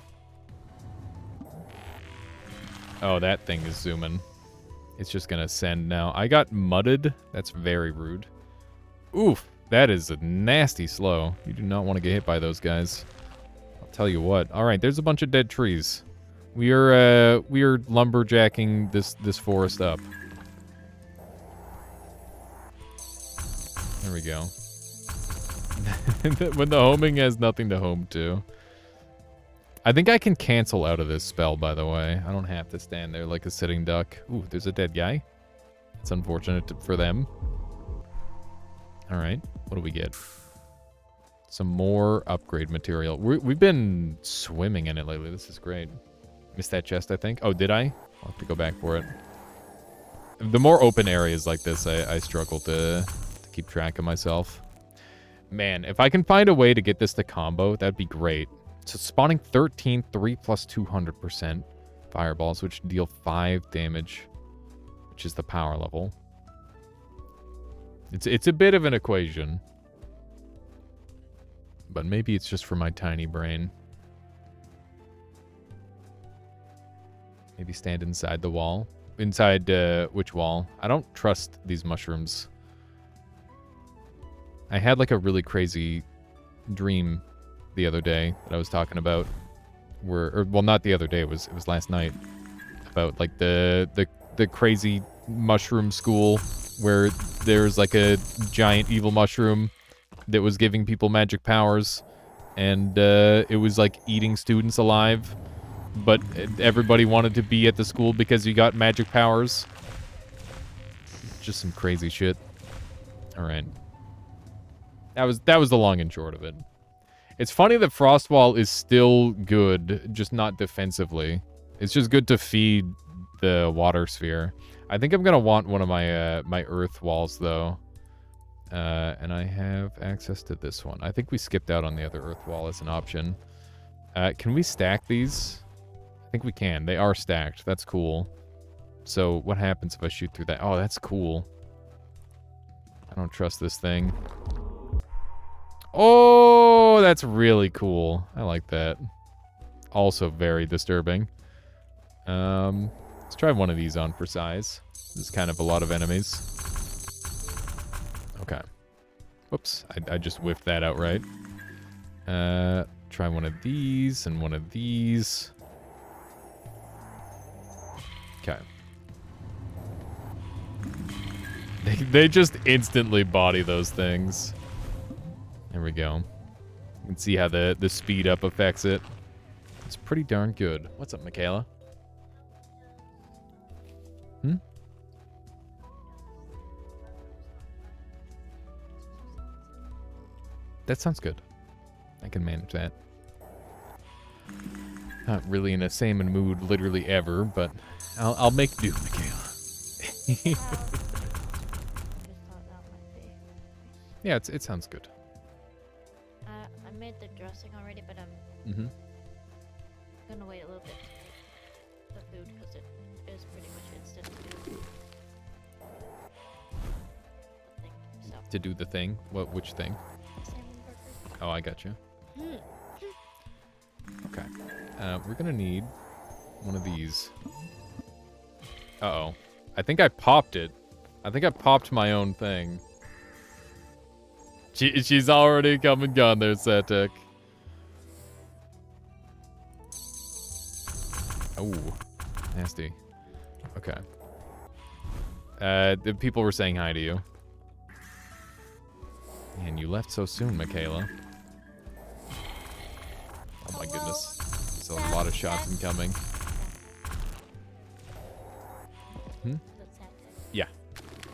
Oh, that thing is zooming. It's just gonna send now. I got mudded. That's very rude. Oof. That is a nasty slow. You do not want to get hit by those guys. I'll tell you what. All right, there's a bunch of dead trees. We are lumberjacking this forest up. There we go. When the homing has nothing to home to. I think I can cancel out of this spell, by the way. I don't have to stand there like a sitting duck. Ooh, there's a dead guy. It's unfortunate for them. All right, what do we get? Some more upgrade material. We've been swimming in it lately. This is great. Missed that chest, I think. Oh, did I? I'll have to go back for it. The more open areas like this, I struggle to keep track of myself. Man, if I can find a way to get this to combo, that'd be great. So spawning 13, 3 plus 200% fireballs, which deal 5 damage, which is the power level. It's a bit of an equation. But maybe it's just for my tiny brain. Maybe stand inside the wall. Inside, which wall? I don't trust these mushrooms. I had like a really crazy dream the other day that I was talking about. Well, not the other day, it was last night. About like the crazy mushroom school where there's like a giant evil mushroom that was giving people magic powers, and it was like eating students alive, but everybody wanted to be at the school because you got magic powers. Just some crazy shit. All right. That was the long and short of it. It's funny that Frostwall is still good, just not defensively. It's just good to feed the water sphere. I think I'm gonna want one of my my earth walls though, and I have access to this one. I think we skipped out on the other earth wall as an option. Can we stack these? I think we can. They are stacked. That's cool. So what happens if I shoot through that? Oh, that's cool. I don't trust this thing. Oh, that's really cool. I like that. Also very disturbing. Let's try one of these on for size. There's kind of a lot of enemies. Okay. Whoops. I just whiffed that outright. Try one of these and one of these. Okay. They just instantly body those things. There we go. You can see how the speed up affects it. It's pretty darn good. What's up, Michaela? That sounds good. I can manage that. Not really in a salmon mood literally ever, but I'll make do, Michaela. Yeah, it sounds good. I made the dressing already, but I'm gonna wait a little bit to make the food because it is pretty much instant food. So. To do the thing? Which thing? Salmon burgers. Oh, I got you. Okay. We're gonna need one of these. Uh-oh. I think I popped it. I think I popped my own thing. She's already come and gone there, Satek. Oh, nasty. Okay. The people were saying hi to you. And you left so soon, Michaela. Oh my goodness. There's a lot of shots incoming. Yeah.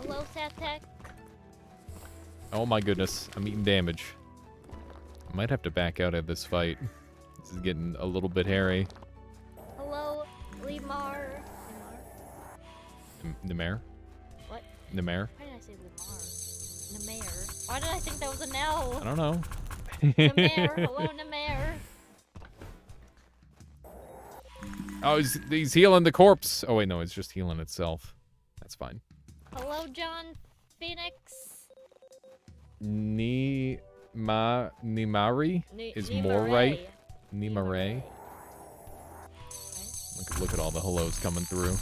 Hello, Satek. Oh my goodness. I'm eating damage. I might have to back out of this fight. This is getting a little bit hairy. Hello, Limar. Namer? What? Namer? Why did I say Limar? Namer. Why did I think that was an L? I don't know. Namer. Hello, Namer. Oh, he's healing the corpse. Oh, wait, no, it's just healing itself. That's fine. Hello, John Phoenix. Nimari is more right. Nimare. Look at all the hellos coming through.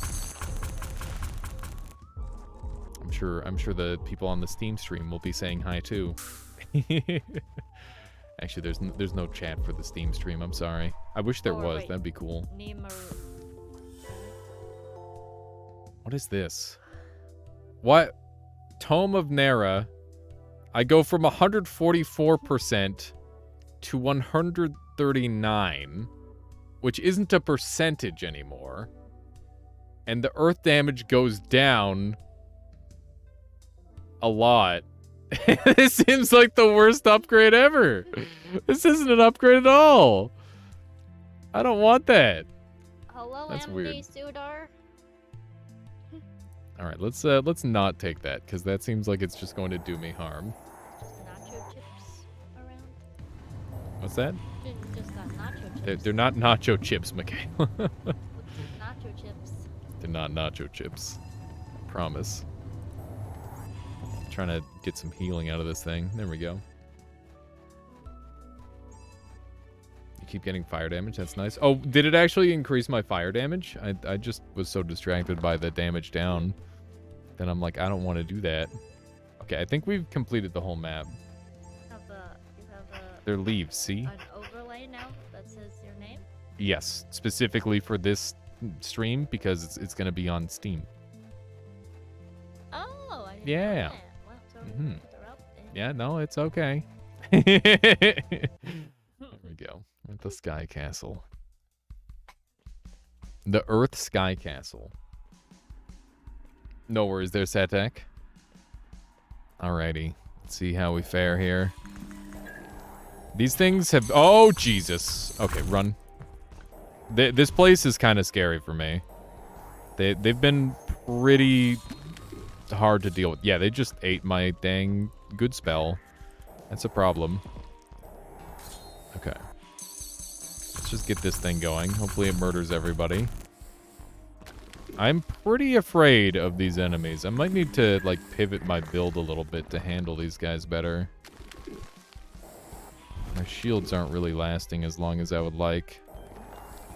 I'm sure the people on the Steam stream will be saying hi too. Actually, there's no chat for the Steam stream. I'm sorry. I wish there was. Wait. That'd be cool. What is this? What? Tome of Nera. I go from 144% to 139, which isn't a percentage anymore. And the earth damage goes down a lot. This seems like the worst upgrade ever. This isn't an upgrade at all. I don't want that. Hello, That's MD weird. Sudar. All right, let's not take that because that seems like it's just going to do me harm. Just nacho chips around. What's that? Just got nacho chips. They're not nacho chips, Michaela. Nacho chips. They're not nacho chips. I promise. Trying to get some healing out of this thing. There we go. You keep getting fire damage. That's nice. Oh, did it actually increase my fire damage? I just was so distracted by the damage down. Then I'm like, I don't want to do that. Okay, I think we've completed the whole map. You have They're leaves, see? an overlay now that says your name? Yes, specifically for this stream because it's going to be on Steam. Oh, I didn't Yeah. know that. Well, sorry to interrupt. Yeah, no, it's okay. There we go. At the Sky Castle. The Earth Sky Castle. No worries there, Satek. Alrighty. Let's see how we fare here. These things have... Oh, Jesus. Okay, run. This place is kind of scary for me. They've been pretty hard to deal with. Yeah, they just ate my dang good spell. That's a problem. Okay. Let's just get this thing going. Hopefully it murders everybody. I'm pretty afraid of these enemies. I might need to, like, pivot my build a little bit to handle these guys better. My shields aren't really lasting as long as I would like.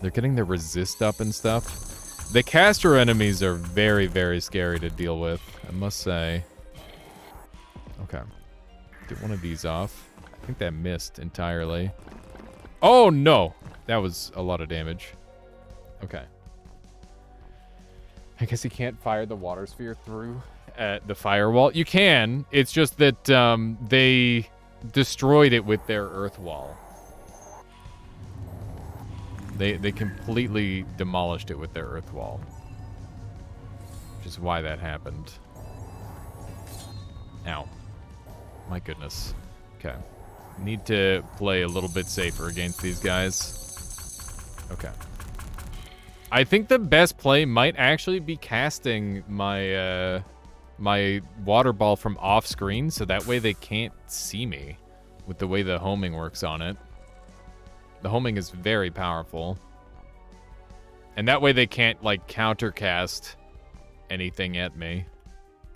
They're getting their resist up and stuff. The caster enemies are very, very scary to deal with, I must say. Okay. Get one of these off. I think that missed entirely. Oh, no! That was a lot of damage. Okay. I guess you can't fire the water sphere through the firewall. You can. It's just that they destroyed it with their earth wall. They completely demolished it with their earth wall. Which is why that happened. Ow. My goodness. Okay. Need to play a little bit safer against these guys. Okay. I think the best play might actually be casting my my water ball from off screen so that way they can't see me with the way the homing works on it. The homing is very powerful. And that way they can't, like, countercast anything at me,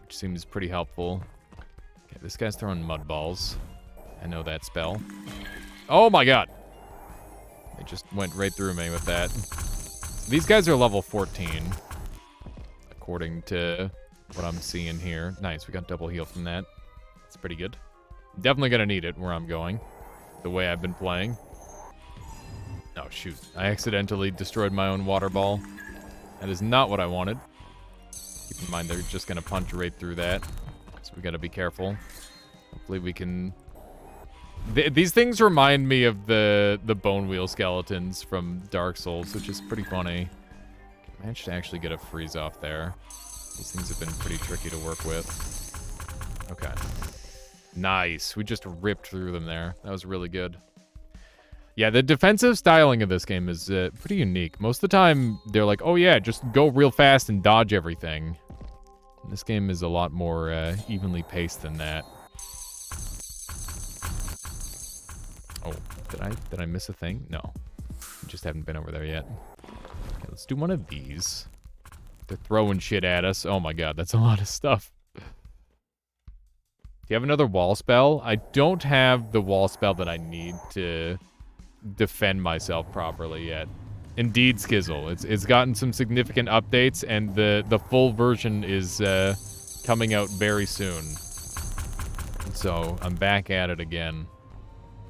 which seems pretty helpful. Okay, this guy's throwing mud balls. I know that spell. Oh my god! It just went right through me with that. These guys are level 14, according to what I'm seeing here. Nice, we got double heal from that. That's pretty good. Definitely gonna need it where I'm going. The way I've been playing. Oh, shoot. I accidentally destroyed my own water ball. That is not what I wanted. Keep in mind, they're just gonna punch right through that. So we gotta be careful. Hopefully we can... These things remind me of the bone wheel skeletons from Dark Souls, which is pretty funny. I managed to actually get a freeze off there. These things have been pretty tricky to work with. Okay. Nice. We just ripped through them there. That was really good. Yeah, the defensive styling of this game is pretty unique. Most of the time, they're like, oh yeah, just go real fast and dodge everything. And this game is a lot more evenly paced than that. Oh, did I miss a thing? No. We just haven't been over there yet. Okay, let's do one of these. They're throwing shit at us. Oh my god, that's a lot of stuff. Do you have another wall spell? I don't have the wall spell that I need to defend myself properly yet. Indeed, Skizzle. It's gotten some significant updates, and the full version is coming out very soon. So I'm back at it again,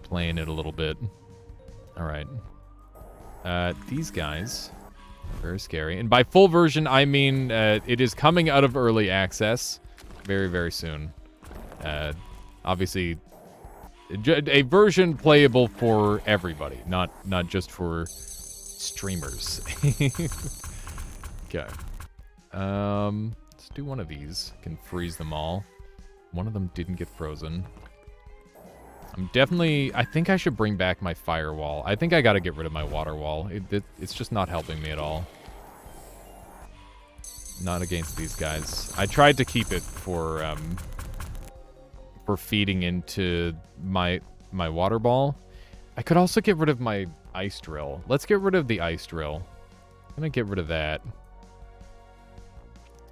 playing it a little bit. All right. These guys are very scary, and by full version I mean it is coming out of early access very, very soon. Obviously, a version playable for everybody, not just for streamers. Okay. Let's do one of these. Can freeze them all. One of them didn't get frozen. I think I should bring back my firewall. I think I gotta get rid of my water wall. It's just not helping me at all. Not against these guys. I tried to keep it for feeding into my water ball. I could also get rid of my ice drill. Let's get rid of the ice drill. I'm gonna get rid of that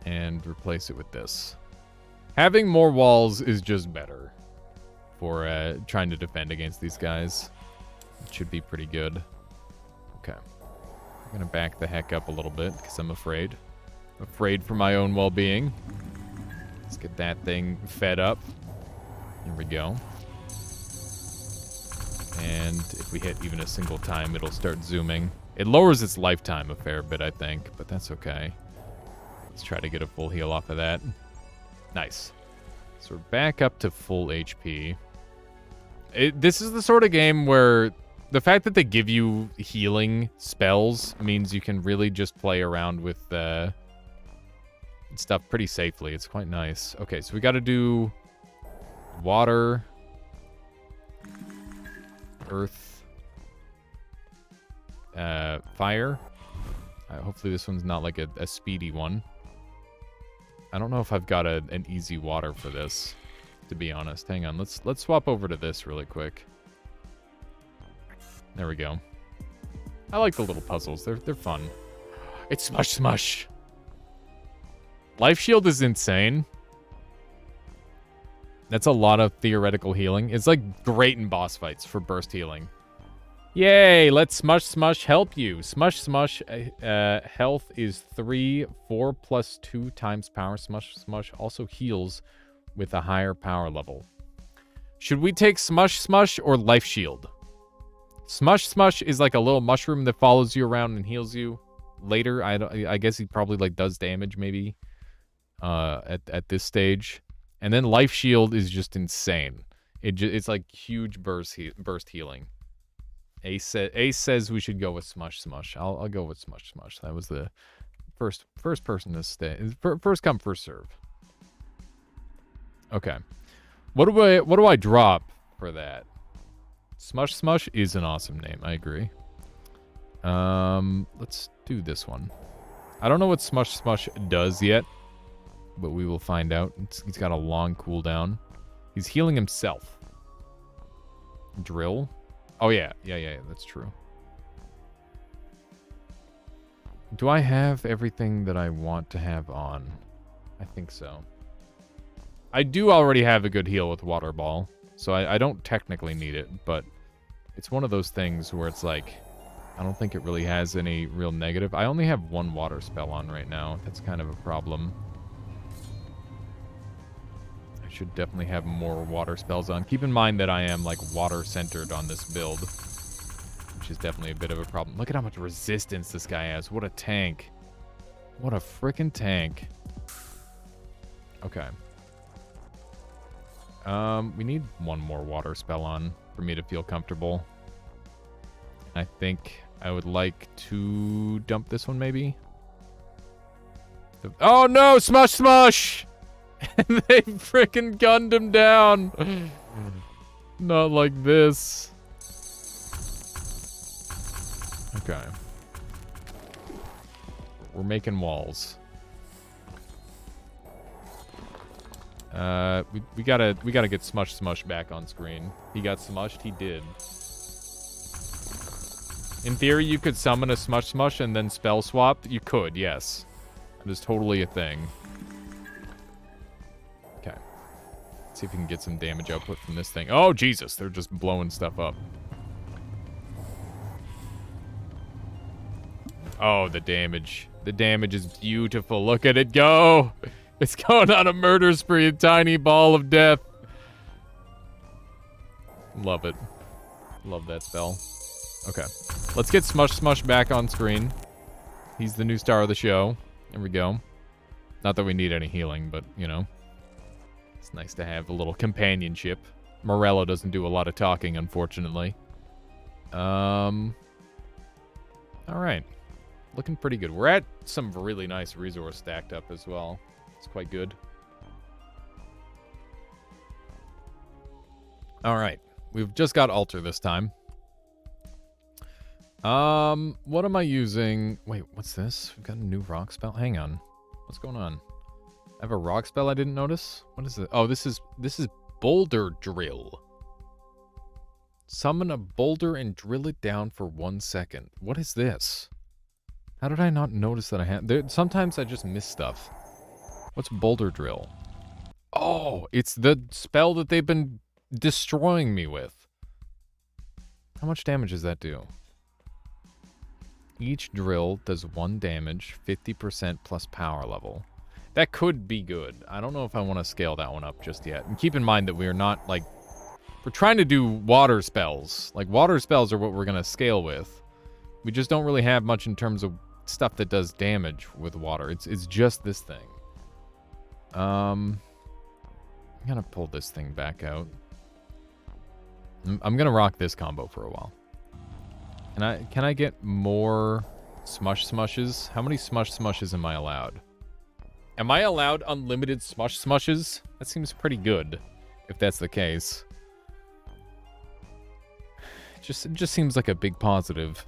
and replace it with this. Having more walls is just better for trying to defend against these guys. It should be pretty good. Okay. I'm gonna back the heck up a little bit because I'm afraid. Afraid for my own well-being. Let's get that thing fed up. Here we go. And if we hit even a single time, it'll start zooming. It lowers its lifetime a fair bit, I think, but that's okay. Let's try to get a full heal off of that. Nice. So we're back up to full HP. This is the sort of game where the fact that they give you healing spells means you can really just play around with stuff pretty safely. It's quite nice. Okay, so we got to do water, earth, fire. Hopefully this one's not like a speedy one. I don't know if I've got an easy water for this, to be honest. Hang on, let's swap over to this really quick. There we go. I like the little puzzles. They're fun. It's smush smush. Life shield is insane. That's a lot of theoretical healing. It's like great in boss fights for burst healing. Yay, let Smush Smush help you. Smush Smush health is 3, 4 plus 2 times power. Smush Smush also heals with a higher power level. Should we take Smush Smush or Life Shield? Smush Smush is like a little mushroom that follows you around and heals you later. I guess he probably like does damage maybe at this stage. And then Life Shield is just insane. It's like huge burst healing. Ace says we should go with Smush Smush. I'll go with Smush Smush. That was the first person to stay. First come, first serve. Okay. What do I drop for that? Smush Smush is an awesome name. I agree. Let's do this one. I don't know what Smush Smush does yet, but we will find out. He's got a long cooldown. He's healing himself. Drill. Oh, yeah, that's true. Do I have everything that I want to have on? I think so. I do already have a good heal with Water Ball, so I don't technically need it, but it's one of those things where it's like, I don't think it really has any real negative. I only have one water spell on right now. That's kind of a problem. I Should definitely have more water spells on. Keep in mind that I am, like, water-centered on this build, which is definitely a bit of a problem. Look at how much resistance this guy has. What a tank. What a freaking tank. Okay. We need one more water spell on for me to feel comfortable. I think I would like to dump this one, maybe. Oh no! Smush, smush! They frickin' gunned him down. Not like this. Okay. We're making walls. We gotta get Smush back on screen. He got smushed. He did. In theory, you could summon a Smush and then spell swap. You could, yes. That is totally a thing. Okay. Let's see if we can get some damage output from this thing. Oh, Jesus. They're just blowing stuff up. Oh, the damage. The damage is beautiful. Look at it go. It's going on a murder spree, a tiny ball of death. Love it. Love that spell. Okay. Let's get Smush back on screen. He's the new star of the show. There we go. Not that we need any healing, but, you know. It's nice to have a little companionship. Morello doesn't do a lot of talking, unfortunately. Alright. Looking pretty good. We're at some really nice resource stacked up as well. It's quite good. Alright. We've just got Altar this time. What am I using? Wait, what's this? We've got a new rock spell. Hang on. What's going on? I have a rock spell I didn't notice? What is it? Oh, this is Boulder Drill. Summon a boulder and drill it down for 1 second. What is this? How did I not notice that I had... Sometimes I just miss stuff. What's Boulder Drill? Oh, it's the spell that they've been destroying me with. How much damage does that do? Each drill does 1 damage, 50% plus power level. That could be good. I don't know if I want to scale that one up just yet. And keep in mind that we are not, like... We're trying to do water spells. Like, water spells are what we're going to scale with. We just don't really have much in terms of stuff that does damage with water. It's just this thing. I'm going to pull this thing back out. I'm going to rock this combo for a while. Can I get more Smushes? How many Smushes am I allowed? Am I allowed unlimited Smushes? That seems pretty good, if that's the case. It just seems like a big positive.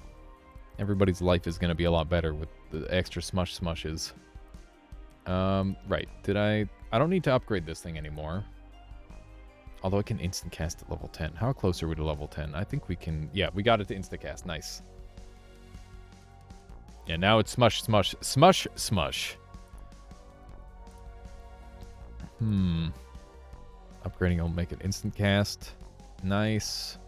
Everybody's life is going to be a lot better with the extra Smushes. Right. I don't need to upgrade this thing anymore. Although I can instant cast at level 10. How close are we to level 10? I think we can... Yeah, we got it to instant cast. Nice. Yeah, now it's Smush. Upgrading will make it instant cast. Nice.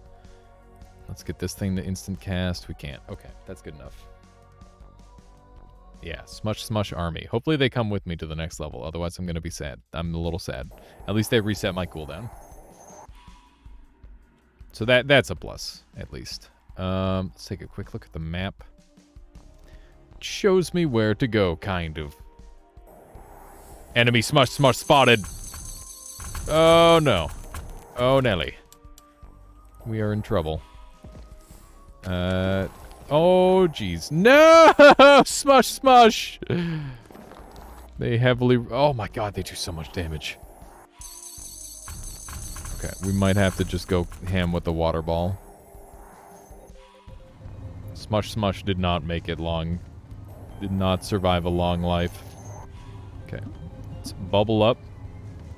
Let's get this thing to instant cast. We can't. Okay, that's good enough. Yeah, Smush army. Hopefully they come with me to the next level. Otherwise, I'm going to be sad. I'm a little sad. At least they reset my cooldown. So that's a plus, at least. Let's take a quick look at the map. It shows me where to go, kind of. Enemy Smush spotted. Oh, no. Oh, Nelly. We are in trouble. Oh, jeez. No! Smush! They heavily... Oh, my God. They do so much damage. Okay, we might have to just go ham with the water ball. Smush did not make it long. Did not survive a long life. Okay. Let's bubble up.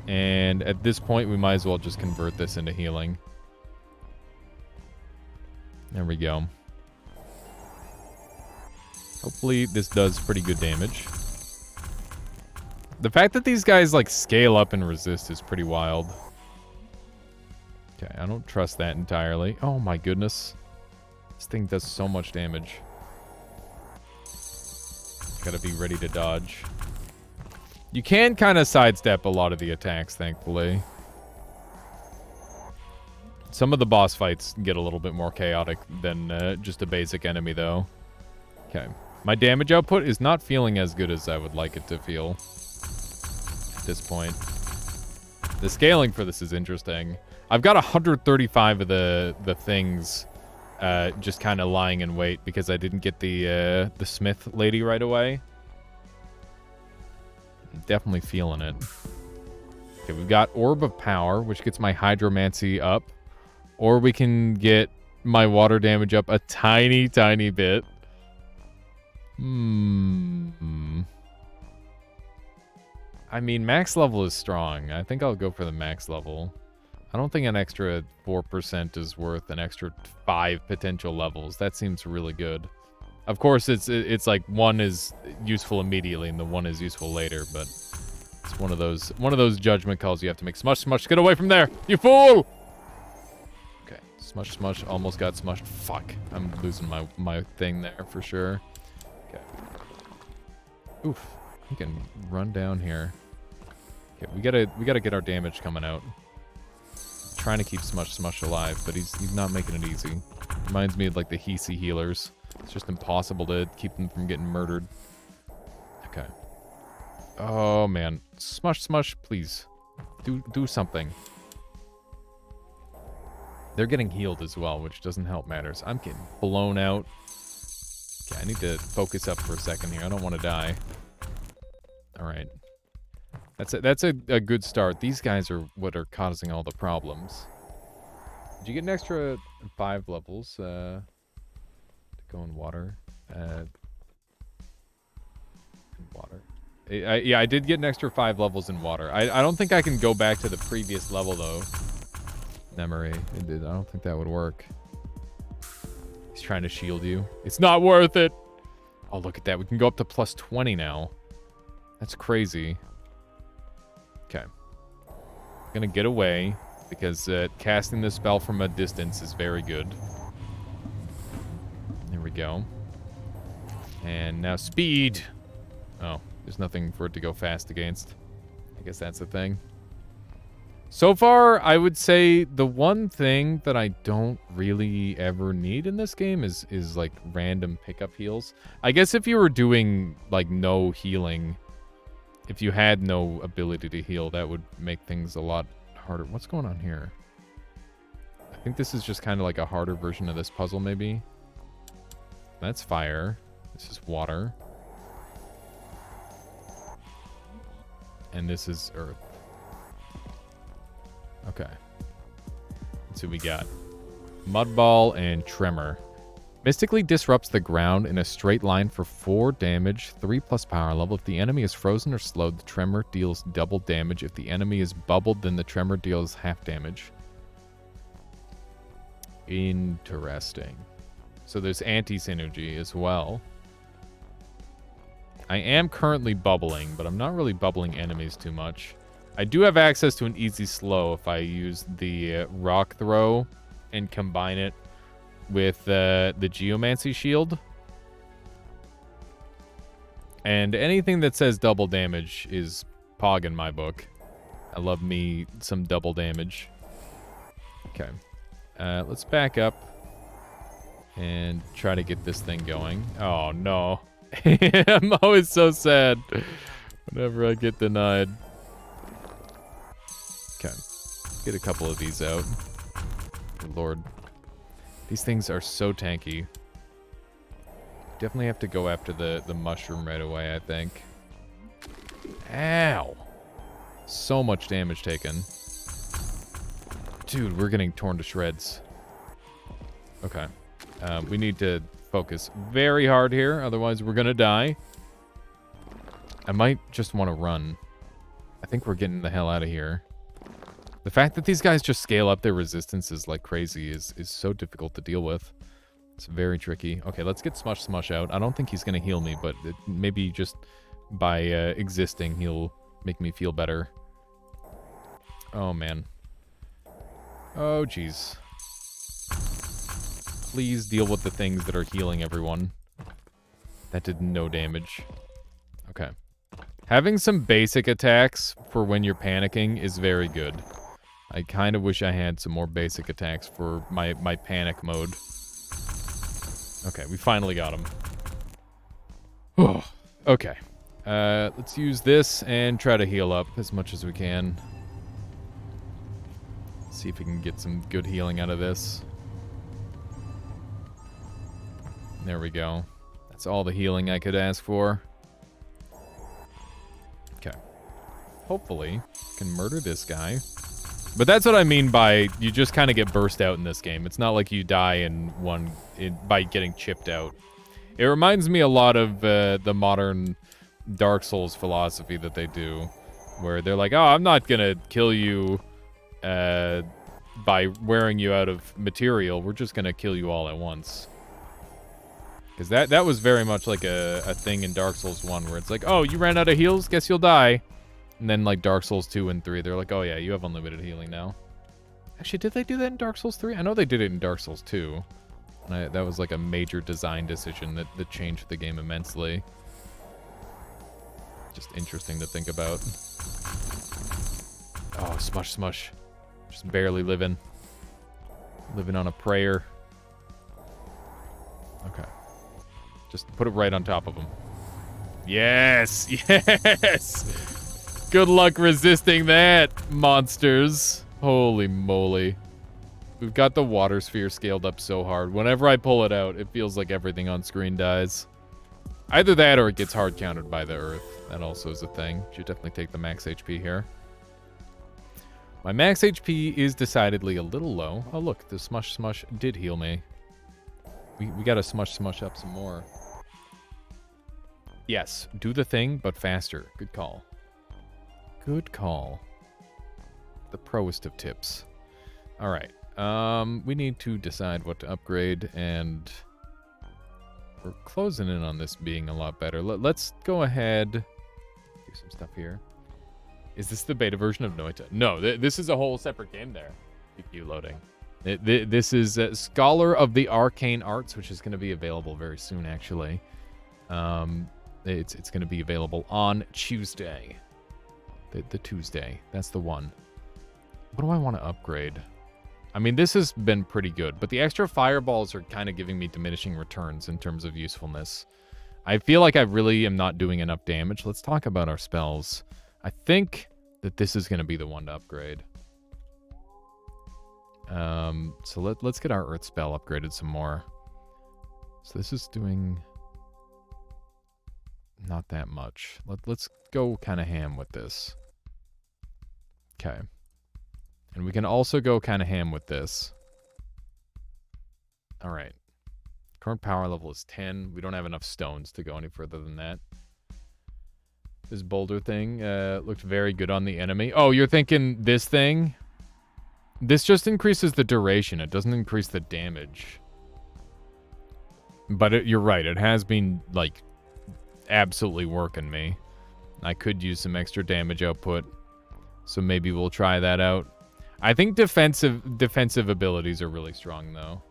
And at this point, we might as well just convert this into healing. There we go. Hopefully this does pretty good damage. The fact that these guys, like, scale up and resist is pretty wild. Okay, I don't trust that entirely. Oh my goodness. This thing does so much damage. Gotta be ready to dodge. You can kind of sidestep a lot of the attacks, thankfully. Some of the boss fights get a little bit more chaotic than just a basic enemy, though. Okay. My damage output is not feeling as good as I would like it to feel at this point. The scaling for this is interesting. I've got 135 of the things just kind of lying in wait because I didn't get the smith lady right away. Definitely feeling it. Okay, we've got Orb of Power, which gets my Hydromancy up. Or we can get my water damage up a tiny, tiny bit. I mean, max level is strong. I think I'll go for the max level. I don't think an extra 4% is worth an extra 5 potential levels. That seems really good. Of course, it's like one is useful immediately and the one is useful later, but it's one of those judgment calls you have to make. Smush, smush, get away from there, you fool! Okay, smush, smush, almost got smushed. Fuck, I'm losing my thing there for sure. Okay. Oof, we can run down here. Okay, we gotta get our damage coming out. I'm trying to keep Smush Smush alive, but he's not making it easy. Reminds me of like the Hisi healers. It's just impossible to keep them from getting murdered. Okay. Oh man, Smush Smush, please, do something. They're getting healed as well, which doesn't help matters. I'm getting blown out. Okay, I need to focus up for a second here. I don't want to die. All right. That's a good start. These guys are what are causing all the problems. Did you get an extra 5 levels to go in water? Water. Yeah, I did get an extra 5 levels in water. I don't think I can go back to the previous level, though. Memory. I don't think that would work. He's trying to shield you. It's not worth it. Oh, look at that. We can go up to plus 20 now. That's crazy. Okay. Gonna get away because casting the spell from a distance is very good. There we go. And now speed. Oh, there's nothing for it to go fast against. I guess that's the thing. So far, I would say the one thing that I don't really ever need in this game is like random pickup heals. I guess if you were doing like no healing, if you had no ability to heal, that would make things a lot harder. What's going on here? I think this is just kind of like a harder version of this puzzle, maybe. That's fire. This is water. And this is earth. Okay. Let's see what we got. Mudball and Tremor. Mystically disrupts the ground in a straight line for 4 damage, 3+ power level. If the enemy is frozen or slowed, the Tremor deals double damage. If the enemy is bubbled, then the Tremor deals half damage. Interesting. So there's anti-synergy as well. I am currently bubbling, but I'm not really bubbling enemies too much. I do have access to an easy slow if I use the rock throw and combine it with the geomancy shield. And anything that says double damage is pog in my book. I love me some double damage. Okay. Let's back up and try to get this thing going. Oh, no. I'm always so sad whenever I get denied. Okay. Get a couple of these out. Good Lord. These things are so tanky. Definitely have to go after the mushroom right away, I think. Ow. So much damage taken. Dude, we're getting torn to shreds. Okay. We need to focus very hard here, otherwise we're gonna die. I might just want to run. I think we're getting the hell out of here. The fact that these guys just scale up their resistances like crazy is so difficult to deal with. It's very tricky. Okay, let's get Smush Smush out. I don't think he's going to heal me, but maybe just by existing, he'll make me feel better. Oh, man. Oh, jeez. Please deal with the things that are healing everyone. That did no damage. Okay. Having some basic attacks for when you're panicking is very good. I kind of wish I had some more basic attacks for my panic mode. Okay, we finally got him. Okay. Let's use this and try to heal up as much as we can. See if we can get some good healing out of this. There we go. That's all the healing I could ask for. Okay. Hopefully, I can murder this guy. But that's what I mean by you just kind of get burst out in this game. It's not like you die by getting chipped out. It reminds me a lot of the modern Dark Souls philosophy that they do, where they're like, oh, I'm not gonna kill you by wearing you out of material. We're just gonna kill you all at once. Because that was very much like a thing in Dark Souls 1, where it's like, oh, you ran out of heals? Guess you'll die. And then like Dark Souls 2 and 3, they're like, oh yeah, you have unlimited healing now. Actually, did they do that in Dark Souls 3? I know they did it in Dark Souls 2. And that was like a major design decision that changed the game immensely. Just interesting to think about. Oh, smush, smush. Just barely living. Living on a prayer. Okay. Just put it right on top of him. Yes! Yes! Good luck resisting that, monsters. Holy moly. We've got the water sphere scaled up so hard. Whenever I pull it out, it feels like everything on screen dies. Either that or it gets hard countered by the earth. That also is a thing. Should definitely take the max HP here. My max HP is decidedly a little low. Oh look, the smush smush did heal me. We gotta smush smush up some more. Yes, do the thing, but faster. Good call. Good call. The proest of tips. Alright. We need to decide what to upgrade, and we're closing in on this being a lot better. Let's go ahead, do some stuff here. Is this the beta version of Noita? No, this is a whole separate game there. CPU loading. This is Scholar of the Arcane Arts, which is going to be available very soon, actually. It's going to be available on Tuesday. The Tuesday. That's the one. What do I want to upgrade? I mean, this has been pretty good, but the extra fireballs are kind of giving me diminishing returns in terms of usefulness. I feel like I really am not doing enough damage. Let's talk about our spells. I think that this is going to be the one to upgrade. So let's get our Earth spell upgraded some more. So this is doing not that much. Let's go kind of ham with this. Okay. And we can also go kind of ham with this. All right. Current power level is 10. We don't have enough stones to go any further than that. This boulder thing looked very good on the enemy. Oh, you're thinking this thing? This just increases the duration. It doesn't increase the damage. But you're right. It has been, like, absolutely working me. I could use some extra damage output. So maybe we'll try that out. I think defensive abilities are really strong, though.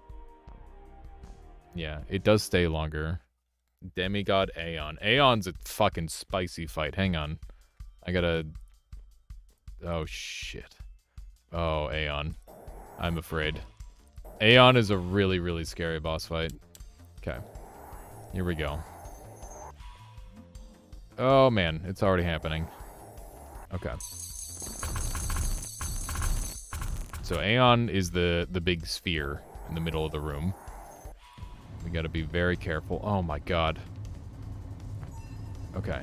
Yeah, it does stay longer. Demigod Aeon. Aeon's a fucking spicy fight. Hang on. I gotta... Oh, shit. Oh, Aeon. I'm afraid. Aeon is a really, really scary boss fight. Okay. Here we go. Oh, man. It's already happening. Okay. So Aeon is the big sphere in the middle of the room. We gotta be very careful. Oh my god. Okay.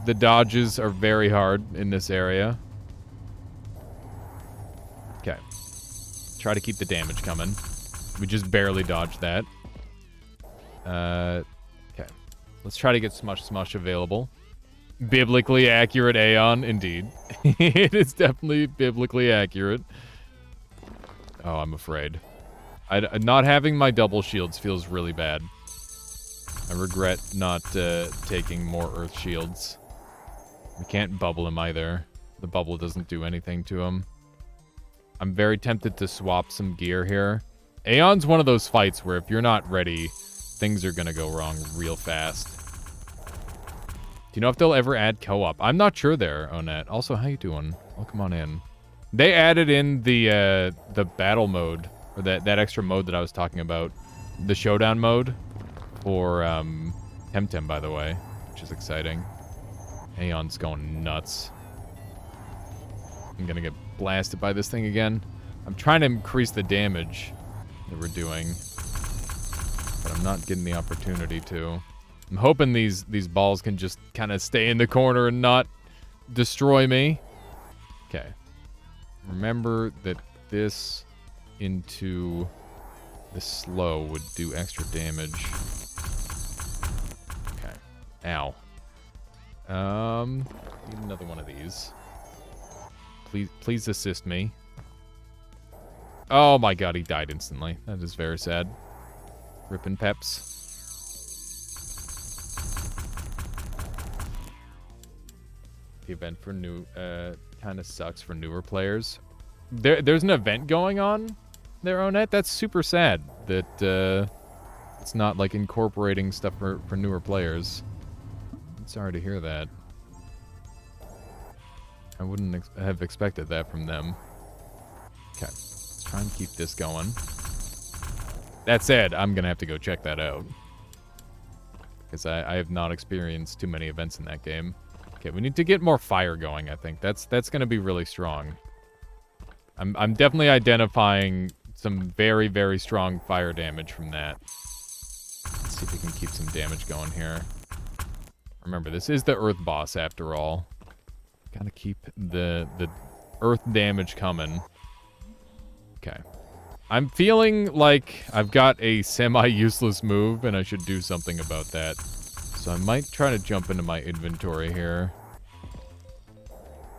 The dodges are very hard in this area. Okay. Try to keep the damage coming. We just barely dodged that. Okay. Let's try to get Smush Smush available. Biblically accurate Aeon, indeed. It is definitely biblically accurate. Oh, I'm afraid. Not having my double shields feels really bad. I regret not taking more earth shields. We can't bubble him either. The bubble doesn't do anything to him. I'm very tempted to swap some gear here. Aeon's one of those fights where if you're not ready, things are gonna go wrong real fast. Do you know if they'll ever add co-op? I'm not sure there, Onet. Also, how you doing? Welcome on in. They added in the battle mode, or that extra mode that I was talking about, the showdown mode for Temtem, by the way, which is exciting. Aeon's going nuts. I'm gonna get blasted by this thing again. I'm trying to increase the damage that we're doing, but I'm not getting the opportunity to. I'm hoping these balls can just kind of stay in the corner and not destroy me. Okay. Remember that this into the slow would do extra damage. Okay. Ow. Need another one of these. Please assist me. Oh my god, he died instantly. That is very sad. Rippin' peps. The event for new kind of sucks for newer players. There's an event going on there, Onet. That's super sad that it's not like incorporating stuff for newer players. I'm sorry to hear that. I wouldn't have expected that from them. Okay, let's try and keep this going. That said, I'm gonna have to go check that out because I have not experienced too many events in that game. Okay, we need to get more fire going, I think. That's going to be really strong. I'm definitely identifying some very, very strong fire damage from that. Let's see if we can keep some damage going here. Remember, this is the Earth boss after all. Gotta keep the Earth damage coming. Okay. I'm feeling like I've got a semi-useless move, and I should do something about that. So I might try to jump into my inventory here.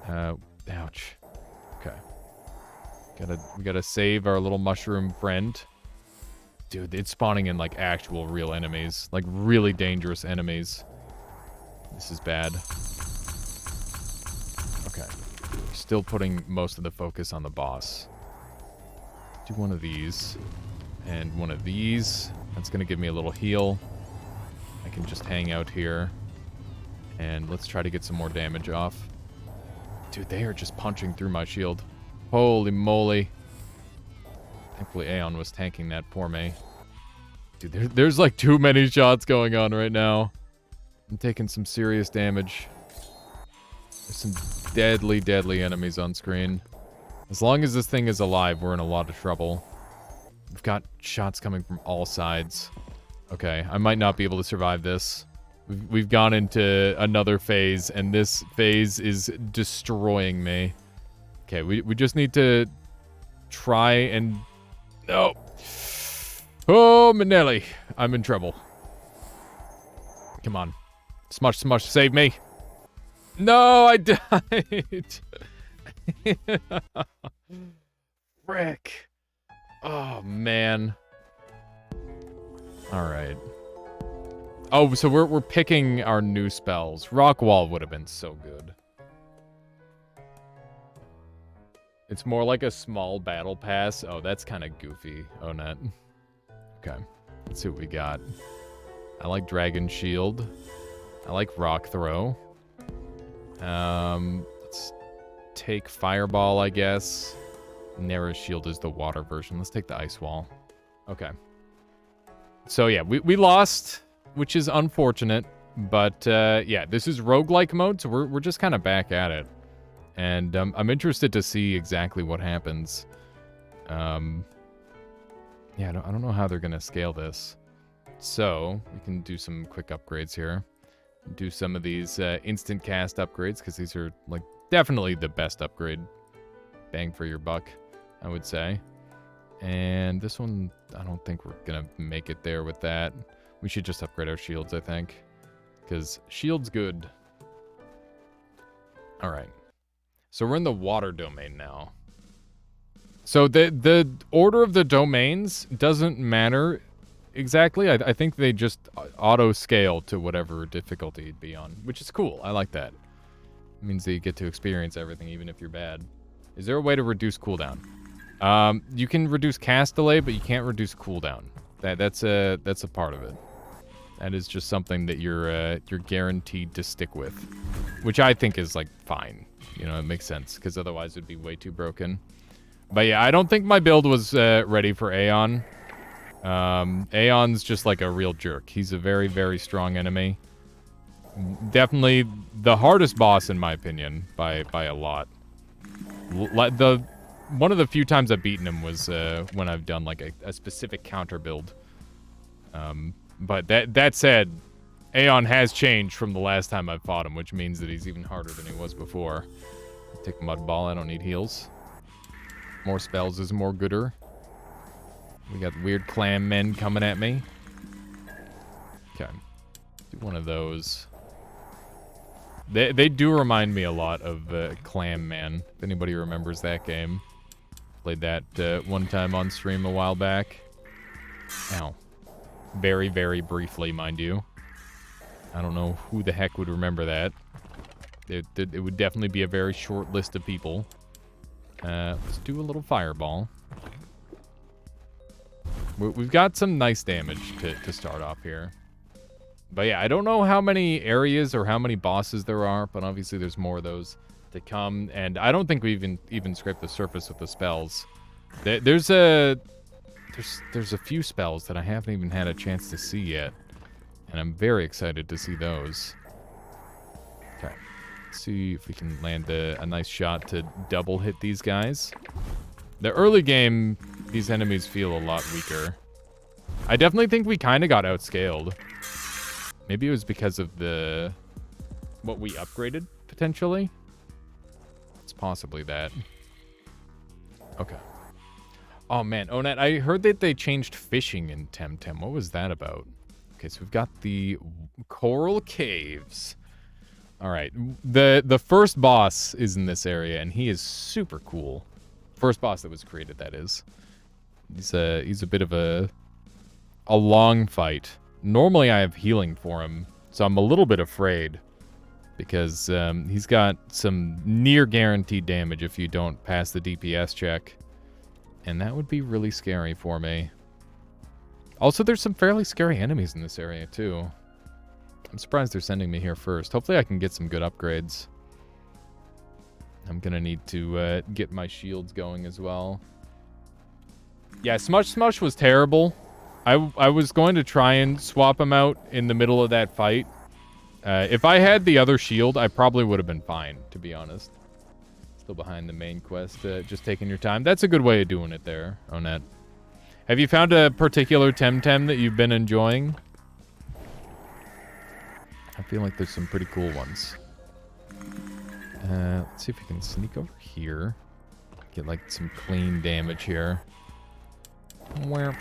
Ouch. Okay. We gotta save our little mushroom friend. Dude, it's spawning in like actual real enemies. Like really dangerous enemies. This is bad. Okay. Still putting most of the focus on the boss. Do one of these. And one of these. That's gonna give me a little heal. I can just hang out here. And let's try to get some more damage off. Dude, they are just punching through my shield. Holy moly. Thankfully, Aeon was tanking that for me. Dude, there's like too many shots going on right now. I'm taking some serious damage. There's some deadly, deadly enemies on screen. As long as this thing is alive, we're in a lot of trouble. We've got shots coming from all sides. Okay, I might not be able to survive this. We've gone into another phase, and this phase is destroying me. Okay, we just need to try and... No! Oh, Manelli! I'm in trouble. Come on. Smush, smush, save me! No, I died! Frick. Oh, man. Alright. Oh, so we're picking our new spells. Rock Wall would have been so good. It's more like a small battle pass. Oh, that's kind of goofy, Onet. Okay, let's see what we got. I like Dragon Shield. I like Rock Throw. Let's take Fireball, I guess. Narrow Shield is the water version. Let's take the Ice Wall. Okay. So yeah, we lost, which is unfortunate. But yeah, this is roguelike mode, so we're just kind of back at it. And I'm interested to see exactly what happens. Yeah, I don't know how they're going to scale this. So, we can do some quick upgrades here. Do some of these instant cast upgrades, because these are, like, definitely the best upgrade. Bang for your buck, I would say. And this one, I don't think we're going to make it there with that. We should just upgrade our shields, I think. Because shield's good. Alright. So we're in the water domain now. So the order of the domains doesn't matter exactly. I think they just auto-scale to whatever difficulty it'd be on, which is cool. I like that. It means that you get to experience everything, even if you're bad. Is there a way to reduce cooldown? You can reduce cast delay, but you can't reduce cooldown. That's a part of it. That is just something that you're guaranteed to stick with, which I think is like fine. You know, it makes sense, because otherwise it would be way too broken. But yeah, I don't think my build was ready for Aeon. Aeon's just like a real jerk. He's a very, very strong enemy. Definitely the hardest boss, in my opinion, by a lot. One of the few times I've beaten him was when I've done like a specific counter build. But that said, Aeon has changed from the last time I fought him, which means that he's even harder than he was before. Take Mud Ball, I don't need heals. More spells is more gooder. We got weird clam men coming at me. Okay. Do one of those. They do remind me a lot of Clam Man, if anybody remembers that game. Played that one time on stream a while back. Ow. Very, very briefly, mind you. I don't know who the heck would remember that. It would definitely be a very short list of people. Let's do a little fireball. We've got some nice damage to start off here. But yeah, I don't know how many areas or how many bosses there are, but obviously there's more of those to come. And I don't think we even scraped the surface with the spells. There's a few spells that I haven't even had a chance to see yet. And I'm very excited to see those. Okay. Let's see if we can land a nice shot to double hit these guys. The early game, these enemies feel a lot weaker. I definitely think we kind of got outscaled. Maybe it was because of what we upgraded, potentially. It's possibly that. Okay. Oh, man. Onet, I heard that they changed fishing in Temtem. What was that about? Okay, so we've got the Coral Caves. All right. The first boss is in this area, and he is super cool. First boss that was created, that is. He's a bit of a long fight. Normally I have healing for him, so I'm a little bit afraid. Because he's got some near guaranteed damage if you don't pass the DPS check. And that would be really scary for me. Also, there's some fairly scary enemies in this area, too. I'm surprised they're sending me here first. Hopefully I can get some good upgrades. I'm gonna need to get my shields going as well. Yeah, Smush was terrible. I was going to try and swap him out in the middle of that fight. If I had the other shield, I probably would have been fine, to be honest. Still behind the main quest, just taking your time. That's a good way of doing it there, Onet. Have you found a particular Temtem that you've been enjoying? I feel like there's some pretty cool ones. Let's see if we can sneak over here. Get, like, some clean damage here. Where?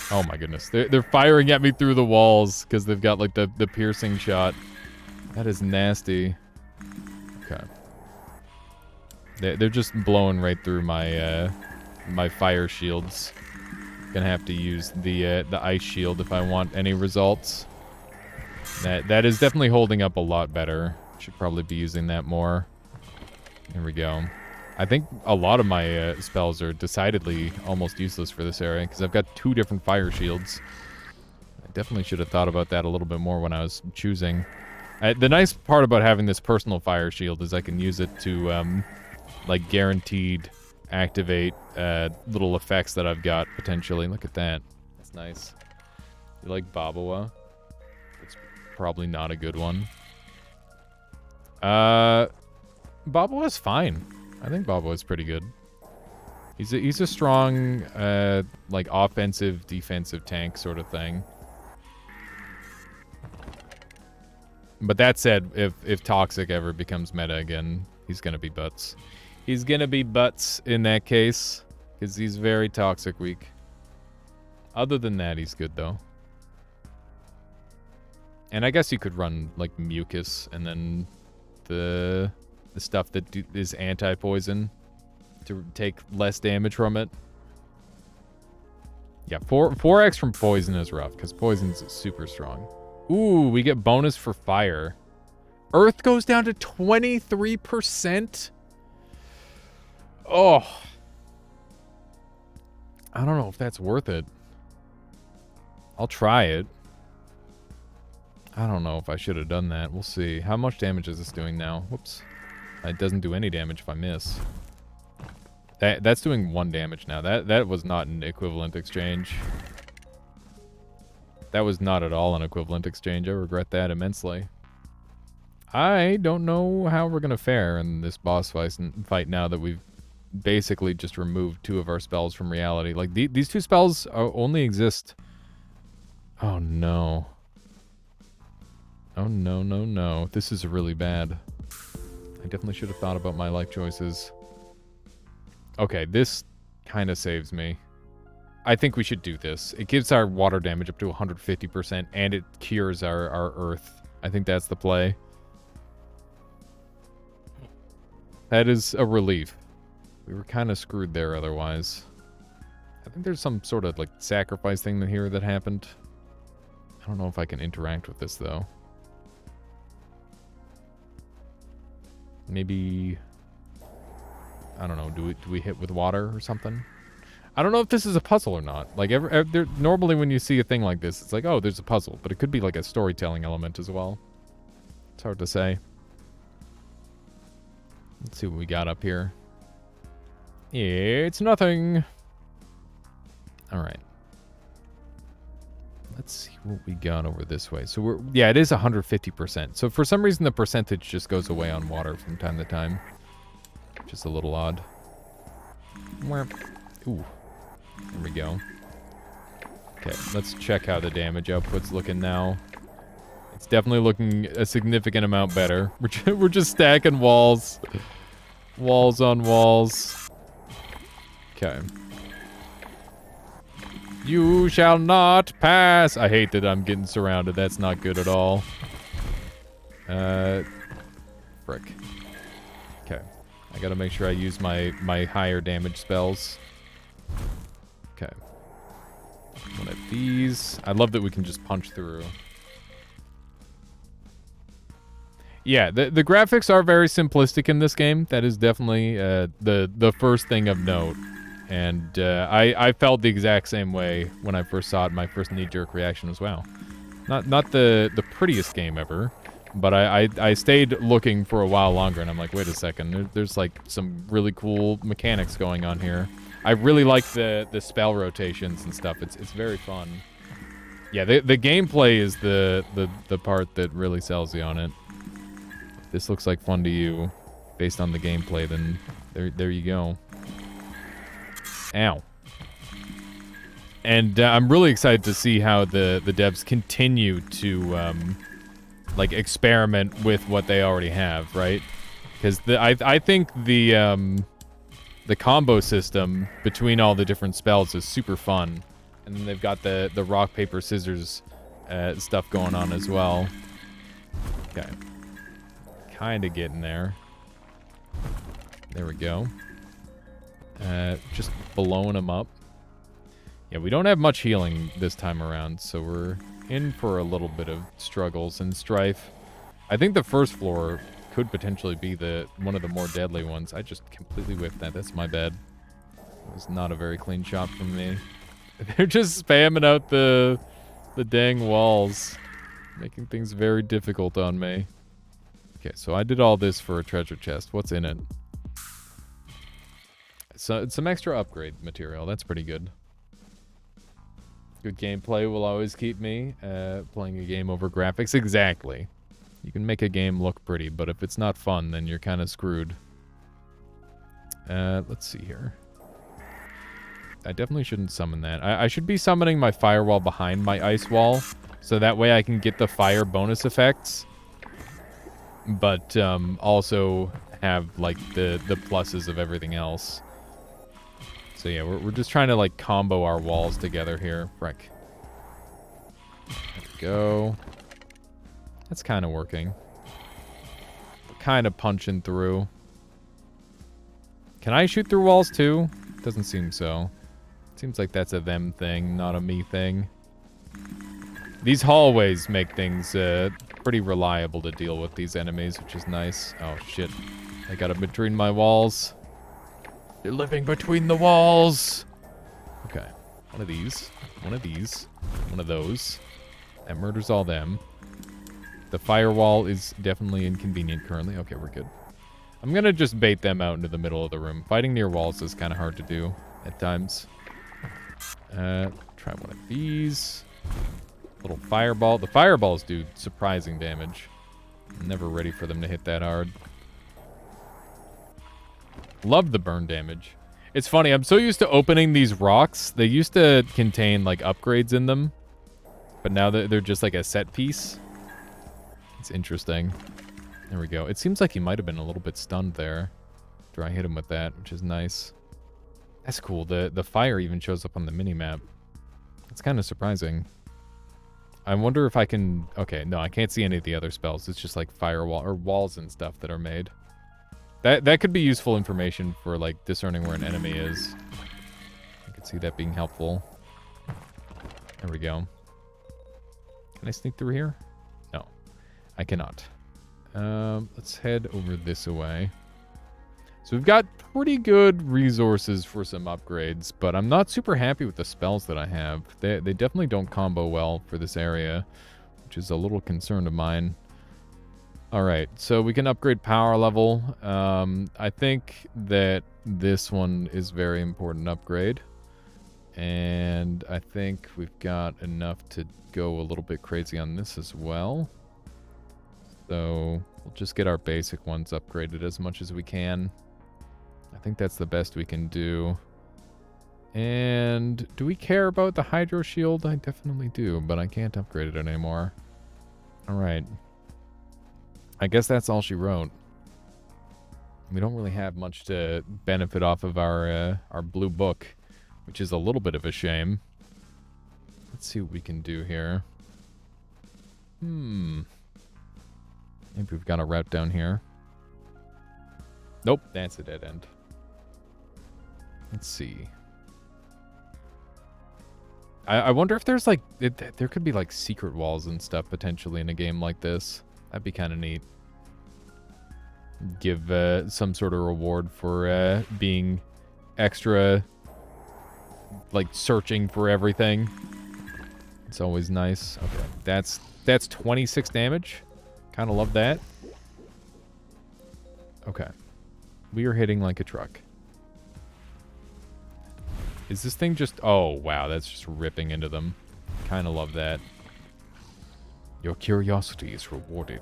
Oh, my goodness. They're firing at me through the walls because they've got, like, the piercing shot. That is nasty. Okay. They're just blowing right through my my fire shields. Gonna have to use the ice shield if I want any results. That is definitely holding up a lot better. Should probably be using that more. Here we go. I think a lot of my spells are decidedly almost useless for this area because I've got 2 different fire shields. I definitely should have thought about that a little bit more when I was choosing. The nice part about having this personal fire shield is I can use it to, like, guaranteed activate little effects that I've got, potentially. Look at that. That's nice. You like Babawa? It's probably not a good one. Babawa's fine. I think Babawa's pretty good. He's a strong, like, offensive, defensive tank sort of thing. But that said, if Toxic ever becomes meta again, he's gonna be butts. He's gonna be butts in that case, because he's very Toxic weak. Other than that, he's good, though. And I guess you could run, like, Mucus, and then the stuff that is anti-poison to take less damage from it. Yeah, 4x from poison is rough, because poison's super strong. Ooh, we get bonus for fire. Earth goes down to 23%? Oh. I don't know if that's worth it. I'll try it. I don't know if I should have done that. We'll see. How much damage is this doing now? Whoops. It doesn't do any damage if I miss. That's doing 1 damage now. That was not an equivalent exchange. That was not at all an equivalent exchange. I regret that immensely. I don't know how we're going to fare in this boss fight now that we've basically just removed 2 of our spells from reality. Like, these 2 spells only exist... Oh, no. Oh, no, no, no. This is really bad. I definitely should have thought about my life choices. Okay, this kind of saves me. I think we should do this. It gives our water damage up to 150%, and it cures our earth. I think that's the play. That is a relief. We were kind of screwed there otherwise. I think there's some sort of, like, sacrifice thing here that happened. I don't know if I can interact with this, though. Maybe... I don't know, do we hit with water or something? I don't know if this is a puzzle or not. Like, normally when you see a thing like this, it's like, oh, there's a puzzle. But it could be like a storytelling element as well. It's hard to say. Let's see what we got up here. It's nothing. Alright. Let's see what we got over this way. So yeah, it is 150%. So for some reason the percentage just goes away on water from time to time. Just a little odd. Ooh. There we go. Okay, let's check how the damage output's looking now. It's definitely looking a significant amount better. We're just stacking walls. Walls on walls. Okay. You shall not pass. I hate that I'm getting surrounded. That's not good at all. Frick. Okay. I gotta make sure I use my higher damage spells. Okay. One of these. I love that we can just punch through. Yeah, the graphics are very simplistic in this game. That is definitely the first thing of note. And I felt the exact same way when I first saw it. My first knee-jerk reaction was, wow. Not the prettiest game ever, but I stayed looking for a while longer, and I'm like, wait a second. There's like some really cool mechanics going on here. I really like the spell rotations and stuff. It's very fun. Yeah, the gameplay is the part that really sells you on it. If this looks like fun to you, based on the gameplay, then there you go. Ow. And I'm really excited to see how the devs continue to like experiment with what they already have, right? Because I think the combo system between all the different spells is super fun, and then they've got the rock paper scissors stuff going on as well. Okay, kind of getting there. There we go. Just blowing them up. Yeah, we don't have much healing this time around, so we're in for a little bit of struggles and strife. I think the first floor could potentially be one of the more deadly ones. I just completely whiffed that. That's my bad. It was not a very clean shot from me. They're just spamming out the dang walls, making things very difficult on me. Okay, so I did all this for a treasure chest. What's in it? So it's some extra upgrade material. That's pretty good. Good gameplay will always keep me playing a game over graphics. Exactly. You can make a game look pretty, but if it's not fun, then you're kind of screwed. Let's see here. I definitely shouldn't summon that. I should be summoning my firewall behind my ice wall, so that way I can get the fire bonus effects, but also have like the pluses of everything else. So yeah, we're just trying to like combo our walls together here. Frick. There we go. That's kind of working. Kind of punching through. Can I shoot through walls too? Doesn't seem so. Seems like that's a them thing, not a me thing. These hallways make things pretty reliable to deal with these enemies, which is nice. Oh shit. I got them between my walls. They're living between the walls. Okay. One of these. One of these. One of those. That murders all them. The firewall is definitely inconvenient currently. Okay, we're good. I'm going to just bait them out into the middle of the room. Fighting near walls is kind of hard to do at times. Try one of these. Little fireball. The fireballs do surprising damage. I'm never ready for them to hit that hard. Love the burn damage. It's funny, I'm so used to opening these rocks. They used to contain, like, upgrades in them. But now they're just, like, a set piece. It's interesting. There we go. It seems like he might have been a little bit stunned there. After I hit him with that, which is nice. That's cool. The fire even shows up on the minimap. It's kind of surprising. I wonder if I can... Okay, no, I can't see any of the other spells. It's just, like, firewall or walls and stuff that are made. That could be useful information for, like, discerning where an enemy is. I could see that being helpful. There we go. Can I sneak through here? No, I cannot. Let's head over this way. So we've got pretty good resources for some upgrades, but I'm not super happy with the spells that I have. They definitely don't combo well for this area, which is a little concern of mine. Alright, so we can upgrade power level. I think that this one is very important upgrade. And I think we've got enough to go a little bit crazy on this as well. So we'll just get our basic ones upgraded as much as we can. I think that's the best we can do. And do we care about the Hydro Shield? I definitely do, but I can't upgrade it anymore. Alright. I guess that's all she wrote. We don't really have much to benefit off of our blue book, which is a little bit of a shame. Let's see what we can do here. Maybe we've got a route down here. Nope, that's a dead end. Let's see. I wonder if there's like... there could be like secret walls and stuff potentially in a game like this. That'd be kind of neat. Give some sort of reward for being extra, like, searching for everything. It's always nice. Okay, that's 26 damage. Kind of love that. Okay. We are hitting like a truck. Is this thing just... Oh, wow, that's just ripping into them. Kind of love that. Your curiosity is rewarded.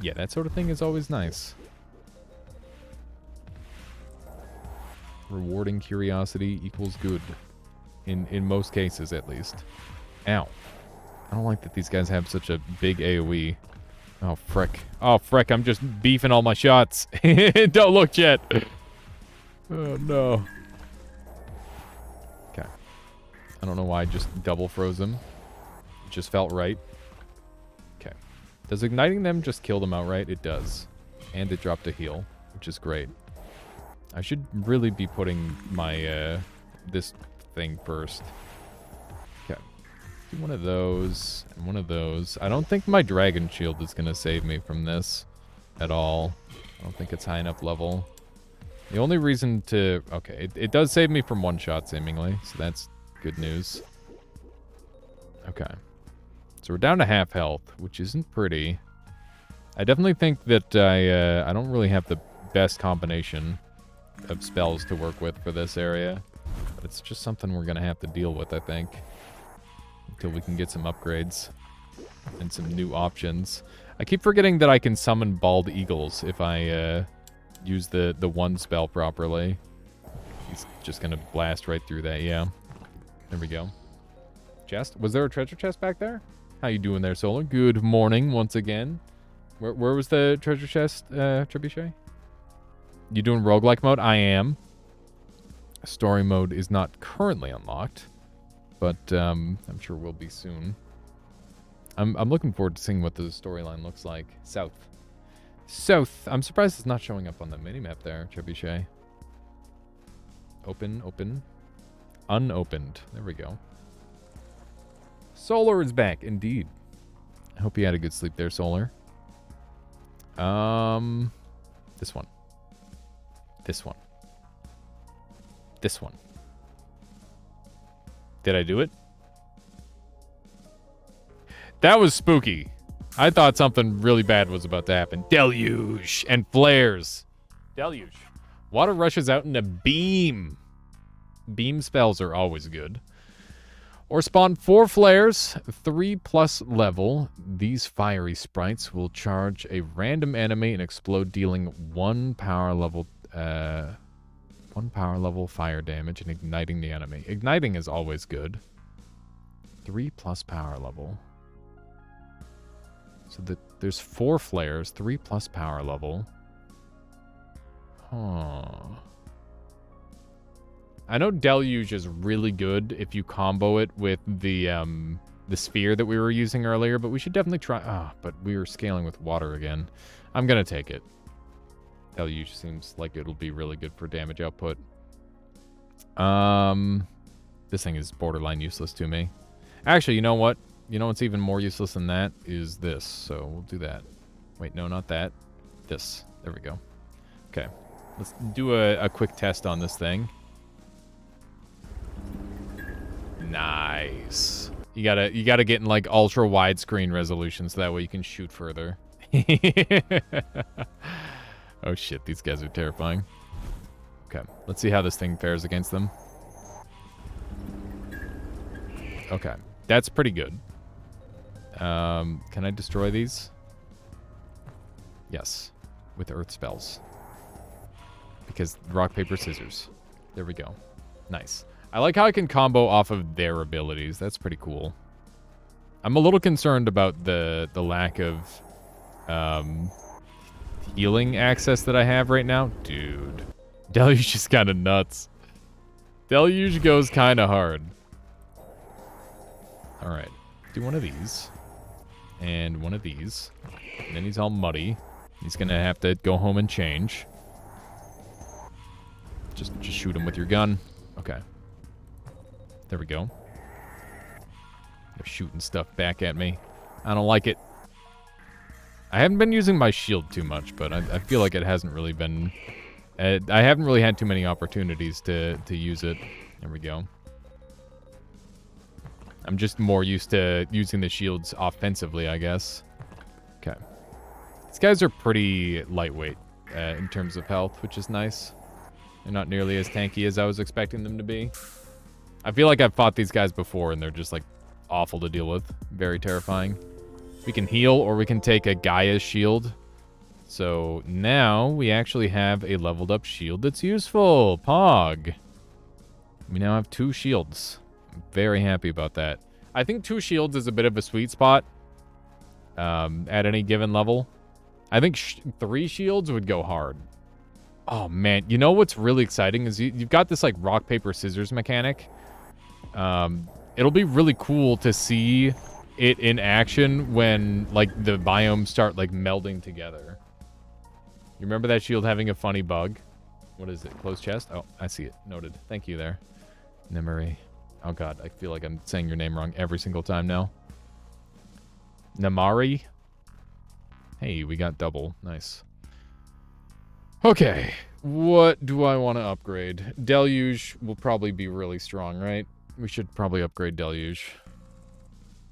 Yeah, that sort of thing is always nice. Rewarding curiosity equals good. In most cases, at least. Ow. I don't like that these guys have such a big AoE. Oh, frick. Oh, frick, I'm just beefing all my shots. Don't look yet. Oh, no. Okay. I don't know why I just double froze him. Just felt right. Okay. Does igniting them just kill them outright? It does. And it dropped a heal, which is great. I should really be putting my, this thing first. Okay. Do one of those, and one of those. I don't think my dragon shield is going to save me from this at all. I don't think it's high enough level. The only reason to... Okay, it does save me from one shot, seemingly, so that's good news. Okay. So we're down to half health, which isn't pretty. I definitely think that I don't really have the best combination of spells to work with for this area. But it's just something we're going to have to deal with, I think. Until we can get some upgrades. And some new options. I keep forgetting that I can summon bald eagles if I use the one spell properly. He's just going to blast right through that, yeah. There we go. Chest? Was there a treasure chest back there? How you doing there, Solar? Good morning once again. Where was the treasure chest, Trebuchet? You doing roguelike mode? I am. Story mode is not currently unlocked, but I'm sure will be soon. I'm looking forward to seeing what the storyline looks like. South. South. I'm surprised it's not showing up on the minimap there, Trebuchet. Open, open. Unopened. There we go. Solar is back, indeed. I hope you had a good sleep there, Solar. This one. This one. This one. Did I do it? That was spooky. I thought something really bad was about to happen. Deluge and flares. Deluge. Water rushes out in a beam. Beam spells are always good. Or spawn 4 flares, 3+ level. These fiery sprites will charge a random enemy and explode, dealing 1 power level fire damage and igniting the enemy. Igniting is always good. 3+ power level. So there's 4 flares, 3+ power level. Huh. I know Deluge is really good if you combo it with the sphere that we were using earlier, but we should definitely try... but we were scaling with water again. I'm gonna take it. Deluge seems like it'll be really good for damage output. This thing is borderline useless to me. Actually, you know what? You know what's even more useless than that is this, so we'll do that. Wait, no, not that. This. There we go. Okay. Let's do a quick test on this thing. Nice. You gotta get in like ultra widescreen resolution so that way you can shoot further. Oh shit, these guys are terrifying. Okay, let's see how this thing fares against them. Okay, that's pretty good. Can I destroy these? Yes, with earth spells. Because rock, paper, scissors. There we go. Nice. I like how I can combo off of their abilities. That's pretty cool. I'm a little concerned about the lack of healing access that I have right now. Dude. Deluge is kind of nuts. Deluge goes kind of hard. Alright. Do one of these. And one of these. And then he's all muddy. He's going to have to go home and change. Just shoot him with your gun. Okay. There we go. They're shooting stuff back at me. I don't like it. I haven't been using my shield too much, but I feel like it hasn't really been... I haven't really had too many opportunities to use it. There we go. I'm just more used to using the shields offensively, I guess. Okay. These guys are pretty lightweight in terms of health, which is nice. They're not nearly as tanky as I was expecting them to be. I feel like I've fought these guys before, and they're just, like, awful to deal with. Very terrifying. We can heal, or we can take a Gaia's shield. So, now we actually have a leveled up shield that's useful. Pog. We now have 2 shields. I'm very happy about that. I think 2 shields is a bit of a sweet spot at any given level. I think 3 shields would go hard. Oh, man. You know what's really exciting is you've got this, like, rock, paper, scissors mechanic. It'll be really cool to see it in action when, like, the biomes start, like, melding together. You remember that shield having a funny bug? What is it? Closed chest? Oh, I see it. Noted. Thank you there. Nemuri. Oh, God. I feel like I'm saying your name wrong every single time now. Namari? Hey, we got double. Nice. Okay. What do I want to upgrade? Deluge will probably be really strong, right? We should probably upgrade Deluge.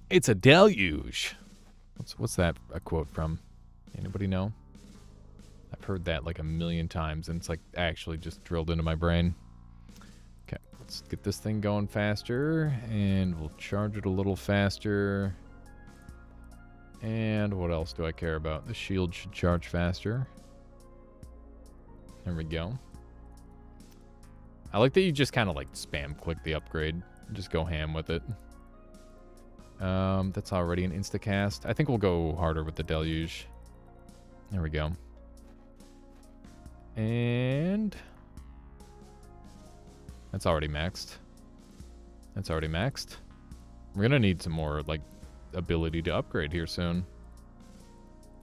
It's a deluge. What's that a quote from? Anybody know? I've heard that like a million times, and it's like actually just drilled into my brain. Okay, let's get this thing going faster, and we'll charge it a little faster. And what else do I care about? The shield should charge faster. There we go. I like that you just kind of like spam click the upgrade. Just go ham with it. That's already an instacast. I think we'll go harder with the deluge. There we go. And that's already maxed. That's already maxed. We're gonna need some more like ability to upgrade here soon.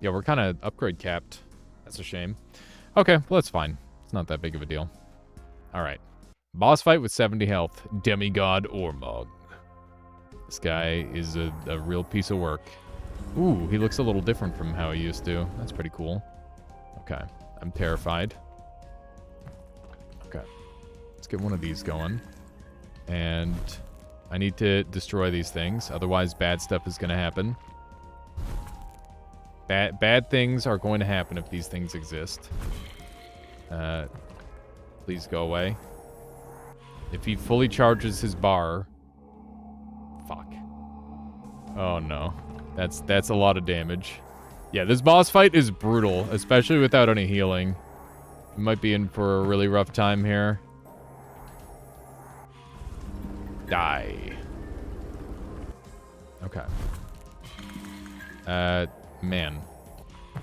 Yeah, we're kind of upgrade capped. That's a shame. Okay, well that's fine. It's not that big of a deal. All right. Boss fight with 70 health. Demigod Ormog. This guy is a real piece of work. Ooh, he looks a little different from how he used to. That's pretty cool. Okay, I'm terrified. Okay, let's get one of these going. And I need to destroy these things, otherwise bad stuff is going to happen. Bad things are going to happen if these things exist. Please go away. If he fully charges his bar... Fuck. Oh, no. That's a lot of damage. Yeah, this boss fight is brutal, especially without any healing. We might be in for a really rough time here. Die. Okay. Man.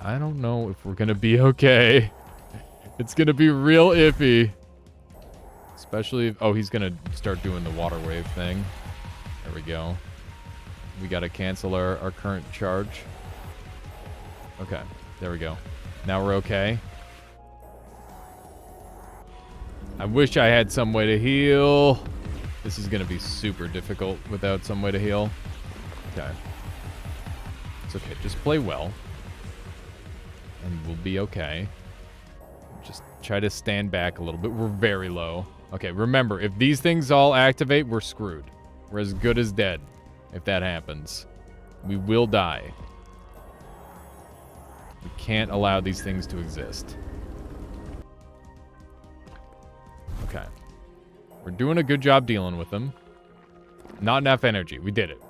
I don't know if we're gonna be okay. It's gonna be real iffy. Especially if... Oh, he's gonna start doing the water wave thing. There we go. We gotta cancel our current charge. Okay. There we go. Now we're okay. I wish I had some way to heal. This is gonna be super difficult without some way to heal. Okay. It's okay. Just play well. And we'll be okay. Just try to stand back a little bit. We're very low. Okay, remember, if these things all activate, we're screwed. We're as good as dead if that happens. We will die. We can't allow these things to exist. Okay. We're doing a good job dealing with them. Not enough energy. We did it.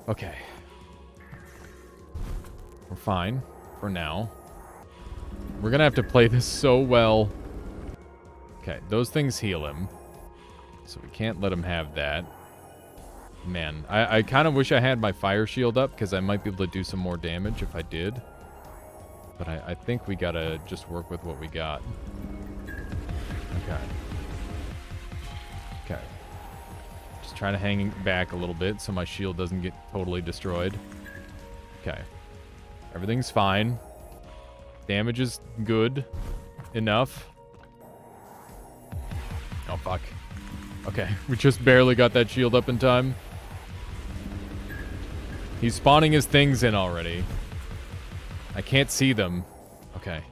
Okay. We're fine for now. We're gonna have to play this so well. Okay, those things heal him. So we can't let him have that. Man, I kind of wish I had my fire shield up, because I might be able to do some more damage if I did. But I think we gotta just work with what we got. Okay. Okay. Just trying to hang back a little bit so my shield doesn't get totally destroyed. Okay. Everything's fine. Damage is good enough. Oh, fuck. Okay, we just barely got that shield up in time. He's spawning his things in already. I can't see them. Okay.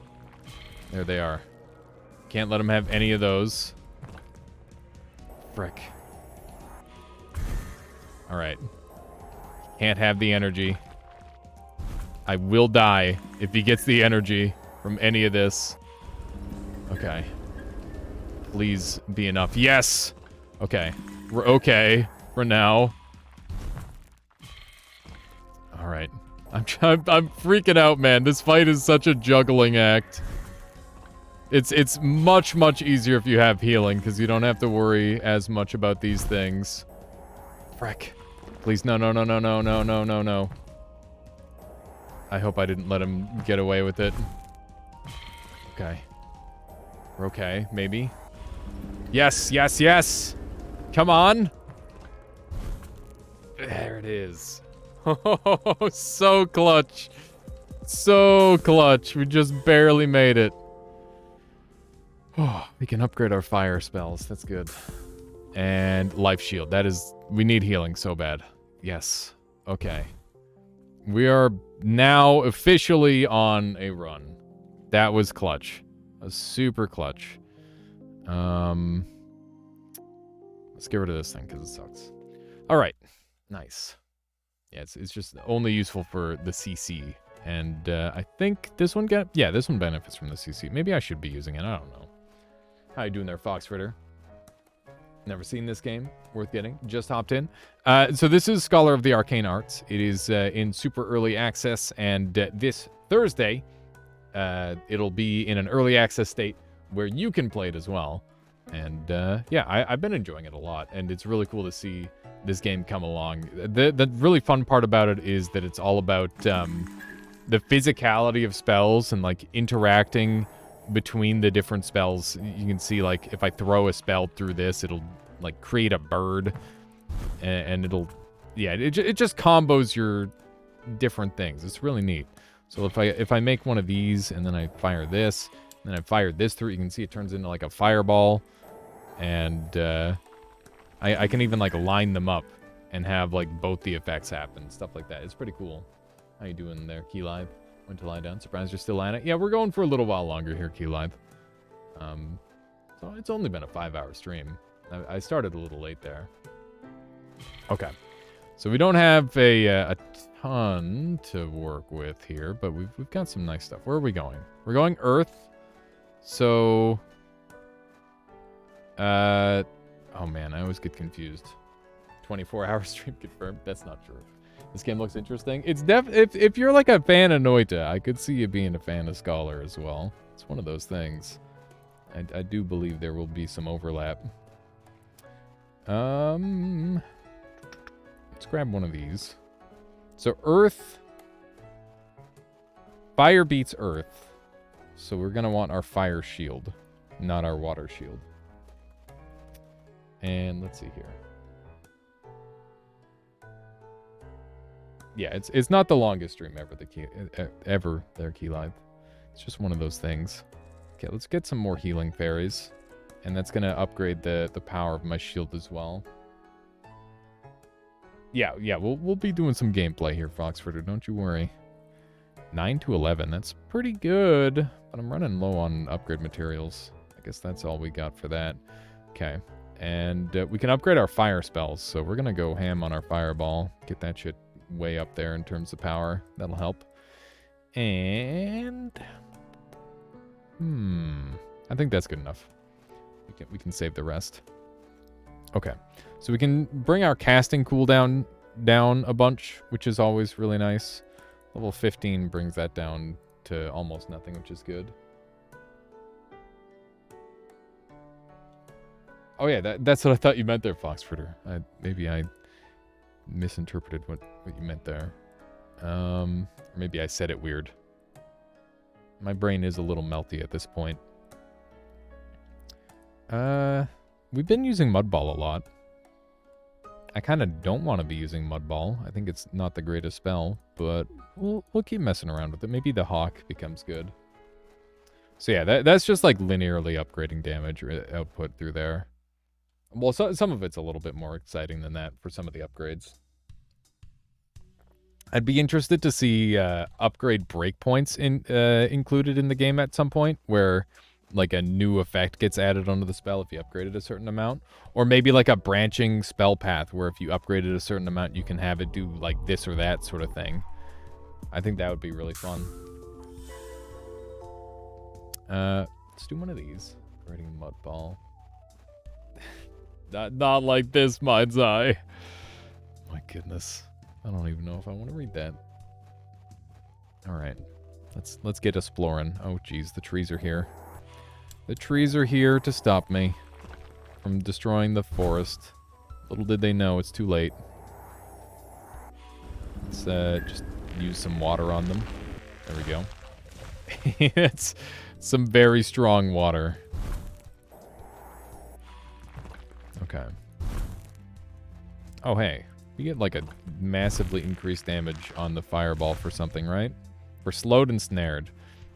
There they are. Can't let him have any of those. Frick. Alright. Can't have the energy. I will die if he gets the energy from any of this. Okay. Please be enough. Yes! Okay. We're okay for now. Alright. I'm freaking out, man. This fight is such a juggling act. It's much, much easier if you have healing, because you don't have to worry as much about these things. Frick. Please, no, no, no, no, no, no, no, no, no. I hope I didn't let him get away with it. Okay. We're okay, maybe. Yes, yes, yes! Come on! There it is. Oh, so clutch. So clutch. We just barely made it. Oh, we can upgrade our fire spells. That's good. And life shield. That is... We need healing so bad. Yes. Okay. We are now officially on a run. That was clutch. That was super clutch. Let's get rid of this thing because it sucks. All right. Nice. Yeah, it's just only useful for the CC. And I think this one this one benefits from the CC. Maybe I should be using it. I don't know. How you doing there, Fox Ritter? Never seen this game. Worth getting. Just hopped in. So this is Scholar of the Arcane Arts. It is in super early access, and this Thursday, it'll be in an early access state where you can play it as well. And yeah, I've been enjoying it a lot, and it's really cool to see this game come along. The really fun part about it is that it's all about the physicality of spells and like interacting between the different spells. You can see like if I throw a spell through this, it'll like create a bird, and it'll, yeah, it just combos your different things. It's really neat. So if I make one of these and then I fire this, and then I fire this through, you can see it turns into like a fireball, and I can even like line them up and have like both the effects happen, stuff like that. It's pretty cool. How you doing there, Key Live? Went to lie down. Surprised you're still at it. Yeah, we're going for a little while longer here, Key Live. So it's only been a 5-hour stream. I started a little late there. Okay. So we don't have a ton to work with here, but we've got some nice stuff. Where are we going? We're going Earth. So, oh man, I always get confused. 24-hour stream confirmed. That's not true. This game looks interesting. It's if you're like a fan of Noita, I could see you being a fan of Scholar as well. It's one of those things. I do believe there will be some overlap. Let's grab one of these. So Earth, fire beats Earth. So we're gonna want our fire shield, not our water shield. And let's see here. Yeah, it's not the longest stream ever. Their key live. It's just one of those things. Okay, let's get some more healing fairies, and that's gonna upgrade the power of my shield as well. Yeah, we'll be doing some gameplay here, Foxfurter. Don't you worry. 9 to 11. That's pretty good, but I'm running low on upgrade materials. I guess that's all we got for that. Okay, and we can upgrade our fire spells, so we're gonna go ham on our fireball. Get that shit way up there in terms of power. That'll help. And I think that's good enough. We can save the rest. Okay, so we can bring our casting cooldown down a bunch, which is always really nice. Level 15 brings that down to almost nothing, which is good. Oh yeah, that's what I thought you meant there, Foxfurter. Maybe I misinterpreted what you meant there. Maybe I said it weird. My brain is a little melty at this point. We've been using Mudball a lot. I kind of don't want to be using Mudball. I think it's not the greatest spell, but we'll keep messing around with it. Maybe the Hawk becomes good. So yeah, that's just like linearly upgrading damage or output through there. Well, some of it's a little bit more exciting than that for some of the upgrades. I'd be interested to see upgrade breakpoints included in the game at some point, where like a new effect gets added onto the spell if you upgraded a certain amount. Or maybe like a branching spell path where if you upgraded a certain amount, you can have it do like this or that sort of thing. I think that would be really fun. Let's do one of these. Upgrading Mudball. Not like this, Mind's Eye. My goodness. I don't even know if I want to read that. Alright. Let's get exploring. Oh geez, the trees are here. The trees are here to stop me from destroying the forest. Little did they know, it's too late. Let's just use some water on them. There we go. It's some very strong water. Okay. Oh, hey. You get like a massively increased damage on the fireball for something, right? We're slowed and snared.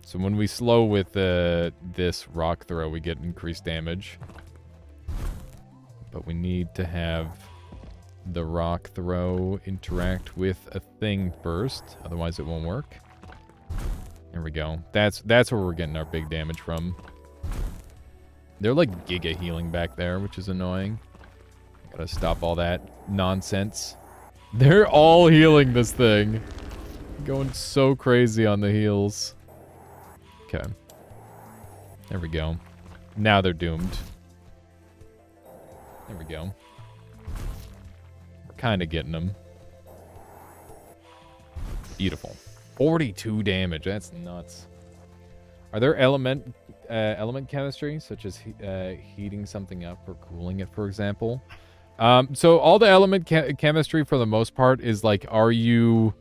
So when we slow with this rock throw, we get increased damage. But we need to have the rock throw interact with a thing first. Otherwise it won't work. There we go. That's where we're getting our big damage from. They're like giga healing back there, which is annoying. Gotta stop all that nonsense. They're all healing this thing. Going so crazy on the heals. Okay. There we go. Now they're doomed. There we go. We're kind of getting them. Beautiful. 42 damage. That's nuts. Are there element chemistry, such as heating something up or cooling it, for example? So all the element chemistry, for the most part, is like, are you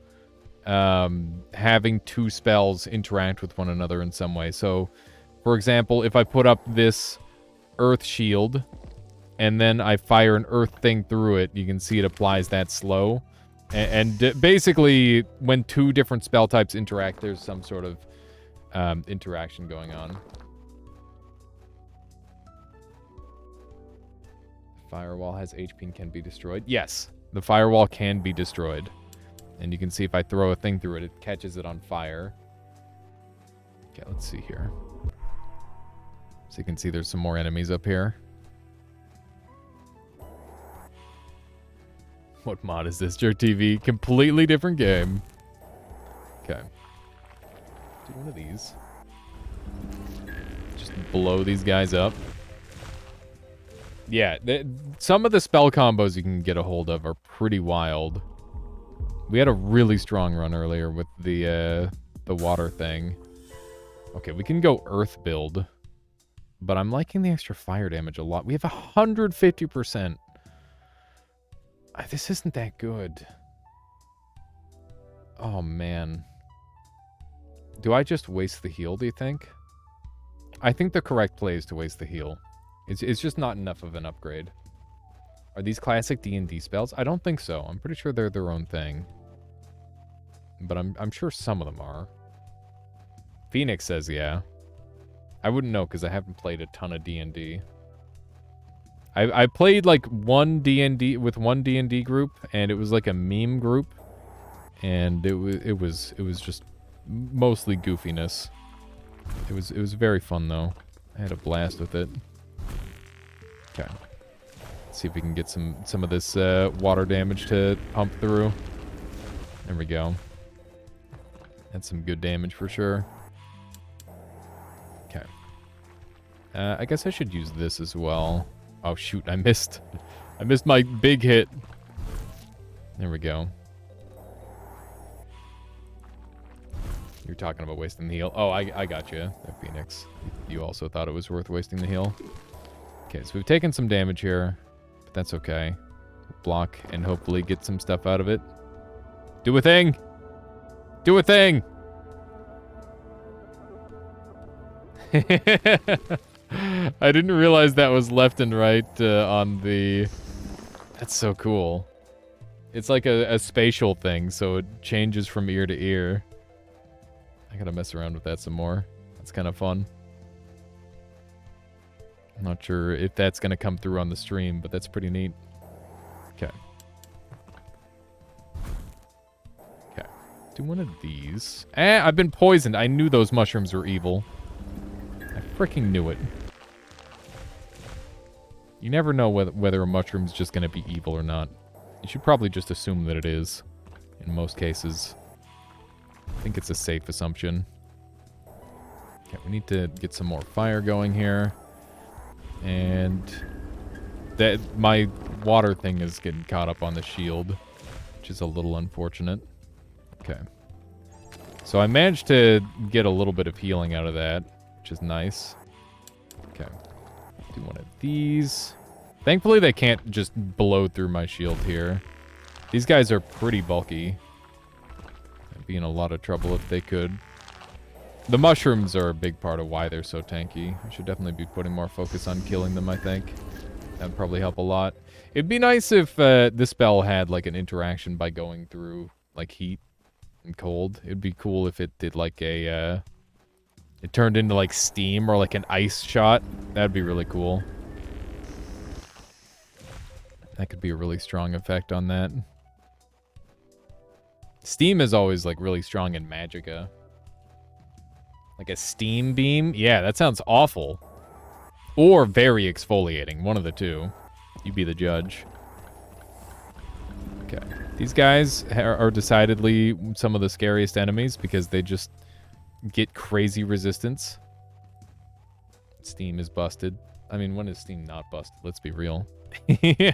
having two spells interact with one another in some way? So, for example, if I put up this earth shield and then I fire an earth thing through it, you can see it applies that slow. And basically, when two different spell types interact, there's some sort of interaction going on. Firewall has HP and can be destroyed. Yes, the firewall can be destroyed. And you can see if I throw a thing through it, it catches it on fire. Okay, let's see here. So you can see there's some more enemies up here. What mod is this? Jerk TV. Completely different game. Okay. Do one of these. Just blow these guys up. Yeah, some of the spell combos you can get a hold of are pretty wild. We had a really strong run earlier with the water thing. Okay, we can go earth build. But I'm liking the extra fire damage a lot. We have 150%. This isn't that good. Oh, man. Do I just waste the heal, do you think? I think the correct play is to waste the heal. It's just not enough of an upgrade. Are these classic D&D spells? I don't think so. I'm pretty sure they're their own thing. But I'm sure some of them are. Phoenix says yeah. I wouldn't know because I haven't played a ton of D&D. I played like one D&D with one D&D group, and it was like a meme group, and it was just mostly goofiness. It was very fun though. I had a blast with it. Okay. Let's see if we can get some of this water damage to pump through. There we go. That's some good damage for sure. Okay. I guess I should use this as well. Oh shoot, I missed my big hit. There we go. You're talking about wasting the heal. Oh, I got you, Phoenix. You also thought it was worth wasting the heal. Okay, so we've taken some damage here, but that's okay. Block and hopefully get some stuff out of it. Do a thing! Do a thing! I didn't realize that was left and right on the... That's so cool. It's like a spatial thing, so it changes from ear to ear. I gotta mess around with that some more. That's kind of fun. I'm not sure if that's gonna come through on the stream, but that's pretty neat. Okay. Okay. Do one of these. I've been poisoned. I knew those mushrooms were evil. I freaking knew it. You never know whether a mushroom's just gonna be evil or not. You should probably just assume that it is, in most cases. I think it's a safe assumption. Okay, we need to get some more fire going here. And that my water thing is getting caught up on the shield, which is a little unfortunate. Okay. So I managed to get a little bit of healing out of that, which is nice. Okay. Do one of these. Thankfully, they can't just blow through my shield here. These guys are pretty bulky. I'd be in a lot of trouble if they could. The mushrooms are a big part of why they're so tanky. I should definitely be putting more focus on killing them, I think. That'd probably help a lot. It'd be nice if this spell had, like, an interaction by going through, like, heat and cold. It'd be cool if it did, like, a... It turned into, like, steam or, like, an ice shot. That'd be really cool. That could be a really strong effect on that. Steam is always, like, really strong in Magicka. Like a steam beam? Yeah, that sounds awful. Or very exfoliating. One of the two. You be the judge. Okay. These guys are decidedly some of the scariest enemies because they just get crazy resistance. Steam is busted. I mean, when is Steam not busted? Let's be real.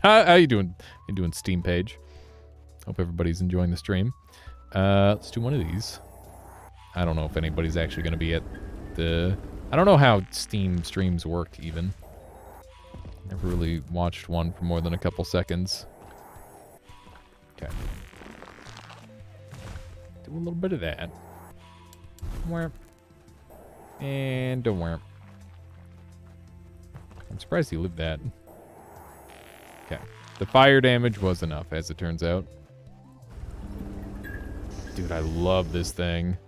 How you doing? You doing, Steam page? Hope everybody's enjoying the stream. Let's do one of these. I don't know if anybody's actually going to be at the... I don't know how Steam streams work, even. Never really watched one for more than a couple seconds. Okay. Do a little bit of that. Wham. And a wham. I'm surprised he lived that. Okay. The fire damage was enough, as it turns out. Dude, I love this thing.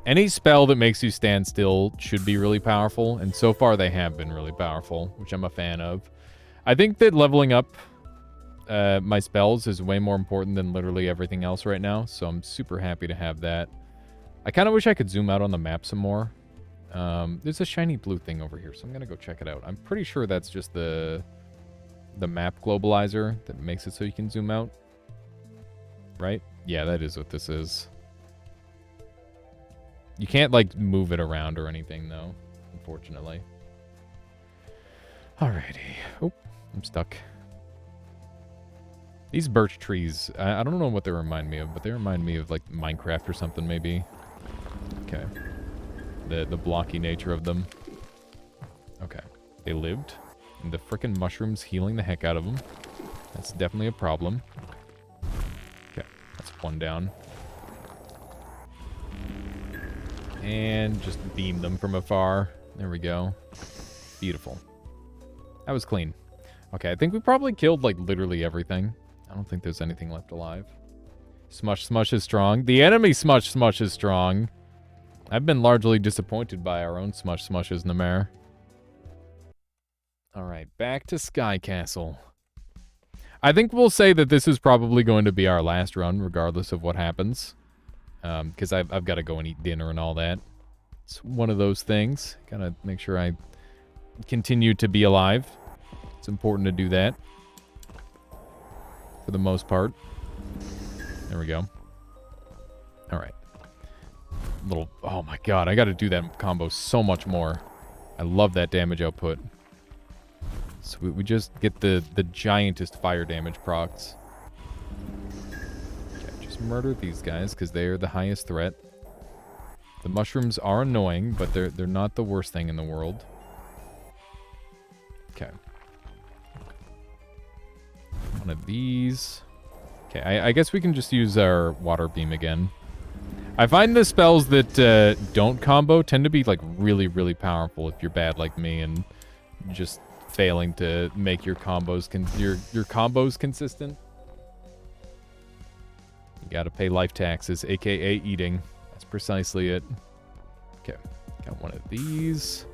Any spell that makes you stand still should be really powerful, and so far they have been really powerful, which I'm a fan of. I think that leveling up my spells is way more important than literally everything else right now, so I'm super happy to have that. I kind of wish I could zoom out on the map some more. There's a shiny blue thing over here, so I'm going to go check it out. I'm pretty sure that's just the the map globalizer that makes it so you can zoom out. Right? Yeah, that is what this is. You can't, like, move it around or anything, though, unfortunately. Alrighty. Oh, I'm stuck. These birch trees, I don't know what they remind me of, but they remind me of, like, Minecraft or something, maybe. Okay. The blocky nature of them. Okay. They lived. And the frickin' mushrooms healing the heck out of them. That's definitely a problem. Okay. That's one down. And just beam them from afar. There we go. Beautiful. That was clean. Okay, I think we probably killed, like, literally everything. I don't think there's anything left alive. Smush Smush is strong. The enemy Smush Smush is strong. I've been largely disappointed by our own Smush Smushes in the mare. Alright, back to Sky Castle. I think we'll say that this is probably going to be our last run, regardless of what happens. Because I've got to go and eat dinner and all that. It's one of those things. Gotta make sure I continue to be alive. It's important to do that. For the most part. There we go. Alright. Little... Oh my god, I gotta do that combo so much more. I love that damage output. So we just get the giantest fire damage procs. Murder these guys because they are the highest threat. The mushrooms are annoying, but they're not the worst thing in the world. Okay. One of these. Okay, I guess we can just use our water beam again. I find the spells that don't combo tend to be like really, really powerful if you're bad like me and just failing to make your combos your combos consistent. You gotta pay life taxes, aka eating. That's precisely it. Okay, got one of these.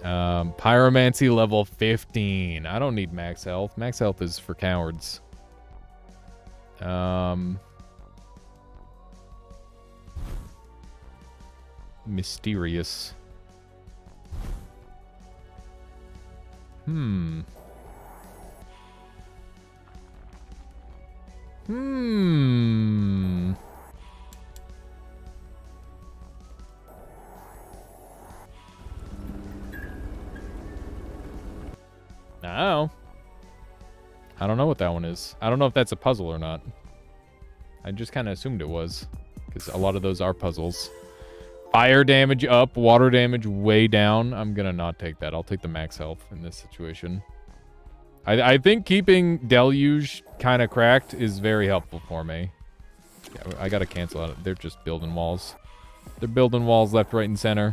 Pyromancy level 15. I don't need max health. Max health is for cowards. Mysterious. No. I don't know what that one is. I don't know if that's a puzzle or not. I just kind of assumed it was. Because a lot of those are puzzles. Fire damage up, water damage way down. I'm going to not take that. I'll take the max health in this situation. I think keeping Deluge kind of cracked is very helpful for me. Yeah, I got to cancel out. They're just building walls. They're building walls left, right, and center.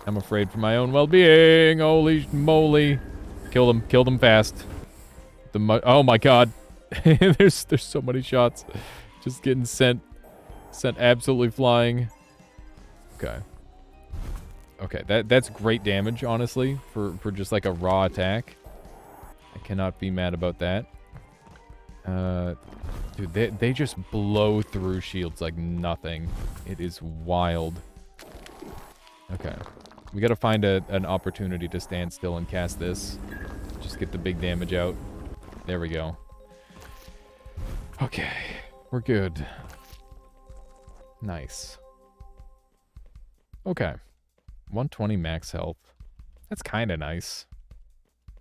I'm afraid for my own well-being. Holy moly. Kill them fast. Oh my god. there's so many shots. Just getting sent absolutely flying. Okay. Okay, that's great damage, honestly, for just like a raw attack. I cannot be mad about that. Dude, they just blow through shields like nothing. It is wild. Okay. We gotta find an opportunity to stand still and cast this. Just get the big damage out. There we go. Okay. We're good. Nice. Okay. 120 max health. That's kind of nice.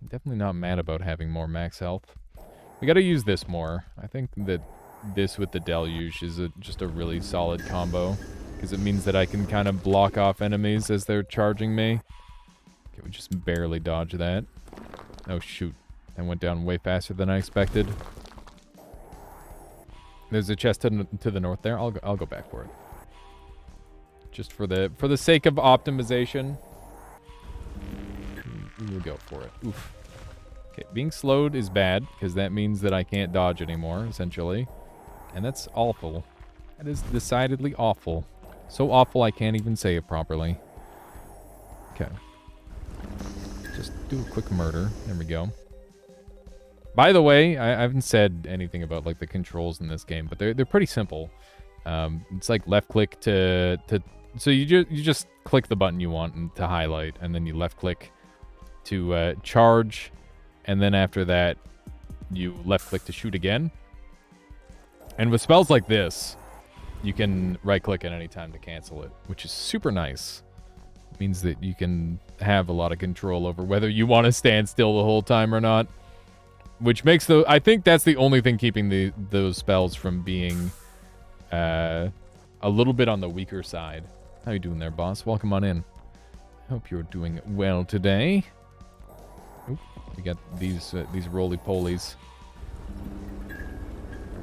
I'm definitely not mad about having more max health. We gotta use this more. I think that this with the Deluge is just a really solid combo. Because it means that I can kind of block off enemies as they're charging me. Okay, we just barely dodge that. Oh, shoot. That went down way faster than I expected. There's a chest to the north there. I'll go back for it. Just for the sake of optimization. We will go for it. Oof. Okay, being slowed is bad, because that means that I can't dodge anymore, essentially. And that's awful. That is decidedly awful. So awful I can't even say it properly. Okay. Just do a quick murder. There we go. By the way, I haven't said anything about like the controls in this game, but they're pretty simple. It's like left click to so you just click the button you want to highlight, and then you left click to charge, and then after that, you left-click to shoot again. And with spells like this, you can right-click at any time to cancel it, which is super nice. It means that you can have a lot of control over whether you want to stand still the whole time or not. Which makes I think that's the only thing keeping those spells from being a little bit on the weaker side. How you doing there, boss? Welcome on in. Hope you're doing well today. Oop, we got these roly-polies.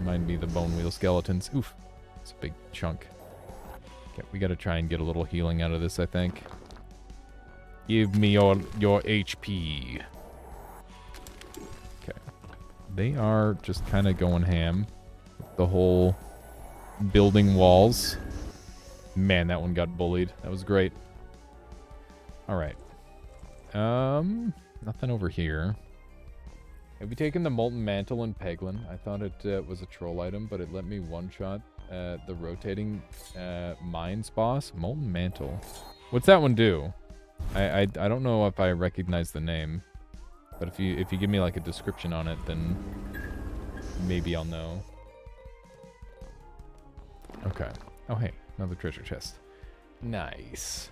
Remind me of the bone wheel skeletons. Oof, it's a big chunk. Okay, we gotta try and get a little healing out of this, I think. Give me your HP. Okay. They are just kind of going ham. The whole building walls. Man, that one got bullied. That was great. Alright. Nothing over here. Have we taken the Molten Mantle and Peglin? I thought it was a troll item, but it let me one-shot the rotating mines boss. Molten Mantle. What's that one do? I don't know if I recognize the name, but if you give me like a description on it, then maybe I'll know. Okay. Oh hey, another treasure chest. Nice.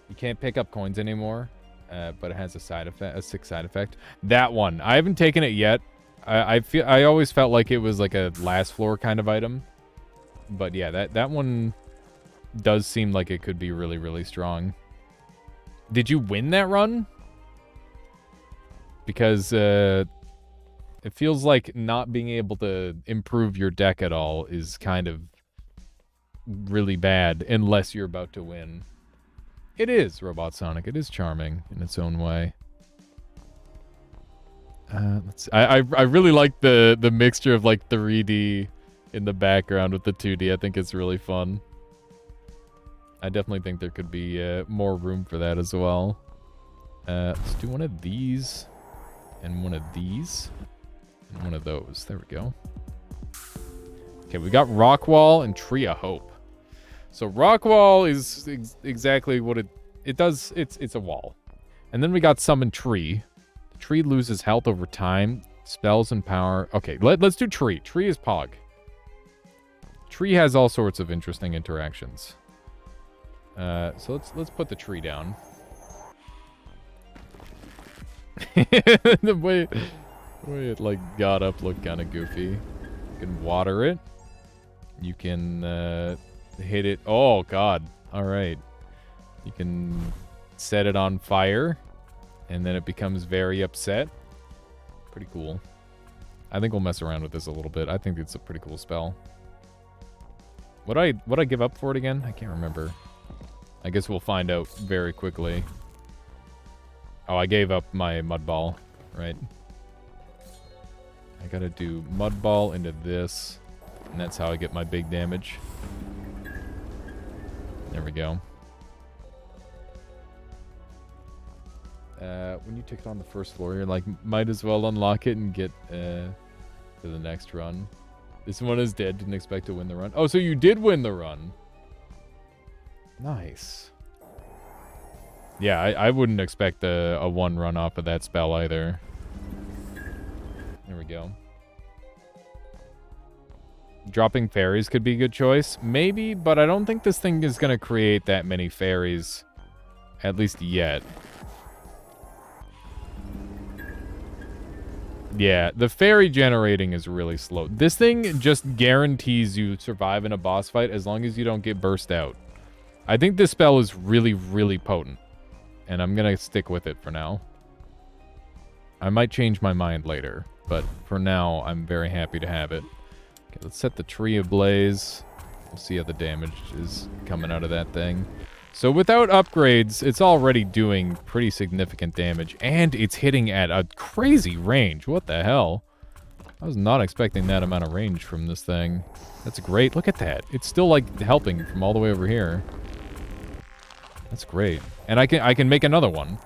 You can't pick up coins anymore, but it has a side effect, a sick side effect. That one, I haven't taken it yet. I always felt like it was like a last floor kind of item, but yeah, that one does seem like it could be really, really strong. Did you win that run? Because it feels like not being able to improve your deck at all is kind of really bad unless you're about to win. It is, Robot Sonic. It is charming in its own way. Let's see. I really like the mixture of like 3D in the background with the 2D. I think it's really fun. I definitely think there could be more room for that as well. Let's do one of these and one of these and one of those. There we go. Okay, we got Rockwall and Tree of Hope. So Rockwall is exactly what it does. It's a wall. And then we got Summon Tree. The tree loses health over time, spells and power. Okay, let's do Tree. Tree is Pog. Tree has all sorts of interesting interactions. So let's put the tree down. the way it like got up looked kind of goofy. You can water it. You can hit it. Oh god. All right. You can set it on fire and then it becomes very upset. Pretty cool. I think we'll mess around with this a little bit. I think it's a pretty cool spell. Would I give up for it again? I can't remember. I guess we'll find out very quickly. Oh, I gave up my mud ball, right? I gotta do mud ball into this, and that's how I get my big damage. There we go. When you take it on the first floor, you're like, might as well unlock it and get to the next run. This one is dead. Didn't expect to win the run. Oh, so you did win the run. Nice. Yeah, I wouldn't expect a one run off of that spell either. There we go. Dropping fairies could be a good choice. Maybe, but I don't think this thing is going to create that many fairies. At least yet. Yeah, the fairy generating is really slow. This thing just guarantees you survive in a boss fight as long as you don't get burst out. I think this spell is really, really potent. And I'm going to stick with it for now. I might change my mind later. But for now, I'm very happy to have it. Okay, let's set the tree ablaze. We'll see how the damage is coming out of that thing. So without upgrades, it's already doing pretty significant damage. And it's hitting at a crazy range. What the hell? I was not expecting that amount of range from this thing. That's great. Look at that. It's still like helping from all the way over here. That's great. And I can make another one.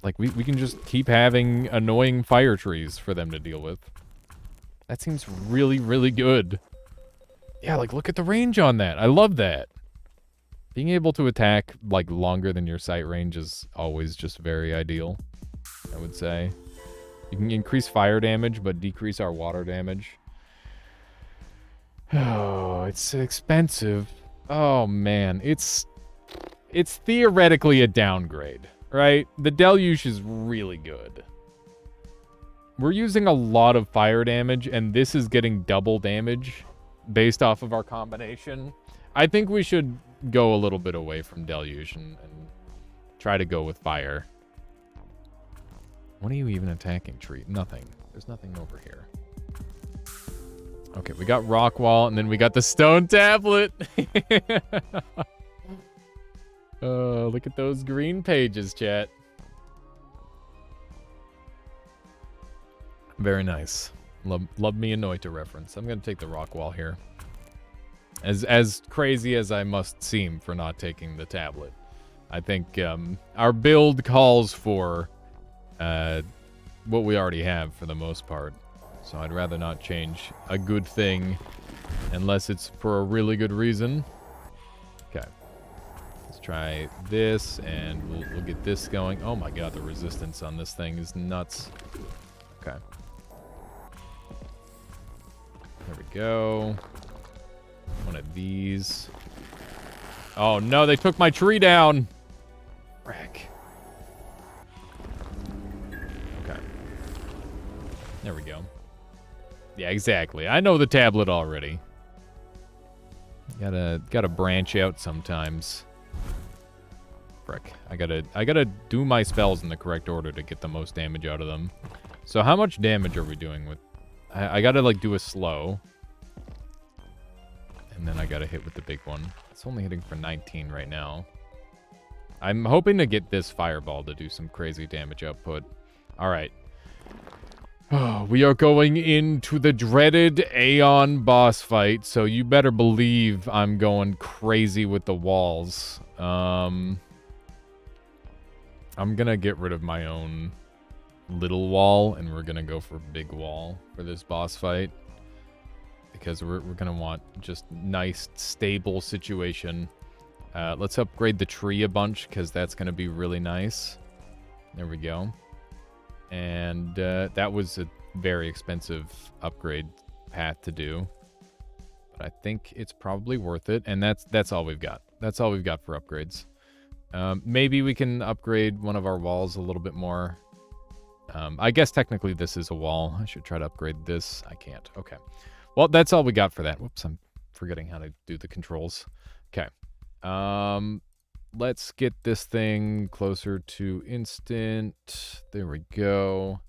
Like, we can just keep having annoying fire trees for them to deal with. That seems really, really good. Yeah, like, look at the range on that. I love that. Being able to attack, like, longer than your sight range is always just very ideal. I would say. You can increase fire damage, but decrease our water damage. Oh, it's expensive. Oh, man. It's theoretically a downgrade, right? The Deluge is really good. We're using a lot of fire damage, and this is getting double damage based off of our combination. I think we should go a little bit away from Deluge and try to go with fire. What are you even attacking, tree? Nothing. There's nothing over here. Okay, we got rock wall, and then we got the stone tablet. Look at those green pages, chat. Very nice. Love me a Noita reference. I'm gonna take the rock wall here. As crazy as I must seem for not taking the tablet, I think our build calls for what we already have for the most part. So I'd rather not change a good thing unless it's for a really good reason. Okay. Let's try this, and we'll get this going. Oh my god, the resistance on this thing is nuts. Okay. There we go. One of these. Oh no, they took my tree down. Frack. Okay. There we go. Yeah, exactly. I know the tablet already. Gotta branch out sometimes. Frick. I gotta do my spells in the correct order to get the most damage out of them. So how much damage are we doing with... I gotta, like, do a slow. And then I gotta hit with the big one. It's only hitting for 19 right now. I'm hoping to get this fireball to do some crazy damage output. Alright. Oh, we are going into the dreaded Aeon boss fight, so you better believe I'm going crazy with the walls. I'm gonna get rid of my own little wall, and we're gonna go for big wall for this boss fight. Because we're gonna want just nice, stable situation. Let's upgrade the tree a bunch, because that's gonna be really nice. There we go. And that was a very expensive upgrade path to do. But I think it's probably worth it. And that's all we've got. That's all we've got for upgrades. Maybe we can upgrade one of our walls a little bit more. I guess technically this is a wall. I should try to upgrade this. I can't. Okay. Well, that's all we got for that. Whoops, I'm forgetting how to do the controls. Okay. Let's get this thing closer to instant. There we go.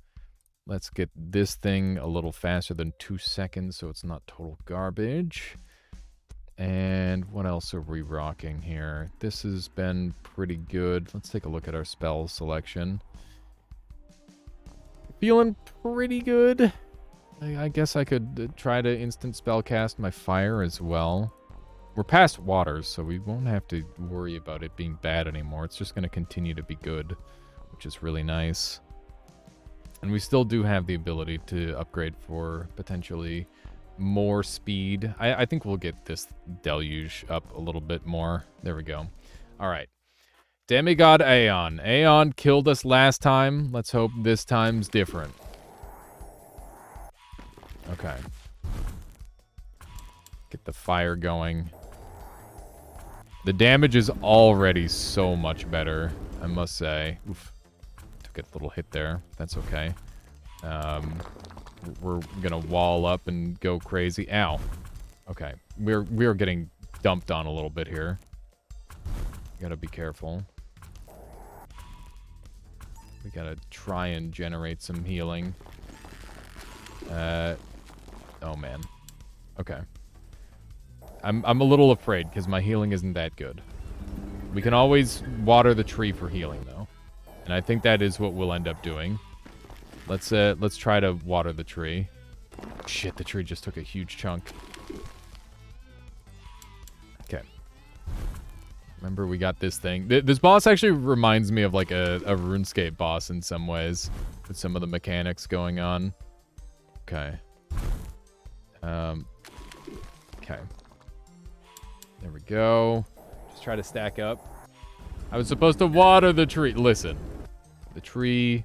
Let's get this thing a little faster than 2 seconds so it's not total garbage. And what else are we rocking here? This has been pretty good. Let's take a look at our spell selection. Feeling pretty good. I guess I could try to instant spell cast my fire as well. We're past waters, so we won't have to worry about it being bad anymore. It's just going to continue to be good, which is really nice. And we still do have the ability to upgrade for potentially more speed. I think we'll get this deluge up a little bit more. There we go. All right. Demigod Aeon. Aeon killed us last time. Let's hope this time's different. Okay. Get the fire going. The damage is already so much better, I must say. Oof. Took a little hit there. That's okay. We're gonna wall up and go crazy. Ow. Okay. We're getting dumped on a little bit here. Gotta be careful. We gotta try and generate some healing. Oh man. Okay. I'm a little afraid because my healing isn't that good. We can always water the tree for healing though. And I think that is what we'll end up doing. Let's try to water the tree. Shit, the tree just took a huge chunk. Okay. Remember, we got this thing. This boss actually reminds me of like a RuneScape boss in some ways, with some of the mechanics going on. Okay. Okay. There we go. Just try to stack up. I was supposed to water the tree. Listen, the tree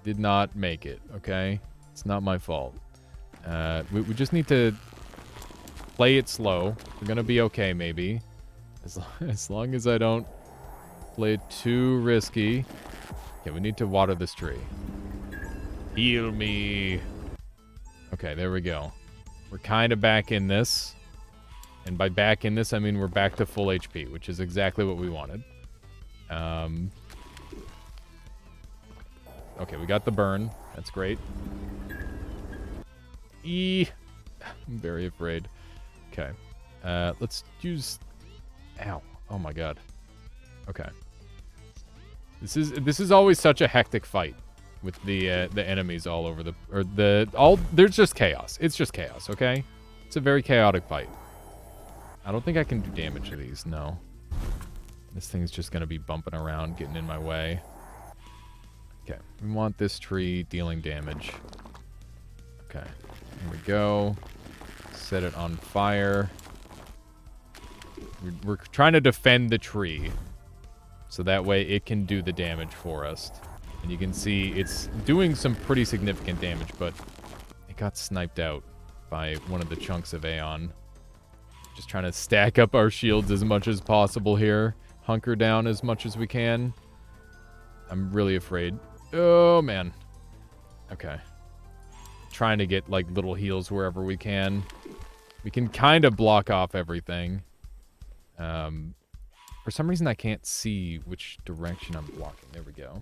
Did not make it, okay? It's not my fault. We just need to play it slow. We're gonna be okay, maybe. As long as I don't play it too risky. Okay, we need to water this tree. Heal me. Okay, there we go. We're kind of back in this. And by back in this, I mean we're back to full HP, which is exactly what we wanted. Okay, we got the burn. That's great. I'm very afraid. Okay. Let's use... Ow. Oh my god. Okay. This is always such a hectic fight with the enemies all over there's just chaos. It's just chaos, okay? It's a very chaotic fight. I don't think I can do damage to these, no. This thing's just gonna be bumping around, getting in my way. Okay, we want this tree dealing damage. Okay, here we go. Set it on fire. We're trying to defend the tree, so that way it can do the damage for us. And you can see it's doing some pretty significant damage, but it got sniped out by one of the chunks of Aeon. Just trying to stack up our shields as much as possible here. Hunker down as much as we can. I'm really afraid. Oh, man. Okay. Trying to get, like, little heals wherever we can. We can kind of block off everything. For some reason, I can't see which direction I'm blocking. There we go.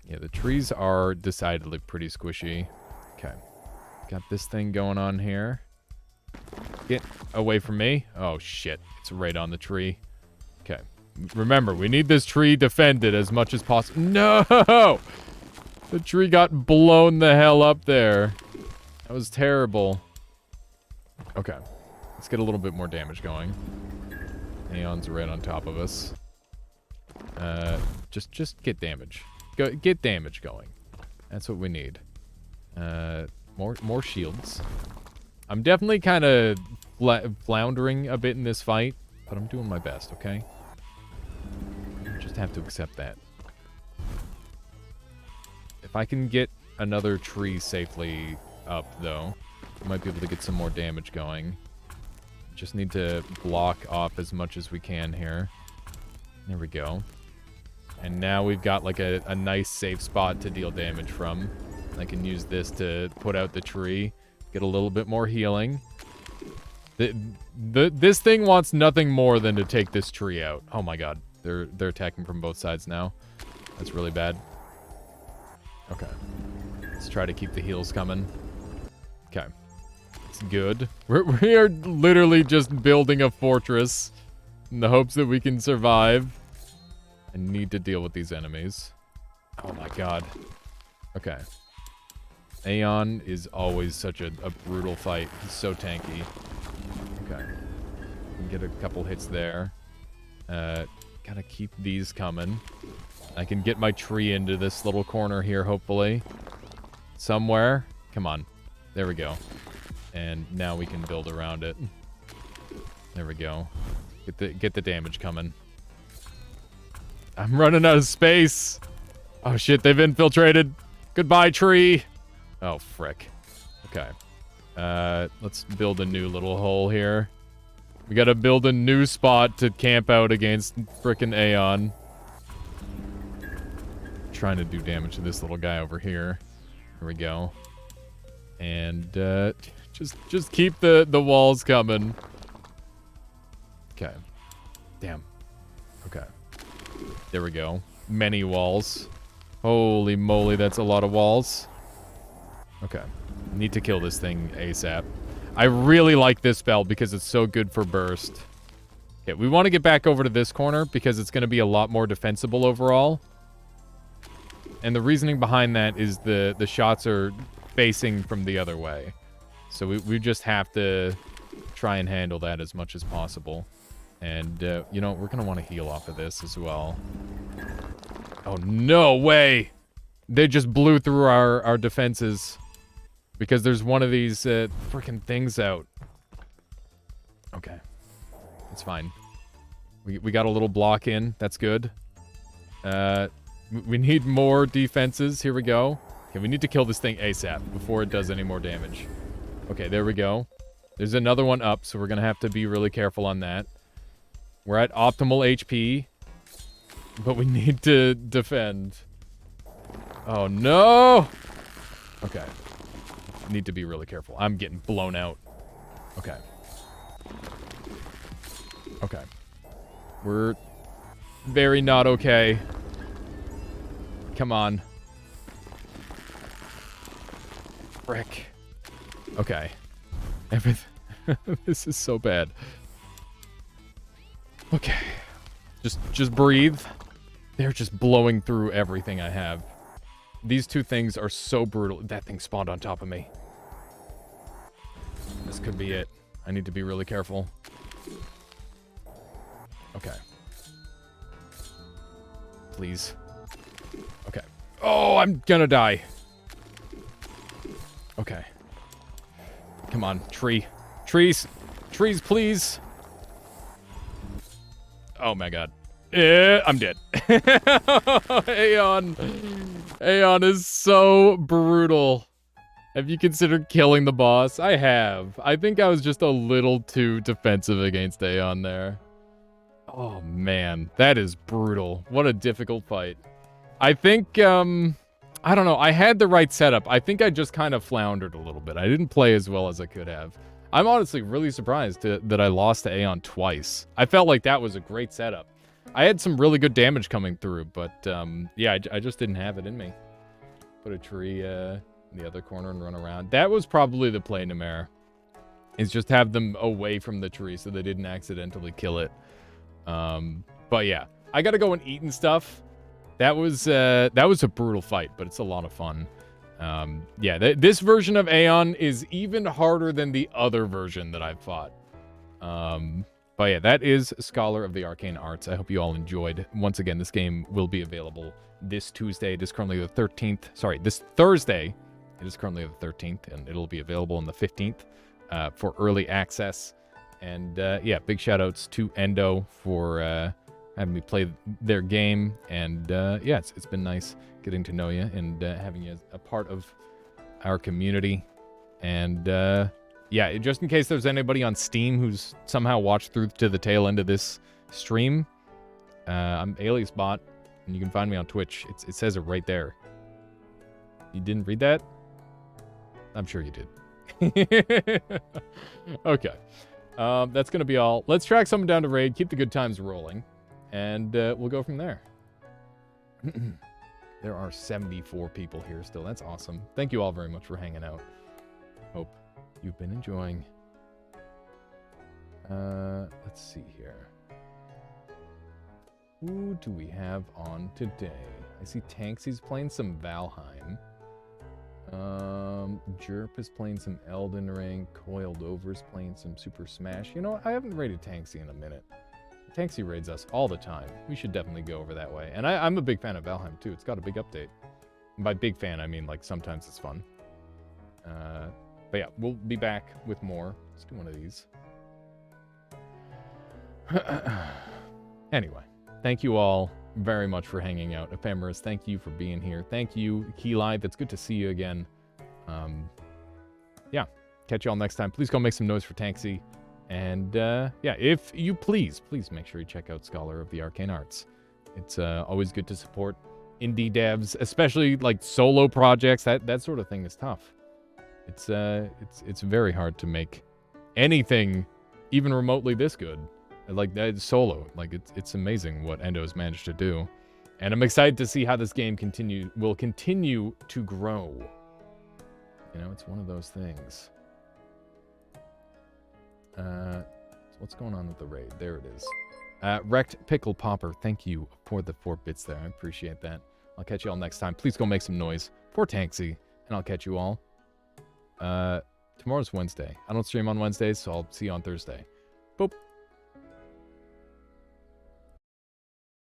Yeah, the trees are decidedly pretty squishy. Okay. Got this thing going on here. Get away from me. Oh, shit. It's right on the tree. Okay. Remember, we need this tree defended as much as possible. No! The tree got blown the hell up there. That was terrible. Okay. Let's get a little bit more damage going. Aeon's right on top of us. Just get damage. Get damage going. That's what we need. More shields. I'm definitely kind of floundering a bit in this fight, but I'm doing my best, okay? Just have to accept that. If I can get another tree safely up, though, I might be able to get some more damage going. Just need to block off as much as we can here. There we go. And now we've got like a nice safe spot to deal damage from. I can use this to put out the tree. Get a little bit more healing. This thing wants nothing more than to take this tree out. Oh my god. They're attacking from both sides now. That's really bad. Okay. Let's try to keep the heals coming. Okay. It's good. We are literally just building a fortress in the hopes that we can survive. I need to deal with these enemies. Oh my god. Okay. Aeon is always such a brutal fight. He's so tanky. Okay. Can get a couple hits there. Gotta keep these coming. I can get my tree into this little corner here, hopefully. Somewhere. Come on. There we go. And now we can build around it. There we go. Get the damage coming. I'm running out of space. Oh shit, they've infiltrated. Goodbye, tree. Oh, frick. Okay. Let's build a new little hole here. We gotta build a new spot to camp out against frickin' Aeon. Trying to do damage to this little guy over here. Here we go. And, just keep the walls coming. Okay. Damn. Okay. There we go. Many walls. Holy moly, that's a lot of walls. Okay. Need to kill this thing ASAP. I really like this spell because it's so good for burst. Okay, we want to get back over to this corner because it's going to be a lot more defensible overall. And the reasoning behind that is the shots are facing from the other way. So we just have to try and handle that as much as possible. And, you know, we're going to want to heal off of this as well. Oh, no way! They just blew through our defenses. Because there's one of these freaking things out. Okay. It's fine. We got a little block in. That's good. We need more defenses. Here we go. Okay, we need to kill this thing ASAP before it does any more damage. Okay, there we go. There's another one up, so we're going to have to be really careful on that. We're at optimal HP, but we need to defend. Oh, no! Okay. Need to be really careful. I'm getting blown out. Okay. Okay. We're very not okay. Come on. Frick. Okay. Everything. This is so bad. Okay. Just breathe. They're just blowing through everything I have. These two things are so brutal. That thing spawned on top of me. This could be it. I need to be really careful. Okay. Please. Okay. Oh, I'm gonna die. Okay. Come on, tree. Trees. Trees, please. Oh my god. I'm dead. Aeon. Aeon is so brutal. Have you considered killing the boss? I have. I think I was just a little too defensive against Aeon there. Oh man, that is brutal. What a difficult fight. I think, I don't know. I had the right setup. I think I just kind of floundered a little bit. I didn't play as well as I could have. I'm honestly really surprised that I lost to Aeon twice. I felt like that was a great setup. I had some really good damage coming through, but yeah, I just didn't have it in me. Put a tree in the other corner and run around. That was probably the play, Namer. Is just have them away from the tree so they didn't accidentally kill it. But yeah, I gotta go and eat and stuff. That was a brutal fight, but it's a lot of fun. Yeah, this version of Aeon is even harder than the other version that I've fought. But yeah, that is Scholar of the Arcane Arts. I hope you all enjoyed. Once again, this game will be available this Tuesday. It is currently the 13th. Sorry, this Thursday. It is currently the 13th, and it'll be available on the 15th for early access. And yeah, big shout-outs to Endo for having me play their game. And yeah, it's been nice getting to know you and having you as a part of our community. And yeah, just in case there's anybody on Steam who's somehow watched through to the tail end of this stream, I'm Aliasbot, and you can find me on Twitch. It says it right there. You didn't read that? I'm sure you did. Okay. That's going to be all. Let's track someone down to raid, keep the good times rolling, and we'll go from there. There are 74 people here still. That's awesome. Thank you all very much for hanging out. Hope you've been enjoying. Let's see here. Who do we have on today? I see Tanksy's playing some Valheim. Jerp is playing some Elden Ring. Coiled Over's playing some Super Smash. You know, I haven't raided Tanksy in a minute. Tanksy raids us all the time. We should definitely go over that way. And I'm a big fan of Valheim, too. It's got a big update. And by big fan, I mean, like, sometimes it's fun. But yeah, we'll be back with more. Let's do one of these. Anyway, thank you all very much for hanging out. Ephemeris, thank you for being here. Thank you, Keylive. It's good to see you again. Yeah, catch you all next time. Please go make some noise for Tanksy. And yeah, if you please make sure you check out Scholar of the Arcane Arts. It's always good to support indie devs, especially like solo projects. That sort of thing is tough. It's very hard to make anything even remotely this good. Like that solo. Like it's amazing what Endo has managed to do. And I'm excited to see how this game will continue to grow. You know, it's one of those things. So what's going on with the raid? There it is. Wrecked Pickle Popper, thank you for the 4 bits there. I appreciate that. I'll catch you all next time. Please go make some noise for Tanksy, and I'll catch you all. Tomorrow's Wednesday. I don't stream on Wednesdays, so I'll see you on Thursday. Boop.